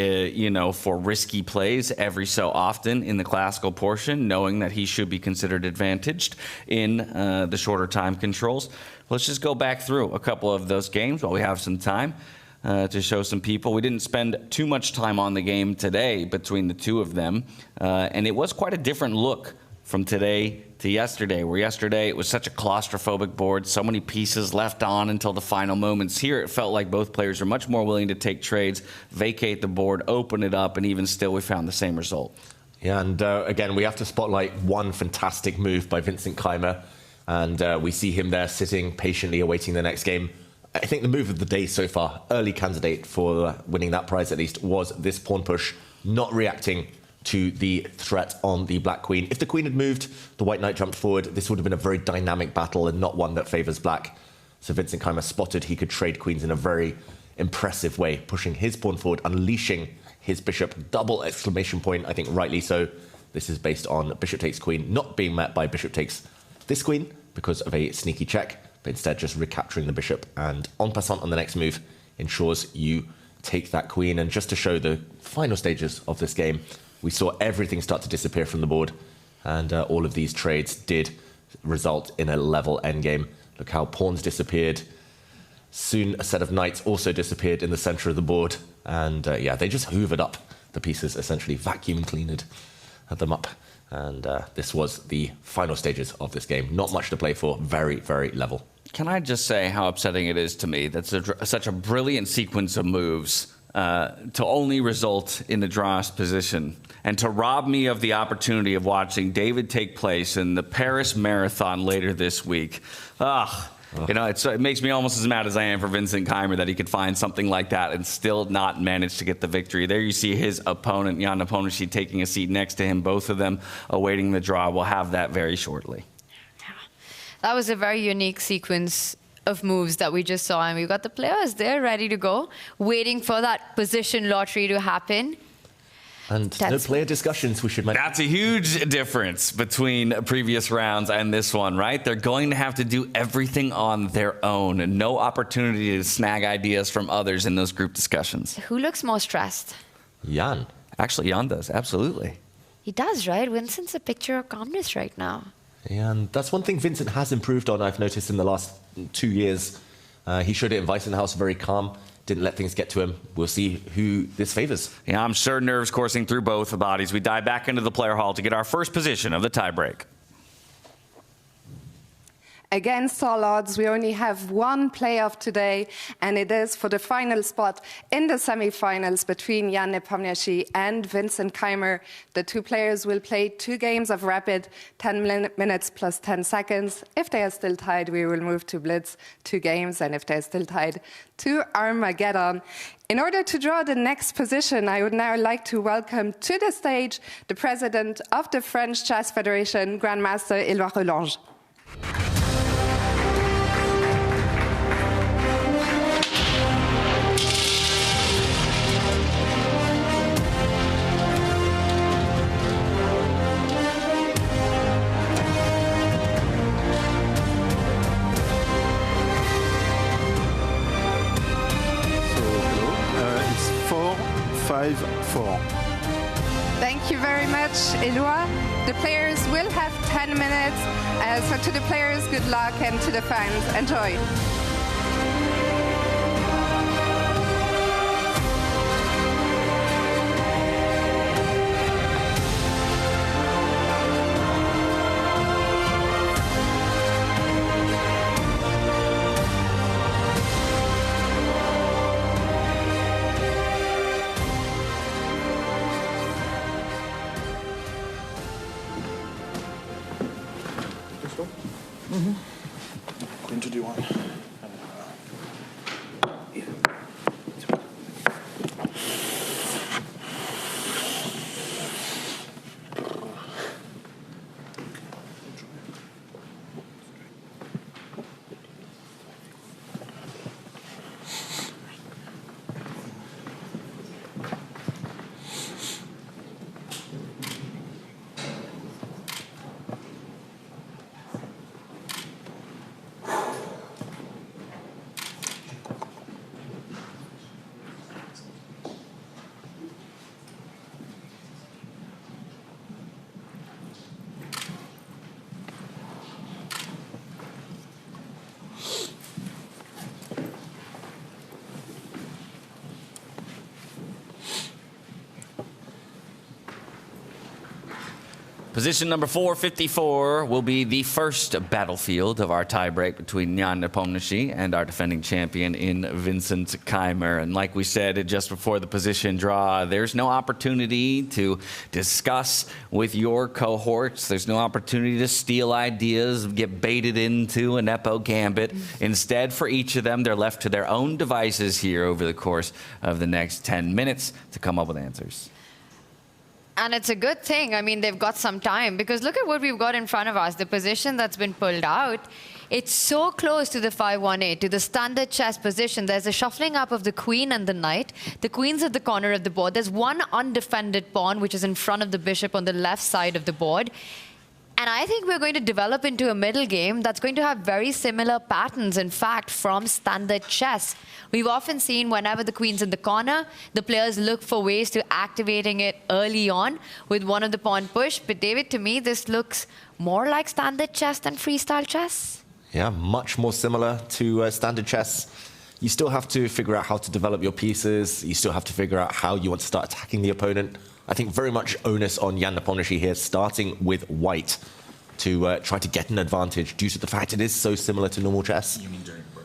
for risky plays every so often in the classical portion, knowing that he should be considered advantaged in the shorter time controls. Let's just go back through a couple of those games while we have some time to show some people. We didn't spend too much time on the game today between the two of them, and it was quite a different look from today to yesterday, where yesterday it was such a claustrophobic board, so many pieces left on until the final moments. Here it felt like both players are much more willing to take trades, vacate the board, open it up, and even still we found the same result. Yeah, and again, we have to spotlight one fantastic move by Vincent Keymer, and we see him there sitting patiently awaiting the next game. I think the move of the day so far, early candidate for winning that prize at least, was this pawn push, not reacting to the threat on the black queen. If the queen had moved, the white knight jumped forward, this would have been a very dynamic battle and not one that favours black. So Vincent Keymer spotted he could trade queens in a very impressive way, pushing his pawn forward, unleashing his bishop, double exclamation point, I think rightly so. This is based on bishop takes queen, not being met by bishop takes this queen because of a sneaky check, but instead just recapturing the bishop, and en passant on the next move ensures you take that queen. And just to show the final stages of this game, we saw everything start to disappear from the board, and all of these trades did result in a level endgame. Look how pawns disappeared. Soon a set of knights also disappeared in the center of the board, and they just hoovered up the pieces, essentially vacuum cleaned them up. And this was the final stages of this game. Not much to play for, very, very level. Can I just say how upsetting it is to me that such a brilliant sequence of moves to only result in the drawest position, and to rob me of the opportunity of watching David take place in the Paris Marathon later this week. It makes me almost as mad as I am for Vincent Keymer that he could find something like that and still not manage to get the victory. There you see his opponent, Jan Nepomniachtchi, taking a seat next to him, both of them awaiting the draw. We'll have that very shortly. That was a very unique sequence of moves that we just saw, and we've got the players there ready to go, waiting for that position lottery to happen. And no player discussions, we should mention. That's a huge difference between previous rounds and this one, right? They're going to have to do everything on their own, and no opportunity to snag ideas from others in those group discussions. Who looks more stressed? Jan. Actually, Jan does, absolutely. He does, right? Vincent's a picture of calmness right now. Yeah, and that's one thing Vincent has improved on, I've noticed, in the last 2 years. He showed it in Weissenhaus, very calm, didn't let things get to him. We'll see who this favors. Yeah, I'm sure nerves coursing through both bodies. We dive back into the player hall to get our first position of the tiebreak. Against all odds, we only have one playoff today, and it is for the final spot in the semi-finals between Jan Nepomniachtchi and Vincent Keymer. The two players will play 2 games of rapid, 10 minutes plus 10 seconds. If they are still tied, we will move to blitz, 2 games, and if they're still tied, to Armageddon. In order to draw the next position, I would now like to welcome to the stage the president of the French Chess Federation, Grandmaster Éloi Relange. 5-4. Thank you very much, Eloi. The players will have 10 minutes. So to the players, good luck, and to the fans, enjoy. Queen to D1. Position number 454 will be the first battlefield of our tiebreak between Jan Nepomniachtchi and our defending champion in Vincent Keymer. And like we said just before the position draw, there's no opportunity to discuss with your cohorts. There's no opportunity to steal ideas, get baited into a nepo gambit. Instead, for each of them, they're left to their own devices here over the course of the next 10 minutes to come up with answers. And it's a good thing. I mean, they've got some time, because look at what we've got in front of us. The position that's been pulled out, it's so close to the 5-1-8, to the standard chess position. There's a shuffling up of the queen and the knight. The queen's at the corner of the board. There's one undefended pawn, which is in front of the bishop on the left side of the board. And I think we're going to develop into a middle game that's going to have very similar patterns, in fact, from standard chess. We've often seen whenever the queen's in the corner, the players look for ways to activating it early on with one of the pawn push. But David, to me, this looks more like standard chess than freestyle chess. Yeah, much more similar to standard chess. You still have to figure out how to develop your pieces. You still have to figure out how you want to start attacking the opponent. I think very much onus on Jan Nepomniachtchi here, starting with white to try to get an advantage due to the fact it is so similar to normal chess.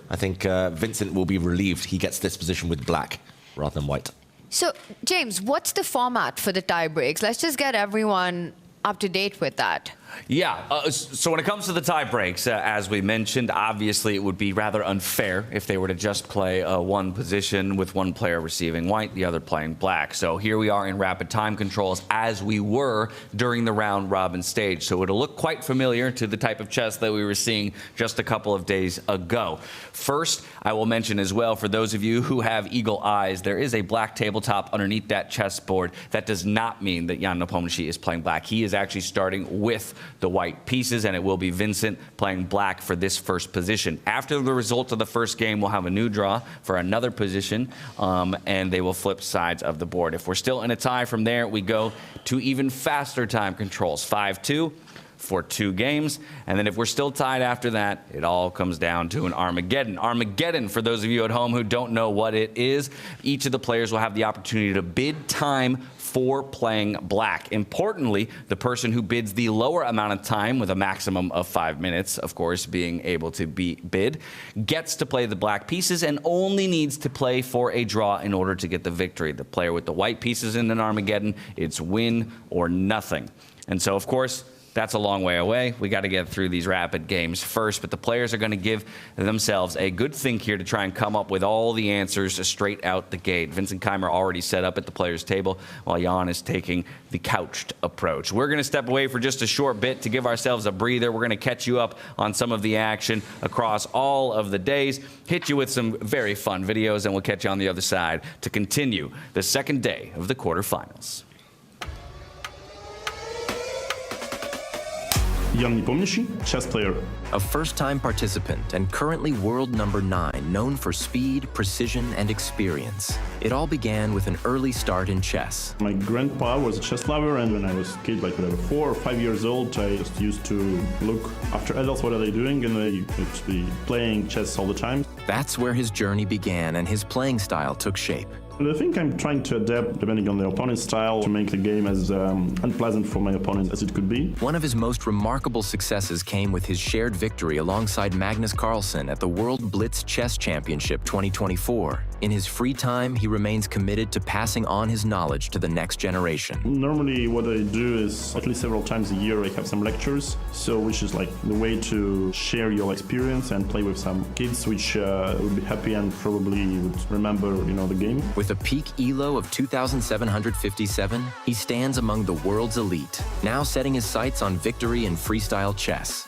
I think Vincent will be relieved he gets this position with black rather than white. So, James, what's the format for the tie breaks? Let's just get everyone up to date with that. Yeah, so when it comes to the tie breaks, as we mentioned, obviously it would be rather unfair if they were to just play one position with one player receiving white, the other playing black. So here we are in rapid time controls as we were during the round robin stage. So it'll look quite familiar to the type of chess that we were seeing just a couple of days ago. First, I will mention as well, for those of you who have eagle eyes, there is a black tabletop underneath that chessboard. That does not mean that Jan Nepomniachtchi is playing black. He is actually starting with the white pieces, and it will be Vincent playing black for this first position. After the result of the first game, we'll have a new draw for another position, and they will flip sides of the board. If we're still in a tie from there, we go to even faster time controls, 5-2 for 2 games. And then if we're still tied after that, it all comes down to an Armageddon. Armageddon, for those of you at home who don't know what it is, each of the players will have the opportunity to bid time for playing black. Importantly, the person who bids the lower amount of time, with a maximum of 5 minutes, of course, being able to bid, gets to play the black pieces and only needs to play for a draw in order to get the victory. The player with the white pieces in an Armageddon, it's win or nothing. And so, of course, that's a long way away. We got to get through these rapid games first, but the players are going to give themselves a good think here to try and come up with all the answers straight out the gate. Vincent Keymer already set up at the players' table, while Jan is taking the couched approach. We're going to step away for just a short bit to give ourselves a breather. We're going to catch you up on some of the action across all of the days, hit you with some very fun videos, and we'll catch you on the other side to continue the second day of the quarterfinals. Jan Nepomniachtchi, chess player. A first-time participant and currently world number 9, known for speed, precision, and experience. It all began with an early start in chess. My grandpa was a chess lover, and when I was a kid, like whatever, 4 or 5 years old, I just used to look after adults, what are they doing, and they used to be playing chess all the time. That's where his journey began and his playing style took shape. I think I'm trying to adapt, depending on the opponent's style, to make the game as unpleasant for my opponent as it could be. One of his most remarkable successes came with his shared victory alongside Magnus Carlsen at the World Blitz Chess Championship 2024. In his free time, he remains committed to passing on his knowledge to the next generation. Normally what I do is at least several times a year I have some lectures, so which is like the way to share your experience and play with some kids which would be happy and probably would remember, the game. With a peak ELO of 2,757, he stands among the world's elite, now setting his sights on victory in freestyle chess.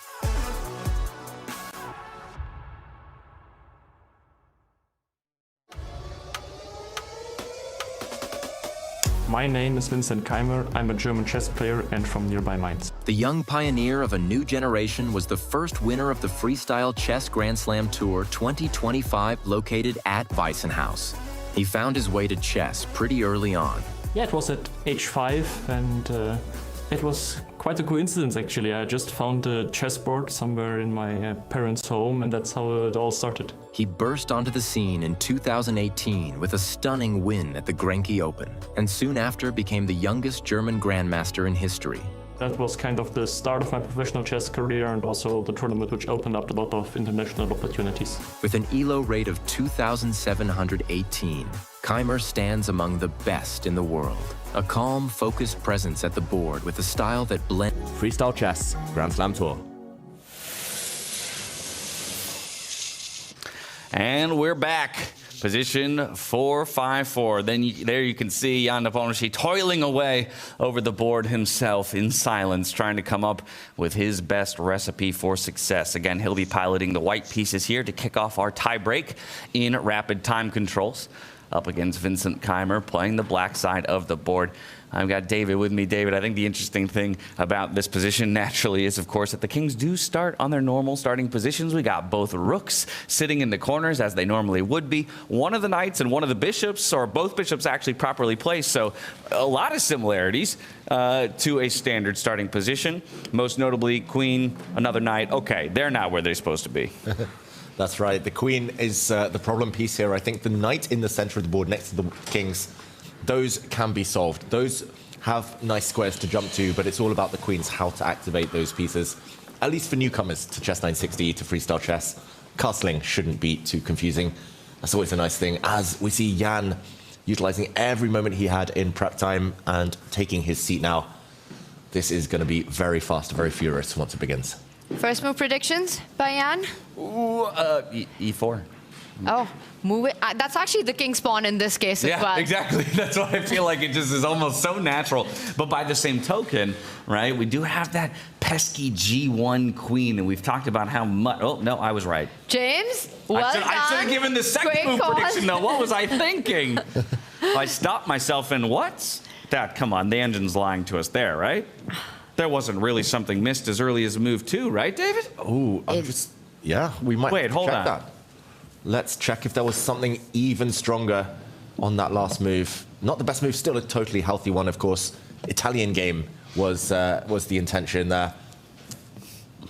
My name is Vincent Keymer. I'm a German chess player and from nearby Mainz. The young pioneer of a new generation was the first winner of the Freestyle Chess Grand Slam Tour 2025 located at Weissenhaus. He found his way to chess pretty early on. Yeah, it was at age 5 and it was quite a coincidence actually. I just found a chessboard somewhere in my parents' home and that's how it all started. He burst onto the scene in 2018 with a stunning win at the Grenke Open, and soon after became the youngest German grandmaster in history. That was kind of the start of my professional chess career and also the tournament which opened up a lot of international opportunities. With an ELO rate of 2,718, Keymer stands among the best in the world. A calm, focused presence at the board with a style that blends Freestyle Chess Grand Slam Tour. And we're back. Position 4-5-4. There you can see Jan Nepomniachtchi toiling away over the board himself in silence, trying to come up with his best recipe for success. Again, he'll be piloting the white pieces here to kick off our tie break in rapid time controls. Up against Vincent Keymer, playing the black side of the board. I've got David with me. David, I think the interesting thing about this position naturally is, of course, that the kings do start on their normal starting positions. We got both rooks sitting in the corners as they normally would be. One of the knights and one of the bishops, or both bishops actually properly placed. So a lot of similarities to a standard starting position. Most notably, queen, another knight. Okay, they're not where they're supposed to be. That's right. The queen is the problem piece here. I think the knight in the center of the board next to the kings, those can be solved. Those have nice squares to jump to, but it's all about the queens, how to activate those pieces. At least for newcomers to Chess 960, to freestyle chess, castling shouldn't be too confusing. That's always a nice thing, as we see Jan utilizing every moment he had in prep time and taking his seat now. This is going to be very fast, very furious once it begins. First move predictions by Jan? Ooh, E4. Oh, move it. That's actually the king spawn in this case as well. Yeah, exactly. That's why I feel like it just is almost so natural. But by the same token, right, we do have that pesky G1 queen, and we've talked about how much. Oh, no, I was right. James, well I should have given the second Great move call. prediction, though. What was I thinking? I stopped myself in what? Dad, come on. The engine's lying to us there, right? There wasn't really something missed as early as move 2, right, David? Oh, yeah, we might Wait, hold check on. that. Let's check if there was something even stronger on that last move. Not the best move, still a totally healthy one, of course. Italian game was the intention there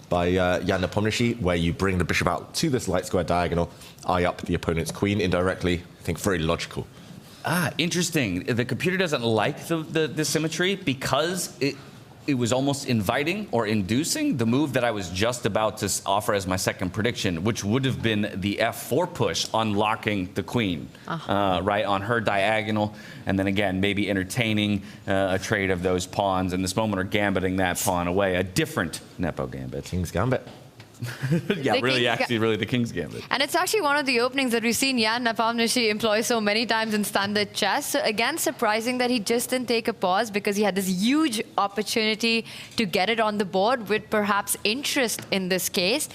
by Jan Nepomniachtchi, where you bring the bishop out to this light square diagonal, eye up the opponent's queen indirectly. I think very logical. Ah, interesting. The computer doesn't like the symmetry because it was almost inviting or inducing the move that I was just about to offer as my second prediction, which would have been the F4 push, unlocking the queen, right on her diagonal, and then again, maybe entertaining a trade of those pawns in this moment, or gambiting that pawn away. A different Nepo gambit. King's gambit. Yeah, really the King's Gambit. And it's actually one of the openings that we've seen Jan Nepomniachtchi employ so many times in standard chess. So again, surprising that he just didn't take a pause, because he had this huge opportunity to get it on the board with perhaps interest in this case.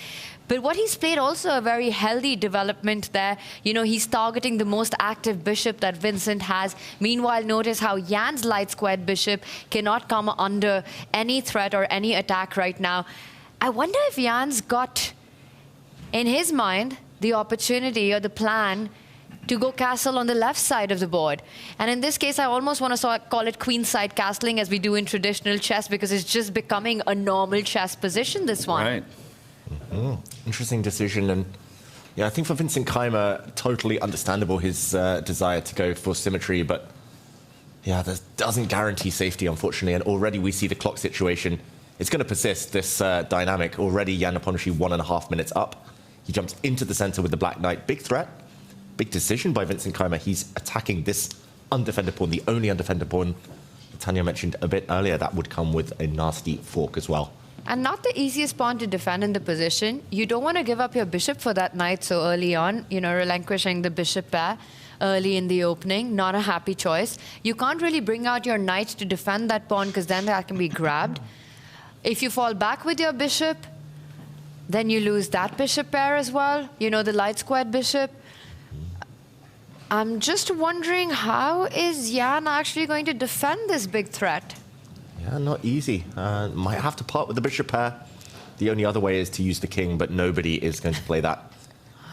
But what he's played also a very healthy development there. You know, he's targeting the most active bishop that Vincent has. Meanwhile, notice how Jan's light squared bishop cannot come under any threat or any attack right now. I wonder if Jan's got, in his mind, the opportunity or the plan to go castle on the left side of the board. And in this case, I almost want to call it queenside castling as we do in traditional chess, because it's just becoming a normal chess position, this one. Right. Interesting decision. And yeah, I think for Vincent Keymer, totally understandable his desire to go for symmetry, but yeah, that doesn't guarantee safety, unfortunately. And already we see the clock situation. It's going to persist, this dynamic. Already Jan Nepomniachtchi 1.5 minutes up. He jumps into the center with the black knight. Big threat, big decision by Vincent Keymer. He's attacking this undefended pawn, the only undefended pawn. Tanya mentioned a bit earlier, that would come with a nasty fork as well. And not the easiest pawn to defend in the position. You don't want to give up your bishop for that knight so early on, you know, relinquishing the bishop pair early in the opening. Not a happy choice. You can't really bring out your knight to defend that pawn, because then that can be grabbed. If you fall back with your bishop, then you lose that bishop pair as well, you know, the light squared bishop. I'm just wondering, how is Jan actually going to defend this big threat? Yeah, not easy. Might have to part with the bishop pair. The only other way is to use the king, but nobody is going to play that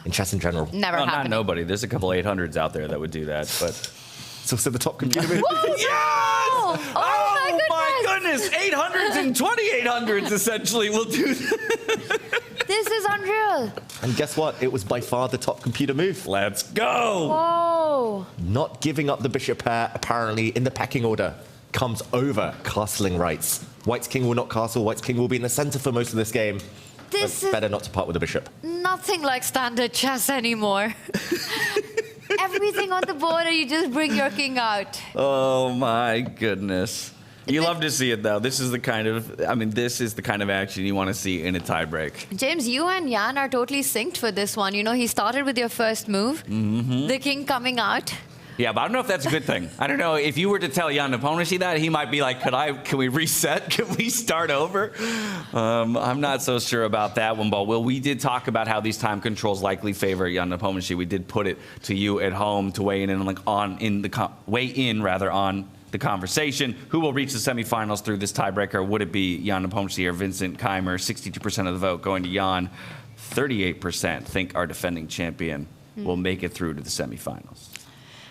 in chess in general. Never well, happened. Not nobody. There's a couple 800s out there that would do that, but... It's also the top computer move. Yes! Oh my goodness! 800s and 2800s essentially will do that. This is unreal. And guess what? It was by far the top computer move. Let's go! Whoa! Not giving up the bishop pair, apparently, in the pecking order, comes over castling rights. White's king will not castle. White's king will be in the center for most of this game. This is better not to part with the bishop. Nothing like standard chess anymore. Everything on the board, or you just bring your king out. Oh my goodness. You love to see it though. This is the kind of, this is the kind of action you want to see in a tiebreak. James, you and Jan are totally synced for this one. You know, he started with your first move, the king coming out. Yeah, but I don't know if that's a good thing. I don't know, if you were to tell Jan Nepomniachtchi that, he might be like, can we reset? Can we start over? I'm not so sure about that one, but we did talk about how these time controls likely favor Jan Nepomniachtchi. We did put it to you at home to weigh in on the conversation. Who will reach the semifinals through this tiebreaker? Would it be Jan Nepomniachtchi or Vincent Keymer? 62% of the vote going to Jan. 38% think our defending champion will make it through to the semifinals.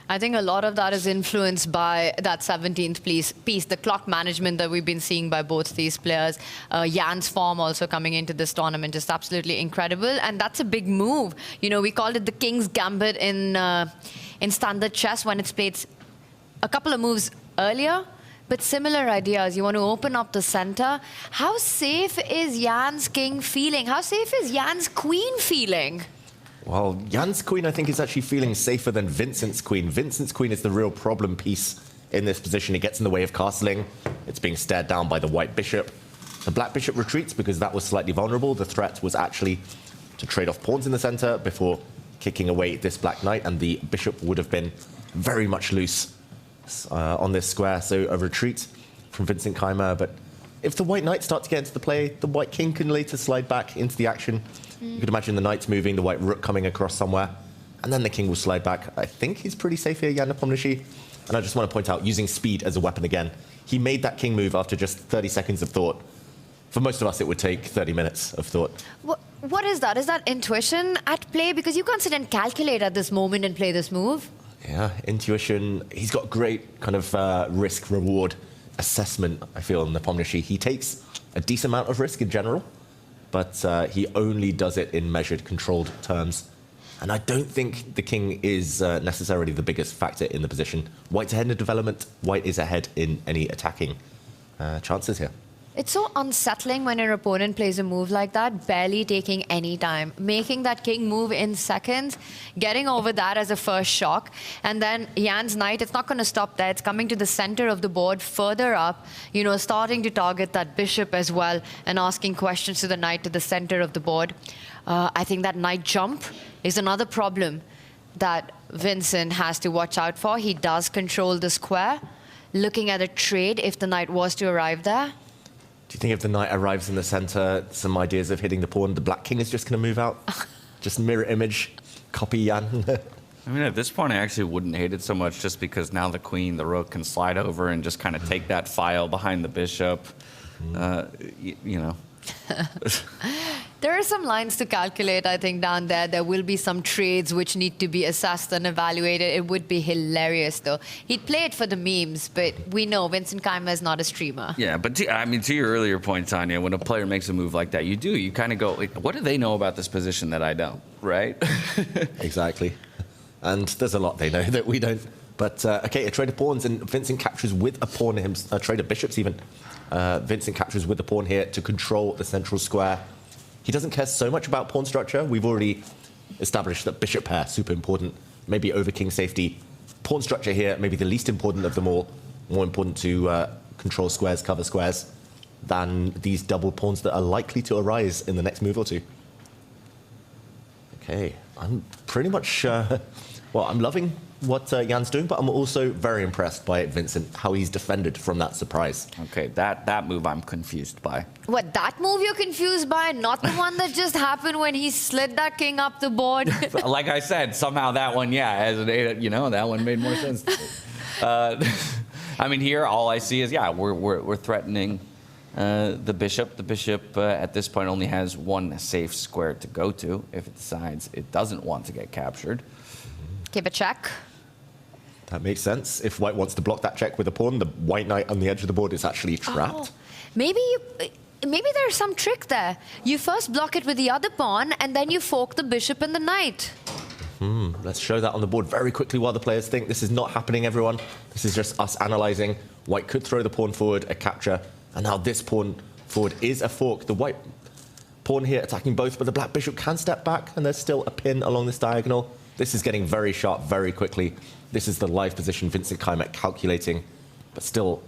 I think a lot of that is influenced by that 17th piece, the clock management that we've been seeing by both these players. Jan's form also coming into this tournament is absolutely incredible, and that's a big move. You know, we called it the King's Gambit in standard chess when it's played a couple of moves earlier, but similar ideas. You want to open up the center. How safe is Jan's king feeling? How safe is Jan's queen feeling? Well, Jan's queen, I think, is actually feeling safer than Vincent's queen. Vincent's queen is the real problem piece in this position. It gets in the way of castling. It's being stared down by the white bishop. The black bishop retreats because that was slightly vulnerable. The threat was actually to trade off pawns in the center before kicking away this black knight, and the bishop would have been very much loose on this square. So a retreat from Vincent Keymer. But if the white knight starts to get into the play, the white king can later slide back into the action. You could imagine the knight's moving, the white rook coming across somewhere, and then the king will slide back. I think he's pretty safe here, Jan Nepomniachtchi. And I just want to point out, using speed as a weapon again. He made that king move after just 30 seconds of thought. For most of us, it would take 30 minutes of thought. What is that? Is that intuition at play? Because you can't sit and calculate at this moment and play this move. Yeah, intuition. He's got great kind of risk-reward assessment, I feel, in Nepomniachtchi. He takes a decent amount of risk in general, but he only does it in measured, controlled terms. And I don't think the king is necessarily the biggest factor in the position. White's ahead in the development. White is ahead in any attacking chances here. It's so unsettling when your opponent plays a move like that, barely taking any time, making that king move in seconds, getting over that as a first shock, and then Jan's knight, it's not going to stop there. It's coming to the center of the board, further up, you know, starting to target that bishop as well, and asking questions to the knight to the center of the board. I think that knight jump is another problem that Vincent has to watch out for. He does control the square, looking at a trade if the knight was to arrive there. Do you think if the knight arrives in the center, some ideas of hitting the pawn, the black king is just going to move out? Just mirror image, copy Jan? I mean, at this point, I actually wouldn't hate it so much just because now the queen, the rook can slide over and just kind of take that file behind the bishop. You know, There are some lines to calculate, I think, down there. There will be some trades which need to be assessed and evaluated. It would be hilarious, though. He'd play it for the memes, but we know Vincent Keymer is not a streamer. Yeah, but to your earlier point, Tanya, when a player makes a move like that, you kind of go, like, what do they know about this position that I don't, right? Exactly. And there's a lot they know that we don't. But, okay, a trade of pawns, and Vincent captures with a pawn, a trade of bishops even. Vincent captures with the pawn here to control the central square. He doesn't care so much about pawn structure. We've already established that bishop pair, super important. Maybe over king safety. Pawn structure here, maybe the least important of them all. More important to control squares, cover squares, than these double pawns that are likely to arise in the next move or two. Okay, I'm pretty much... well, I'm loving what Jan's doing, but I'm also very impressed by Vincent, how he's defended from that surprise. Okay, that move I'm confused by. What, that move you're confused by? Not the one that just happened when he slid that king up the board? Like I said, somehow that one, that one made more sense to me. I mean, here, all I see is, we're threatening the bishop. The bishop, at this point, only has one safe square to go to if it decides it doesn't want to get captured. Give a check. That makes sense. If white wants to block that check with a pawn, the white knight on the edge of the board is actually trapped. Oh, maybe there's some trick there. You first block it with the other pawn, and then you fork the bishop and the knight. Let's show that on the board very quickly while the players think. This is not happening, everyone. This is just us analysing. White could throw the pawn forward, a capture, and now this pawn forward is a fork. The white pawn here attacking both, but the black bishop can step back, and there's still a pin along this diagonal. This is getting very sharp very quickly. This is the live position, Vincent Keymer calculating, but still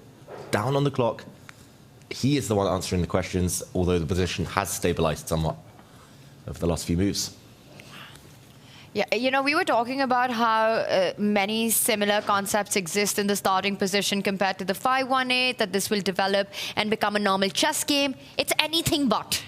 down on the clock. He is the one answering the questions, although the position has stabilized somewhat over the last few moves. Yeah, we were talking about how many similar concepts exist in the starting position compared to the 5-1-8, that this will develop and become a normal chess game. It's anything but.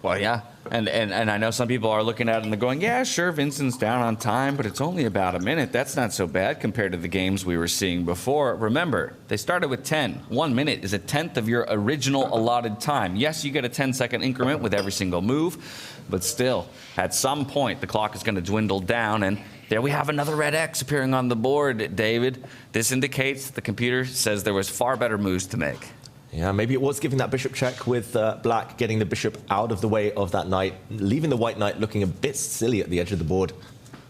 Well, yeah, and I know some people are looking at it and they're going, yeah, sure, Vincent's down on time, but it's only about a minute. That's not so bad compared to the games we were seeing before. Remember, they started with 10. 1 minute is a tenth of your original allotted time. Yes, you get a 10-second increment with every single move, but still, at some point, the clock is going to dwindle down, and there we have another red X appearing on the board, David. This indicates the computer says there was far better moves to make. Yeah, maybe it was giving that bishop check with black, getting the bishop out of the way of that knight, leaving the white knight looking a bit silly at the edge of the board.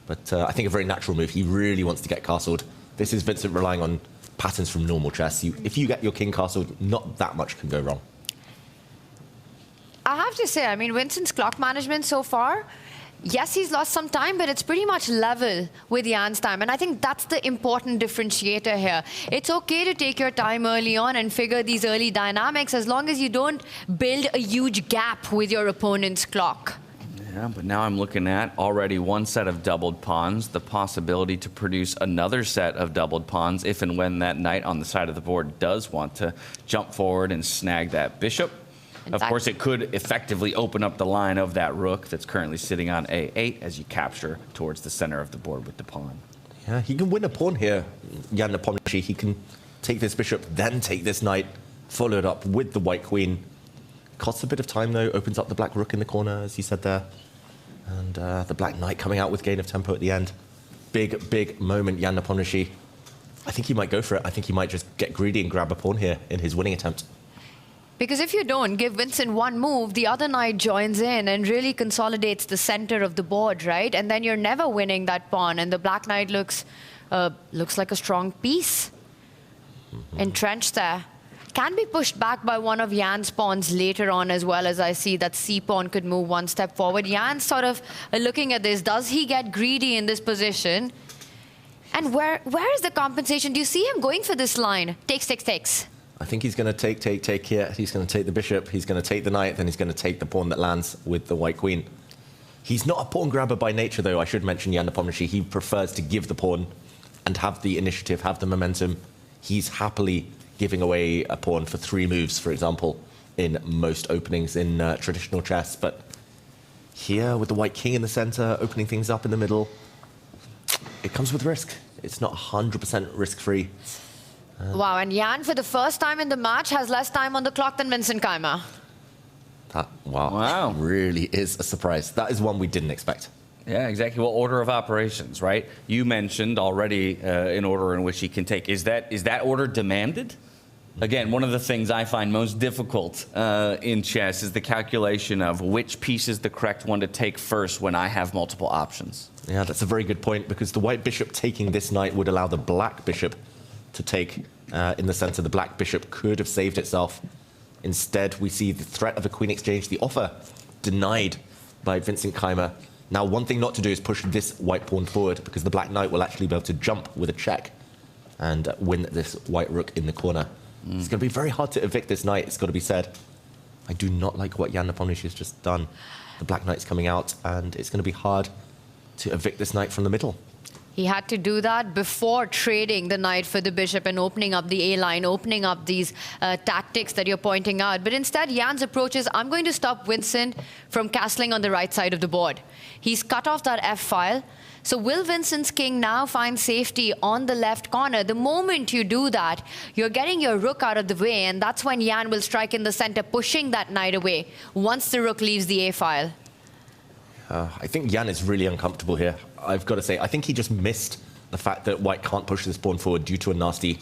But I think a very natural move. He really wants to get castled. This is Vincent relying on patterns from normal chess. If you get your king castled, not that much can go wrong. I have to say, I mean, Vincent's clock management so far, yes, he's lost some time, but it's pretty much level with Jan's time. And I think that's the important differentiator here. It's okay to take your time early on and figure these early dynamics as long as you don't build a huge gap with your opponent's clock. Yeah, but now I'm looking at already one set of doubled pawns, the possibility to produce another set of doubled pawns if and when that knight on the side of the board does want to jump forward and snag that bishop. Of course, it could effectively open up the line of that rook that's currently sitting on a8 as you capture towards the center of the board with the pawn. Yeah, he can win a pawn here, Jan Nepomniachtchi. He can take this bishop, then take this knight, follow it up with the white queen. Costs a bit of time, though. Opens up the black rook in the corner, as you said there. And the black knight coming out with gain of tempo at the end. Big, big moment, Jan Nepomniachtchi. I think he might go for it. I think he might just get greedy and grab a pawn here in his winning attempt. Because if you don't give Vincent one move, the other knight joins in and really consolidates the center of the board, right? And then you're never winning that pawn, and the black knight looks like a strong piece. Entrenched there. Can be pushed back by one of Jan's pawns later on as well, as I see that C pawn could move one step forward. Jan's sort of looking at this. Does he get greedy in this position? And where is the compensation? Do you see him going for this line? Takes, takes, takes. I think he's going to take here. He's going to take the bishop. He's going to take the knight. Then he's going to take the pawn that lands with the white queen. He's not a pawn grabber by nature, though. I should mention Jan Nepomniachtchi. He prefers to give the pawn and have the initiative, have the momentum. He's happily giving away a pawn for 3 moves, for example, in most openings in traditional chess. But here, with the white king in the center, opening things up in the middle, it comes with risk. It's not 100% risk-free. Wow, and Jan, for the first time in the match, has less time on the clock than Vincent Keymer. Wow. Really is a surprise. That is one we didn't expect. Yeah, exactly. Well, order of operations, right? You mentioned already an order in which he can take. Is that order demanded? Again, one of the things I find most difficult in chess is the calculation of which piece is the correct one to take first when I have multiple options. Yeah, that's a very good point, because the white bishop taking this knight would allow the black bishop to take in the center. The black bishop could have saved itself. Instead, we see the threat of a queen exchange, the offer denied by Vincent Keymer. Now, one thing not to do is push this white pawn forward, because the black knight will actually be able to jump with a check and win this white rook in the corner. It's going to be very hard to evict this knight, it's got to be said. I do not like what Jan Nepomniachtchi has just done. The black knight's coming out, and it's going to be hard to evict this knight from the middle. He had to do that before trading the knight for the bishop and opening up the A-line, opening up these tactics that you're pointing out. But instead, Jan's approach is, I'm going to stop Vincent from castling on the right side of the board. He's cut off that F-file. So will Vincent's king now find safety on the left corner? The moment you do that, you're getting your rook out of the way, and that's when Jan will strike in the center, pushing that knight away once the rook leaves the A-file. I think Jan is really uncomfortable here. I've got to say, I think he just missed the fact that white can't push this pawn forward due to a nasty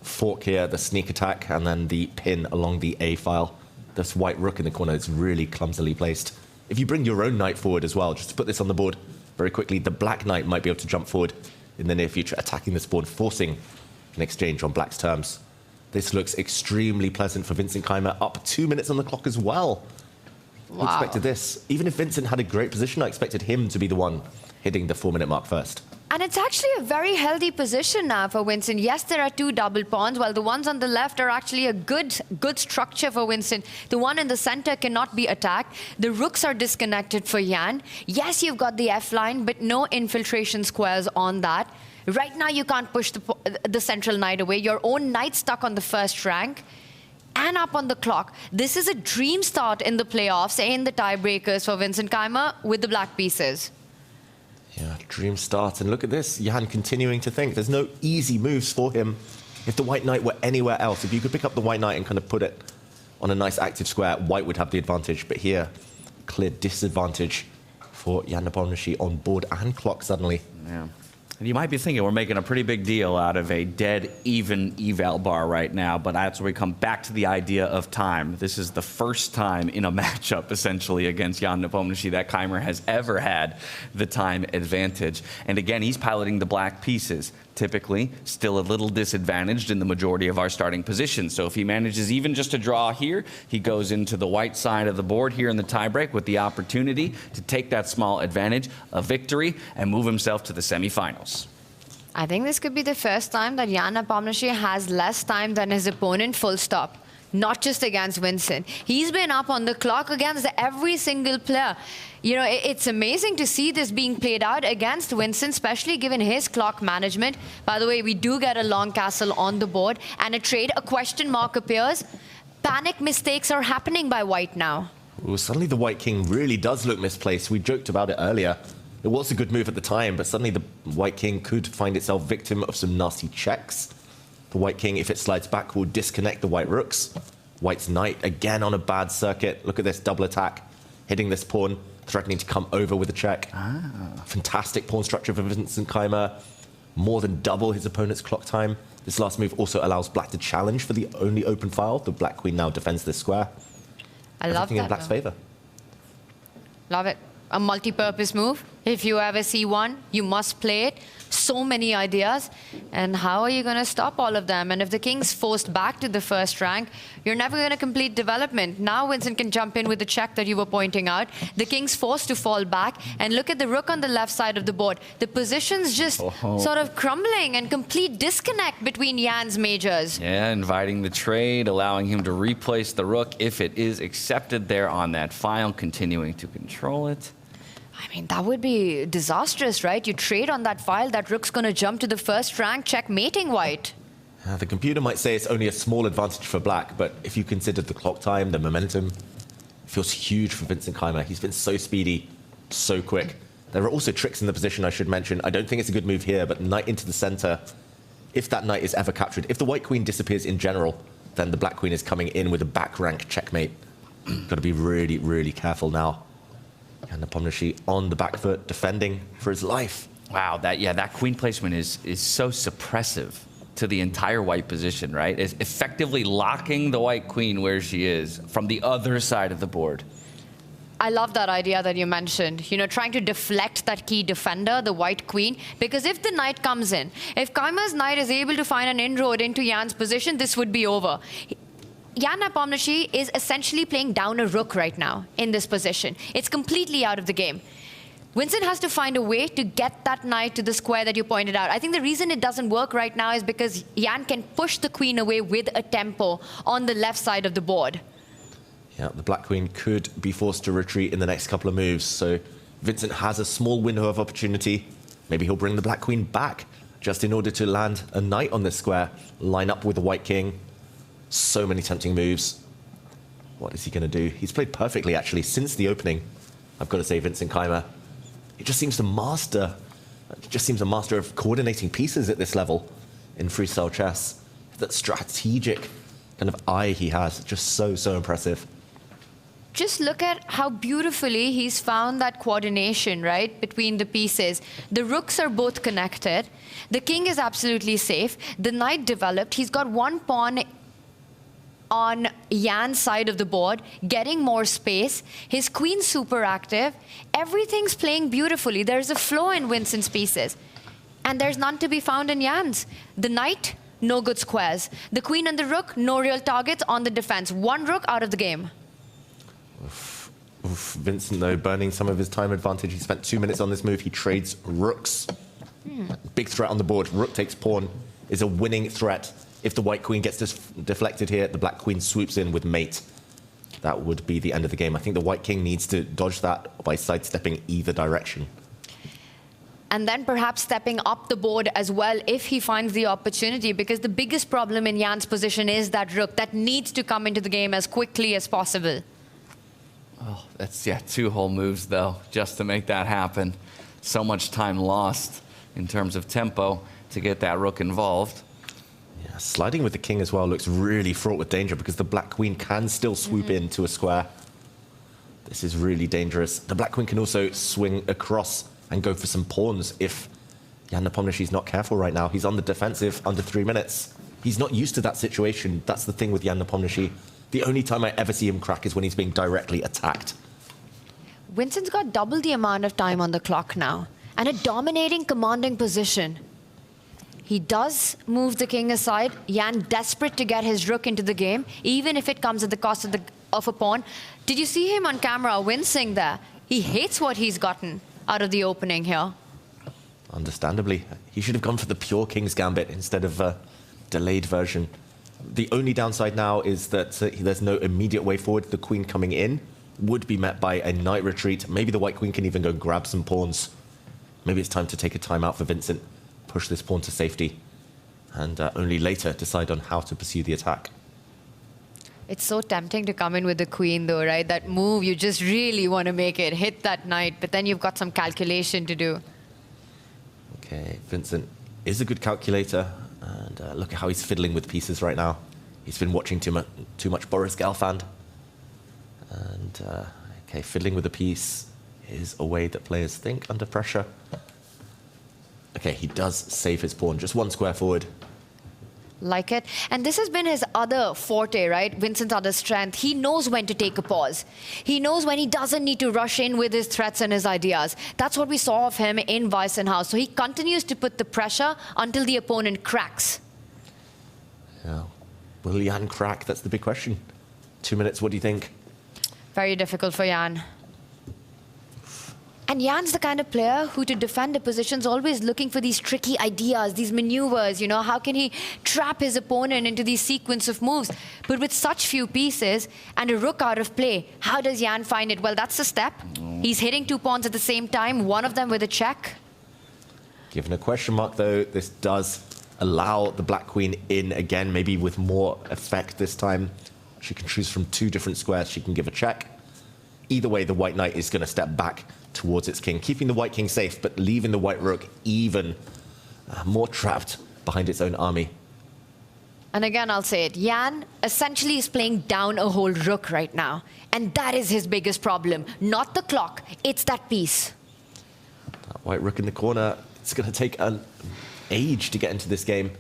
fork here, the sneak attack, and then the pin along the A-file. This white rook in the corner is really clumsily placed. If you bring your own knight forward as well, just to put this on the board very quickly, the black knight might be able to jump forward in the near future, attacking this pawn, forcing an exchange on black's terms. This looks extremely pleasant for Vincent Keymer, up 2 minutes on the clock as well. Who expected this? Even if Vincent had a great position, I expected him to be the one hitting the 4-minute mark first. And it's actually a very healthy position now for Vincent. Yes, there are two double pawns, while the ones on the left are actually a good structure for Vincent. The one in the center cannot be attacked. The rooks are disconnected for Jan. Yes, you've got the F-line, but no infiltration squares on that. Right now, you can't push the central knight away. Your own knight stuck on the first rank and up on the clock. This is a dream start in the playoffs, in the tiebreakers for Vincent Keymer with the black pieces. Yeah, dream start. And look at this, Jan continuing to think. There's no easy moves for him. If the white knight were anywhere else, if you could pick up the white knight and kind of put it on a nice active square, white would have the advantage. But here, clear disadvantage for Jan Nepomniachtchi on board and clock suddenly. Yeah. And you might be thinking we're making a pretty big deal out of a dead even eval bar right now, but that's where we come back to the idea of time. This is the first time in a matchup, essentially, against Jan Nepomniachtchi that Keymer has ever had the time advantage. And again, he's piloting the black pieces. Typically, still a little disadvantaged in the majority of our starting positions. So if he manages even just to draw here, he goes into the white side of the board here in the tiebreak with the opportunity to take that small advantage, a victory, and move himself to the semifinals. I think this could be the first time that Jan Nepomniachtchi has less time than his opponent, full stop. Not just against Vincent. He's been up on the clock against every single player. You know, it's amazing to see this being played out against Vincent, especially given his clock management. By the way, we do get a long castle on the board and a trade, a question mark appears. Panic mistakes are happening by white now. Ooh, suddenly the white king really does look misplaced. We joked about it earlier. It was a good move at the time, but suddenly the white king could find itself victim of some nasty checks. The white king, if it slides back, will disconnect the white rooks. White's knight, again on a bad circuit. Look at this double attack, hitting this pawn, threatening to come over with a check. Fantastic pawn structure for Vincent Keymer. More than double his opponent's clock time. This last move also allows black to challenge for the only open file. The black queen now defends this square. I love that. Everything in black's favor. Love it. A multi-purpose move. If you ever see one, you must play it. So many ideas. And how are you going to stop all of them? And if the king's forced back to the first rank, you're never going to complete development. Now Vincent can jump in with the check that you were pointing out. The king's forced to fall back. And look at the rook on the left side of the board. The position's just sort of crumbling, and complete disconnect between Jan's majors. Yeah, inviting the trade, allowing him to replace the rook if it is accepted there on that file, continuing to control it. I mean, that would be disastrous, right? You trade on that file, that rook's going to jump to the first rank, checkmating white. The computer might say it's only a small advantage for black, but if you consider the clock time, the momentum, it feels huge for Vincent Keymer. He's been so speedy, so quick. There are also tricks in the position, I should mention. I don't think it's a good move here, but knight into the center. If that knight is ever captured, if the white queen disappears in general, then the black queen is coming in with a back rank checkmate. Got to be really, really careful now. And Nepomniachtchi on the back foot, defending for his life. Wow, that queen placement is so suppressive to the entire white position, right? It's effectively locking the white queen where she is from the other side of the board. I love that idea that you mentioned, you know, trying to deflect that key defender, the white queen, because if the knight comes in, if Keymer's knight is able to find an inroad into Jan's position, this would be over. Jan Nepomniachtchi is essentially playing down a rook right now in this position. It's completely out of the game. Vincent has to find a way to get that knight to the square that you pointed out. I think the reason it doesn't work right now is because Jan can push the queen away with a tempo on the left side of the board. Yeah, the black queen could be forced to retreat in the next couple of moves. So Vincent has a small window of opportunity. Maybe he'll bring the black queen back just in order to land a knight on this square, line up with the white king. So many tempting moves. What is he going to do? He's played perfectly, actually, since the opening. I've got to say, Vincent Keymer. He just seems a master of coordinating pieces at this level in freestyle chess. That strategic kind of eye he has, just so impressive. Just look at how beautifully he's found that coordination, right, between the pieces. The rooks are both connected. The king is absolutely safe. The knight developed. He's got one pawn on Jan's side of the board, getting more space. His queen's super active. Everything's playing beautifully. There's a flow in Vincent's pieces. And there's none to be found in Jan's. The knight, no good squares. The queen and the rook, no real targets on the defense. One rook out of the game. Vincent, though, burning some of his time advantage. He spent 2 minutes on this move. He trades rooks. Big threat on the board. Rook takes pawn is a winning threat. If the white queen gets deflected here, the black queen swoops in with mate. That would be the end of the game. I think the white king needs to dodge that by sidestepping either direction. And then perhaps stepping up the board as well if he finds the opportunity, because the biggest problem in Jan's position is that rook that needs to come into the game as quickly as possible. Oh, that's, 2 whole moves, though, just to make that happen. So much time lost in terms of tempo to get that rook involved. Yeah, sliding with the king as well looks really fraught with danger because the black queen can still swoop into a square. This is really dangerous. The black queen can also swing across and go for some pawns if Jan Nepomniachtchi's not careful right now. He's on the defensive under 3 minutes. He's not used to that situation. That's the thing with Jan Nepomniachtchi. The only time I ever see him crack is when he's being directly attacked. Vincent's got double the amount of time on the clock now, and a dominating, commanding position. He does move the king aside. Jan desperate to get his rook into the game, even if it comes at the cost of a pawn. Did you see him on camera wincing there? He hates what he's gotten out of the opening here. Understandably. He should have gone for the pure king's gambit instead of a delayed version. The only downside now is that there's no immediate way forward. The queen coming in would be met by a knight retreat. Maybe the white queen can even go grab some pawns. Maybe it's time to take a timeout for Vincent, push this pawn to safety, and only later decide on how to pursue the attack. It's so tempting to come in with the queen, though, right? That move, you just really want to make it, hit that knight, but then you've got some calculation to do. Okay, Vincent is a good calculator. And look at how he's fiddling with pieces right now. He's been watching too much Boris Gelfand. And, okay, fiddling with a piece is a way that players think under pressure. Okay, he does save his pawn. Just 1 square forward. Like it. And this has been his other forte, right? Vincent's other strength. He knows when to take a pause. He knows when he doesn't need to rush in with his threats and his ideas. That's what we saw of him in Weissenhaus. So he continues to put the pressure until the opponent cracks. Yeah. Will Jan crack? That's the big question. 2 minutes, what do you think? Very difficult for Jan. And Jan's the kind of player who, to defend a position, is always looking for these tricky ideas, these maneuvers, you know, how can he trap his opponent into these sequence of moves? But with such few pieces and a rook out of play, how does Jan find it? Well, that's the step. He's hitting 2 pawns at the same time, one of them with a check. Given a question mark, though, this does allow the black queen in again, maybe with more effect this time. She can choose from 2 different squares. She can give a check. Either way, the white knight is going to step back towards its king, keeping the white king safe, but leaving the white rook even more trapped behind its own army. And again, I'll say it. Jan essentially is playing down a whole rook right now. And that is his biggest problem. Not the clock, it's that piece. That white rook in the corner, it's going to take an age to get into this game.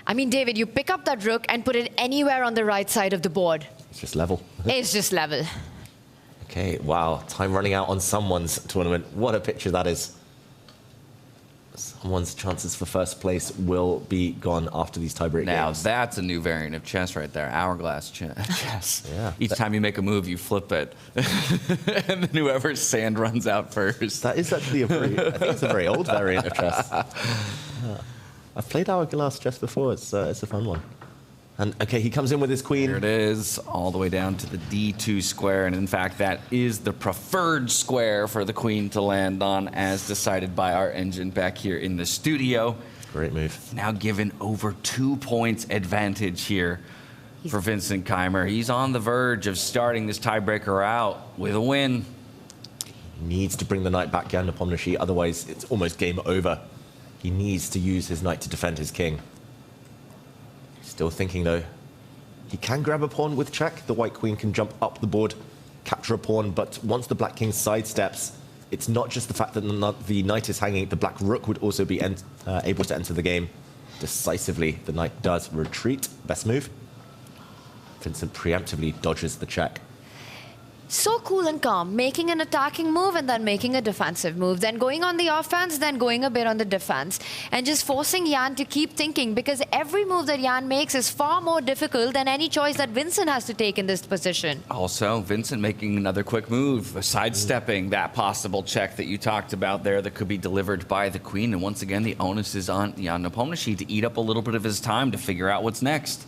I mean, David, you pick up that rook and put it anywhere on the right side of the board. It's just level. It's just level. Okay, wow. Time running out on someone's tournament. What a picture that is. Someone's chances for first place will be gone after these tiebreak Now games. that's a new variant of chess right there. Hourglass chess. Yeah. Each time you make a move, you flip it. And then whoever's sand runs out first. That is actually I think it's a very old variant of chess. Yeah. I've played hourglass chess before. It's a fun one. And okay, he comes in with his queen. Here it is, all the way down to the D2 square. And in fact, that is the preferred square for the queen to land on, as decided by our engine back here in the studio. Great move. Now given over 2 points advantage here for Vincent Keymer. He's on the verge of starting this tiebreaker out with a win. He needs to bring the knight back down to Nepomniachtchi, otherwise it's almost game over. He needs to use his knight to defend his king. Still thinking though. He can grab a pawn with check. The white queen can jump up the board, capture a pawn, but once the black king sidesteps, it's not just the fact that the knight is hanging, the black rook would also be able to enter the game decisively. The knight does retreat. Best move. Vincent preemptively dodges the check. So cool and calm, making an attacking move and then making a defensive move, then going on the offense, then going a bit on the defense, and just forcing Jan to keep thinking, because every move that Jan makes is far more difficult than any choice that Vincent has to take in this position. Also, Vincent making another quick move, sidestepping that possible check that you talked about there that could be delivered by the queen. And once again, the onus is on Jan Nepomniachtchi to eat up a little bit of his time to figure out what's next.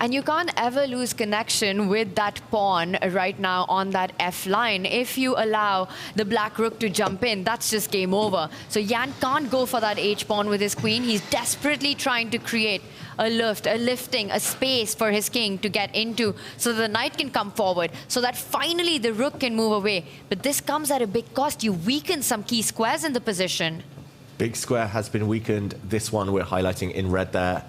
And you can't ever lose connection with that pawn right now on that F line. If you allow the black rook to jump in, that's just game over. So Jan can't go for that H pawn with his queen. He's desperately trying to create a lifting, a space for his king to get into so the knight can come forward, so that finally the rook can move away. But this comes at a big cost. You weaken some key squares in the position. Big square has been weakened. This one we're highlighting in red there.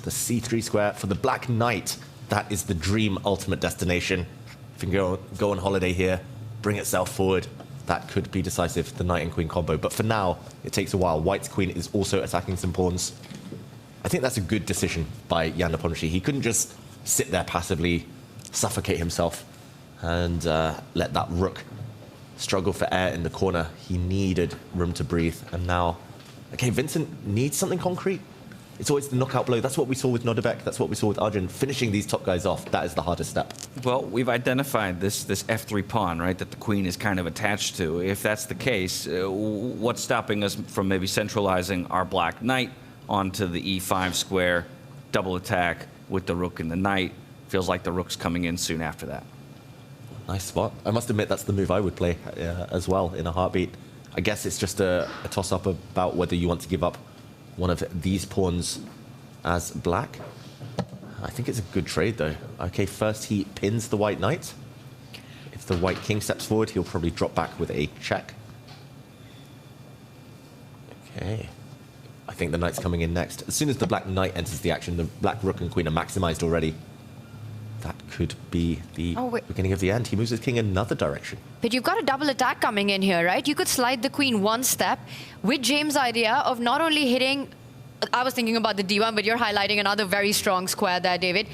The C3 square for the black knight. That is the dream ultimate destination. If you can go on holiday here, bring itself forward, that could be decisive, the knight and queen combo. But for now, it takes a while. White's queen is also attacking some pawns. I think that's a good decision by Jan Nepomniachtchi. He couldn't just sit there passively, suffocate himself, and let that rook struggle for air in the corner. He needed room to breathe. And now, okay, Vincent needs something concrete. It's always the knockout blow. That's what we saw with Nodirbek. That's what we saw with Arjun. Finishing these top guys off, that is the hardest step. Well, we've identified this F3 pawn, right, that the queen is kind of attached to. If that's the case, what's stopping us from maybe centralizing our black knight onto the E5 square, double attack with the rook and the knight? Feels like the rook's coming in soon after that. Nice spot. I must admit that's the move I would play as well in a heartbeat. I guess it's just a toss-up about whether you want to give up one of these pawns as black. I think it's a good trade though. Okay, first he pins the white knight. If the white king steps forward, he'll probably drop back with a check. Okay. I think the knight's coming in next. As soon as the black knight enters the action, the black rook and queen are maximized already. That could be the beginning of the end. He moves his king another direction. But you've got a double attack coming in here, right? You could slide the queen one step with James' idea of not only hitting, I was thinking about the D1, but you're highlighting another very strong square there, David.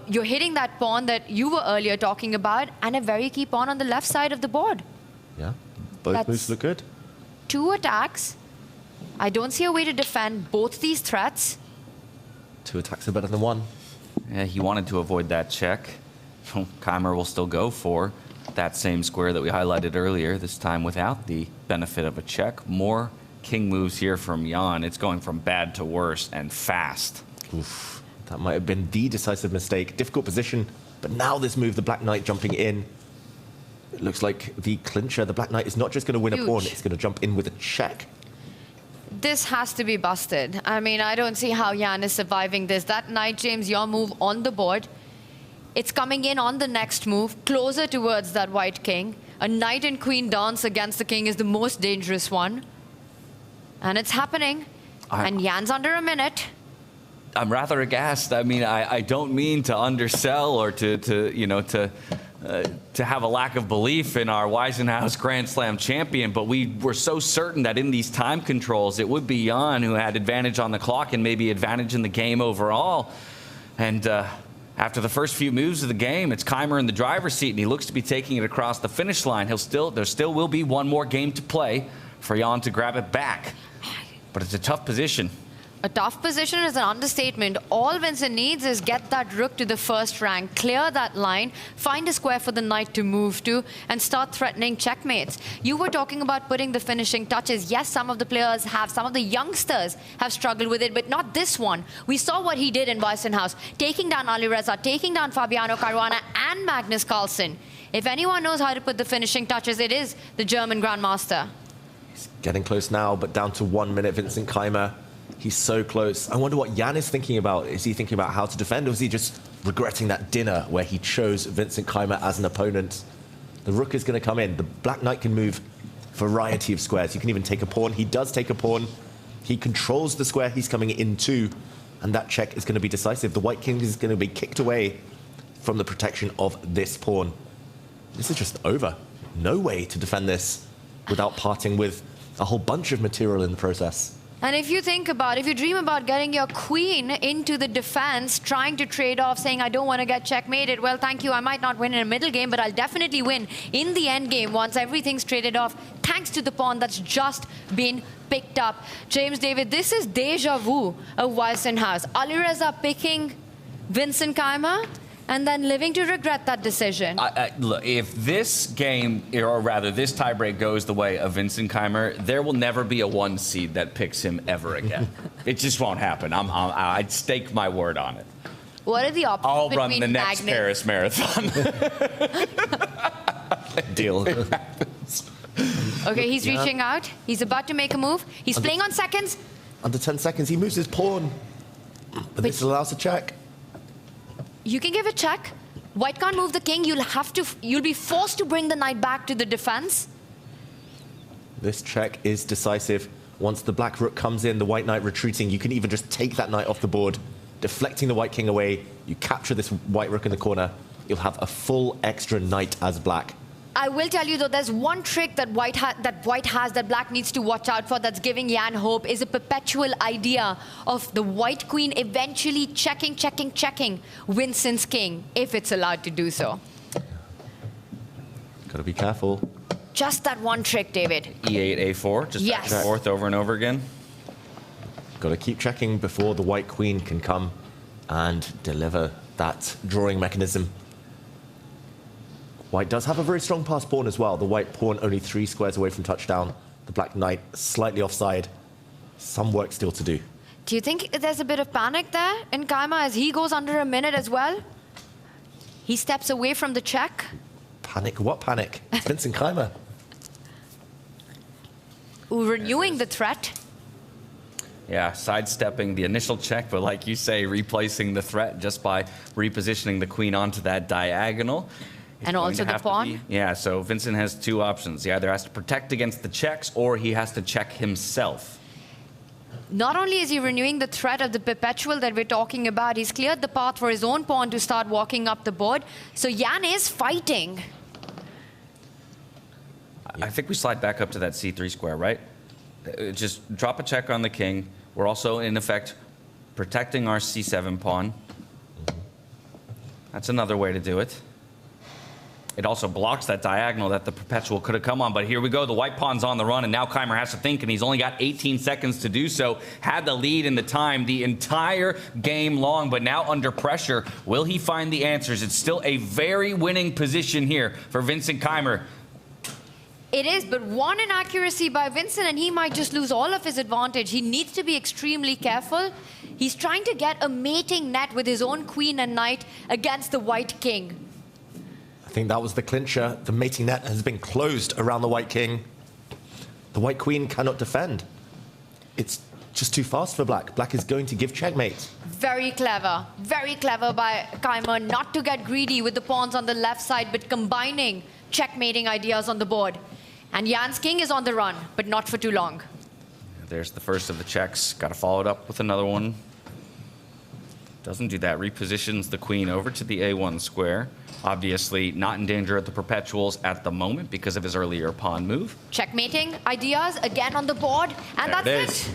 You're hitting that pawn that you were earlier talking about, and a very key pawn on the left side of the board. Yeah, both moves look good. 2 attacks. I don't see a way to defend both these threats. 2 attacks are better than 1. Yeah, he wanted to avoid that check. Keymer will still go for that same square that we highlighted earlier, this time without the benefit of a check. More king moves here from Jan. It's going from bad to worse and fast. Oof, that might have been the decisive mistake. Difficult position, but now this move, the black knight jumping in. It looks like the clincher, the black knight is not just going to win a pawn, it's going to jump in with a check. This has to be busted. I mean, I don't see how Jan is surviving this. That knight, James, your move on the board. It's coming in on the next move, closer towards that white king. A knight and queen dance against the king is the most dangerous one. And it's happening. And Jan's under a minute. I'm rather aghast. I mean, I don't mean to undersell or to have a lack of belief in our Weissenhaus Grand Slam champion, but we were so certain that in these time controls, it would be Jan who had advantage on the clock and maybe advantage in the game overall. And after the first few moves of the game, it's Keymer in the driver's seat, and he looks to be taking it across the finish line. There still will be one more game to play for Jan to grab it back, but it's a tough position. A tough position is an understatement. All Vincent needs is get that rook to the first rank, clear that line, find a square for the knight to move to, and start threatening checkmates. You were talking about putting the finishing touches. Yes, some of the players have, some of the youngsters have struggled with it, but not this one. We saw what he did in Weissenhaus, taking down Alireza, taking down Fabiano Caruana and Magnus Carlsen. If anyone knows how to put the finishing touches, it is the German Grandmaster. He's getting close now, but down to 1 minute, Vincent Keymer. He's so close. I wonder what Jan is thinking about. Is he thinking about how to defend, or is he just regretting that dinner where he chose Vincent Keymer as an opponent? The rook is going to come in. The black knight can move a variety of squares. You can even take a pawn. He does take a pawn. He controls the square he's coming into, and that check is going to be decisive. The white king is going to be kicked away from the protection of this pawn. This is just over. No way to defend this without parting with a whole bunch of material in the process. And if you think about, if you dream about getting your queen into the defense, trying to trade off, saying, I don't want to get checkmated, well, thank you, I might not win in a middle game, but I'll definitely win in the end game once everything's traded off, thanks to the pawn that's just been picked up. James David, this is deja vu of Weissenhaus. Alireza picking Vincent Keymer, and then living to regret that decision. Look, if this game, or rather this tiebreak goes the way of Vincent Keymer, there will never be a 1 seed that picks him ever again. It just won't happen. I'd stake my word on it. What are the options? I'll run the next Paris Marathon. Deal. Okay, he's reaching out. He's about to make a move. He's playing on seconds. Under 10 seconds, he moves his pawn. But this allows a check. You can give a check. White can't move the king. You'll be forced to bring the knight back to the defense. This check is decisive. Once the black rook comes in, the white knight retreating, you can even just take that knight off the board, deflecting the white king away. You capture this white rook in the corner. You'll have a full extra knight as black. I will tell you, though, there's one trick that white has that black needs to watch out for that's giving Jan hope, is a perpetual idea of the white queen eventually checking Vincent's king, if it's allowed to do so. Gotta be careful. Just that one trick, David. E8, A4, just back and forth over and over again. Gotta keep checking before the white queen can come and deliver that drawing mechanism. White does have a very strong pass pawn as well. The white pawn only 3 squares away from touchdown. The black knight slightly offside. Some work still to do. Do you think there's a bit of panic there in Keymer as he goes under a minute as well? He steps away from the check. Panic? What panic? It's Vincent Keymer. Renewing the threat. Yeah, sidestepping the initial check, but like you say, replacing the threat just by repositioning the queen onto that diagonal. And also the pawn? Yeah, so Vincent has 2 options. He either has to protect against the checks or he has to check himself. Not only is he renewing the threat of the perpetual that we're talking about, he's cleared the path for his own pawn to start walking up the board. So Jan is fighting. I think we slide back up to that C3 square, right? Just drop a check on the king. We're also, in effect, protecting our C7 pawn. That's another way to do it. It also blocks that diagonal that the perpetual could have come on. But here we go. The white pawn's on the run, and now Keymer has to think, and he's only got 18 seconds to do so. Had the lead in the time the entire game long, but now under pressure. Will he find the answers? It's still a very winning position here for Vincent Keymer. It is, but one inaccuracy by Vincent, and he might just lose all of his advantage. He needs to be extremely careful. He's trying to get a mating net with his own queen and knight against the white king. I think that was the clincher. The mating net has been closed around the white king. The white queen cannot defend. It's just too fast for black. Black is going to give checkmate. Very clever by Keymer not to get greedy with the pawns on the left side, but combining checkmating ideas on the board. And Jan's king is on the run, but not for too long. There's the first of the checks. Got to follow it up with another one. Doesn't do that. Repositions the queen over to the A1 square. Obviously not in danger of the perpetuals at the moment because of his earlier pawn move. Checkmating ideas again on the board, and There that's it.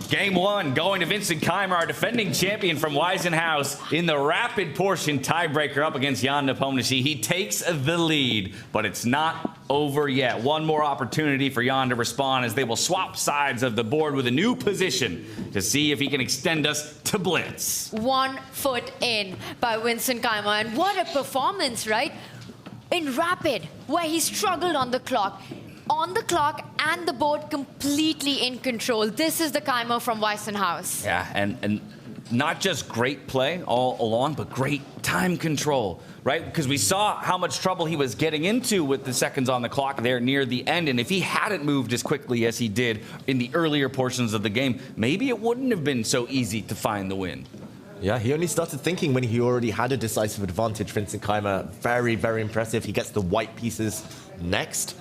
Game 1 going to Vincent Keymer, our defending champion from Weisenhaus, in the rapid portion tiebreaker up against Jan Nepomniachtchi. He takes the lead, but it's not over yet. One more opportunity for Jan to respond as they will swap sides of the board with a new position to see if he can extend us to blitz. 1 foot in by Vincent Keymer, and what a performance, right? In rapid, where he struggled on the clock and the board completely in control. This is the Keymer from Weisenhaus. Yeah, and not just great play all along, but great time control, right? Because we saw how much trouble he was getting into with the seconds on the clock there near the end. And if he hadn't moved as quickly as he did in the earlier portions of the game, maybe it wouldn't have been so easy to find the win. Yeah, he only started thinking when he already had a decisive advantage. Vincent Keymer, very, very impressive. He gets the white pieces next.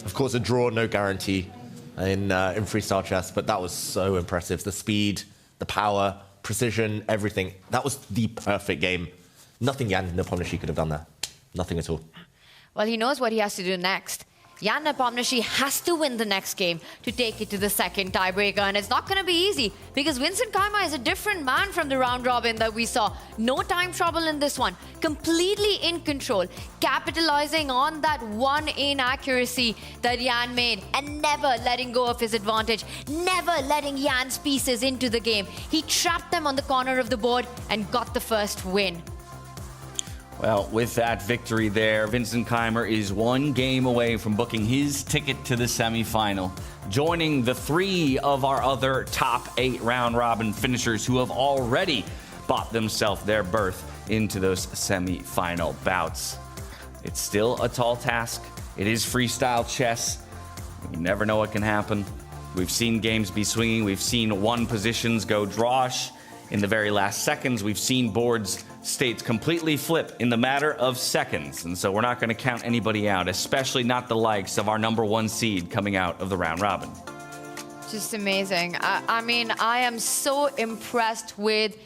Of course, a draw, no guarantee in freestyle chess, but that was so impressive. The speed, the power, precision, everything. That was the perfect game. Nothing Jan Nepomniachtchi could have done there. Nothing at all. Well, he knows what he has to do next. Jan Nepomniachtchi has to win the next game to take it to the second tiebreaker, and it's not going to be easy because Vincent Keymer is a different man from the round robin that we saw. No time trouble in this one. Completely in control, capitalizing on that one inaccuracy that Jan made and never letting go of his advantage, never letting Jan's pieces into the game. He trapped them on the corner of the board and got the first win. Well, with that victory there, Vincent Keymer is 1 game away from booking his ticket to the semifinal, joining the 3 of our other top 8 round-robin finishers who have already bought themselves their berth into those semifinal bouts. It's still a tall task. It is freestyle chess. You never know what can happen. We've seen games be swinging. We've seen one positions go drawish in the very last seconds. We've seen boards states completely flip in the matter of seconds. And so we're not going to count anybody out, especially not the likes of our #1 seed coming out of the round robin. Just amazing. I mean, I am so impressed with,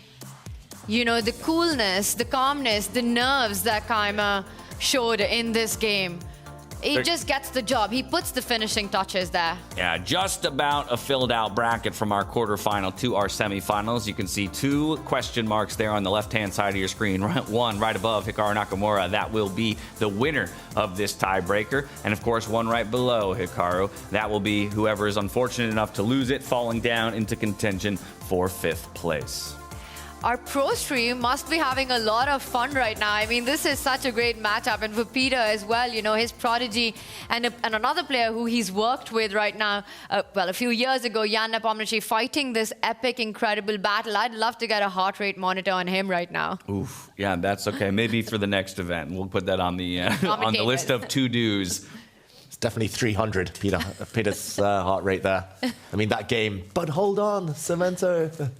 you know, the coolness, the calmness, the nerves that Keymer showed in this game. He just gets the job. He puts the finishing touches there. Yeah, just about a filled out bracket from our quarterfinal to our semifinals. You can see 2 question marks there on the left-hand side of your screen. One right above Hikaru Nakamura. That will be the winner of this tiebreaker. And of course, one right below Hikaru. That will be whoever is unfortunate enough to lose it, falling down into contention for 5th place. Our pro stream must be having a lot of fun right now. I mean, this is such a great matchup. And for Peter as well, you know, his prodigy and another player who he's worked with right now, well, a few years ago, Jan Nepomniachtchi, fighting this epic, incredible battle. I'd love to get a heart rate monitor on him right now. Oof, yeah, that's okay. Maybe for the next event. We'll put that on the on the list of to-dos. It's definitely 300, Peter's heart rate there. I mean, that game, but hold on, Cemento.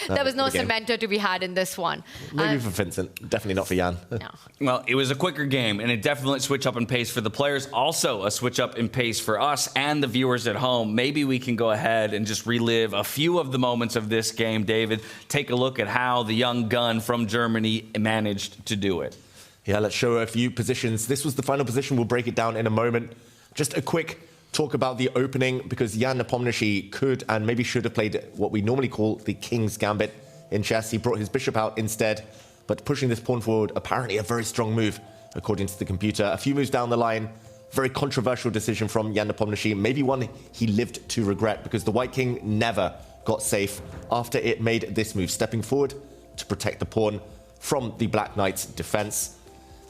There was no cemento to be had in this one. Maybe for Vincent, definitely not for Jan. No. Well, it was a quicker game and a definite switch up in pace for the players. Also a switch up in pace for us and the viewers at home. Maybe we can go ahead and just relive a few of the moments of this game, David. Take a look at how the young gun from Germany managed to do it. Yeah, let's show a few positions. This was the final position. We'll break it down in a moment. Just a quick talk about the opening, because Jan Nepomniachtchi could and maybe should have played what we normally call the King's Gambit in chess. He brought his bishop out instead, but pushing this pawn forward, apparently a very strong move, according to the computer. A few moves down the line, very controversial decision from Jan Nepomniachtchi, maybe one he lived to regret, because the White King never got safe after it made this move, stepping forward to protect the pawn from the Black Knight's defense.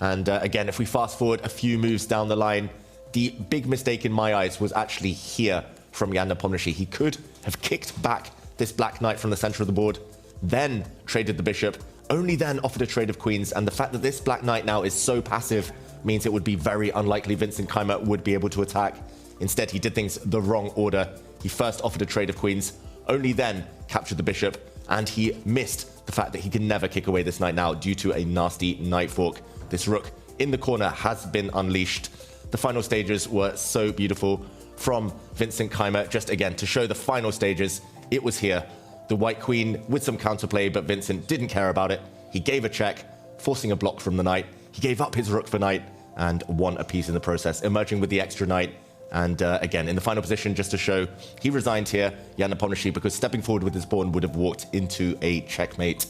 And again, if we fast forward a few moves down the line, the big mistake in my eyes was actually here from Jan Nepomniachtchi. He could have kicked back this Black Knight from the center of the board, then traded the bishop, only then offered a trade of queens. And the fact that this Black Knight now is so passive means it would be very unlikely Vincent Keymer would be able to attack. Instead, he did things the wrong order. He first offered a trade of queens, only then captured the bishop, and he missed the fact that he can never kick away this knight now due to a nasty knight fork. This rook in the corner has been unleashed. The final stages were so beautiful from Vincent Keymer. Just again, to show the final stages, it was here. the white queen with some counterplay, but Vincent didn't care about it. He gave a check, forcing a block from the knight. He gave up his rook for knight and won a piece in the process, emerging with the extra knight. And again, in the final position, just to show, he resigned here, Jan Nepomniachtchi, because stepping forward with his pawn would have walked into a checkmate.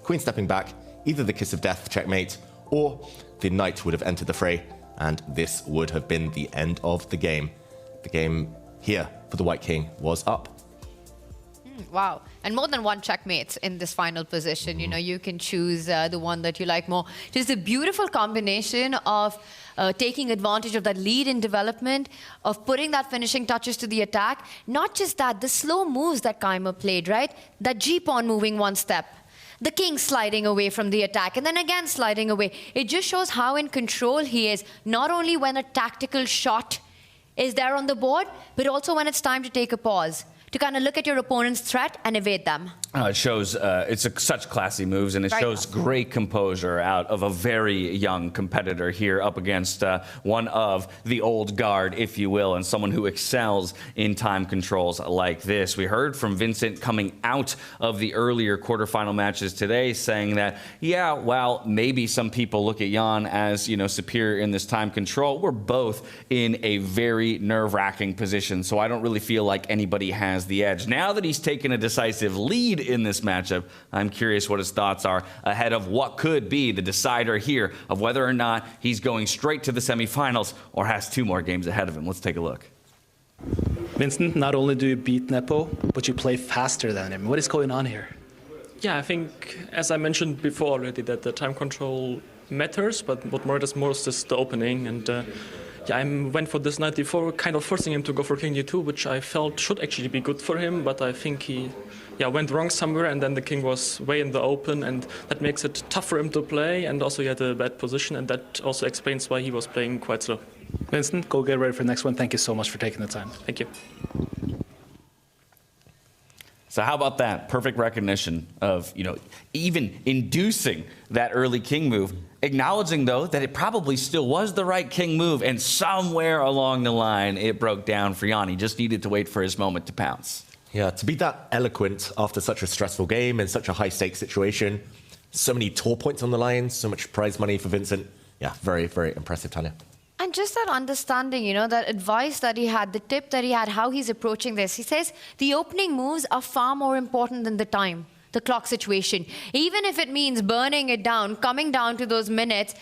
Queen stepping back, either the kiss of death checkmate, or the knight would have entered the fray, and this would have been the end of the game. The game here for the white king was up. Wow. And more than one checkmates in this final position. You know, you can choose the one that you like more. Just a beautiful combination of taking advantage of that lead in development, of putting that finishing touches to the attack. Not just that, the slow moves that Keymer played, right? That G-pawn moving one step. The king sliding away from the attack, and then again sliding away. It just shows how in control he is, not only when a tactical shot is there on the board, but also when it's time to take a pause, to kind of look at your opponent's threat and evade them. It shows such classy moves, and it shows great composure out of a very young competitor here up against one of the old guard, if you will, and someone who excels in time controls like this. We heard from Vincent coming out of the earlier quarterfinal matches today saying that, yeah, while maybe some people look at Jan as, you know, superior in this time control, we're both in a very nerve-wracking position, so I don't really feel like anybody has the edge. Now that he's taken a decisive lead in this matchup, I'm curious what his thoughts are ahead of what could be the decider here of whether or not he's going straight to the semifinals or has 2 more games ahead of him. Let's take a look. Vincent, not only do you beat Nepo, but you play faster than him. What is going on here? Yeah, I think, as I mentioned before already, that the time control matters, but what matters most is the opening. And yeah, I went for this knight d4, kind of forcing him to go for king d2, which I felt should actually be good for him, but I think he went wrong somewhere, and then the king was way in the open, and that makes it tough for him to play, and also he had a bad position, and that also explains why he was playing quite slow. Vincent, go get ready for the next one. Thank you so much for taking the time. Thank you. So how about that? Perfect recognition of, you know, even inducing that early king move, acknowledging, though, that it probably still was the right king move, and somewhere along the line it broke down for Jan. He just needed to wait for his moment to pounce. Yeah, to be that eloquent after such a stressful game in such a high-stakes situation, so many tour points on the line, so much prize money for Vincent. Yeah, very, very impressive, Tanya. And just that understanding, you know, that advice that he had, the tip that he had, how he's approaching this. He says the opening moves are far more important than the time, the clock situation. Even if it means burning it down, coming down to those minutes,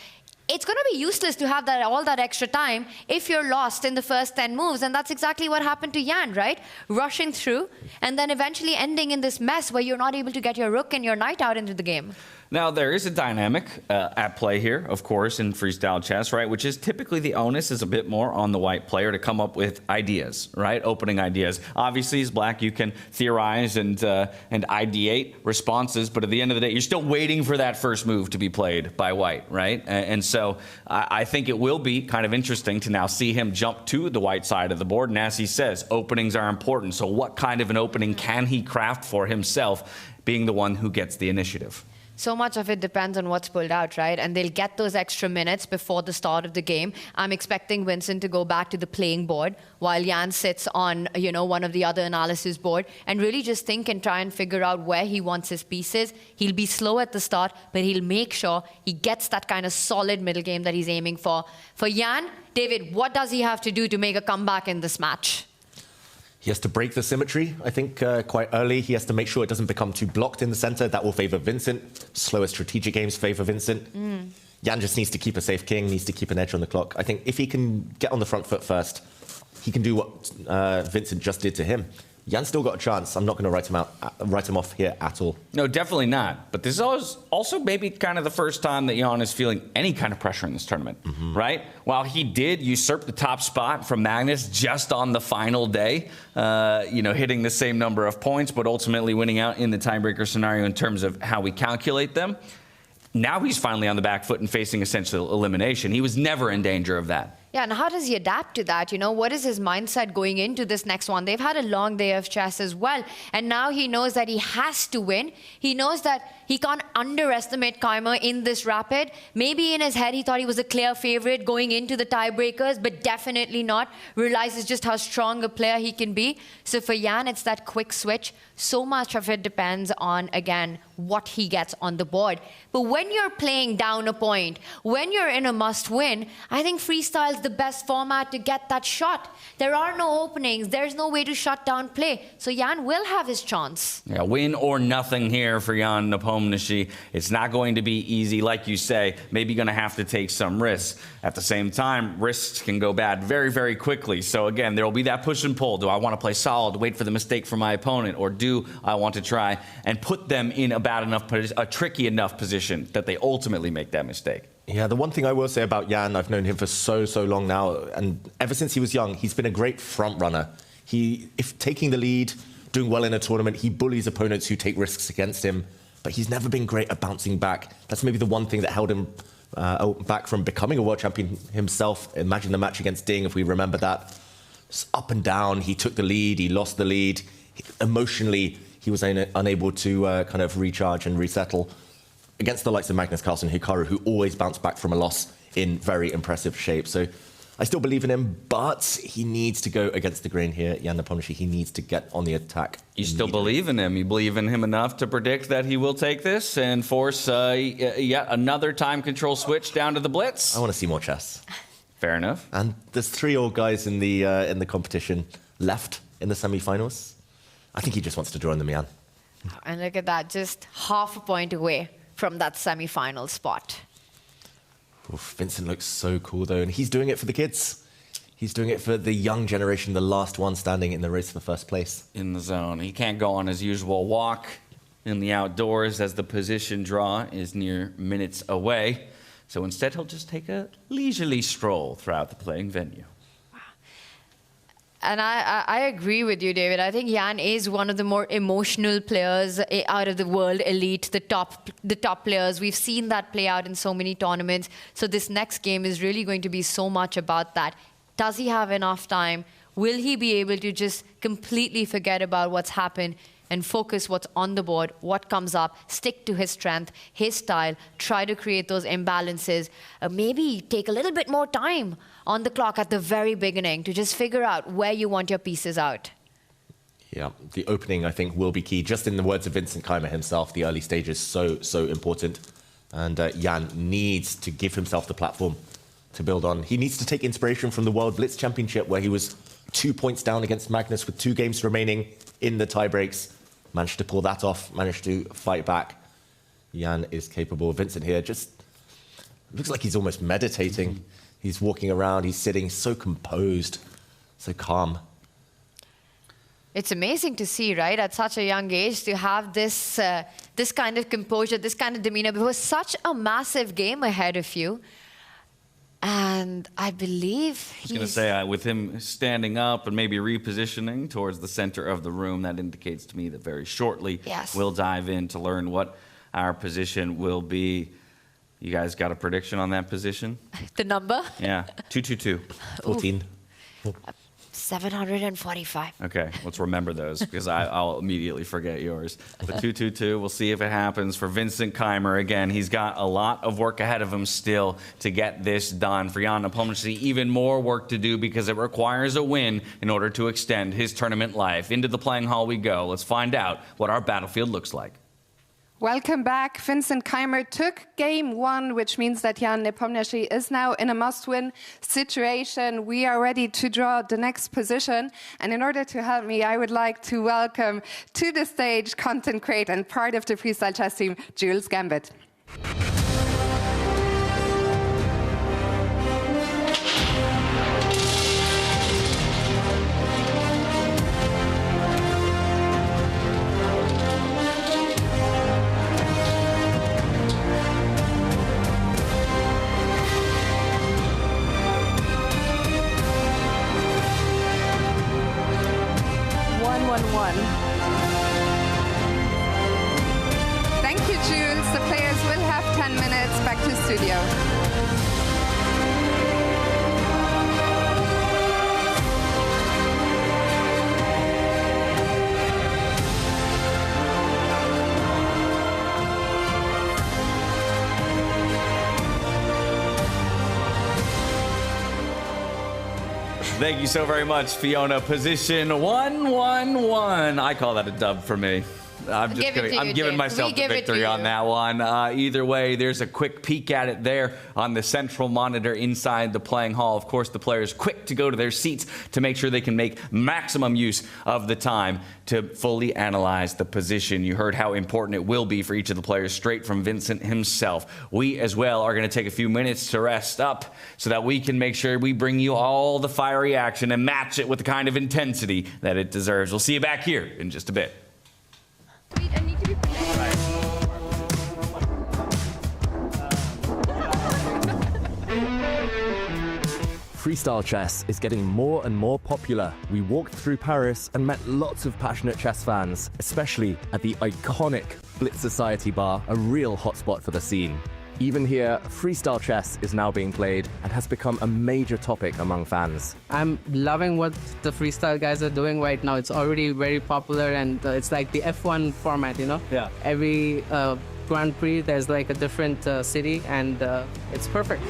it's going to be useless to have all that extra time if you're lost in the first 10 moves. And that's exactly what happened to Jan, right? Rushing through and then eventually ending in this mess where you're not able to get your rook and your knight out into the game. Now, there is a dynamic at play here, of course, in freestyle chess, right? Which is typically the onus is a bit more on the white player to come up with ideas, right? Opening ideas. Obviously, as black, you can theorize and ideate responses, but at the end of the day, you're still waiting for that first move to be played by white, right? And so I think it will be kind of interesting to now see him jump to the white side of the board. And as he says, openings are important. So what kind of an opening can he craft for himself, being the one who gets the initiative? So much of it depends on what's pulled out, right? And they'll get those extra minutes before the start of the game. I'm expecting Vincent to go back to the playing board while Jan sits on, you know, one of the other analysis board and really just think and try and figure out where he wants his pieces. He'll be slow at the start, but he'll make sure he gets that kind of solid middle game that he's aiming for. For Jan, David, what does he have to do to make a comeback in this match? He has to break the symmetry, I think, quite early. He has to make sure it doesn't become too blocked in the center. That will favor Vincent. Slower strategic games favor Vincent. Jan just needs to keep a safe king, needs to keep an edge on the clock. I think if he can get on the front foot first, he can do what Vincent just did to him. Jan's still got a chance. I'm not going to write him off here at all. No, definitely not. But this is also maybe kind of the first time that Jan is feeling any kind of pressure in this tournament, right? While he did usurp the top spot from Magnus just on the final day, you know, hitting the same number of points, but ultimately winning out in the tiebreaker scenario in terms of how we calculate them. Now he's finally on the back foot and facing essential elimination. He was never in danger of that. Yeah, and how does he adapt to that? You know, what is his mindset going into this next one? They've had a long day of chess as well. And now he knows that he has to win. He knows that he can't underestimate Keymer in this rapid. Maybe in his head he thought he was a clear favorite going into the tiebreakers, but definitely not. Realizes just how strong a player he can be. So for Jan, it's that quick switch. So much of it depends on, again, what he gets on the board. But when you're playing down a point, when you're in a must-win, I think freestyle is the best format to get that shot. There are no openings. There's no way to shut down play. So Jan will have his chance. Yeah, win or nothing here for Jan Nepomniachtchi. It's not going to be easy, like you say. Maybe going to have to take some risks. At the same time, risks can go bad very, very quickly. So again, there will be that push and pull. Do I want to play solid, wait for the mistake from my opponent, or do I want to try and put them in a tricky enough position that they ultimately make that mistake? Yeah, the one thing I will say about Jan, I've known him for so long now, and ever since he was young, he's been a great front runner. If taking the lead, doing well in a tournament, he bullies opponents who take risks against him, but he's never been great at bouncing back. That's maybe the one thing that held him back from becoming a world champion himself. Imagine the match against Ding, if we remember that. It's up and down, he took the lead, he lost the lead. Emotionally, he was unable to kind of recharge and resettle against the likes of Magnus Carlsen, Hikaru, who always bounce back from a loss in very impressive shape. So I still believe in him, but he needs to go against the grain here. Jan Nepomniachtchi, he needs to get on the attack. You still believe in him? You believe in him enough to predict that he will take this and force yet another time control switch down to the blitz? I want to see more chess. Fair enough. And there's 3 old guys in the competition left in the semi-finals. I think he just wants to join them, Jan. And look at that, just half a point away from that semi-final spot. Oof, Vincent looks so cool, though, and he's doing it for the kids. He's doing it for the young generation, the last one standing in the race for first place. In the zone. He can't go on his usual walk in the outdoors as the position draw is near minutes away. So instead, he'll just take a leisurely stroll throughout the playing venue. And I agree with you, David. I think Jan is one of the more emotional players out of the world elite, the top players. We've seen that play out in so many tournaments. So this next game is really going to be so much about that. Does he have enough time? Will he be able to just completely forget about what's happened and focus what's on the board, what comes up, stick to his strength, his style, try to create those imbalances, maybe take a little bit more time on the clock at the very beginning to just figure out where you want your pieces out. Yeah, the opening, I think, will be key. Just in the words of Vincent Keymer himself, the early stage is so important. And Jan needs to give himself the platform to build on. He needs to take inspiration from the World Blitz Championship, where he was 2 points down against Magnus with 2 games remaining in the tiebreaks. Managed to pull that off, managed to fight back. Jan is capable. Vincent here just looks like he's almost meditating. He's walking around, he's sitting so composed, so calm. It's amazing to see, right, at such a young age, to have this kind of composure, this kind of demeanor. It was such a massive game ahead of you. And I believe I was going to say, with him standing up and maybe repositioning towards the center of the room, that indicates to me that very shortly we'll dive in to learn what our position will be. You guys got a prediction on that position? The number? Yeah, 222. 14. 745. Okay, let's remember those because I'll immediately forget yours. The 222, we'll see if it happens for Vincent Keymer. Again, he's got a lot of work ahead of him still to get this done. For Jan Nepomniachtchi, even more work to do because it requires a win in order to extend his tournament life. Into the playing hall we go. Let's find out what our battlefield looks like. Welcome back. Vincent Keymer took game 1, which means that Jan Nepomniachtchi is now in a must-win situation. We are ready to draw the next position. And in order to help me, I would like to welcome to the stage content creator and part of the Freestyle Chess team, Jules Gambit. 1-1-1. Thank you, Jules. The players will have 10 minutes. Back to studio. Thank you so very much, Fiona. Position 1-1-1. I call that a dub for me. I'm giving myself the victory on that one. Either way, there's a quick peek at it there on the central monitor inside the playing hall. Of course, the players quick to go to their seats to make sure they can make maximum use of the time to fully analyze the position. You heard how important it will be for each of the players straight from Vincent himself. We as well are going to take a few minutes to rest up so that we can make sure we bring you all the fiery action and match it with the kind of intensity that it deserves. We'll see you back here in just a bit. Freestyle chess is getting more and more popular. We walked through Paris and met lots of passionate chess fans, especially at the iconic Blitz Society bar, a real hotspot for the scene. Even here, freestyle chess is now being played and has become a major topic among fans. I'm loving what the freestyle guys are doing right now. It's already very popular, and it's like the F1 format, you know? Yeah. Every Grand Prix, there's like a different city, and it's perfect.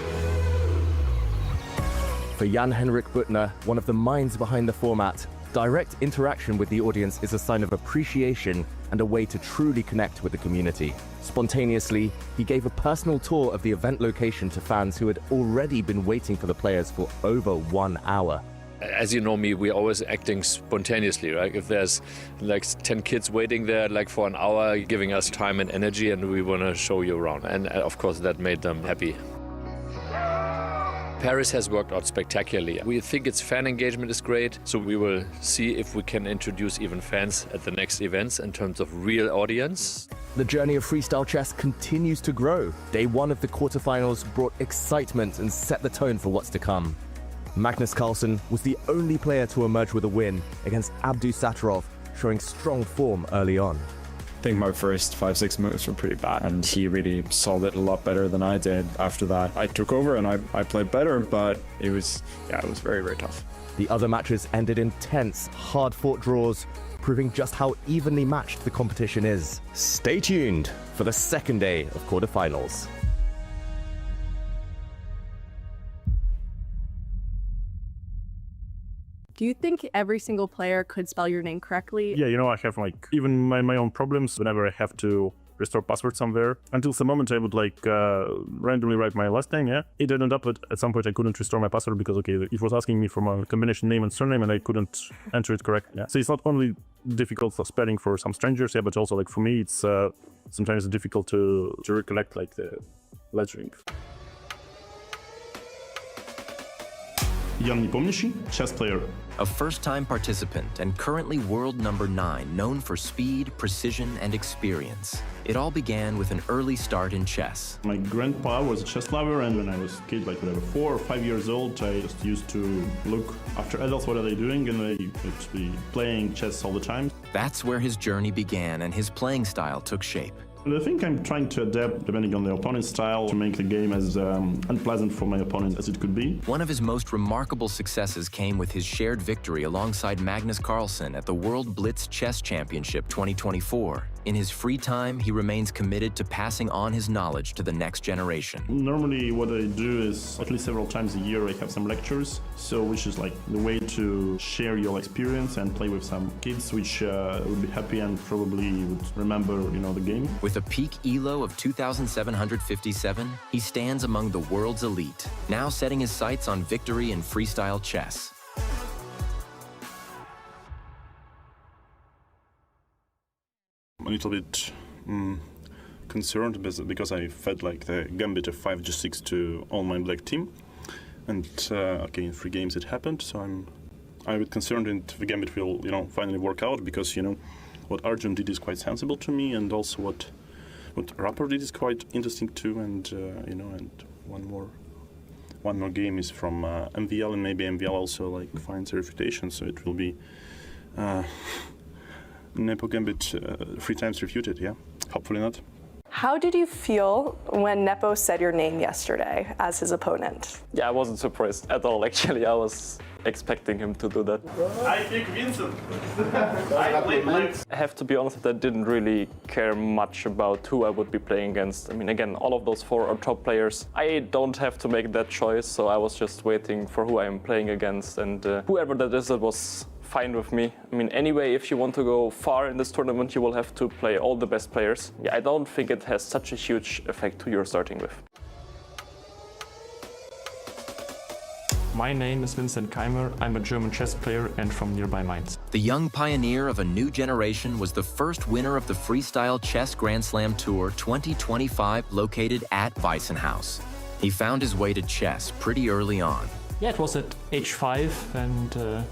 For Jan-Henrik Buttner, one of the minds behind the format, direct interaction with the audience is a sign of appreciation and a way to truly connect with the community. Spontaneously, he gave a personal tour of the event location to fans who had already been waiting for the players for over 1 hour. As you know me, we're always acting spontaneously, right? If there's like 10 kids waiting there like for an hour, giving us time and energy, and we want to show you around. And of course, that made them happy. Paris has worked out spectacularly. We think its fan engagement is great, so we will see if we can introduce even fans at the next events in terms of real audience. The journey of freestyle chess continues to grow. Day one of the quarterfinals brought excitement and set the tone for what's to come. Magnus Carlsen was the only player to emerge with a win against Abdusattorov, showing strong form early on. I think my first 5-6 moves were pretty bad, and he really solved it a lot better than I did. After that, I took over and I played better, but it was very, very tough. The other matches ended in tense, hard-fought draws, proving just how evenly matched the competition is. Stay tuned for the second day of quarterfinals. Do you think every single player could spell your name correctly? Yeah, you know, I have like even my own problems whenever I have to restore password somewhere. Until some moment I would like randomly write my last name, yeah. It ended up at some point I couldn't restore my password because, okay, it was asking me for my combination name and surname and I couldn't enter it correctly. Yeah. So it's not only difficult for spelling for some strangers, yeah, but also like for me it's sometimes difficult to recollect like the lettering. Jan Nepomniachtchi, chess player. A first-time participant and currently world number 9, known for speed, precision, and experience. It all began with an early start in chess. My grandpa was a chess lover, and when I was a kid, like whatever, 4 or 5 years old, I just used to look after adults, what are they doing, and I would be playing chess all the time. That's where his journey began and his playing style took shape. I think I'm trying to adapt, depending on the opponent's style, to make the game as unpleasant for my opponent as it could be. One of his most remarkable successes came with his shared victory alongside Magnus Carlsen at the World Blitz Chess Championship 2024. In his free time, he remains committed to passing on his knowledge to the next generation. Normally what I do is at least several times a year I have some lectures, so which is like the way to share your experience and play with some kids which would be happy and probably would remember, you know, the game. With a peak ELO of 2,757, he stands among the world's elite, now setting his sights on victory in freestyle chess. I'm a little bit concerned because I fed like the gambit of 5 G6 to all my black team, and okay, in 3 games it happened, so I'm a bit concerned if the gambit will, you know, finally work out, because, you know, what Arjun did is quite sensible to me, and also what Rapport did is quite interesting too, and you know, and one more game is from MVL, and maybe MVL also like finds a refutation, so it will be Nepo Gambit 3 times refuted, yeah? Hopefully not. How did you feel when Nepo said your name yesterday as his opponent? Yeah, I wasn't surprised at all, actually. I was expecting him to do that. I pick Vincent. I play black. I have to be honest that I didn't really care much about who I would be playing against. I mean, again, all of those 4 are top players. I don't have to make that choice, so I was just waiting for who I am playing against, and whoever that is, it was fine with me. I mean, anyway, if you want to go far in this tournament, you will have to play all the best players. Yeah, I don't think it has such a huge effect who you're starting with. My name is Vincent Keymer. I'm a German chess player and from nearby Mainz. The young pioneer of a new generation was the first winner of the Freestyle Chess Grand Slam Tour 2025 located at Weissenhaus. He found his way to chess pretty early on. Yeah, it was at age 5 and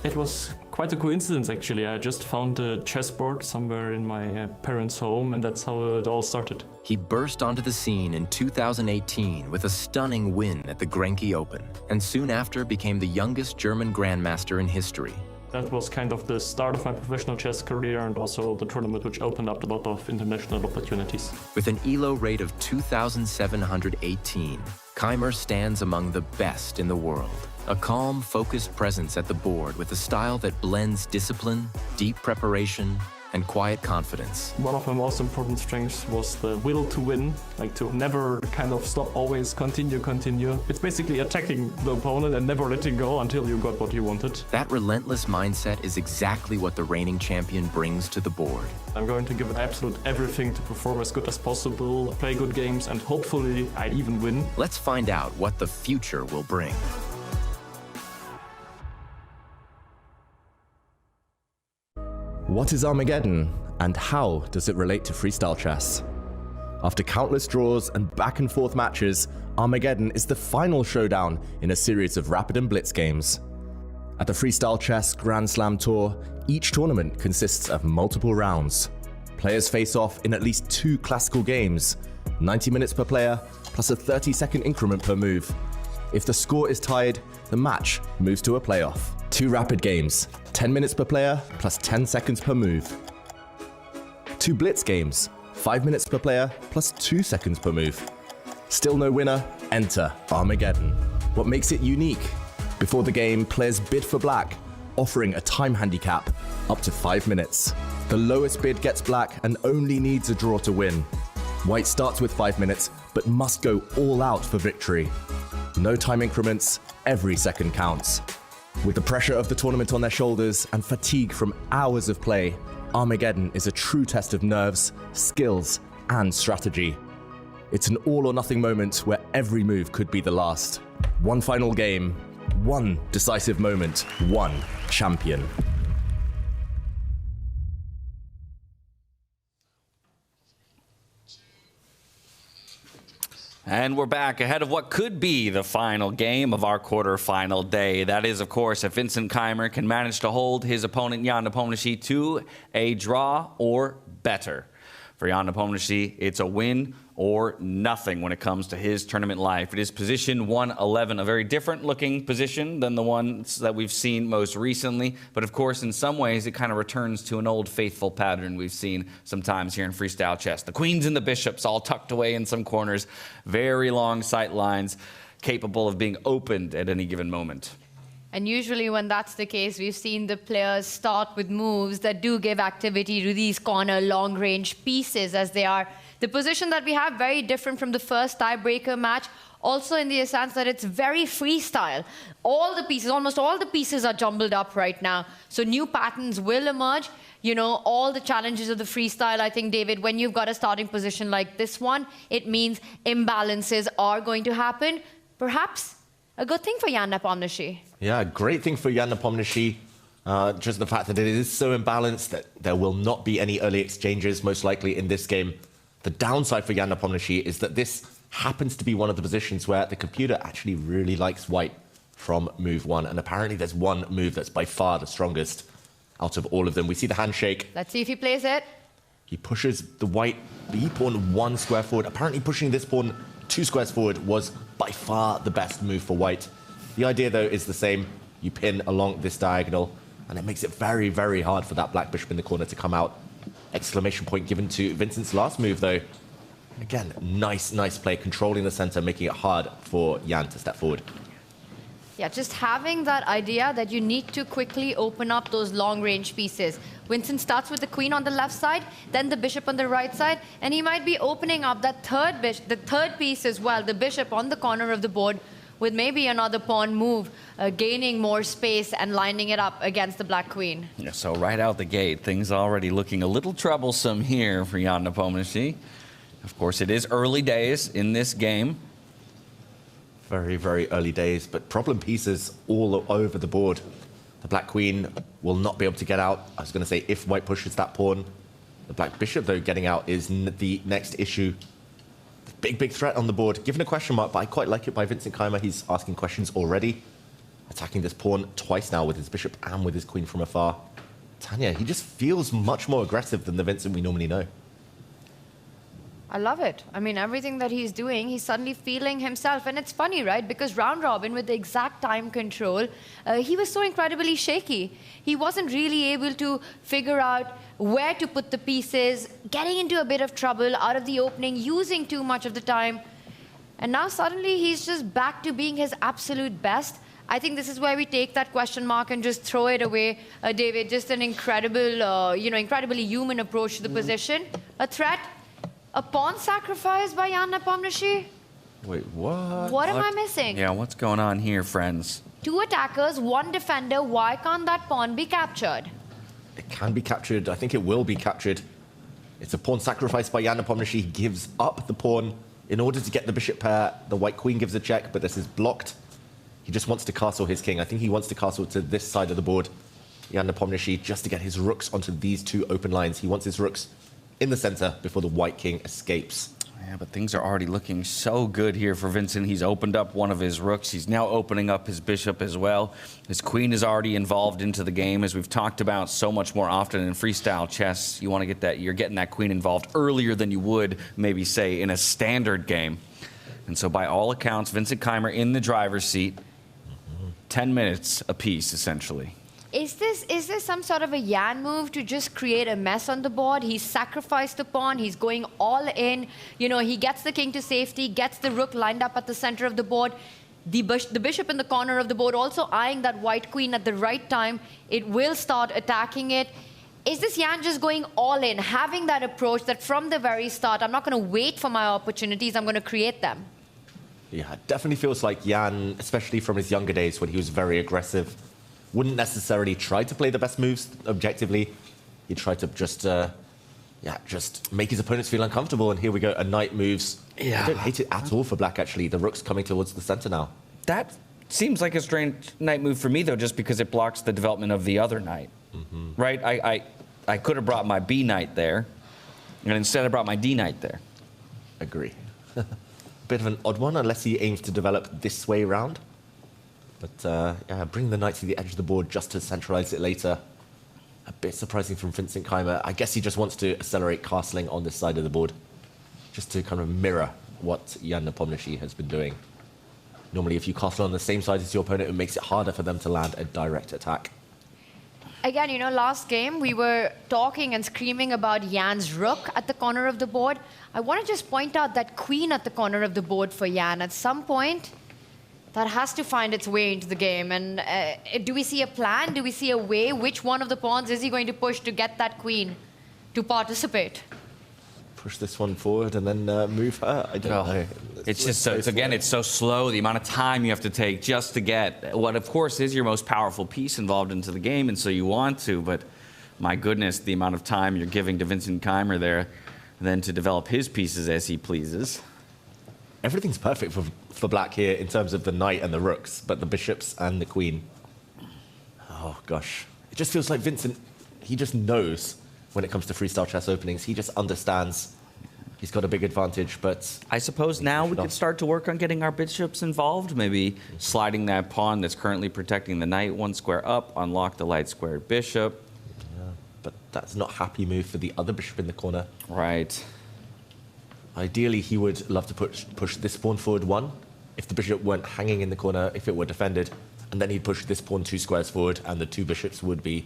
it was quite a coincidence, actually. I just found a chessboard somewhere in my parents' home, and that's how it all started. He burst onto the scene in 2018 with a stunning win at the Grenke Open, and soon after became the youngest German grandmaster in history. That was kind of the start of my professional chess career, and also the tournament which opened up a lot of international opportunities. With an ELO rate of 2,718, Keymer stands among the best in the world. A calm, focused presence at the board with a style that blends discipline, deep preparation, and quiet confidence. One of my most important strengths was the will to win, like to never kind of stop, always continue. It's basically attacking the opponent and never letting go until you got what you wanted. That relentless mindset is exactly what the reigning champion brings to the board. I'm going to give it absolute everything to perform as good as possible, play good games, and hopefully I even win. Let's find out what the future will bring. What is Armageddon, and how does it relate to freestyle chess? After countless draws and back-and-forth matches, Armageddon is the final showdown in a series of rapid and blitz games. At the Freestyle Chess Grand Slam Tour, each tournament consists of multiple rounds. Players face off in at least 2 classical games, 90 minutes per player, plus a 30-second increment per move. If the score is tied, the match moves to a playoff. 2 rapid games, 10 minutes per player, plus 10 seconds per move. 2 blitz games, 5 minutes per player, plus 2 seconds per move. Still no winner? Enter Armageddon. What makes it unique? Before the game, players bid for black, offering a time handicap up to 5 minutes. The lowest bid gets black and only needs a draw to win. White starts with 5 minutes, but must go all out for victory. No time increments, every second counts. With the pressure of the tournament on their shoulders and fatigue from hours of play, Armageddon is a true test of nerves, skills, and strategy. It's an all-or-nothing moment where every move could be the last. One final game, one decisive moment, one champion. And we're back ahead of what could be the final game of our quarterfinal day. That is, of course, if Vincent Keymer can manage to hold his opponent Jan Nepomniachtchi to a draw or better. For Jan Nepomniachtchi, it's a win or nothing when it comes to his tournament life. It is position 111, a very different looking position than the ones that we've seen most recently. But of course, in some ways, it kind of returns to an old faithful pattern we've seen sometimes here in freestyle chess. The queens and the bishops all tucked away in some corners, very long sight lines, capable of being opened at any given moment. And usually when that's the case, we've seen the players start with moves that do give activity to these corner long-range pieces, as they are the position that we have very different from the first tiebreaker match. Also in the sense that it's very freestyle. All the pieces, almost all the pieces are jumbled up right now. So new patterns will emerge. You know, all the challenges of the freestyle, I think, David, when you've got a starting position like this one, it means imbalances are going to happen. Perhaps a good thing for Jan Nepomniachtchi. Yeah, great thing for Jan Nepomniachtchi. Just the fact that it is so imbalanced that there will not be any early exchanges, most likely, in this game. The downside for Jan Nepomniachtchi is that this happens to be one of the positions where the computer actually really likes white from move 1. And apparently there's one move that's by far the strongest out of all of them. We see the handshake. Let's see if he plays it. He pushes the white B pawn 1 square forward. Apparently pushing this pawn 2 squares forward was by far the best move for white. The idea, though, is the same. You pin along this diagonal, and it makes it very, very hard for that black bishop in the corner to come out. Exclamation point given to Vincent's last move, though. Again, nice play, controlling the center, making it hard for Jan to step forward. Yeah, just having that idea that you need to quickly open up those long-range pieces. Vincent starts with the queen on the left side, then the bishop on the right side, and he might be opening up that third piece as well, the bishop on the corner of the board, with maybe another pawn move, gaining more space and lining it up against the black queen. Yeah, so right out the gate, things already looking a little troublesome here for Jan Nepomniachtchi. Of course, it is early days in this game. Very early days, but problem pieces all over the board. The black queen will not be able to get out. I was going to say if white pushes that pawn. The black bishop, though, getting out is the next issue. Big threat on the board. Given a question mark, but I quite like it by Vincent Keymer. He's asking questions already. Attacking this pawn twice now with his bishop and with his queen from afar. Tanya, he just feels much more aggressive than the Vincent we normally know. I love it. I mean, everything that he's doing, he's suddenly feeling himself. And it's funny, right? Because round robin with the exact time control, he was so incredibly shaky. He wasn't really able to figure out where to put the pieces, getting into a bit of trouble out of the opening, using too much of the time. And now suddenly he's just back to being his absolute best. I think this is where we take that question mark and just throw it away, David. Just an incredible, incredibly human approach to the position. A threat. A pawn sacrifice by Jan Nepomniachtchi? Wait, what? What am I missing? Yeah, what's going on here, friends? 2 attackers, 1 defender. Why can't that pawn be captured? It can be captured. I think it will be captured. It's a pawn sacrifice by Jan Nepomniachtchi. He gives up the pawn in order to get the bishop pair. The white queen gives a check, but this is blocked. He just wants to castle his king. I think he wants to castle to this side of the board. Jan Nepomniachtchi, just to get his rooks onto these 2 open lines. He wants his rooks in the center before the white king escapes. Yeah, but things are already looking so good here for Vincent. He's opened up one of his rooks. He's now opening up his bishop as well. His queen is already involved into the game, as we've talked about so much more often in freestyle chess. You want to get that, you're getting that queen involved earlier than you would maybe say in a standard game. And so by all accounts, Vincent Keymer in the driver's seat, 10 minutes apiece essentially. Is this some sort of a Jan move to just create a mess on the board? He's sacrificed the pawn. He's going all in. You know, he gets the king to safety, gets the rook lined up at the center of the board. The bishop in the corner of the board also eyeing that white queen at the right time. It will start attacking it. Is this Jan just going all in, having that approach that from the very start, I'm not going to wait for my opportunities, I'm going to create them? Yeah, it definitely feels like Jan, especially from his younger days when he was very aggressive, wouldn't necessarily try to play the best moves objectively. He'd try to just make his opponents feel uncomfortable. And here we go, a knight moves. Yeah. I don't hate it at all for black, actually. The rook's coming towards the center now. That seems like a strange knight move for me, though, just because it blocks the development of the other knight. Right? I could have brought my B knight there, and instead I brought my D knight there. Agree. Bit of an odd one, unless he aims to develop this way round. But yeah, bring the knight to the edge of the board just to centralize it later. A bit surprising from Vincent Keymer. I guess he just wants to accelerate castling on this side of the board, just to kind of mirror what Jan Nepomniachtchi has been doing. Normally, if you castle on the same side as your opponent, it makes it harder for them to land a direct attack. Again, you know, last game we were talking and screaming about Jan's rook at the corner of the board. I want to just point out that queen at the corner of the board for Jan. At some point, that has to find its way into the game. And do we see a plan? Do we see a way? Which one of the pawns is he going to push to get that queen to participate? Push this one forward and then move her. I don't know. It's just so, it's so slow, the amount of time you have to take just to get what, of course, is your most powerful piece involved into the game, and so you want to, but my goodness, the amount of time you're giving to Vincent Keymer there then to develop his pieces as he pleases. Everything's perfect for black here in terms of the knight and the rooks, but the bishops and the queen. Oh, gosh. It just feels like Vincent, he just knows when it comes to freestyle chess openings. He just understands he's got a big advantage, but I suppose now we could start to work on getting our bishops involved, maybe sliding that pawn that's currently protecting the knight one square up, unlock the light squared bishop. Yeah, but that's not a happy move for the other bishop in the corner. Right. Ideally, he would love to push this pawn forward one, if the bishop weren't hanging in the corner, if it were defended, and then he'd push this pawn 2 squares forward, and the 2 bishops would be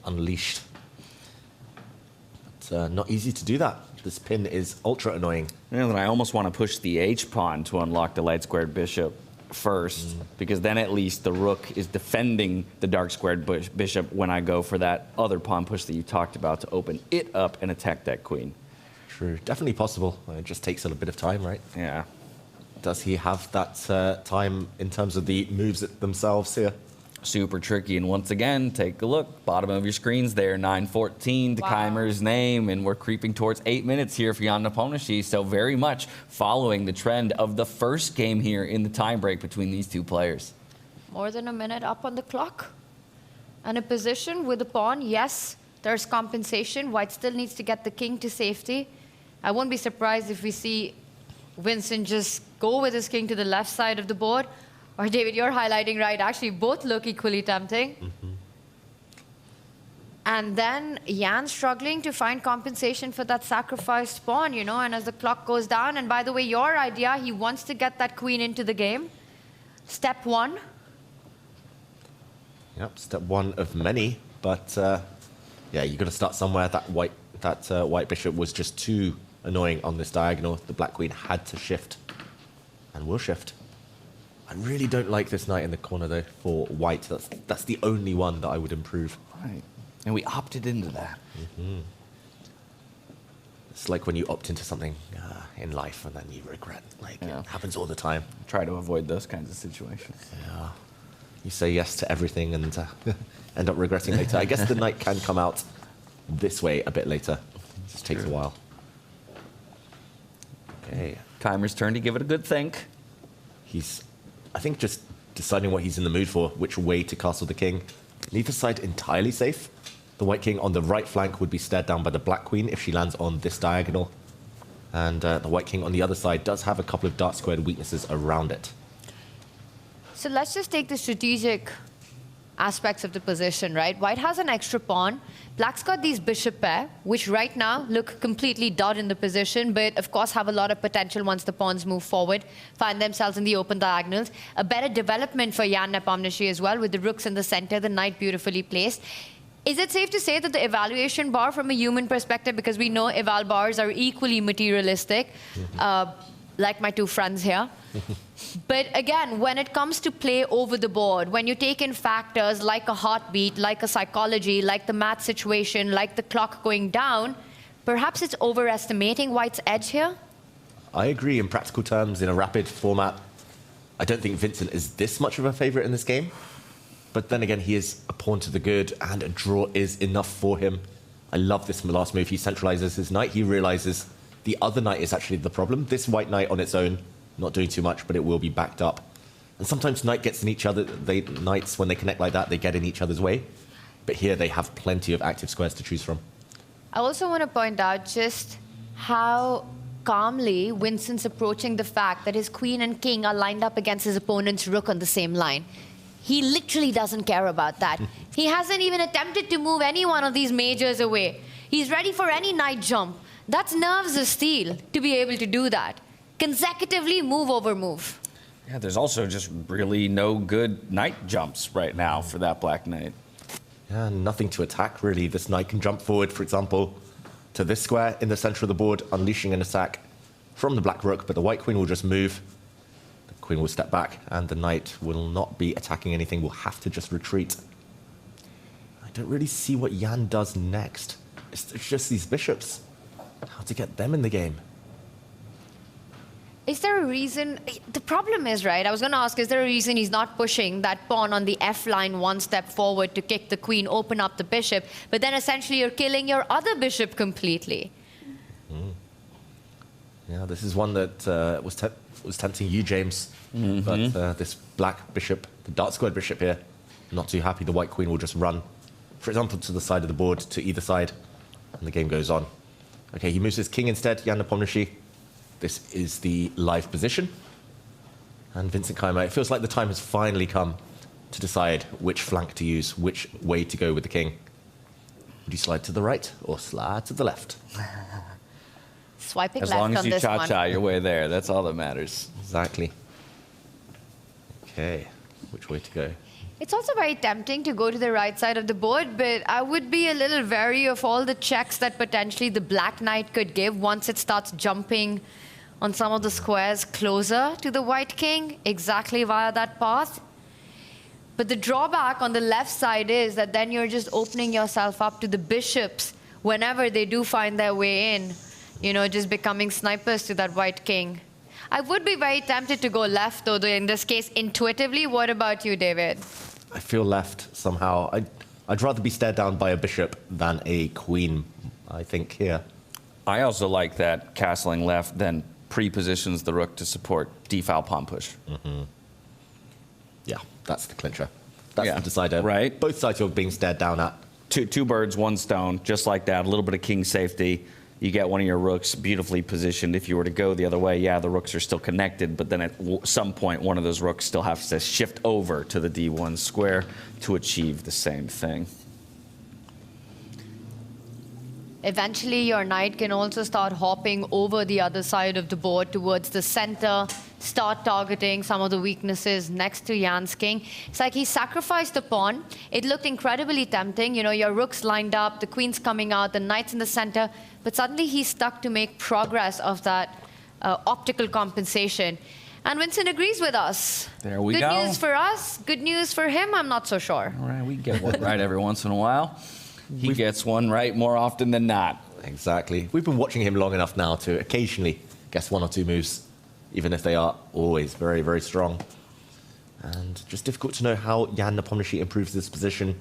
unleashed. But not easy to do that. This pin is ultra annoying. And then I almost want to push the H pawn to unlock the light squared bishop first, because then at least the rook is defending the dark squared bishop when I go for that other pawn push that you talked about to open it up and attack that queen. True, definitely possible. It just takes a little bit of time, right? Yeah. Does he have that time in terms of the moves themselves here? Super tricky. And once again, take a look. Bottom of your screens there, 9:14 to Keymer's name. And we're creeping towards 8 minutes here for Jan Nepomniachtchi. So very much following the trend of the first game here in the tiebreak between these two players. More than a minute up on the clock. And a position with a pawn, yes, there's compensation. White still needs to get the king to safety. I won't be surprised if we see Vincent just go with his king to the left side of the board. Or David, you're highlighting right. Actually, both look equally tempting. And then Jan struggling to find compensation for that sacrificed pawn, you know, and as the clock goes down. And by the way, your idea, he wants to get that queen into the game. Step one. Yep, step one of many. But yeah, you've got to start somewhere. That white bishop was just too annoying on this diagonal. The black queen had to shift. And will shift. I really don't like this knight in the corner, though, for white. That's the only one that I would improve. Right. And we opted into that. It's like when you opt into something in life and then you regret. Like, it happens all the time. Try to avoid those kinds of situations. Yeah. You say yes to everything and end up regretting later. I guess the knight can come out this way a bit later. It just takes a while. Okay. Keymer's turn to give it a good think. He's, I think, just deciding what he's in the mood for, which way to castle the king. Neither side entirely safe. The white king on the right flank would be stared down by the black queen if she lands on this diagonal. And the white king on the other side does have a couple of dark squared weaknesses around it. So let's just take the strategic aspects of the position, right? White has an extra pawn. Black's got these bishop pair, which right now look completely dud in the position, but of course have a lot of potential once the pawns move forward, find themselves in the open diagonals. A better development for Jan Nepomniachtchi as well, with the rooks in the center, the knight beautifully placed. Is it safe to say that the evaluation bar from a human perspective, because we know eval bars are equally materialistic, like my two friends here. But again, when it comes to play over the board, when you take in factors like a heartbeat, like a psychology, like the math situation, like the clock going down, perhaps it's overestimating White's edge here? I agree in practical terms. In a rapid format, I don't think Vincent is this much of a favorite in this game. But then again, he is a pawn to the good, and a draw is enough for him. I love this last move. He centralizes his knight. He realizes the other knight is actually the problem. This white knight on its own, not doing too much, but it will be backed up. And sometimes knight gets in each other. Knights, when they connect like that, they get in each other's way. But here they have plenty of active squares to choose from. I also want to point out just how calmly Vincent's approaching the fact that his queen and king are lined up against his opponent's rook on the same line. He literally doesn't care about that. He hasn't even attempted to move any one of these majors away. He's ready for any knight jump. That's nerves of steel to be able to do that. Consecutively, move over move. Yeah, there's also just really no good knight jumps right now for that black knight. Yeah, nothing to attack, really. This knight can jump forward, for example, to this square in the center of the board, unleashing an attack from the black rook, but the white queen will just move. The queen will step back, and the knight will not be attacking anything, will have to just retreat. I don't really see what Jan does next. It's just these bishops. How to get them in the game. Is there a reason? The problem is, right, I was going to ask, is there a reason he's not pushing that pawn on the F line one step forward to kick the queen, open up the bishop, but then essentially you're killing your other bishop completely? Yeah, this is one that was tempting you, James. But this black bishop, the dark squared bishop here, not too happy. The white queen will just run, for example, to the side of the board, to either side, and the game goes on. Okay, he moves his king instead, Jan Nepomniachtchi. This is the live position. And Vincent Keymer, it feels like the time has finally come to decide which flank to use, which way to go with the king. Would you slide to the right or slide to the left? Swiping as left long as on you this cha-cha one. your way there, that's all that matters. Exactly. Okay, which way to go? It's also very tempting to go to the right side of the board, but I would be a little wary of all the checks that potentially the black knight could give once it starts jumping on some of the squares closer to the white king, exactly via that path. But the drawback on the left side is that then you're just opening yourself up to the bishops whenever they do find their way in, you know, just becoming snipers to that white king. I would be very tempted to go left, though, in this case, intuitively. What about you, David? I feel left somehow. I'd rather be stared down by a bishop than a queen, I think, here. I also like that castling left then pre-positions the rook to support d-file pawn push. Yeah, that's the clincher. That's the decider. Right. Both sides are being stared down at. Two birds, one stone, just like that. A little bit of king safety. You get one of your rooks beautifully positioned. If you were to go the other way, yeah, the rooks are still connected, but then at some point, one of those rooks still has to shift over to the d1 square to achieve the same thing. Eventually, your knight can also start hopping over the other side of the board towards the center, start targeting some of the weaknesses next to Jan's king. It's like he sacrificed a pawn. It looked incredibly tempting. You know, your rook's lined up, the queen's coming out, the knight's in the center, but suddenly he's stuck to make progress of that optical compensation. And Vincent agrees with us. There we go. Good news for us, good news for him, I'm not so sure. All right, we get one right every once in a while. He gets one right more often than not. Exactly. We've been watching him long enough now to occasionally guess one or two moves, even if they are always very, very strong. And just difficult to know how Jan Nepomniachtchi improves this position.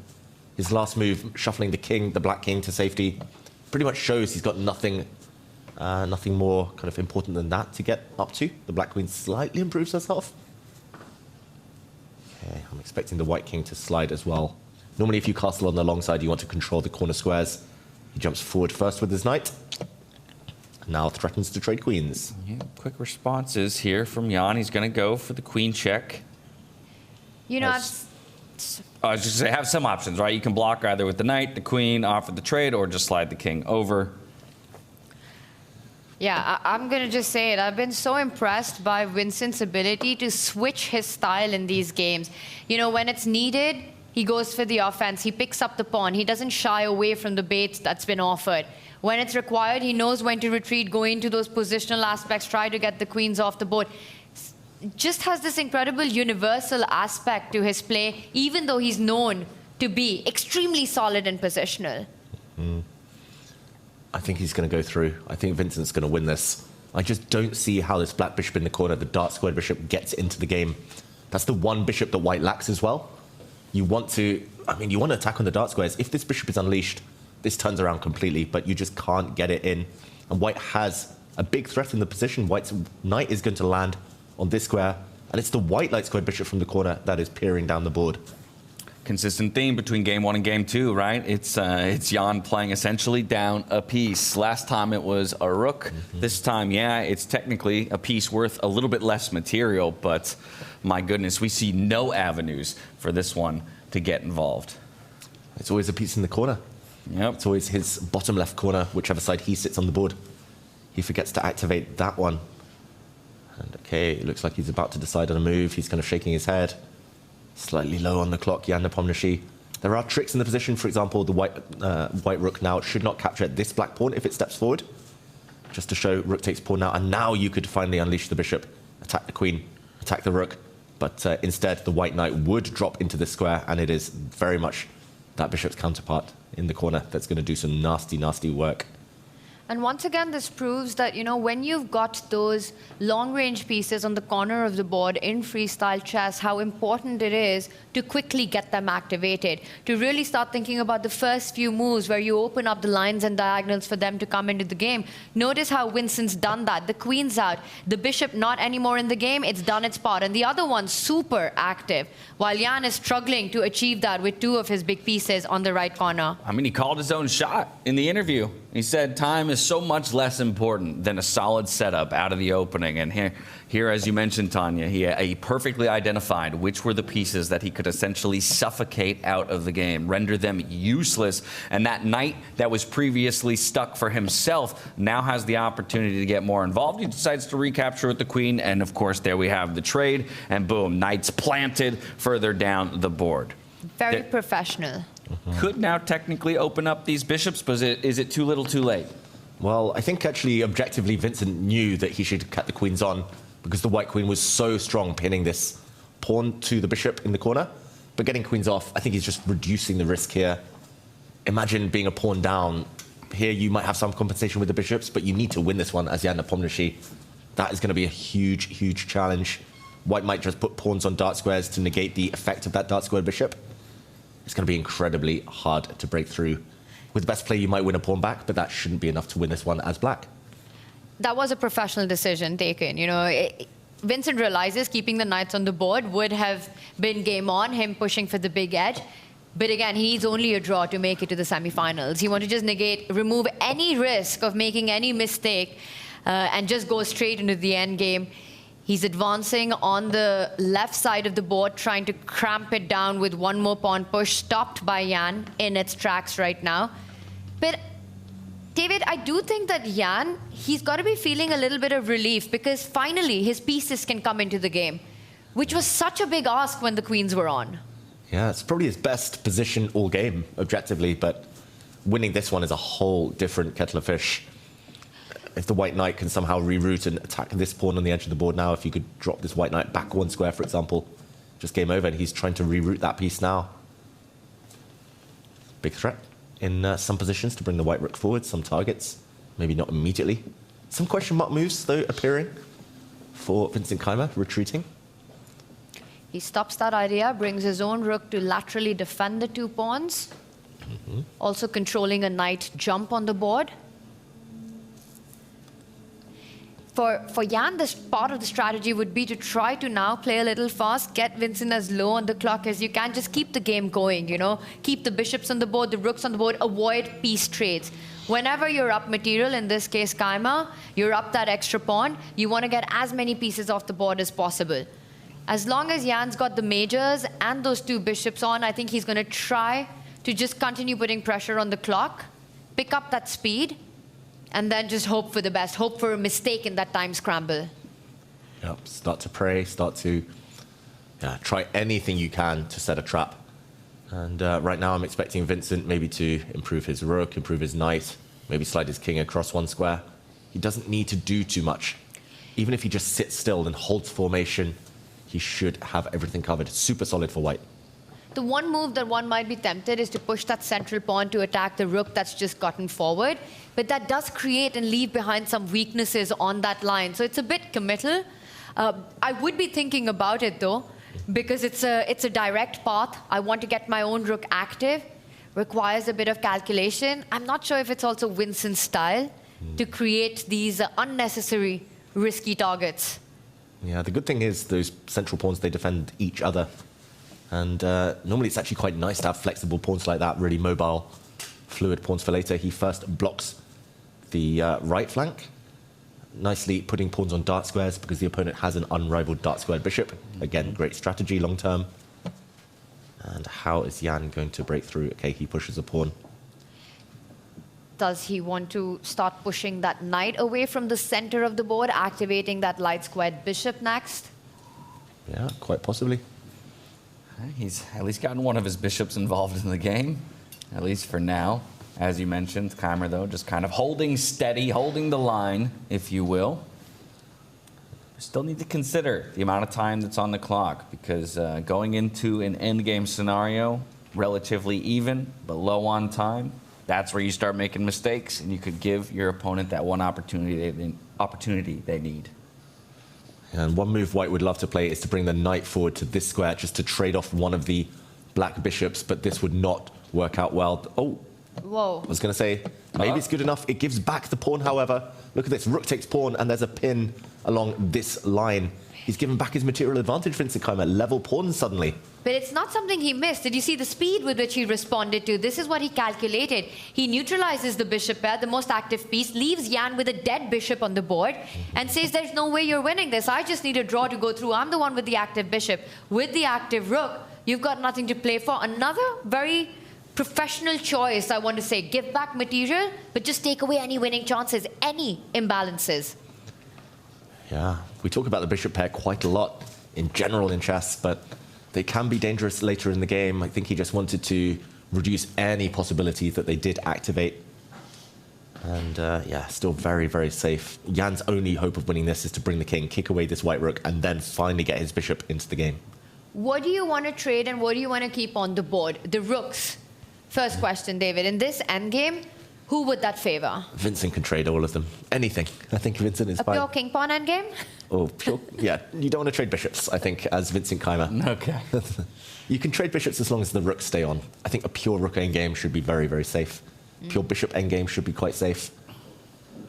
His last move, shuffling the king, the black king to safety, pretty much shows he's got nothing more kind of important than that to get up to. The black queen slightly improves herself. Okay, I'm expecting the white king to slide as well. Normally, if you castle on the long side, you want to control the corner squares. He jumps forward first with his knight. Now threatens to trade queens. Yeah, quick responses here from Jan. He's going to go for the queen check. You know, I was just going to say, have some options, right? You can block either with the knight, the queen, offer the trade, or just slide the king over. Yeah, I'm going to just say it. I've been so impressed by Vincent's ability to switch his style in these games. You know, when it's needed, he goes for the offense. He picks up the pawn. He doesn't shy away from the bait that's been offered. When it's required, he knows when to retreat, go into those positional aspects, try to get the queens off the board. Just has this incredible universal aspect to his play, even though he's known to be extremely solid and positional. I think he's going to go through. I think Vincent's going to win this. I just don't see how this black bishop in the corner, the dark squared bishop, gets into the game. That's the one bishop that white lacks as well. You want to attack on the dark squares. If this bishop is unleashed, this turns around completely, but you just can't get it in. And white has a big threat in the position. White's knight is going to land on this square, and it's the white light squared bishop from the corner that is peering down the board. Consistent theme between game 1 and game 2, right? It's Jan playing essentially down a piece. Last time it was a rook. This time, yeah, it's technically a piece worth a little bit less material, but my goodness, we see no avenues for this one to get involved. It's always a piece in the corner. Yep. It's always his bottom left corner, whichever side he sits on the board. He forgets to activate that one. And okay, it looks like he's about to decide on a move. He's kind of shaking his head. Slightly low on the clock, Jan Nepomniachtchi. There are tricks in the position. For example, the white rook now should not capture this black pawn if it steps forward. Just to show rook takes pawn now. And now you could finally unleash the bishop, attack the queen, attack the rook. But instead, the white knight would drop into this square, and it is very much that bishop's counterpart in the corner that's going to do some nasty, nasty work. And once again, this proves that, you know, when you've got those long-range pieces on the corner of the board in freestyle chess, how important it is to quickly get them activated, to really start thinking about the first few moves where you open up the lines and diagonals for them to come into the game. Notice how Vincent's done that. The queen's out, the bishop not anymore in the game, it's done its part. And the other one, super active, while Jan is struggling to achieve that with two of his big pieces on the right corner. I mean, he called his own shot in the interview. He said time is so much less important than a solid setup out of the opening. And Here, as you mentioned, Tanya, he perfectly identified which were the pieces that he could essentially suffocate out of the game, render them useless. And that knight that was previously stuck for himself now has the opportunity to get more involved. He decides to recapture with the queen. And of course, there we have the trade. And boom, knight's planted further down the board. Very professional. Could now technically open up these bishops, but is it too little too late? Well, I think actually objectively Vincent knew that he should cut the queens on because the white queen was so strong pinning this pawn to the bishop in the corner. But getting queens off, I think he's just reducing the risk here. Imagine being a pawn down. Here you might have some compensation with the bishops, but you need to win this one as Jan Nepomniachtchi. That is going to be a huge, huge challenge. White might just put pawns on dark squares to negate the effect of that dark square bishop. It's going to be incredibly hard to break through. With the best play, you might win a pawn back, but that shouldn't be enough to win this one as black. That was a professional decision taken. You know, Vincent realizes keeping the knights on the board would have been game on, him pushing for the big edge. But again, he needs only a draw to make it to the semifinals. He wants to just remove any risk of making any mistake and just go straight into the end game. He's advancing on the left side of the board, trying to cramp it down with one more pawn push, stopped by Jan in its tracks right now. But David, I do think that Jan, he's got to be feeling a little bit of relief because finally his pieces can come into the game, which was such a big ask when the queens were on. Yeah, it's probably his best position all game, objectively, but winning this one is a whole different kettle of fish. If the white knight can somehow reroute and attack this pawn on the edge of the board now, if you could drop this white knight back one square, for example, just game over, and he's trying to reroute that piece now. Big threat in some positions to bring the white rook forward, some targets, maybe not immediately. Some question mark moves, though, appearing for Vincent Keymer, retreating. He stops that idea, brings his own rook to laterally defend the two pawns, also controlling a knight jump on the board. For Jan, this part of the strategy would be to try to now play a little fast, get Vincent as low on the clock as you can, just keep the game going, you know, keep the bishops on the board, the rooks on the board, avoid piece trades. Whenever you're up material, in this case Keymer, you're up that extra pawn, you want to get as many pieces off the board as possible. As long as Jan's got the majors and those two bishops on, I think he's going to try to just continue putting pressure on the clock, pick up that speed, and then just hope for the best, hope for a mistake in that time scramble. Yep, start to pray, start to try anything you can to set a trap. And right now I'm expecting Vincent maybe to improve his rook, improve his knight, maybe slide his king across one square. He doesn't need to do too much. Even if he just sits still and holds formation, he should have everything covered. Super solid for white. The one move that one might be tempted is to push that central pawn to attack the rook that's just gotten forward. But that does create and leave behind some weaknesses on that line. So it's a bit committal. I would be thinking about it, though, because it's a direct path. I want to get my own rook active. Requires a bit of calculation. I'm not sure if it's also Vincent's style to create these unnecessary, risky targets. Yeah, the good thing is those central pawns, they defend each other. And normally it's actually quite nice to have flexible pawns like that, really mobile, fluid pawns for later. He first blocks the right flank, nicely putting pawns on dark squares because the opponent has an unrivaled dark squared bishop. Again, great strategy long term. And how is Jan going to break through? Okay, he pushes a pawn. Does he want to start pushing that knight away from the center of the board, activating that light squared bishop next? Yeah, quite possibly. He's at least gotten one of his bishops involved in the game, at least for now. As you mentioned, Keymer, though, just kind of holding steady, holding the line, if you will. Still need to consider the amount of time that's on the clock, because going into an endgame scenario, relatively even, but low on time, that's where you start making mistakes, and you could give your opponent that one opportunity they need. And one move White would love to play is to bring the knight forward to this square just to trade off one of the black bishops, but this would not work out well. Oh, whoa. I was going to say, maybe it's good enough. It gives back the pawn, however. Look at this, rook takes pawn, and there's a pin along this line. He's given back his material advantage, Vincent Keymer. Level pawns suddenly. But it's not something he missed. Did you see the speed with which he responded to? This is what he calculated. He neutralizes the bishop pair, the most active piece, leaves Jan with a dead bishop on the board, and says there's no way you're winning this. I just need a draw to go through. I'm the one with the active bishop. With the active rook, you've got nothing to play for. Another very professional choice, I want to say. Give back material, but just take away any winning chances, any imbalances. Yeah, we talk about the bishop pair quite a lot in general in chess, but they can be dangerous later in the game. I think he just wanted to reduce any possibility that they did activate. And yeah, still very, very safe. Jan's only hope of winning this is to bring the king, kick away this white rook, and then finally get his bishop into the game. What do you want to trade and what do you want to keep on the board? The rooks. First question, David. In this endgame, who would that favor? Vincent can trade all of them. Anything. I think Vincent is fine. A pure king pawn endgame? Oh, pure, yeah. You don't want to trade bishops, I think, as Vincent Keymer. Okay. You can trade bishops as long as the rooks stay on. I think a pure rook endgame should be very, very safe. Pure bishop endgame should be quite safe.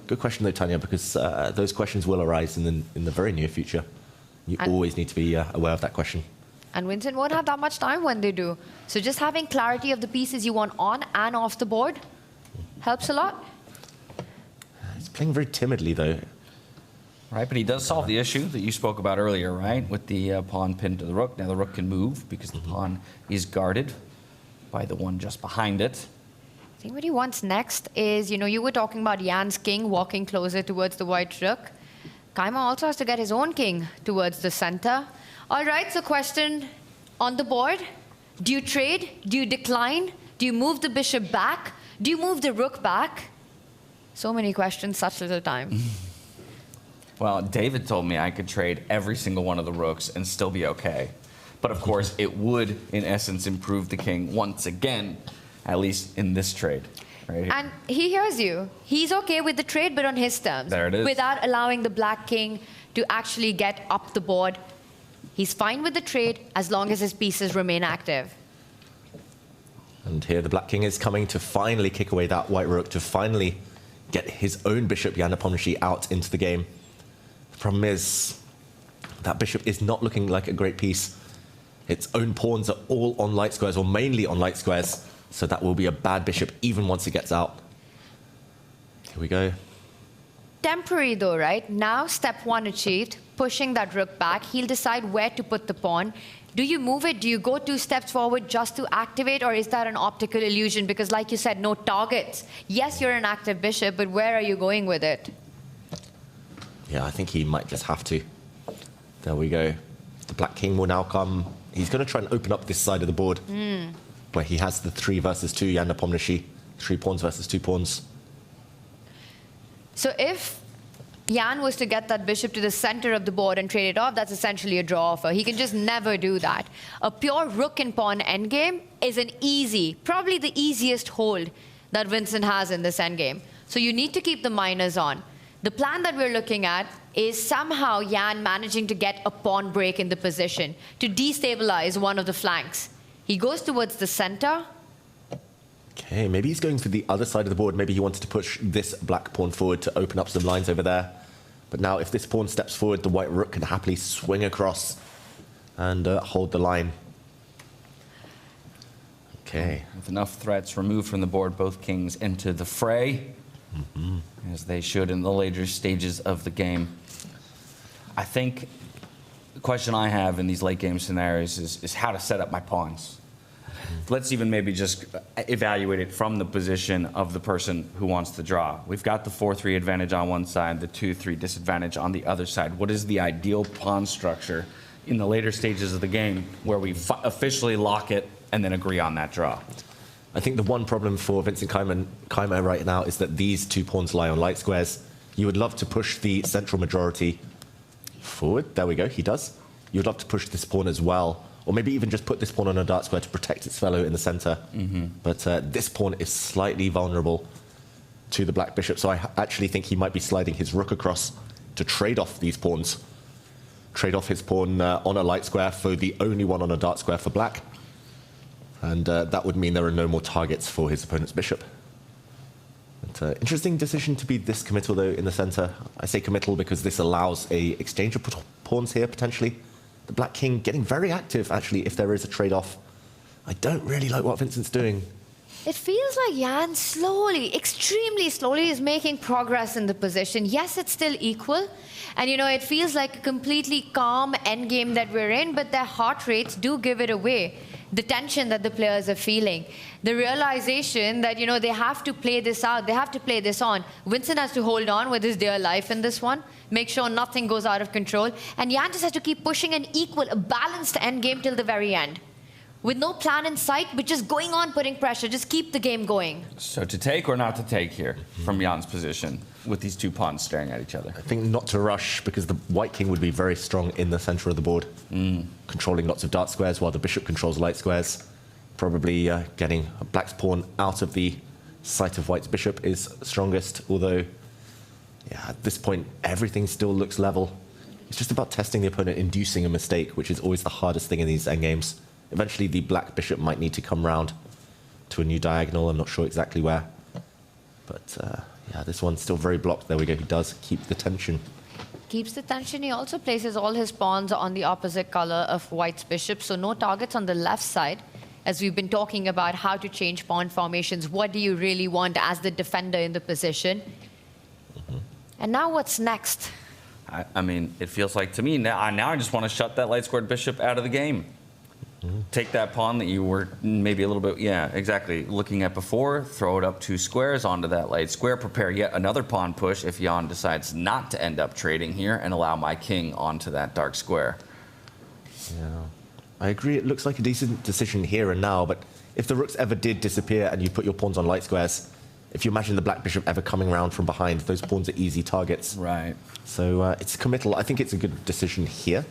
Good question, though, Tanya, because those questions will arise in the very near future. You always need to be aware of that question. And Vincent won't have that much time when they do. So just having clarity of the pieces you want on and off the board helps a lot. He's playing very timidly, though. Right, but he does solve the issue that you spoke about earlier, right? With the pawn pinned to the rook. Now the rook can move because the pawn is guarded by the one just behind it. I think what he wants next is, you know, you were talking about Jan's king walking closer towards the white rook. Keymer also has to get his own king towards the center. All right, so question on the board. Do you trade? Do you decline? Do you move the bishop back? Do you move the rook back? So many questions, such little time. Well, David told me I could trade every single one of the rooks and still be okay. But of course, it would, in essence, improve the king once again, at least in this trade. Right here. And he hears you. He's okay with the trade, but on his terms. There it is. Without allowing the black king to actually get up the board. He's fine with the trade as long as his pieces remain active. And here the black king is coming to finally kick away that white rook, to finally get his own bishop, Jan Nepomniachtchi, out into the game. The problem is that bishop is not looking like a great piece. Its own pawns are all on light squares, or mainly on light squares, so that will be a bad bishop even once it gets out. Here we go. Temporary though, right? Now step one achieved, pushing that rook back. He'll decide where to put the pawn. Do you move it? Do you go 2 steps forward just to activate, or is that an optical illusion? Because like you said, no targets. Yes, you're an active bishop, but where are you going with it? Yeah, I think he might just have to. There we go. The black king will now come. He's going to try and open up this side of the board, where he has the 3 versus 2 Jan Nepomniachtchi, 3 pawns versus 2 pawns. So if Jan was to get that bishop to the center of the board and trade it off, that's essentially a draw offer. He can just never do that. A pure rook and pawn endgame is an easy, probably the easiest hold that Vincent has in this endgame. So you need to keep the minors on. The plan that we're looking at is somehow Jan managing to get a pawn break in the position to destabilize one of the flanks. He goes towards the center. Okay, maybe he's going for the other side of the board. Maybe he wanted to push this black pawn forward to open up some lines over there. But now if this pawn steps forward, the white rook can happily swing across and hold the line. Okay. With enough threats removed from the board, both kings enter the fray, as they should in the later stages of the game. I think the question I have in these late game scenarios is how to set up my pawns. Let's even maybe just evaluate it from the position of the person who wants to draw. We've got the 4-3 advantage on one side, the 2-3 disadvantage on the other side. What is the ideal pawn structure in the later stages of the game where we officially lock it and then agree on that draw? I think the one problem for Vincent Keymer right now is that these 2 pawns lie on light squares. You would love to push the central majority forward. There we go, he does. You'd love to push this pawn as well, or maybe even just put this pawn on a dark square to protect its fellow in the center. But this pawn is slightly vulnerable to the black bishop, so I actually think he might be sliding his rook across to trade off these pawns. Trade off his pawn on a light square for the only one on a dark square for black. And that would mean there are no more targets for his opponent's bishop. But, interesting decision to be this committal, though, in the center. I say committal because this allows a exchange of pawns here, potentially. The black king getting very active, actually, if there is a trade-off. I don't really like what Vincent's doing. It feels like Jan slowly, extremely slowly, is making progress in the position. Yes, it's still equal. And, you know, it feels like a completely calm endgame that we're in, but their heart rates do give it away. The tension that the players are feeling. The realization that, you know, they have to play this out. They have to play this on. Vincent has to hold on with his dear life in this one. Make sure nothing goes out of control. And Jan just has to keep pushing an equal, a balanced endgame till the very end. With no plan in sight, but just going on, putting pressure. Just keep the game going. So to take or not to take here from Jan's position with these two pawns staring at each other? I think not to rush, because the white king would be very strong in the center of the board, controlling lots of dark squares while the bishop controls light squares. Probably getting black's pawn out of the sight of white's bishop is strongest, although yeah, at this point everything still looks level. It's just about testing the opponent, inducing a mistake, which is always the hardest thing in these endgames. Eventually the black bishop might need to come round to a new diagonal. I'm not sure exactly where. But yeah, this one's still very blocked. There we go. He does keep the tension. Keeps the tension. He also places all his pawns on the opposite color of white's bishop. So no targets on the left side. As we've been talking about how to change pawn formations. What do you really want as the defender in the position? And now what's next? I mean, it feels like to me, now I just want to shut that light-squared bishop out of the game. Take that pawn that you were maybe a little bit, yeah, exactly, looking at before, throw it up 2 squares onto that light square, prepare yet another pawn push if Jan decides not to end up trading here, and allow my king onto that dark square. Yeah, I agree. It looks like a decent decision here and now, but if the rooks ever did disappear and you put your pawns on light squares, if you imagine the black bishop ever coming around from behind, those pawns are easy targets. Right. So it's committal. I think it's a good decision here,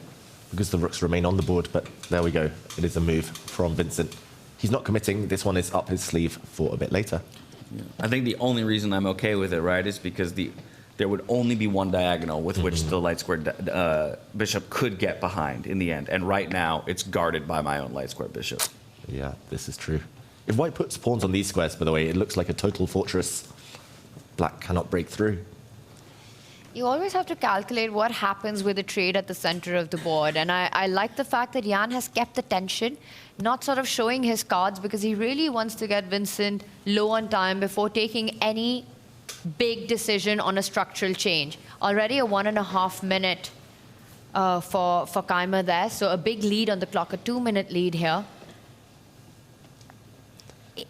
because the rooks remain on the board, but there we go. It is a move from Vincent. He's not committing. This one is up his sleeve for a bit later. Yeah. I think the only reason I'm okay with it, right, is because there would only be one diagonal with which the light squared bishop could get behind in the end. And right now, it's guarded by my own light squared bishop. Yeah, this is true. If white puts pawns on these squares, by the way, it looks like a total fortress. Black cannot break through. You always have to calculate what happens with a trade at the center of the board. And I like the fact that Jan has kept the tension, not sort of showing his cards, because he really wants to get Vincent low on time before taking any big decision on a structural change. Already a 1.5 minute for Keymer there. So a big lead on the clock, a 2-minute lead here.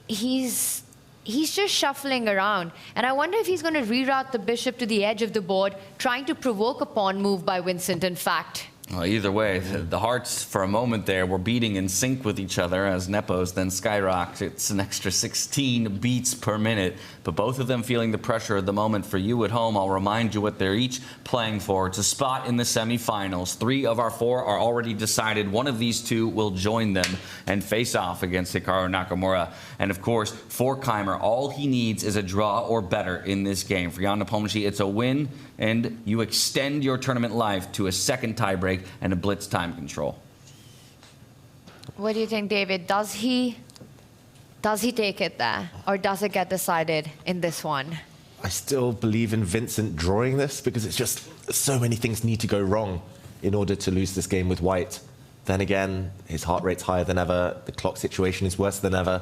He's just shuffling around. And I wonder if he's going to reroute the bishop to the edge of the board, trying to provoke a pawn move by Vincent, in fact. Well, either way, the hearts for a moment there were beating in sync with each other as Nepos then skyrockets. It's an extra 16 beats per minute, but both of them feeling the pressure of the moment. For you at home, I'll remind you what they're each playing for. It's a spot in the semifinals. 3 of our 4 are already decided. One of these 2 will join them and face off against Hikaru Nakamura. And of course, for Keymer, all he needs is a draw or better in this game. For Jan Nepomniachtchi, it's a win, and you extend your tournament life to a second tiebreak and a blitz time control. What do you think, David? Does he take it there, or does it get decided in this one? I still believe in Vincent drawing this, because it's just so many things need to go wrong in order to lose this game with white. Then again, his heart rate's higher than ever. The clock situation is worse than ever.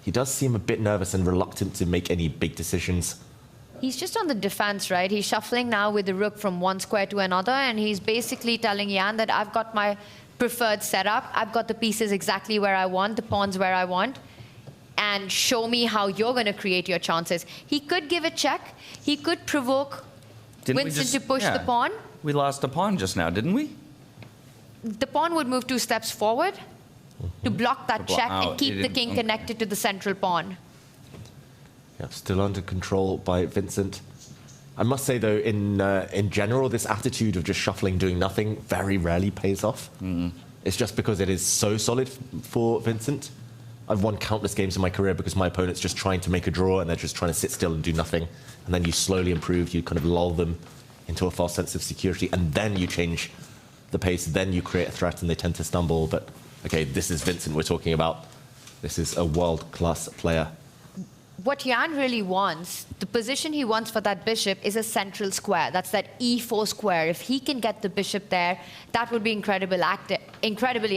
He does seem a bit nervous and reluctant to make any big decisions. He's just on the defense, right? He's shuffling now with the rook from one square to another, and he's basically telling Jan that I've got my preferred setup. I've got the pieces exactly where I want, the pawns where I want, and show me how you're going to create your chances. He could give a check. He could provoke Vincent to push the pawn. We lost a pawn just now, didn't we? The pawn would move 2 steps forward to block that check and keep the king connected to the central pawn. Yeah, still under control by Vincent. I must say, though, in general, this attitude of just shuffling, doing nothing, very rarely pays off. It's just because it is so solid for Vincent. I've won countless games in my career because my opponent's just trying to make a draw and they're just trying to sit still and do nothing. And then you slowly improve, you kind of lull them into a false sense of security, and then you change the pace, then you create a threat and they tend to stumble. But, okay, this is Vincent we're talking about. This is a world-class player. what Jan really wants, the position he wants for that bishop is a central square. That's that e4 square. If he can get the bishop there, that would be incredibly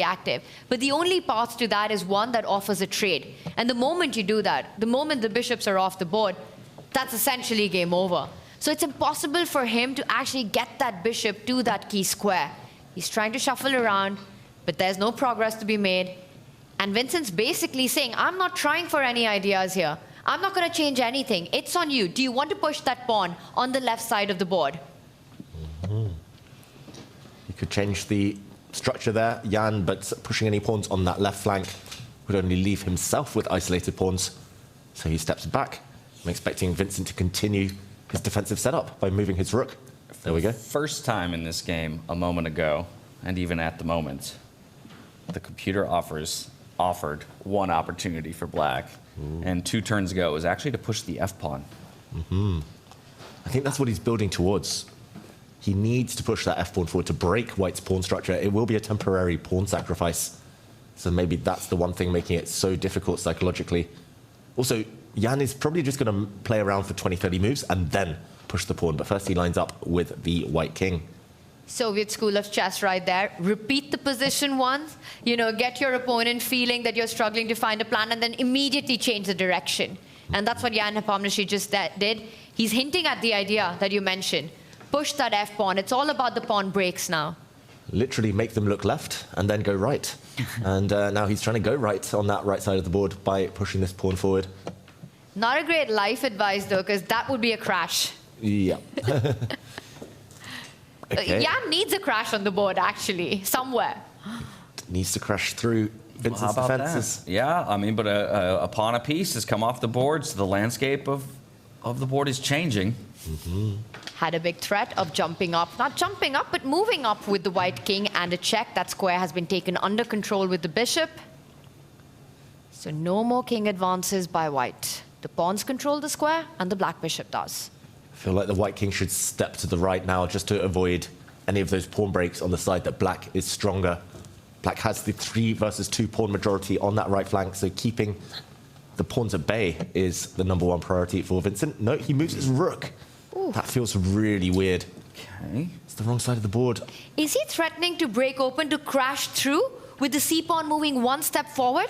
active. But the only path to that is one that offers a trade. And the moment you do that, the moment the bishops are off the board, that's essentially game over. So it's impossible for him to actually get that bishop to that key square. He's trying to shuffle around, but there's no progress to be made. And Vincent's basically saying, I'm not trying for any ideas here. I'm not going to change anything. It's on you. Do you want to push that pawn on the left side of the board? You could change the structure there, Jan, but pushing any pawns on that left flank would only leave himself with isolated pawns. So he steps back. I'm expecting Vincent to continue his defensive setup by moving his rook. There we go. First time in this game, a moment ago, and even at the moment, the computer offered one opportunity for black. And 2 turns ago, it was actually to push the f-pawn. I think that's what he's building towards. He needs to push that f-pawn forward to break white's pawn structure. It will be a temporary pawn sacrifice. So maybe that's the one thing making it so difficult psychologically. Also, Jan is probably just going to play around for 20, 30 moves and then push the pawn. But first he lines up with the white king. Soviet school of chess right there. Repeat the position once, get your opponent feeling that you're struggling to find a plan, and then immediately change the direction. And that's what Jan Nepomniachtchi just did. He's hinting at the idea that you mentioned. Push that f-pawn. It's all about the pawn breaks now. Literally make them look left and then go right. And now he's trying to go right on that right side of the board by pushing this pawn forward. Not a great life advice, though, because that would be a crash. Yeah. Okay. Jan needs a crash on the board, actually, somewhere. Needs to crash through Vincent's defenses. That? Yeah, I mean, but a pawn apiece has come off the board, so the landscape of the board is changing. Had a big threat of jumping up. Not jumping up, but moving up with the white king and a check. That square has been taken under control with the bishop. So no more king advances by white. The pawns control the square, and the black bishop does. I feel like the white king should step to the right now just to avoid any of those pawn breaks on the side that black is stronger. Black has the 3 versus 2 pawn majority on that right flank, so keeping the pawns at bay is the #1 priority for Vincent. No, he moves his rook. Ooh. That feels really weird. Okay. It's the wrong side of the board. Is he threatening to break open to crash through with the c-pawn moving 1 step forward?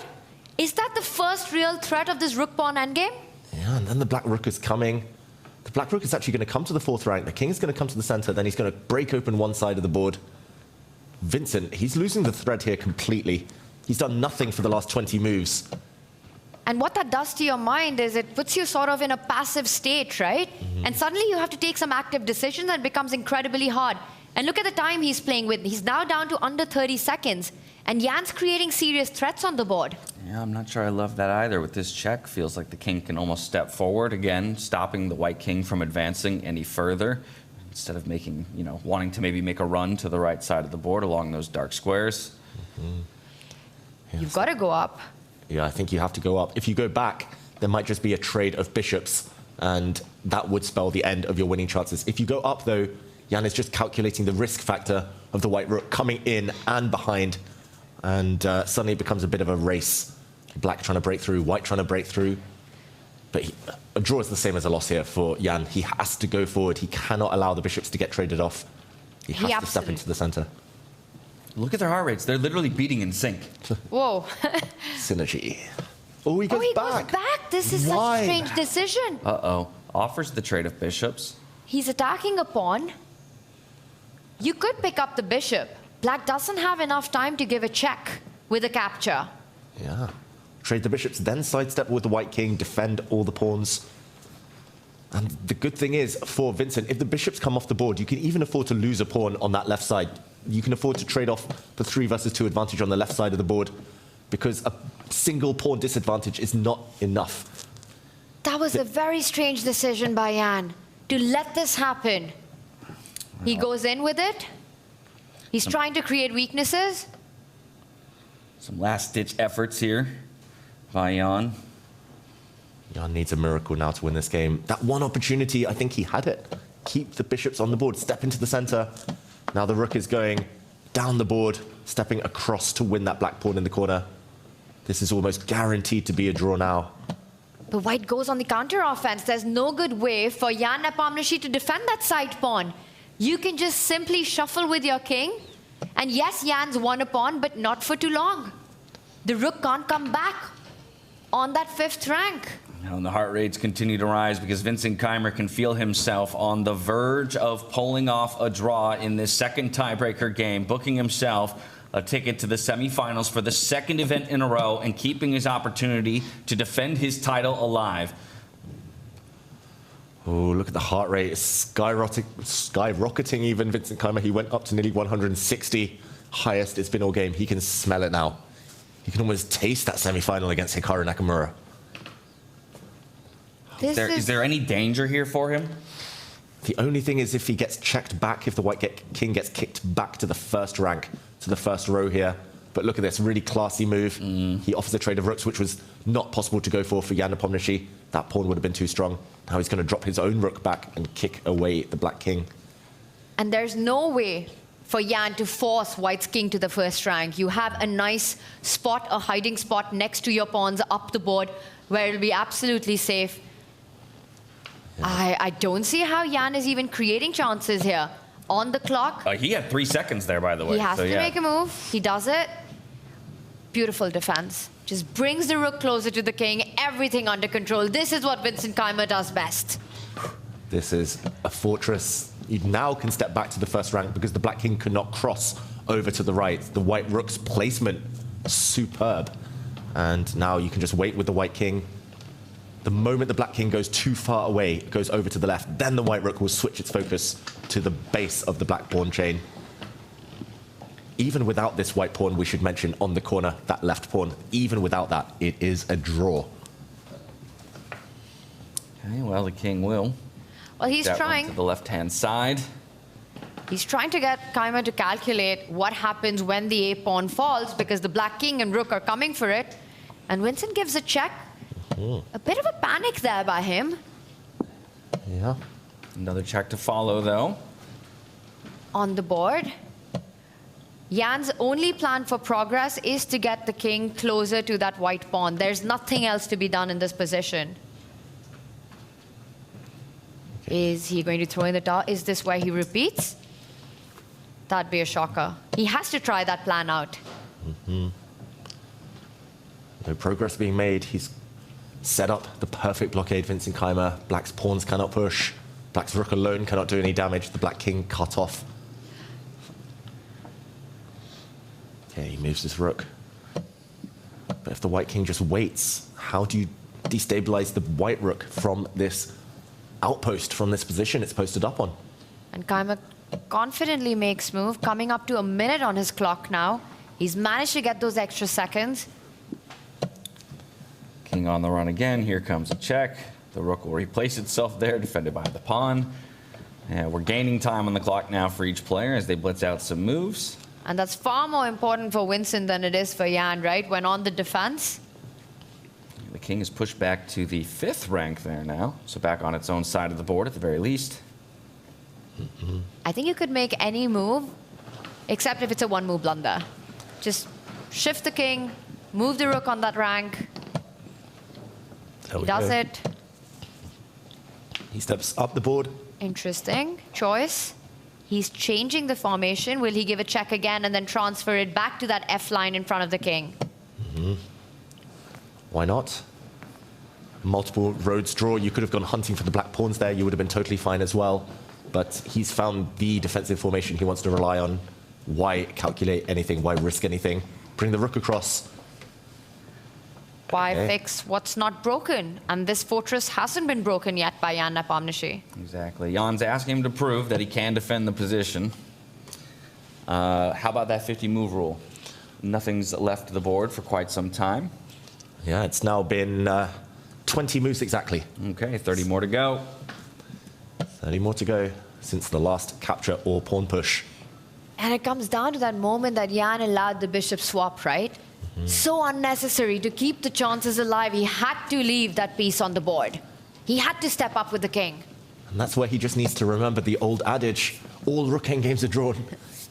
Is that the first real threat of this rook-pawn endgame? Yeah, and then the black rook is coming. The black rook is actually going to come to the 4th rank. The king is going to come to the center. Then he's going to break open one side of the board. Vincent, he's losing the thread here completely. He's done nothing for the last 20 moves. And what that does to your mind is it puts you sort of in a passive state, right? And suddenly you have to take some active decisions, and it becomes incredibly hard. And look at the time he's playing with. He's now down to under 30 seconds. And Jan's creating serious threats on the board. Yeah, I'm not sure I love that either. With this check, feels like the king can almost step forward again, stopping the white king from advancing any further, instead of making, wanting to maybe make a run to the right side of the board along those dark squares. You've got to go up. Yeah, I think you have to go up. If you go back, there might just be a trade of bishops, and that would spell the end of your winning chances. If you go up, though, Jan is just calculating the risk factor of the white rook coming in and behind, and suddenly it becomes a bit of a race. Black trying to break through, white trying to break through. But a draw is the same as a loss here for Jan. He has to go forward. He cannot allow the bishops to get traded off. He has to step into the center. Look at their heart rates. They're literally beating in sync. Whoa. Synergy. Oh, he goes back. Goes back. This is such a strange decision. Uh-oh. Offers the trade of bishops. He's attacking a pawn. You could pick up the bishop. Black doesn't have enough time to give a check with a capture. Yeah. Trade the bishops, then sidestep with the white king, defend all the pawns. And the good thing is, for Vincent, if the bishops come off the board, you can even afford to lose a pawn on that left side. You can afford to trade off the 3 versus 2 advantage on the left side of the board, because a single pawn disadvantage is not enough. That was a very strange decision by Jan, to let this happen. He goes in with it. He's trying to create weaknesses. Some last-ditch efforts here by Jan. Jan needs a miracle now to win this game. That one opportunity, I think he had it. Keep the bishops on the board, step into the center. Now the rook is going down the board, stepping across to win that black pawn in the corner. This is almost guaranteed to be a draw now. But white goes on the counter offense. There's no good way for Jan Nepomniachtchi to defend that side pawn. You can just simply shuffle with your king. And yes, Jan's won a pawn, but not for too long. The rook can't come back on that 5th rank. And the heart rates continue to rise because Vincent Keymer can feel himself on the verge of pulling off a draw in this second tiebreaker game, booking himself a ticket to the semifinals for the 2nd event in a row and keeping his opportunity to defend his title alive. Oh, look at the heart rate. It's skyrocketing even. Vincent Keymer, he went up to nearly 160. Highest it's been all game. He can smell it now. He can almost taste that semi-final against Hikaru Nakamura. Is there any danger here for him? The only thing is if he gets checked back, if the white king gets kicked back to the 1st rank, to the 1st row here. But look at this, really classy move. He offers a trade of rooks, which was not possible to go for Jan Nepomniachtchi. That pawn would have been too strong. Now he's going to drop his own rook back and kick away the black king. And there's no way for Jan to force white's king to the 1st rank. You have a nice spot, a hiding spot next to your pawns up the board where it'll be absolutely safe. I don't see how Jan is even creating chances here. On the clock. He had 3 seconds there, by the way. He has to make a move. He does it. Beautiful defense. Just brings the rook closer to the king. Everything under control. This is what Vincent Keymer does best. This is a fortress. You now can step back to the 1st rank because the black king could not cross over to the right. The white rook's placement, superb. And now you can just wait with the white king. The moment the black king goes too far away, it goes over to the left, then the white rook will switch its focus to the base of the black pawn chain. Even without this white pawn, we should mention on the corner, that left pawn, even without that, it is a draw. Okay, well, the king will. Well, he's trying. To the left-hand side. He's trying to get Keymer to calculate what happens when the a-pawn falls because the black king and rook are coming for it. And Vincent gives a check. A bit of a panic there by him. Yeah. Another check to follow, though. On the board. Jan's only plan for progress is to get the king closer to that white pawn. There's nothing else to be done in this position. Is he going to throw in the dart? Is this where he repeats? That'd be a shocker. He has to try that plan out. No progress being made. He's set up the perfect blockade, Vincent Keymer. Black's pawns cannot push. Black's rook alone cannot do any damage. The black king cut off. Okay, he moves his rook. But if the white king just waits, how do you destabilize the white rook from this outpost, from this position it's posted up on? And Keymer confidently makes move, coming up to a minute on his clock now. He's managed to get those extra seconds. King on the run again. Here comes a check. The rook will replace itself there, defended by the pawn. And we're gaining time on the clock now for each player as they blitz out some moves. And that's far more important for Vincent than it is for Jan, right? When on the defense. The king is pushed back to the 5th rank there now. So back on its own side of the board at the very least. I think you could make any move, except if it's a one-move blunder. Just shift the king, move the rook on that rank. He does it. He steps up the board. Interesting choice. He's changing the formation. Will he give a check again and then transfer it back to that F line in front of the king? Why not? Multiple roads draw. You could have gone hunting for the black pawns there. You would have been totally fine as well. But he's found the defensive formation he wants to rely on. Why calculate anything? Why risk anything? Bring the rook across. Why fix what's not broken? And this fortress hasn't been broken yet by Jan Nepomniachtchi. Exactly. Jan's asking him to prove that he can defend the position. How about that 50-move rule? Nothing's left to the board for quite some time. Yeah, it's now been 20 moves exactly. Okay, 30 more to go. 30 more to go since the last capture or pawn push. And it comes down to that moment that Jan allowed the bishop swap, right? So unnecessary to keep the chances alive. He had to leave that piece on the board. He had to step up with the king. And that's where he just needs to remember the old adage, All rook endgames are drawn.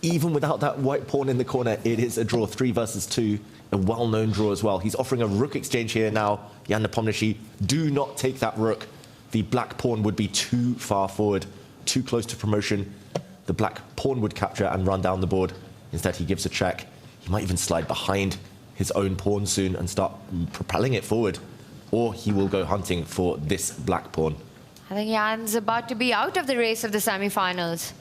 Even without that white pawn in the corner, it is a draw, 3 versus 2. A well-known draw as well. He's offering a rook exchange here now. Jan Nepomniachtchi, do not take that rook. The black pawn would be too far forward, too close to promotion. The black pawn would capture and run down the board. Instead, he gives a check. He might even slide behind his own pawn soon and start propelling it forward. Or he will go hunting for this black pawn. I think Jan's about to be out of the race of the semi-finals.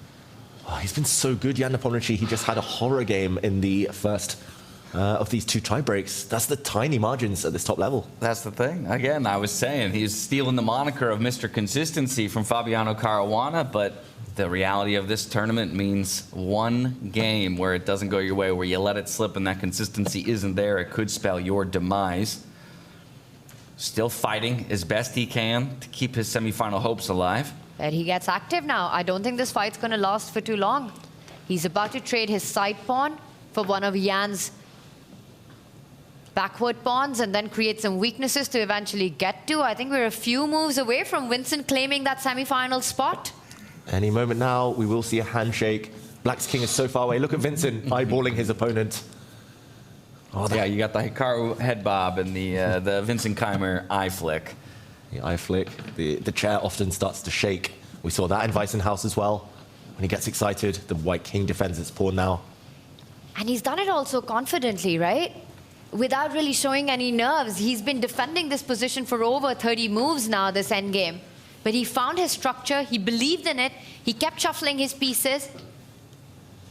Oh, he's been so good, Jan Nepomniachtchi. He just had a horror game in the first of these 2 tiebreaks. That's the tiny margins at this top level. That's the thing. Again, I was saying, he's stealing the moniker of Mr. Consistency from Fabiano Caruana, but the reality of this tournament means one game where it doesn't go your way, where you let it slip and that consistency isn't there. It could spell your demise. Still fighting as best he can to keep his semifinal hopes alive. But he gets active now. I don't think this fight's going to last for too long. He's about to trade his side pawn for one of Jan's backward pawns and then create some weaknesses to eventually get to. I think we're a few moves away from Vincent claiming that semi-final spot. Any moment now, we will see a handshake. Black's king is so far away. Look at Vincent eyeballing his opponent. Oh, yeah, you got the Hikaru head bob and the Vincent Keymer eye flick. The eye flick. The chair often starts to shake. We saw that in Weissenhaus as well. When he gets excited, the white king defends its pawn now. And he's done it all so confidently, right? Without really showing any nerves. He's been defending this position for over 30 moves now, this endgame. But he found his structure, he believed in it, he kept shuffling his pieces.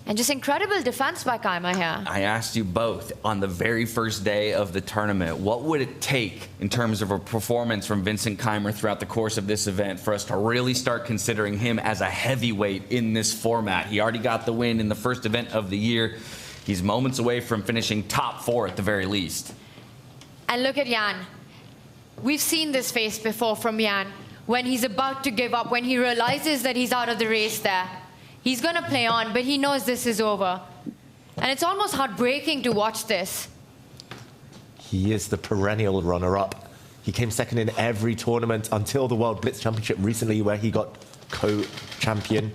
And just incredible defense by Keymer here. I asked you both on the very first day of the tournament, what would it take in terms of a performance from Vincent Keymer throughout the course of this event for us to really start considering him as a heavyweight in this format? He already got the win in the first event of the year. He's moments away from finishing top 4 at the very least. And look at Jan. We've seen this face before from Jan. When he's about to give up, when he realizes that he's out of the race there. He's going to play on, but he knows this is over. And it's almost heartbreaking to watch this. He is the perennial runner-up. He came second in every tournament until the World Blitz Championship recently, where he got co-champion.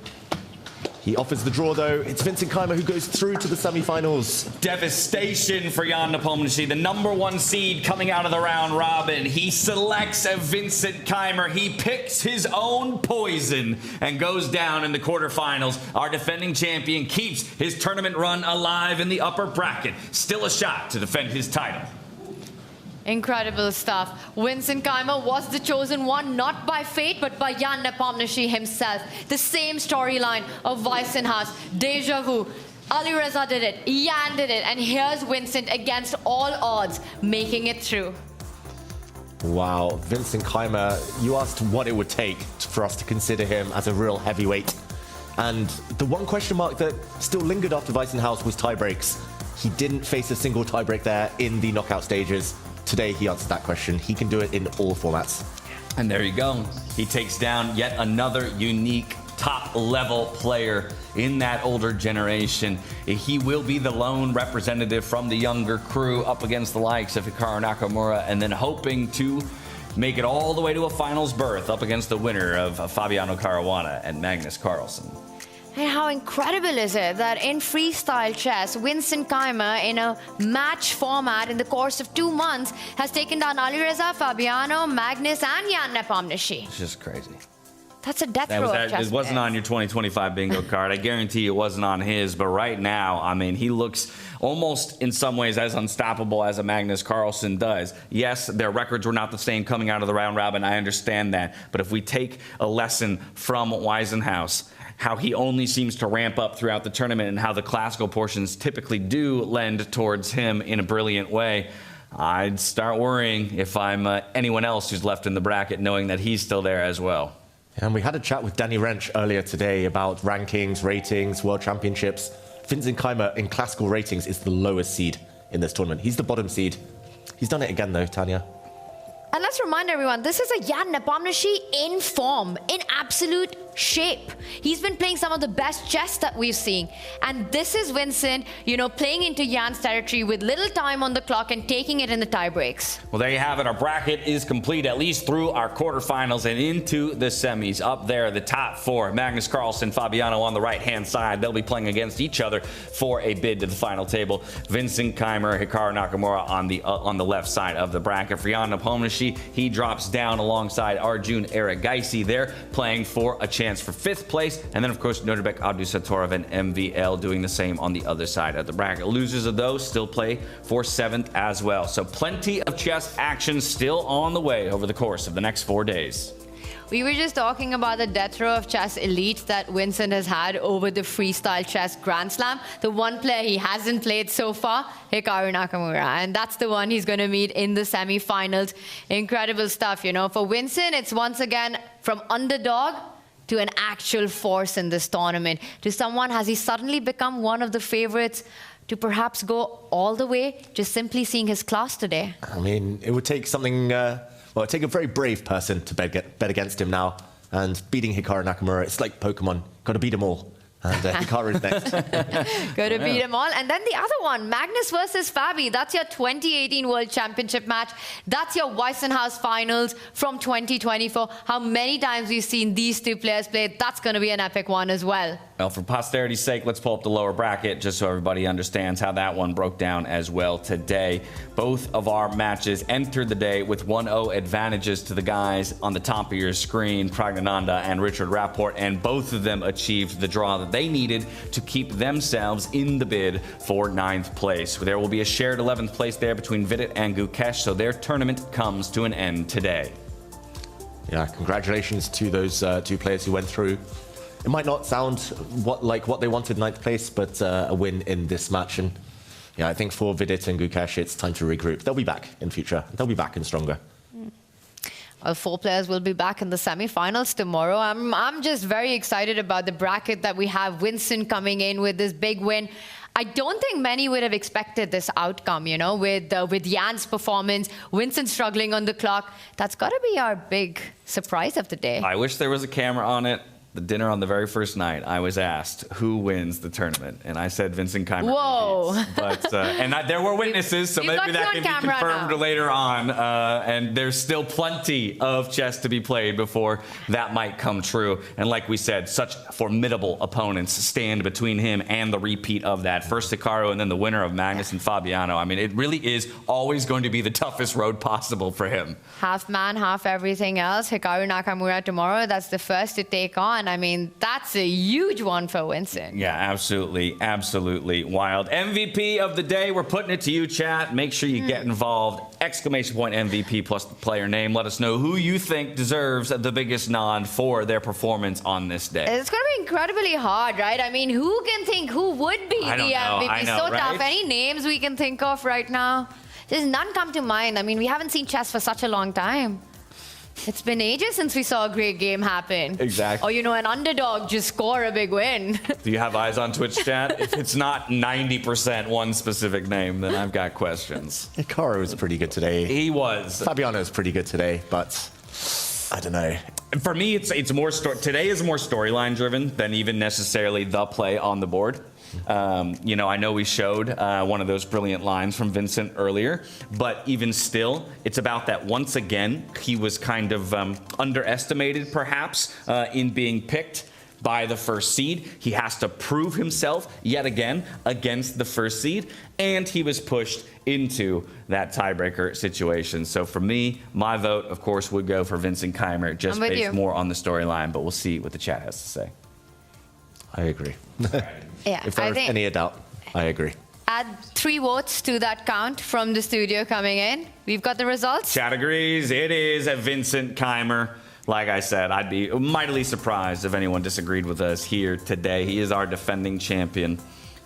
He offers the draw, though. It's Vincent Keymer who goes through to the semi-finals. Devastation for Jan Nepomniachtchi, the #1 seed coming out of the round robin. He selects a Vincent Keymer. He picks his own poison and goes down in the quarterfinals. Our defending champion keeps his tournament run alive in the upper bracket. Still a shot to defend his title. Incredible stuff. Vincent Keymer was the chosen one, not by fate, but by Jan Nepomniachtchi himself. The same storyline of Weissenhaus, deja vu. Alireza did it, Jan did it, and here's Vincent against all odds, making it through. Wow, Vincent Keymer, you asked what it would take for us to consider him as a real heavyweight. And the one question mark that still lingered after Weissenhaus was tiebreaks. He didn't face a single tiebreak there in the knockout stages. Today, he answered that question. He can do it in all formats. And there you go. He takes down yet another unique top-level player in that older generation. He will be the lone representative from the younger crew up against the likes of Hikaru Nakamura, and then hoping to make it all the way to a finals berth up against the winner of Fabiano Caruana and Magnus Carlsen. And how incredible is it that in freestyle chess, Vincent Keymer, in a match format in the course of 2 months, has taken down Alireza, Fabiano, Magnus, and Jan Nepomniachtchi. It's just crazy. That's a death row of chess. It wasn't on your 2025 bingo card. I guarantee it wasn't on his. But right now, I mean, he looks almost in some ways as unstoppable as a Magnus Carlsen does. Yes, their records were not the same coming out of the round robin. I understand that. But if we take a lesson from Weissenhaus, how he only seems to ramp up throughout the tournament and how the classical portions typically do lend towards him in a brilliant way, I'd start worrying if I'm anyone else who's left in the bracket, knowing that he's still there as well. And we had a chat with Danny Wrench earlier today about rankings, ratings, world championships. Vincent Keymer in classical ratings is the lowest seed in this tournament. He's the bottom seed. He's done it again though, Tanya. And let's remind everyone, this is a Jan Nepomniachtchi in form, in absolute shape. He's been playing some of the best chess that we've seen. And this is Vincent, playing into Jan's territory with little time on the clock and taking it in the tie breaks. Well, there you have it. Our bracket is complete, at least through our quarterfinals and into the semis. Up there, the top four, Magnus Carlsen, Fabiano on the right-hand side. They'll be playing against each other for a bid to the final table. Vincent Keymer, Hikaru Nakamura on the left side of the bracket. For Jan Nepomniachtchi, he drops down alongside Arjun Erigaisi. They're playing for a chance for 5th place. And then, of course, Nodirbek Abdusattorov and MVL doing the same on the other side of the bracket. Losers of those still play for 7th as well. So plenty of chess action still on the way over the course of the next 4 days. We were just talking about the death row of chess elite that Vincent has had over the freestyle chess Grand Slam. The one player he hasn't played so far, Hikaru Nakamura. And that's the one he's going to meet in the semi-finals. Incredible stuff, For Vincent, it's once again from underdog to an actual force in this tournament. To someone, has he suddenly become one of the favorites to perhaps go all the way, just simply seeing his class today? I mean, it would take something... it'd take a very brave person to bet against him now. And beating Hikaru Nakamura, it's like Pokemon. Got to beat them all. And Hikaru's next. Got to beat them all. And then the other one, Magnus versus Fabi. That's your 2018 World Championship match. That's your Weissenhaus finals from 2024. How many times we've seen these two players play. That's going to be an epic one as well. Well, for posterity's sake, let's pull up the lower bracket just so everybody understands how that one broke down as well today. Both of our matches entered the day with 1-0 advantages to the guys on the top of your screen, Praggnanandhaa and Richard Rapport, and both of them achieved the draw that they needed to keep themselves in the bid for 9th place. There will be a shared 11th place there between Vidit and Gukesh, so their tournament comes to an end today. Yeah, congratulations to those two players who went through. It might not sound like what they wanted, 9th place, but a win in this match. And yeah, I think for Vidit and Gukesh, it's time to regroup. They'll be back in future. They'll be back and stronger. Well, 4 players will be back in the semi-finals tomorrow. I'm just very excited about the bracket that we have. Vincent coming in with this big win. I don't think many would have expected this outcome, with Jan's performance, Vincent struggling on the clock. That's got to be our big surprise of the day. I wish there was a camera on it. The dinner on the very first night, I was asked who wins the tournament, and I said Vincent Keymer. Whoa! But there were witnesses, so maybe that can be confirmed later on. And there's still plenty of chess to be played before that might come true. And like we said, such formidable opponents stand between him and the repeat of that. First Hikaru, and then the winner of Magnus and Fabiano. I mean, it really is always going to be the toughest road possible for him. Half man, half everything else. Hikaru Nakamura tomorrow. That's the first to take on. I mean, that's a huge one for Vincent. Yeah, absolutely, absolutely wild. MVP of the day, we're putting it to you, chat. Make sure you get involved. Exclamation point MVP plus the player name. Let us know who you think deserves the biggest nod for their performance on this day. It's going to be incredibly hard, right? I mean, who can think who would be the MVP? I know, so tough. Any names we can think of right now? There's none come to mind. I mean, we haven't seen chess for such a long time. It's been ages since we saw a great game happen. Exactly. Or, an underdog just score a big win. Do you have eyes on Twitch chat? If it's not 90% one specific name, then I've got questions. Hikaru was pretty good today. He was. Fabiano was pretty good today, but I don't know. For me, it's more today is more storyline driven than even necessarily the play on the board. I know we showed one of those brilliant lines from Vincent earlier, but even still, it's about that once again, he was kind of underestimated perhaps in being picked by the first seed. He has to prove himself yet again against the first seed, and he was pushed into that tiebreaker situation. So for me, my vote, of course, would go for Vincent Keymer, just based more on the storyline, but we'll see what the chat has to say. I agree. Yeah, if there's any doubt, I agree. Add 3 votes to that count from the studio coming in. We've got the results. Chat agrees. It is a Vincent Keymer. Like I said, I'd be mightily surprised if anyone disagreed with us here today. He is our defending champion.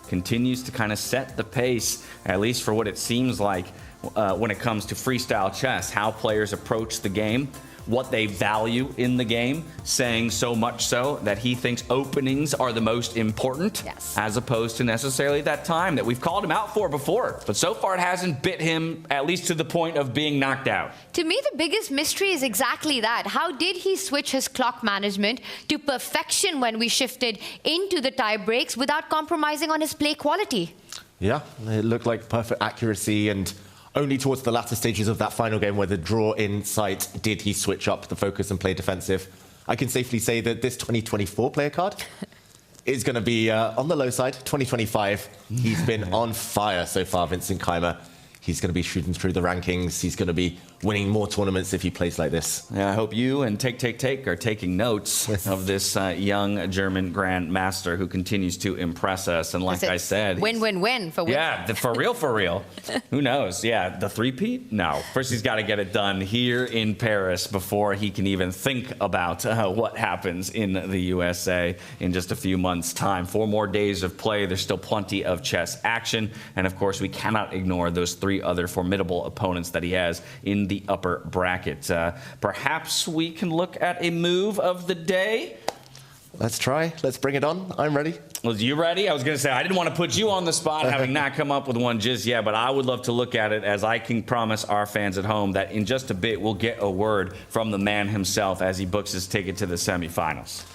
Continues to kind of set the pace, at least for what it seems like when it comes to freestyle chess, how players approach the game. what they value in the game, saying so much so that he thinks openings are the most important, as opposed to necessarily that time that we've called him out for before. But so far it hasn't bit him, at least to the point of being knocked out. To me, the biggest mystery is exactly that. How did he switch his clock management to perfection when we shifted into the tie breaks without compromising on his play quality? Yeah, it looked like perfect accuracy, and only towards the latter stages of that final game where the draw in sight did he switch up the focus and play defensive. I can safely say that this 2024 player card is going to be on the low side. 2025, he's been on fire so far, Vincent Keymer. He's going to be shooting through the rankings. He's going to be winning more tournaments if he plays like this. Yeah, I hope you and Take are taking notes of this young German grandmaster who continues to impress us. And like I said, win-win-win for Winston. Yeah, for real. Who knows? Yeah, the three-peat? No. First, he's got to get it done here in Paris before he can even think about what happens in the USA in just a few months' time. 4 more days of play. There's still plenty of chess action. And of course, we cannot ignore those 3 other formidable opponents that he has in the upper bracket. Perhaps we can look at a move of the day. Let's try. Let's bring it on. I'm ready. Was you ready? I was going to say, I didn't want to put you on the spot, having not come up with one just yet, but I would love to look at it, as I can promise our fans at home that in just a bit we'll get a word from the man himself as he books his ticket to the semifinals.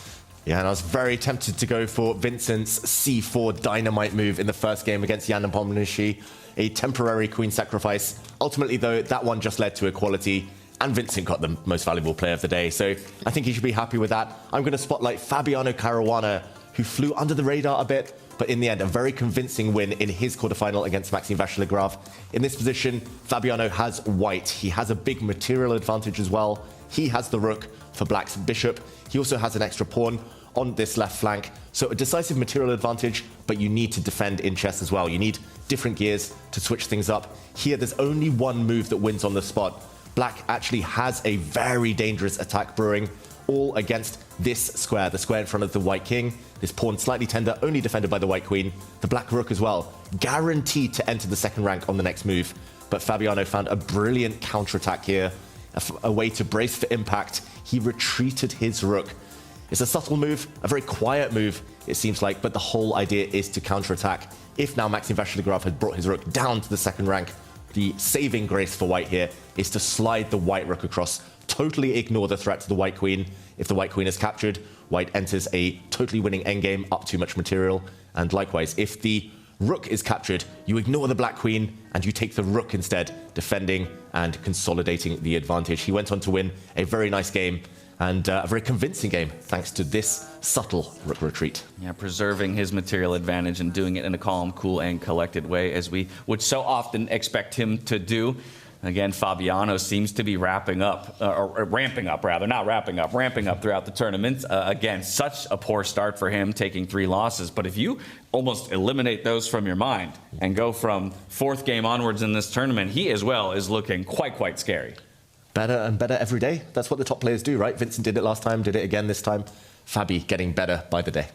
Yeah, and I was very tempted to go for Vincent's C4 dynamite move in the first game against Jan Nepomniachtchi, a temporary queen sacrifice. Ultimately, though, that one just led to equality, and Vincent got the most valuable player of the day. So I think he should be happy with that. I'm going to spotlight Fabiano Caruana, who flew under the radar a bit, but in the end, a very convincing win in his quarterfinal against Maxime Vachier-Lagrave. In this position, Fabiano has white. He has a big material advantage as well. He has the rook for Black's bishop. He also has an extra pawn on this left flank. So a decisive material advantage, but you need to defend in chess as well. You need different gears to switch things up. Here, there's only one move that wins on the spot. Black actually has a very dangerous attack brewing, all against this square, the square in front of the white king. This pawn slightly tender, only defended by the white queen. The black rook as well, guaranteed to enter the second rank on the next move. But Fabiano found a brilliant counterattack here, a way to brace for impact. He retreated his rook. It's a subtle move, a very quiet move, it seems like, but the whole idea is to counterattack. If now Maxime Vachier-Lagrave had brought his rook down to the second rank, the saving grace for white here is to slide the white rook across, totally ignore the threat to the white queen. If the white queen is captured, white enters a totally winning endgame, up too much material. And likewise, if the rook is captured, you ignore the black queen and you take the rook instead, defending and consolidating the advantage. He went on to win a very nice game, and a very convincing game, thanks to this subtle rook retreat. Yeah, preserving his material advantage and doing it in a calm, cool, and collected way, as we would so often expect him to do. Again, Fabiano seems to be ramping up throughout the tournament. Again, such a poor start for him, taking 3 losses. But if you almost eliminate those from your mind and go from 4th game onwards in this tournament, he as well is looking quite scary. Better and better every day. That's what the top players do, right? Vincent did it last time, did it again this time. Fabi getting better by the day.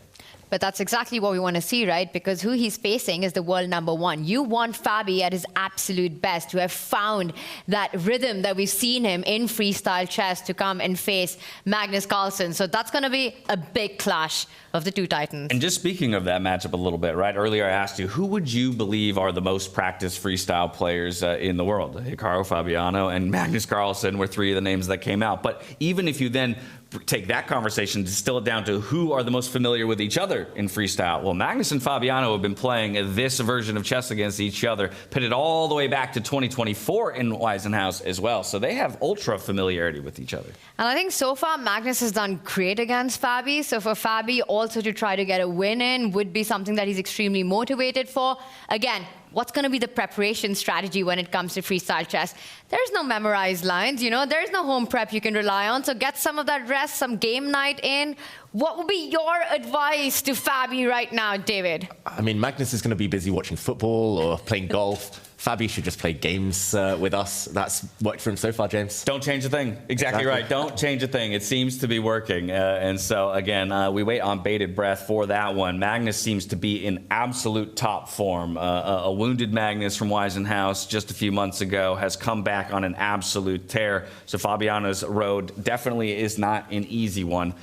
But that's exactly what we want to see, right? Because who he's facing is the world #1. You want Fabi at his absolute best, to have found that rhythm that we've seen him in freestyle chess, to come and face Magnus Carlsen. So that's going to be a big clash of the 2 titans. And just speaking of that matchup a little bit, right? Earlier I asked you, who would you believe are the most practiced freestyle players in the world? Hikaru, Fabiano, and Magnus Carlsen were 3 of the names that came out. But even if you then take that conversation, distill it down to who are the most familiar with each other in freestyle. Well, Magnus and Fabiano have been playing this version of chess against each other, pitted all the way back to 2024 in Weisenhaus as well. So they have ultra familiarity with each other. And I think so far Magnus has done great against Fabi. So for Fabi also to try to get a win in would be something that he's extremely motivated for. Again, what's going to be the preparation strategy when it comes to freestyle chess? There's no memorized lines, there's no home prep you can rely on. So get some of that rest, some game night in. What would be your advice to Fabi right now, David? I mean, Magnus is going to be busy watching football or playing golf. Fabi should just play games with us. That's worked for him so far, James. Don't change a thing. Exactly right. Don't change a thing. It seems to be working. And so, again, we wait on bated breath for that one. Magnus seems to be in absolute top form. A wounded Magnus from Weisenhaus just a few months ago has come back on an absolute tear. So Fabiano's road definitely is not an easy one.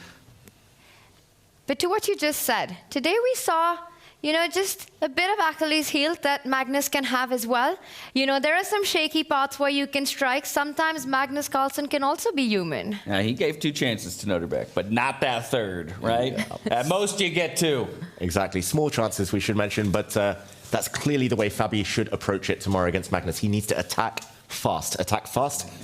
But to what you just said, today we saw, just a bit of Achilles heel that Magnus can have as well. There are some shaky parts where you can strike. Sometimes Magnus Carlsen can also be human. He gave 2 chances to Nodirbek, but not that third, right? At most you get 2. Exactly. Small chances, we should mention, but that's clearly the way Fabi should approach it tomorrow against Magnus. He needs to attack fast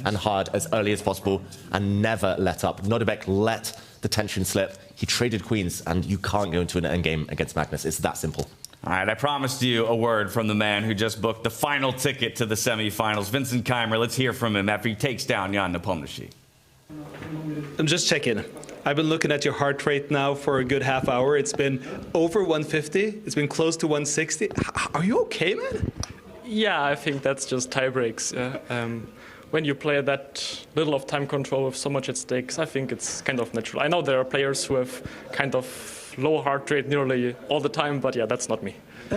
and hard as early as possible and never let up. Nodirbek let the tension slip. He traded queens, and you can't go into an endgame against Magnus. It's that simple. All right, I promised you a word from the man who just booked the final ticket to the semifinals. Vincent Keymer, let's hear from him after he takes down Jan Nepomniachtchi. I'm just checking. I've been looking at your heart rate now for a good half hour. It's been over 150. It's been close to 160. Are you okay, man? Yeah, I think that's just tie breaks. When you play that little of time control with so much at stakes, I think it's kind of natural. I know there are players who have kind of low heart rate nearly all the time, but yeah, that's not me.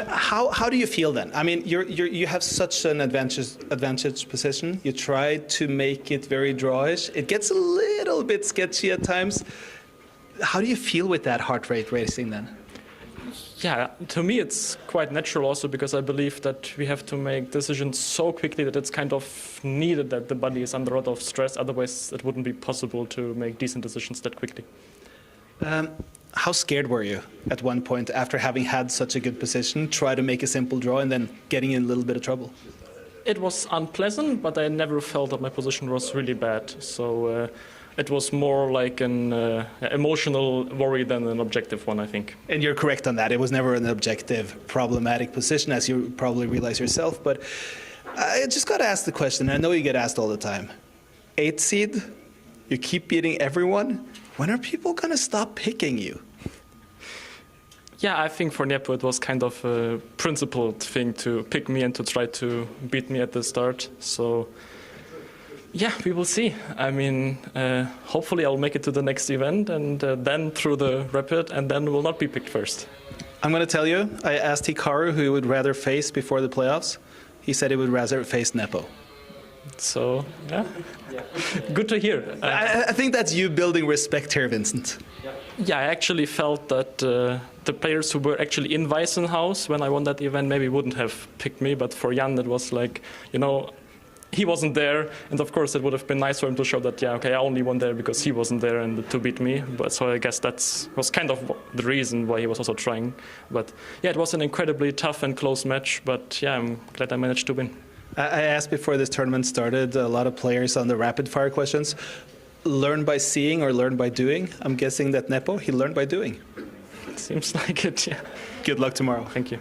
How do you feel then? I mean, you have such an advantage position. You try to make it very drawish. It gets a little bit sketchy at times. How do you feel with that heart rate racing then? Yeah, to me it's quite natural also because I believe that we have to make decisions so quickly that it's kind of needed that the body is under a lot of stress. Otherwise, it wouldn't be possible to make decent decisions that quickly. How scared were you at one point after having had such a good position, try to make a simple draw and then getting in a little bit of trouble? It was unpleasant, but I never felt that my position was really bad. So it was more like an emotional worry than an objective one, I think. And you're correct on that. It was never an objective, problematic position, as you probably realize yourself. But I just got to ask the question. I know you get asked all the time. 8th seed, you keep beating everyone. When are people going to stop picking you? Yeah, I think for Nepo it was kind of a principled thing to pick me and to try to beat me at the start. So yeah, we will see. I mean, hopefully I'll make it to the next event and then through the Rapid and then will not be picked first. I'm going to tell you, I asked Hikaru who he would rather face before the playoffs. He said he would rather face Nepo. So, yeah, good to hear. I think that's you building respect here, Vincent. Yeah, I actually felt that the players who were actually in Weisenhaus when I won that event maybe wouldn't have picked me, but for Jan it was like, he wasn't there, and of course it would have been nice for him to show that, yeah, okay, I only won there because he wasn't there and to beat me. But so I guess that was kind of the reason why he was also trying. But yeah, it was an incredibly tough and close match, but yeah, I'm glad I managed to win. I asked before this tournament started, a lot of players on the rapid fire questions, learn by seeing or learn by doing. I'm guessing that Nepo, he learned by doing. It seems like it, yeah. Good luck tomorrow. Thank you.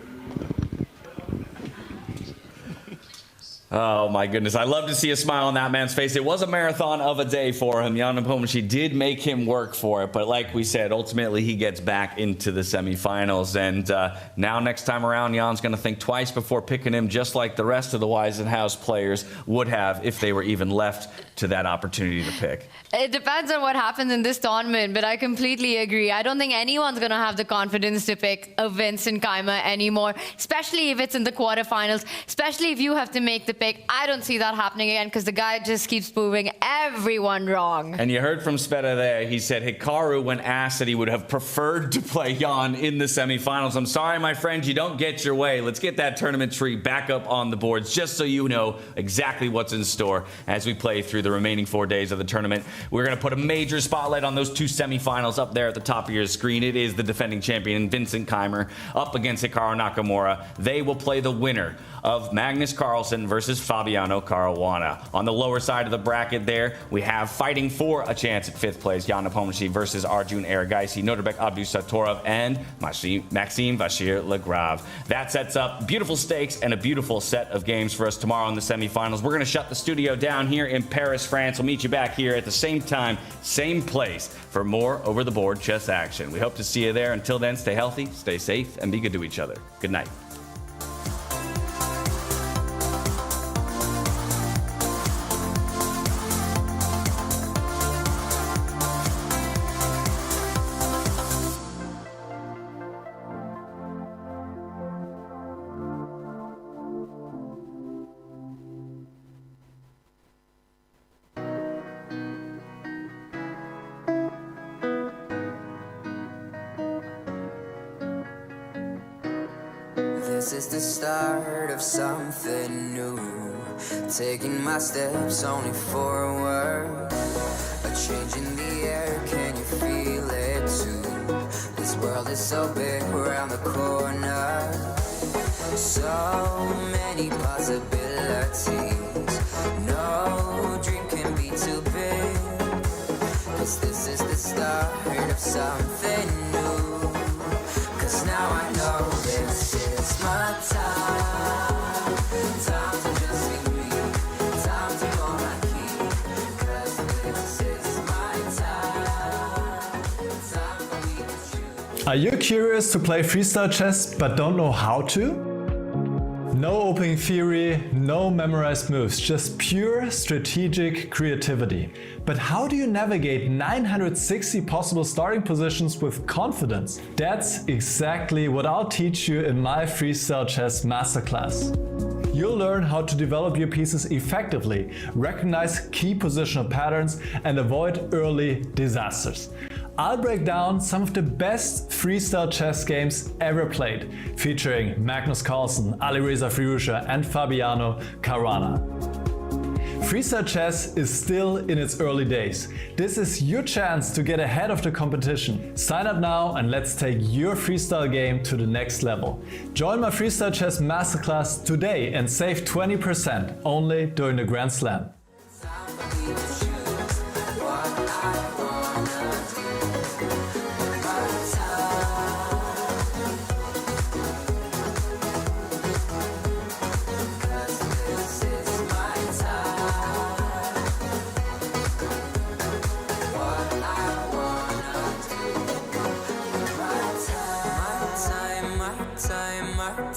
Oh, my goodness. I love to see a smile on that man's face. It was a marathon of a day for him. Jan Nepomniachtchi did make him work for it. But like we said, ultimately he gets back into the semifinals. And now next time around, Jan's going to think twice before picking him, just like the rest of the Weisenhaus players would have if they were even left to that opportunity to pick. It depends on what happens in this tournament, but I completely agree. I don't think anyone's going to have the confidence to pick a Vincent Keymer anymore, especially if it's in the quarterfinals, especially if you have to make the pick. I don't see that happening again because the guy just keeps proving everyone wrong. And you heard from Sveta there. He said Hikaru, when asked, that he would have preferred to play Jan in the semifinals. I'm sorry, my friend, you don't get your way. Let's get that tournament tree back up on the boards just so you know exactly what's in store as we play through the remaining 4 days of the tournament. We're going to put a major spotlight on those 2 semifinals up there at the top of your screen. It is the defending champion, Vincent Keymer, up against Hikaru Nakamura. They will play the winner of Magnus Carlsen versus Fabiano Caruana. On the lower side of the bracket there, we have fighting for a chance at 5th place, Jan Nepomniachtchi versus Arjun Erigaisi, Nodirbek Abdusattorov, and Maxime Vachier-Lagrave. That sets up beautiful stakes and a beautiful set of games for us tomorrow in the semifinals. We're going to shut the studio down here in Paris, France. We'll meet you back here at the same time, same place for more over-the-board chess action. We hope to see you there. Until then, stay healthy, stay safe, and be good to each other. Good night. this is the start of something new. Taking my steps only forward. A change in the air, can you feel it too? This world is so big around the corner. So many possibilities. No dream can be too big. 'Cause this is the start of something new. 'Cause now I know this is my time. Time to just be me. Time to go my key. 'Cause this is my time. Time for me to choose. Are you curious to play freestyle chess but don't know how to? No opening theory, no memorized moves, just pure strategic creativity. But how do you navigate 960 possible starting positions with confidence? That's exactly what I'll teach you in my Freestyle Chess Masterclass. You'll learn how to develop your pieces effectively, recognize key positional patterns, and avoid early disasters. I'll break down some of the best freestyle chess games ever played, featuring Magnus Carlsen, Alireza Firouzja, and Fabiano Caruana. Freestyle chess is still in its early days. This is your chance to get ahead of the competition. Sign up now and let's take your freestyle game to the next level. Join my Freestyle Chess Masterclass today and save 20% only during the Grand Slam.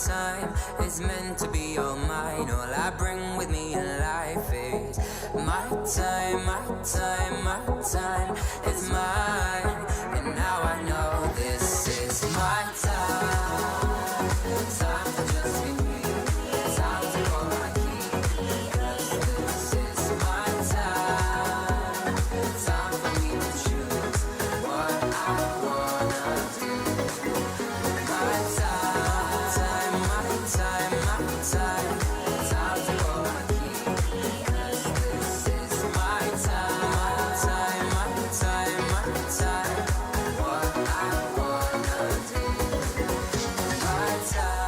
Time is meant to be all mine. All I bring with me in life is my time, my time, my time is mine. And now I know this is my time. Time to just be me. Time to hold my key. 'Cause this is my time. Time for me to choose what I wanna do. My time, my time, my time. Time to hold my key. 'Cause this is my time, my time, my time. What I wanna do. My time.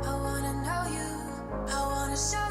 I wanna know you, I wanna show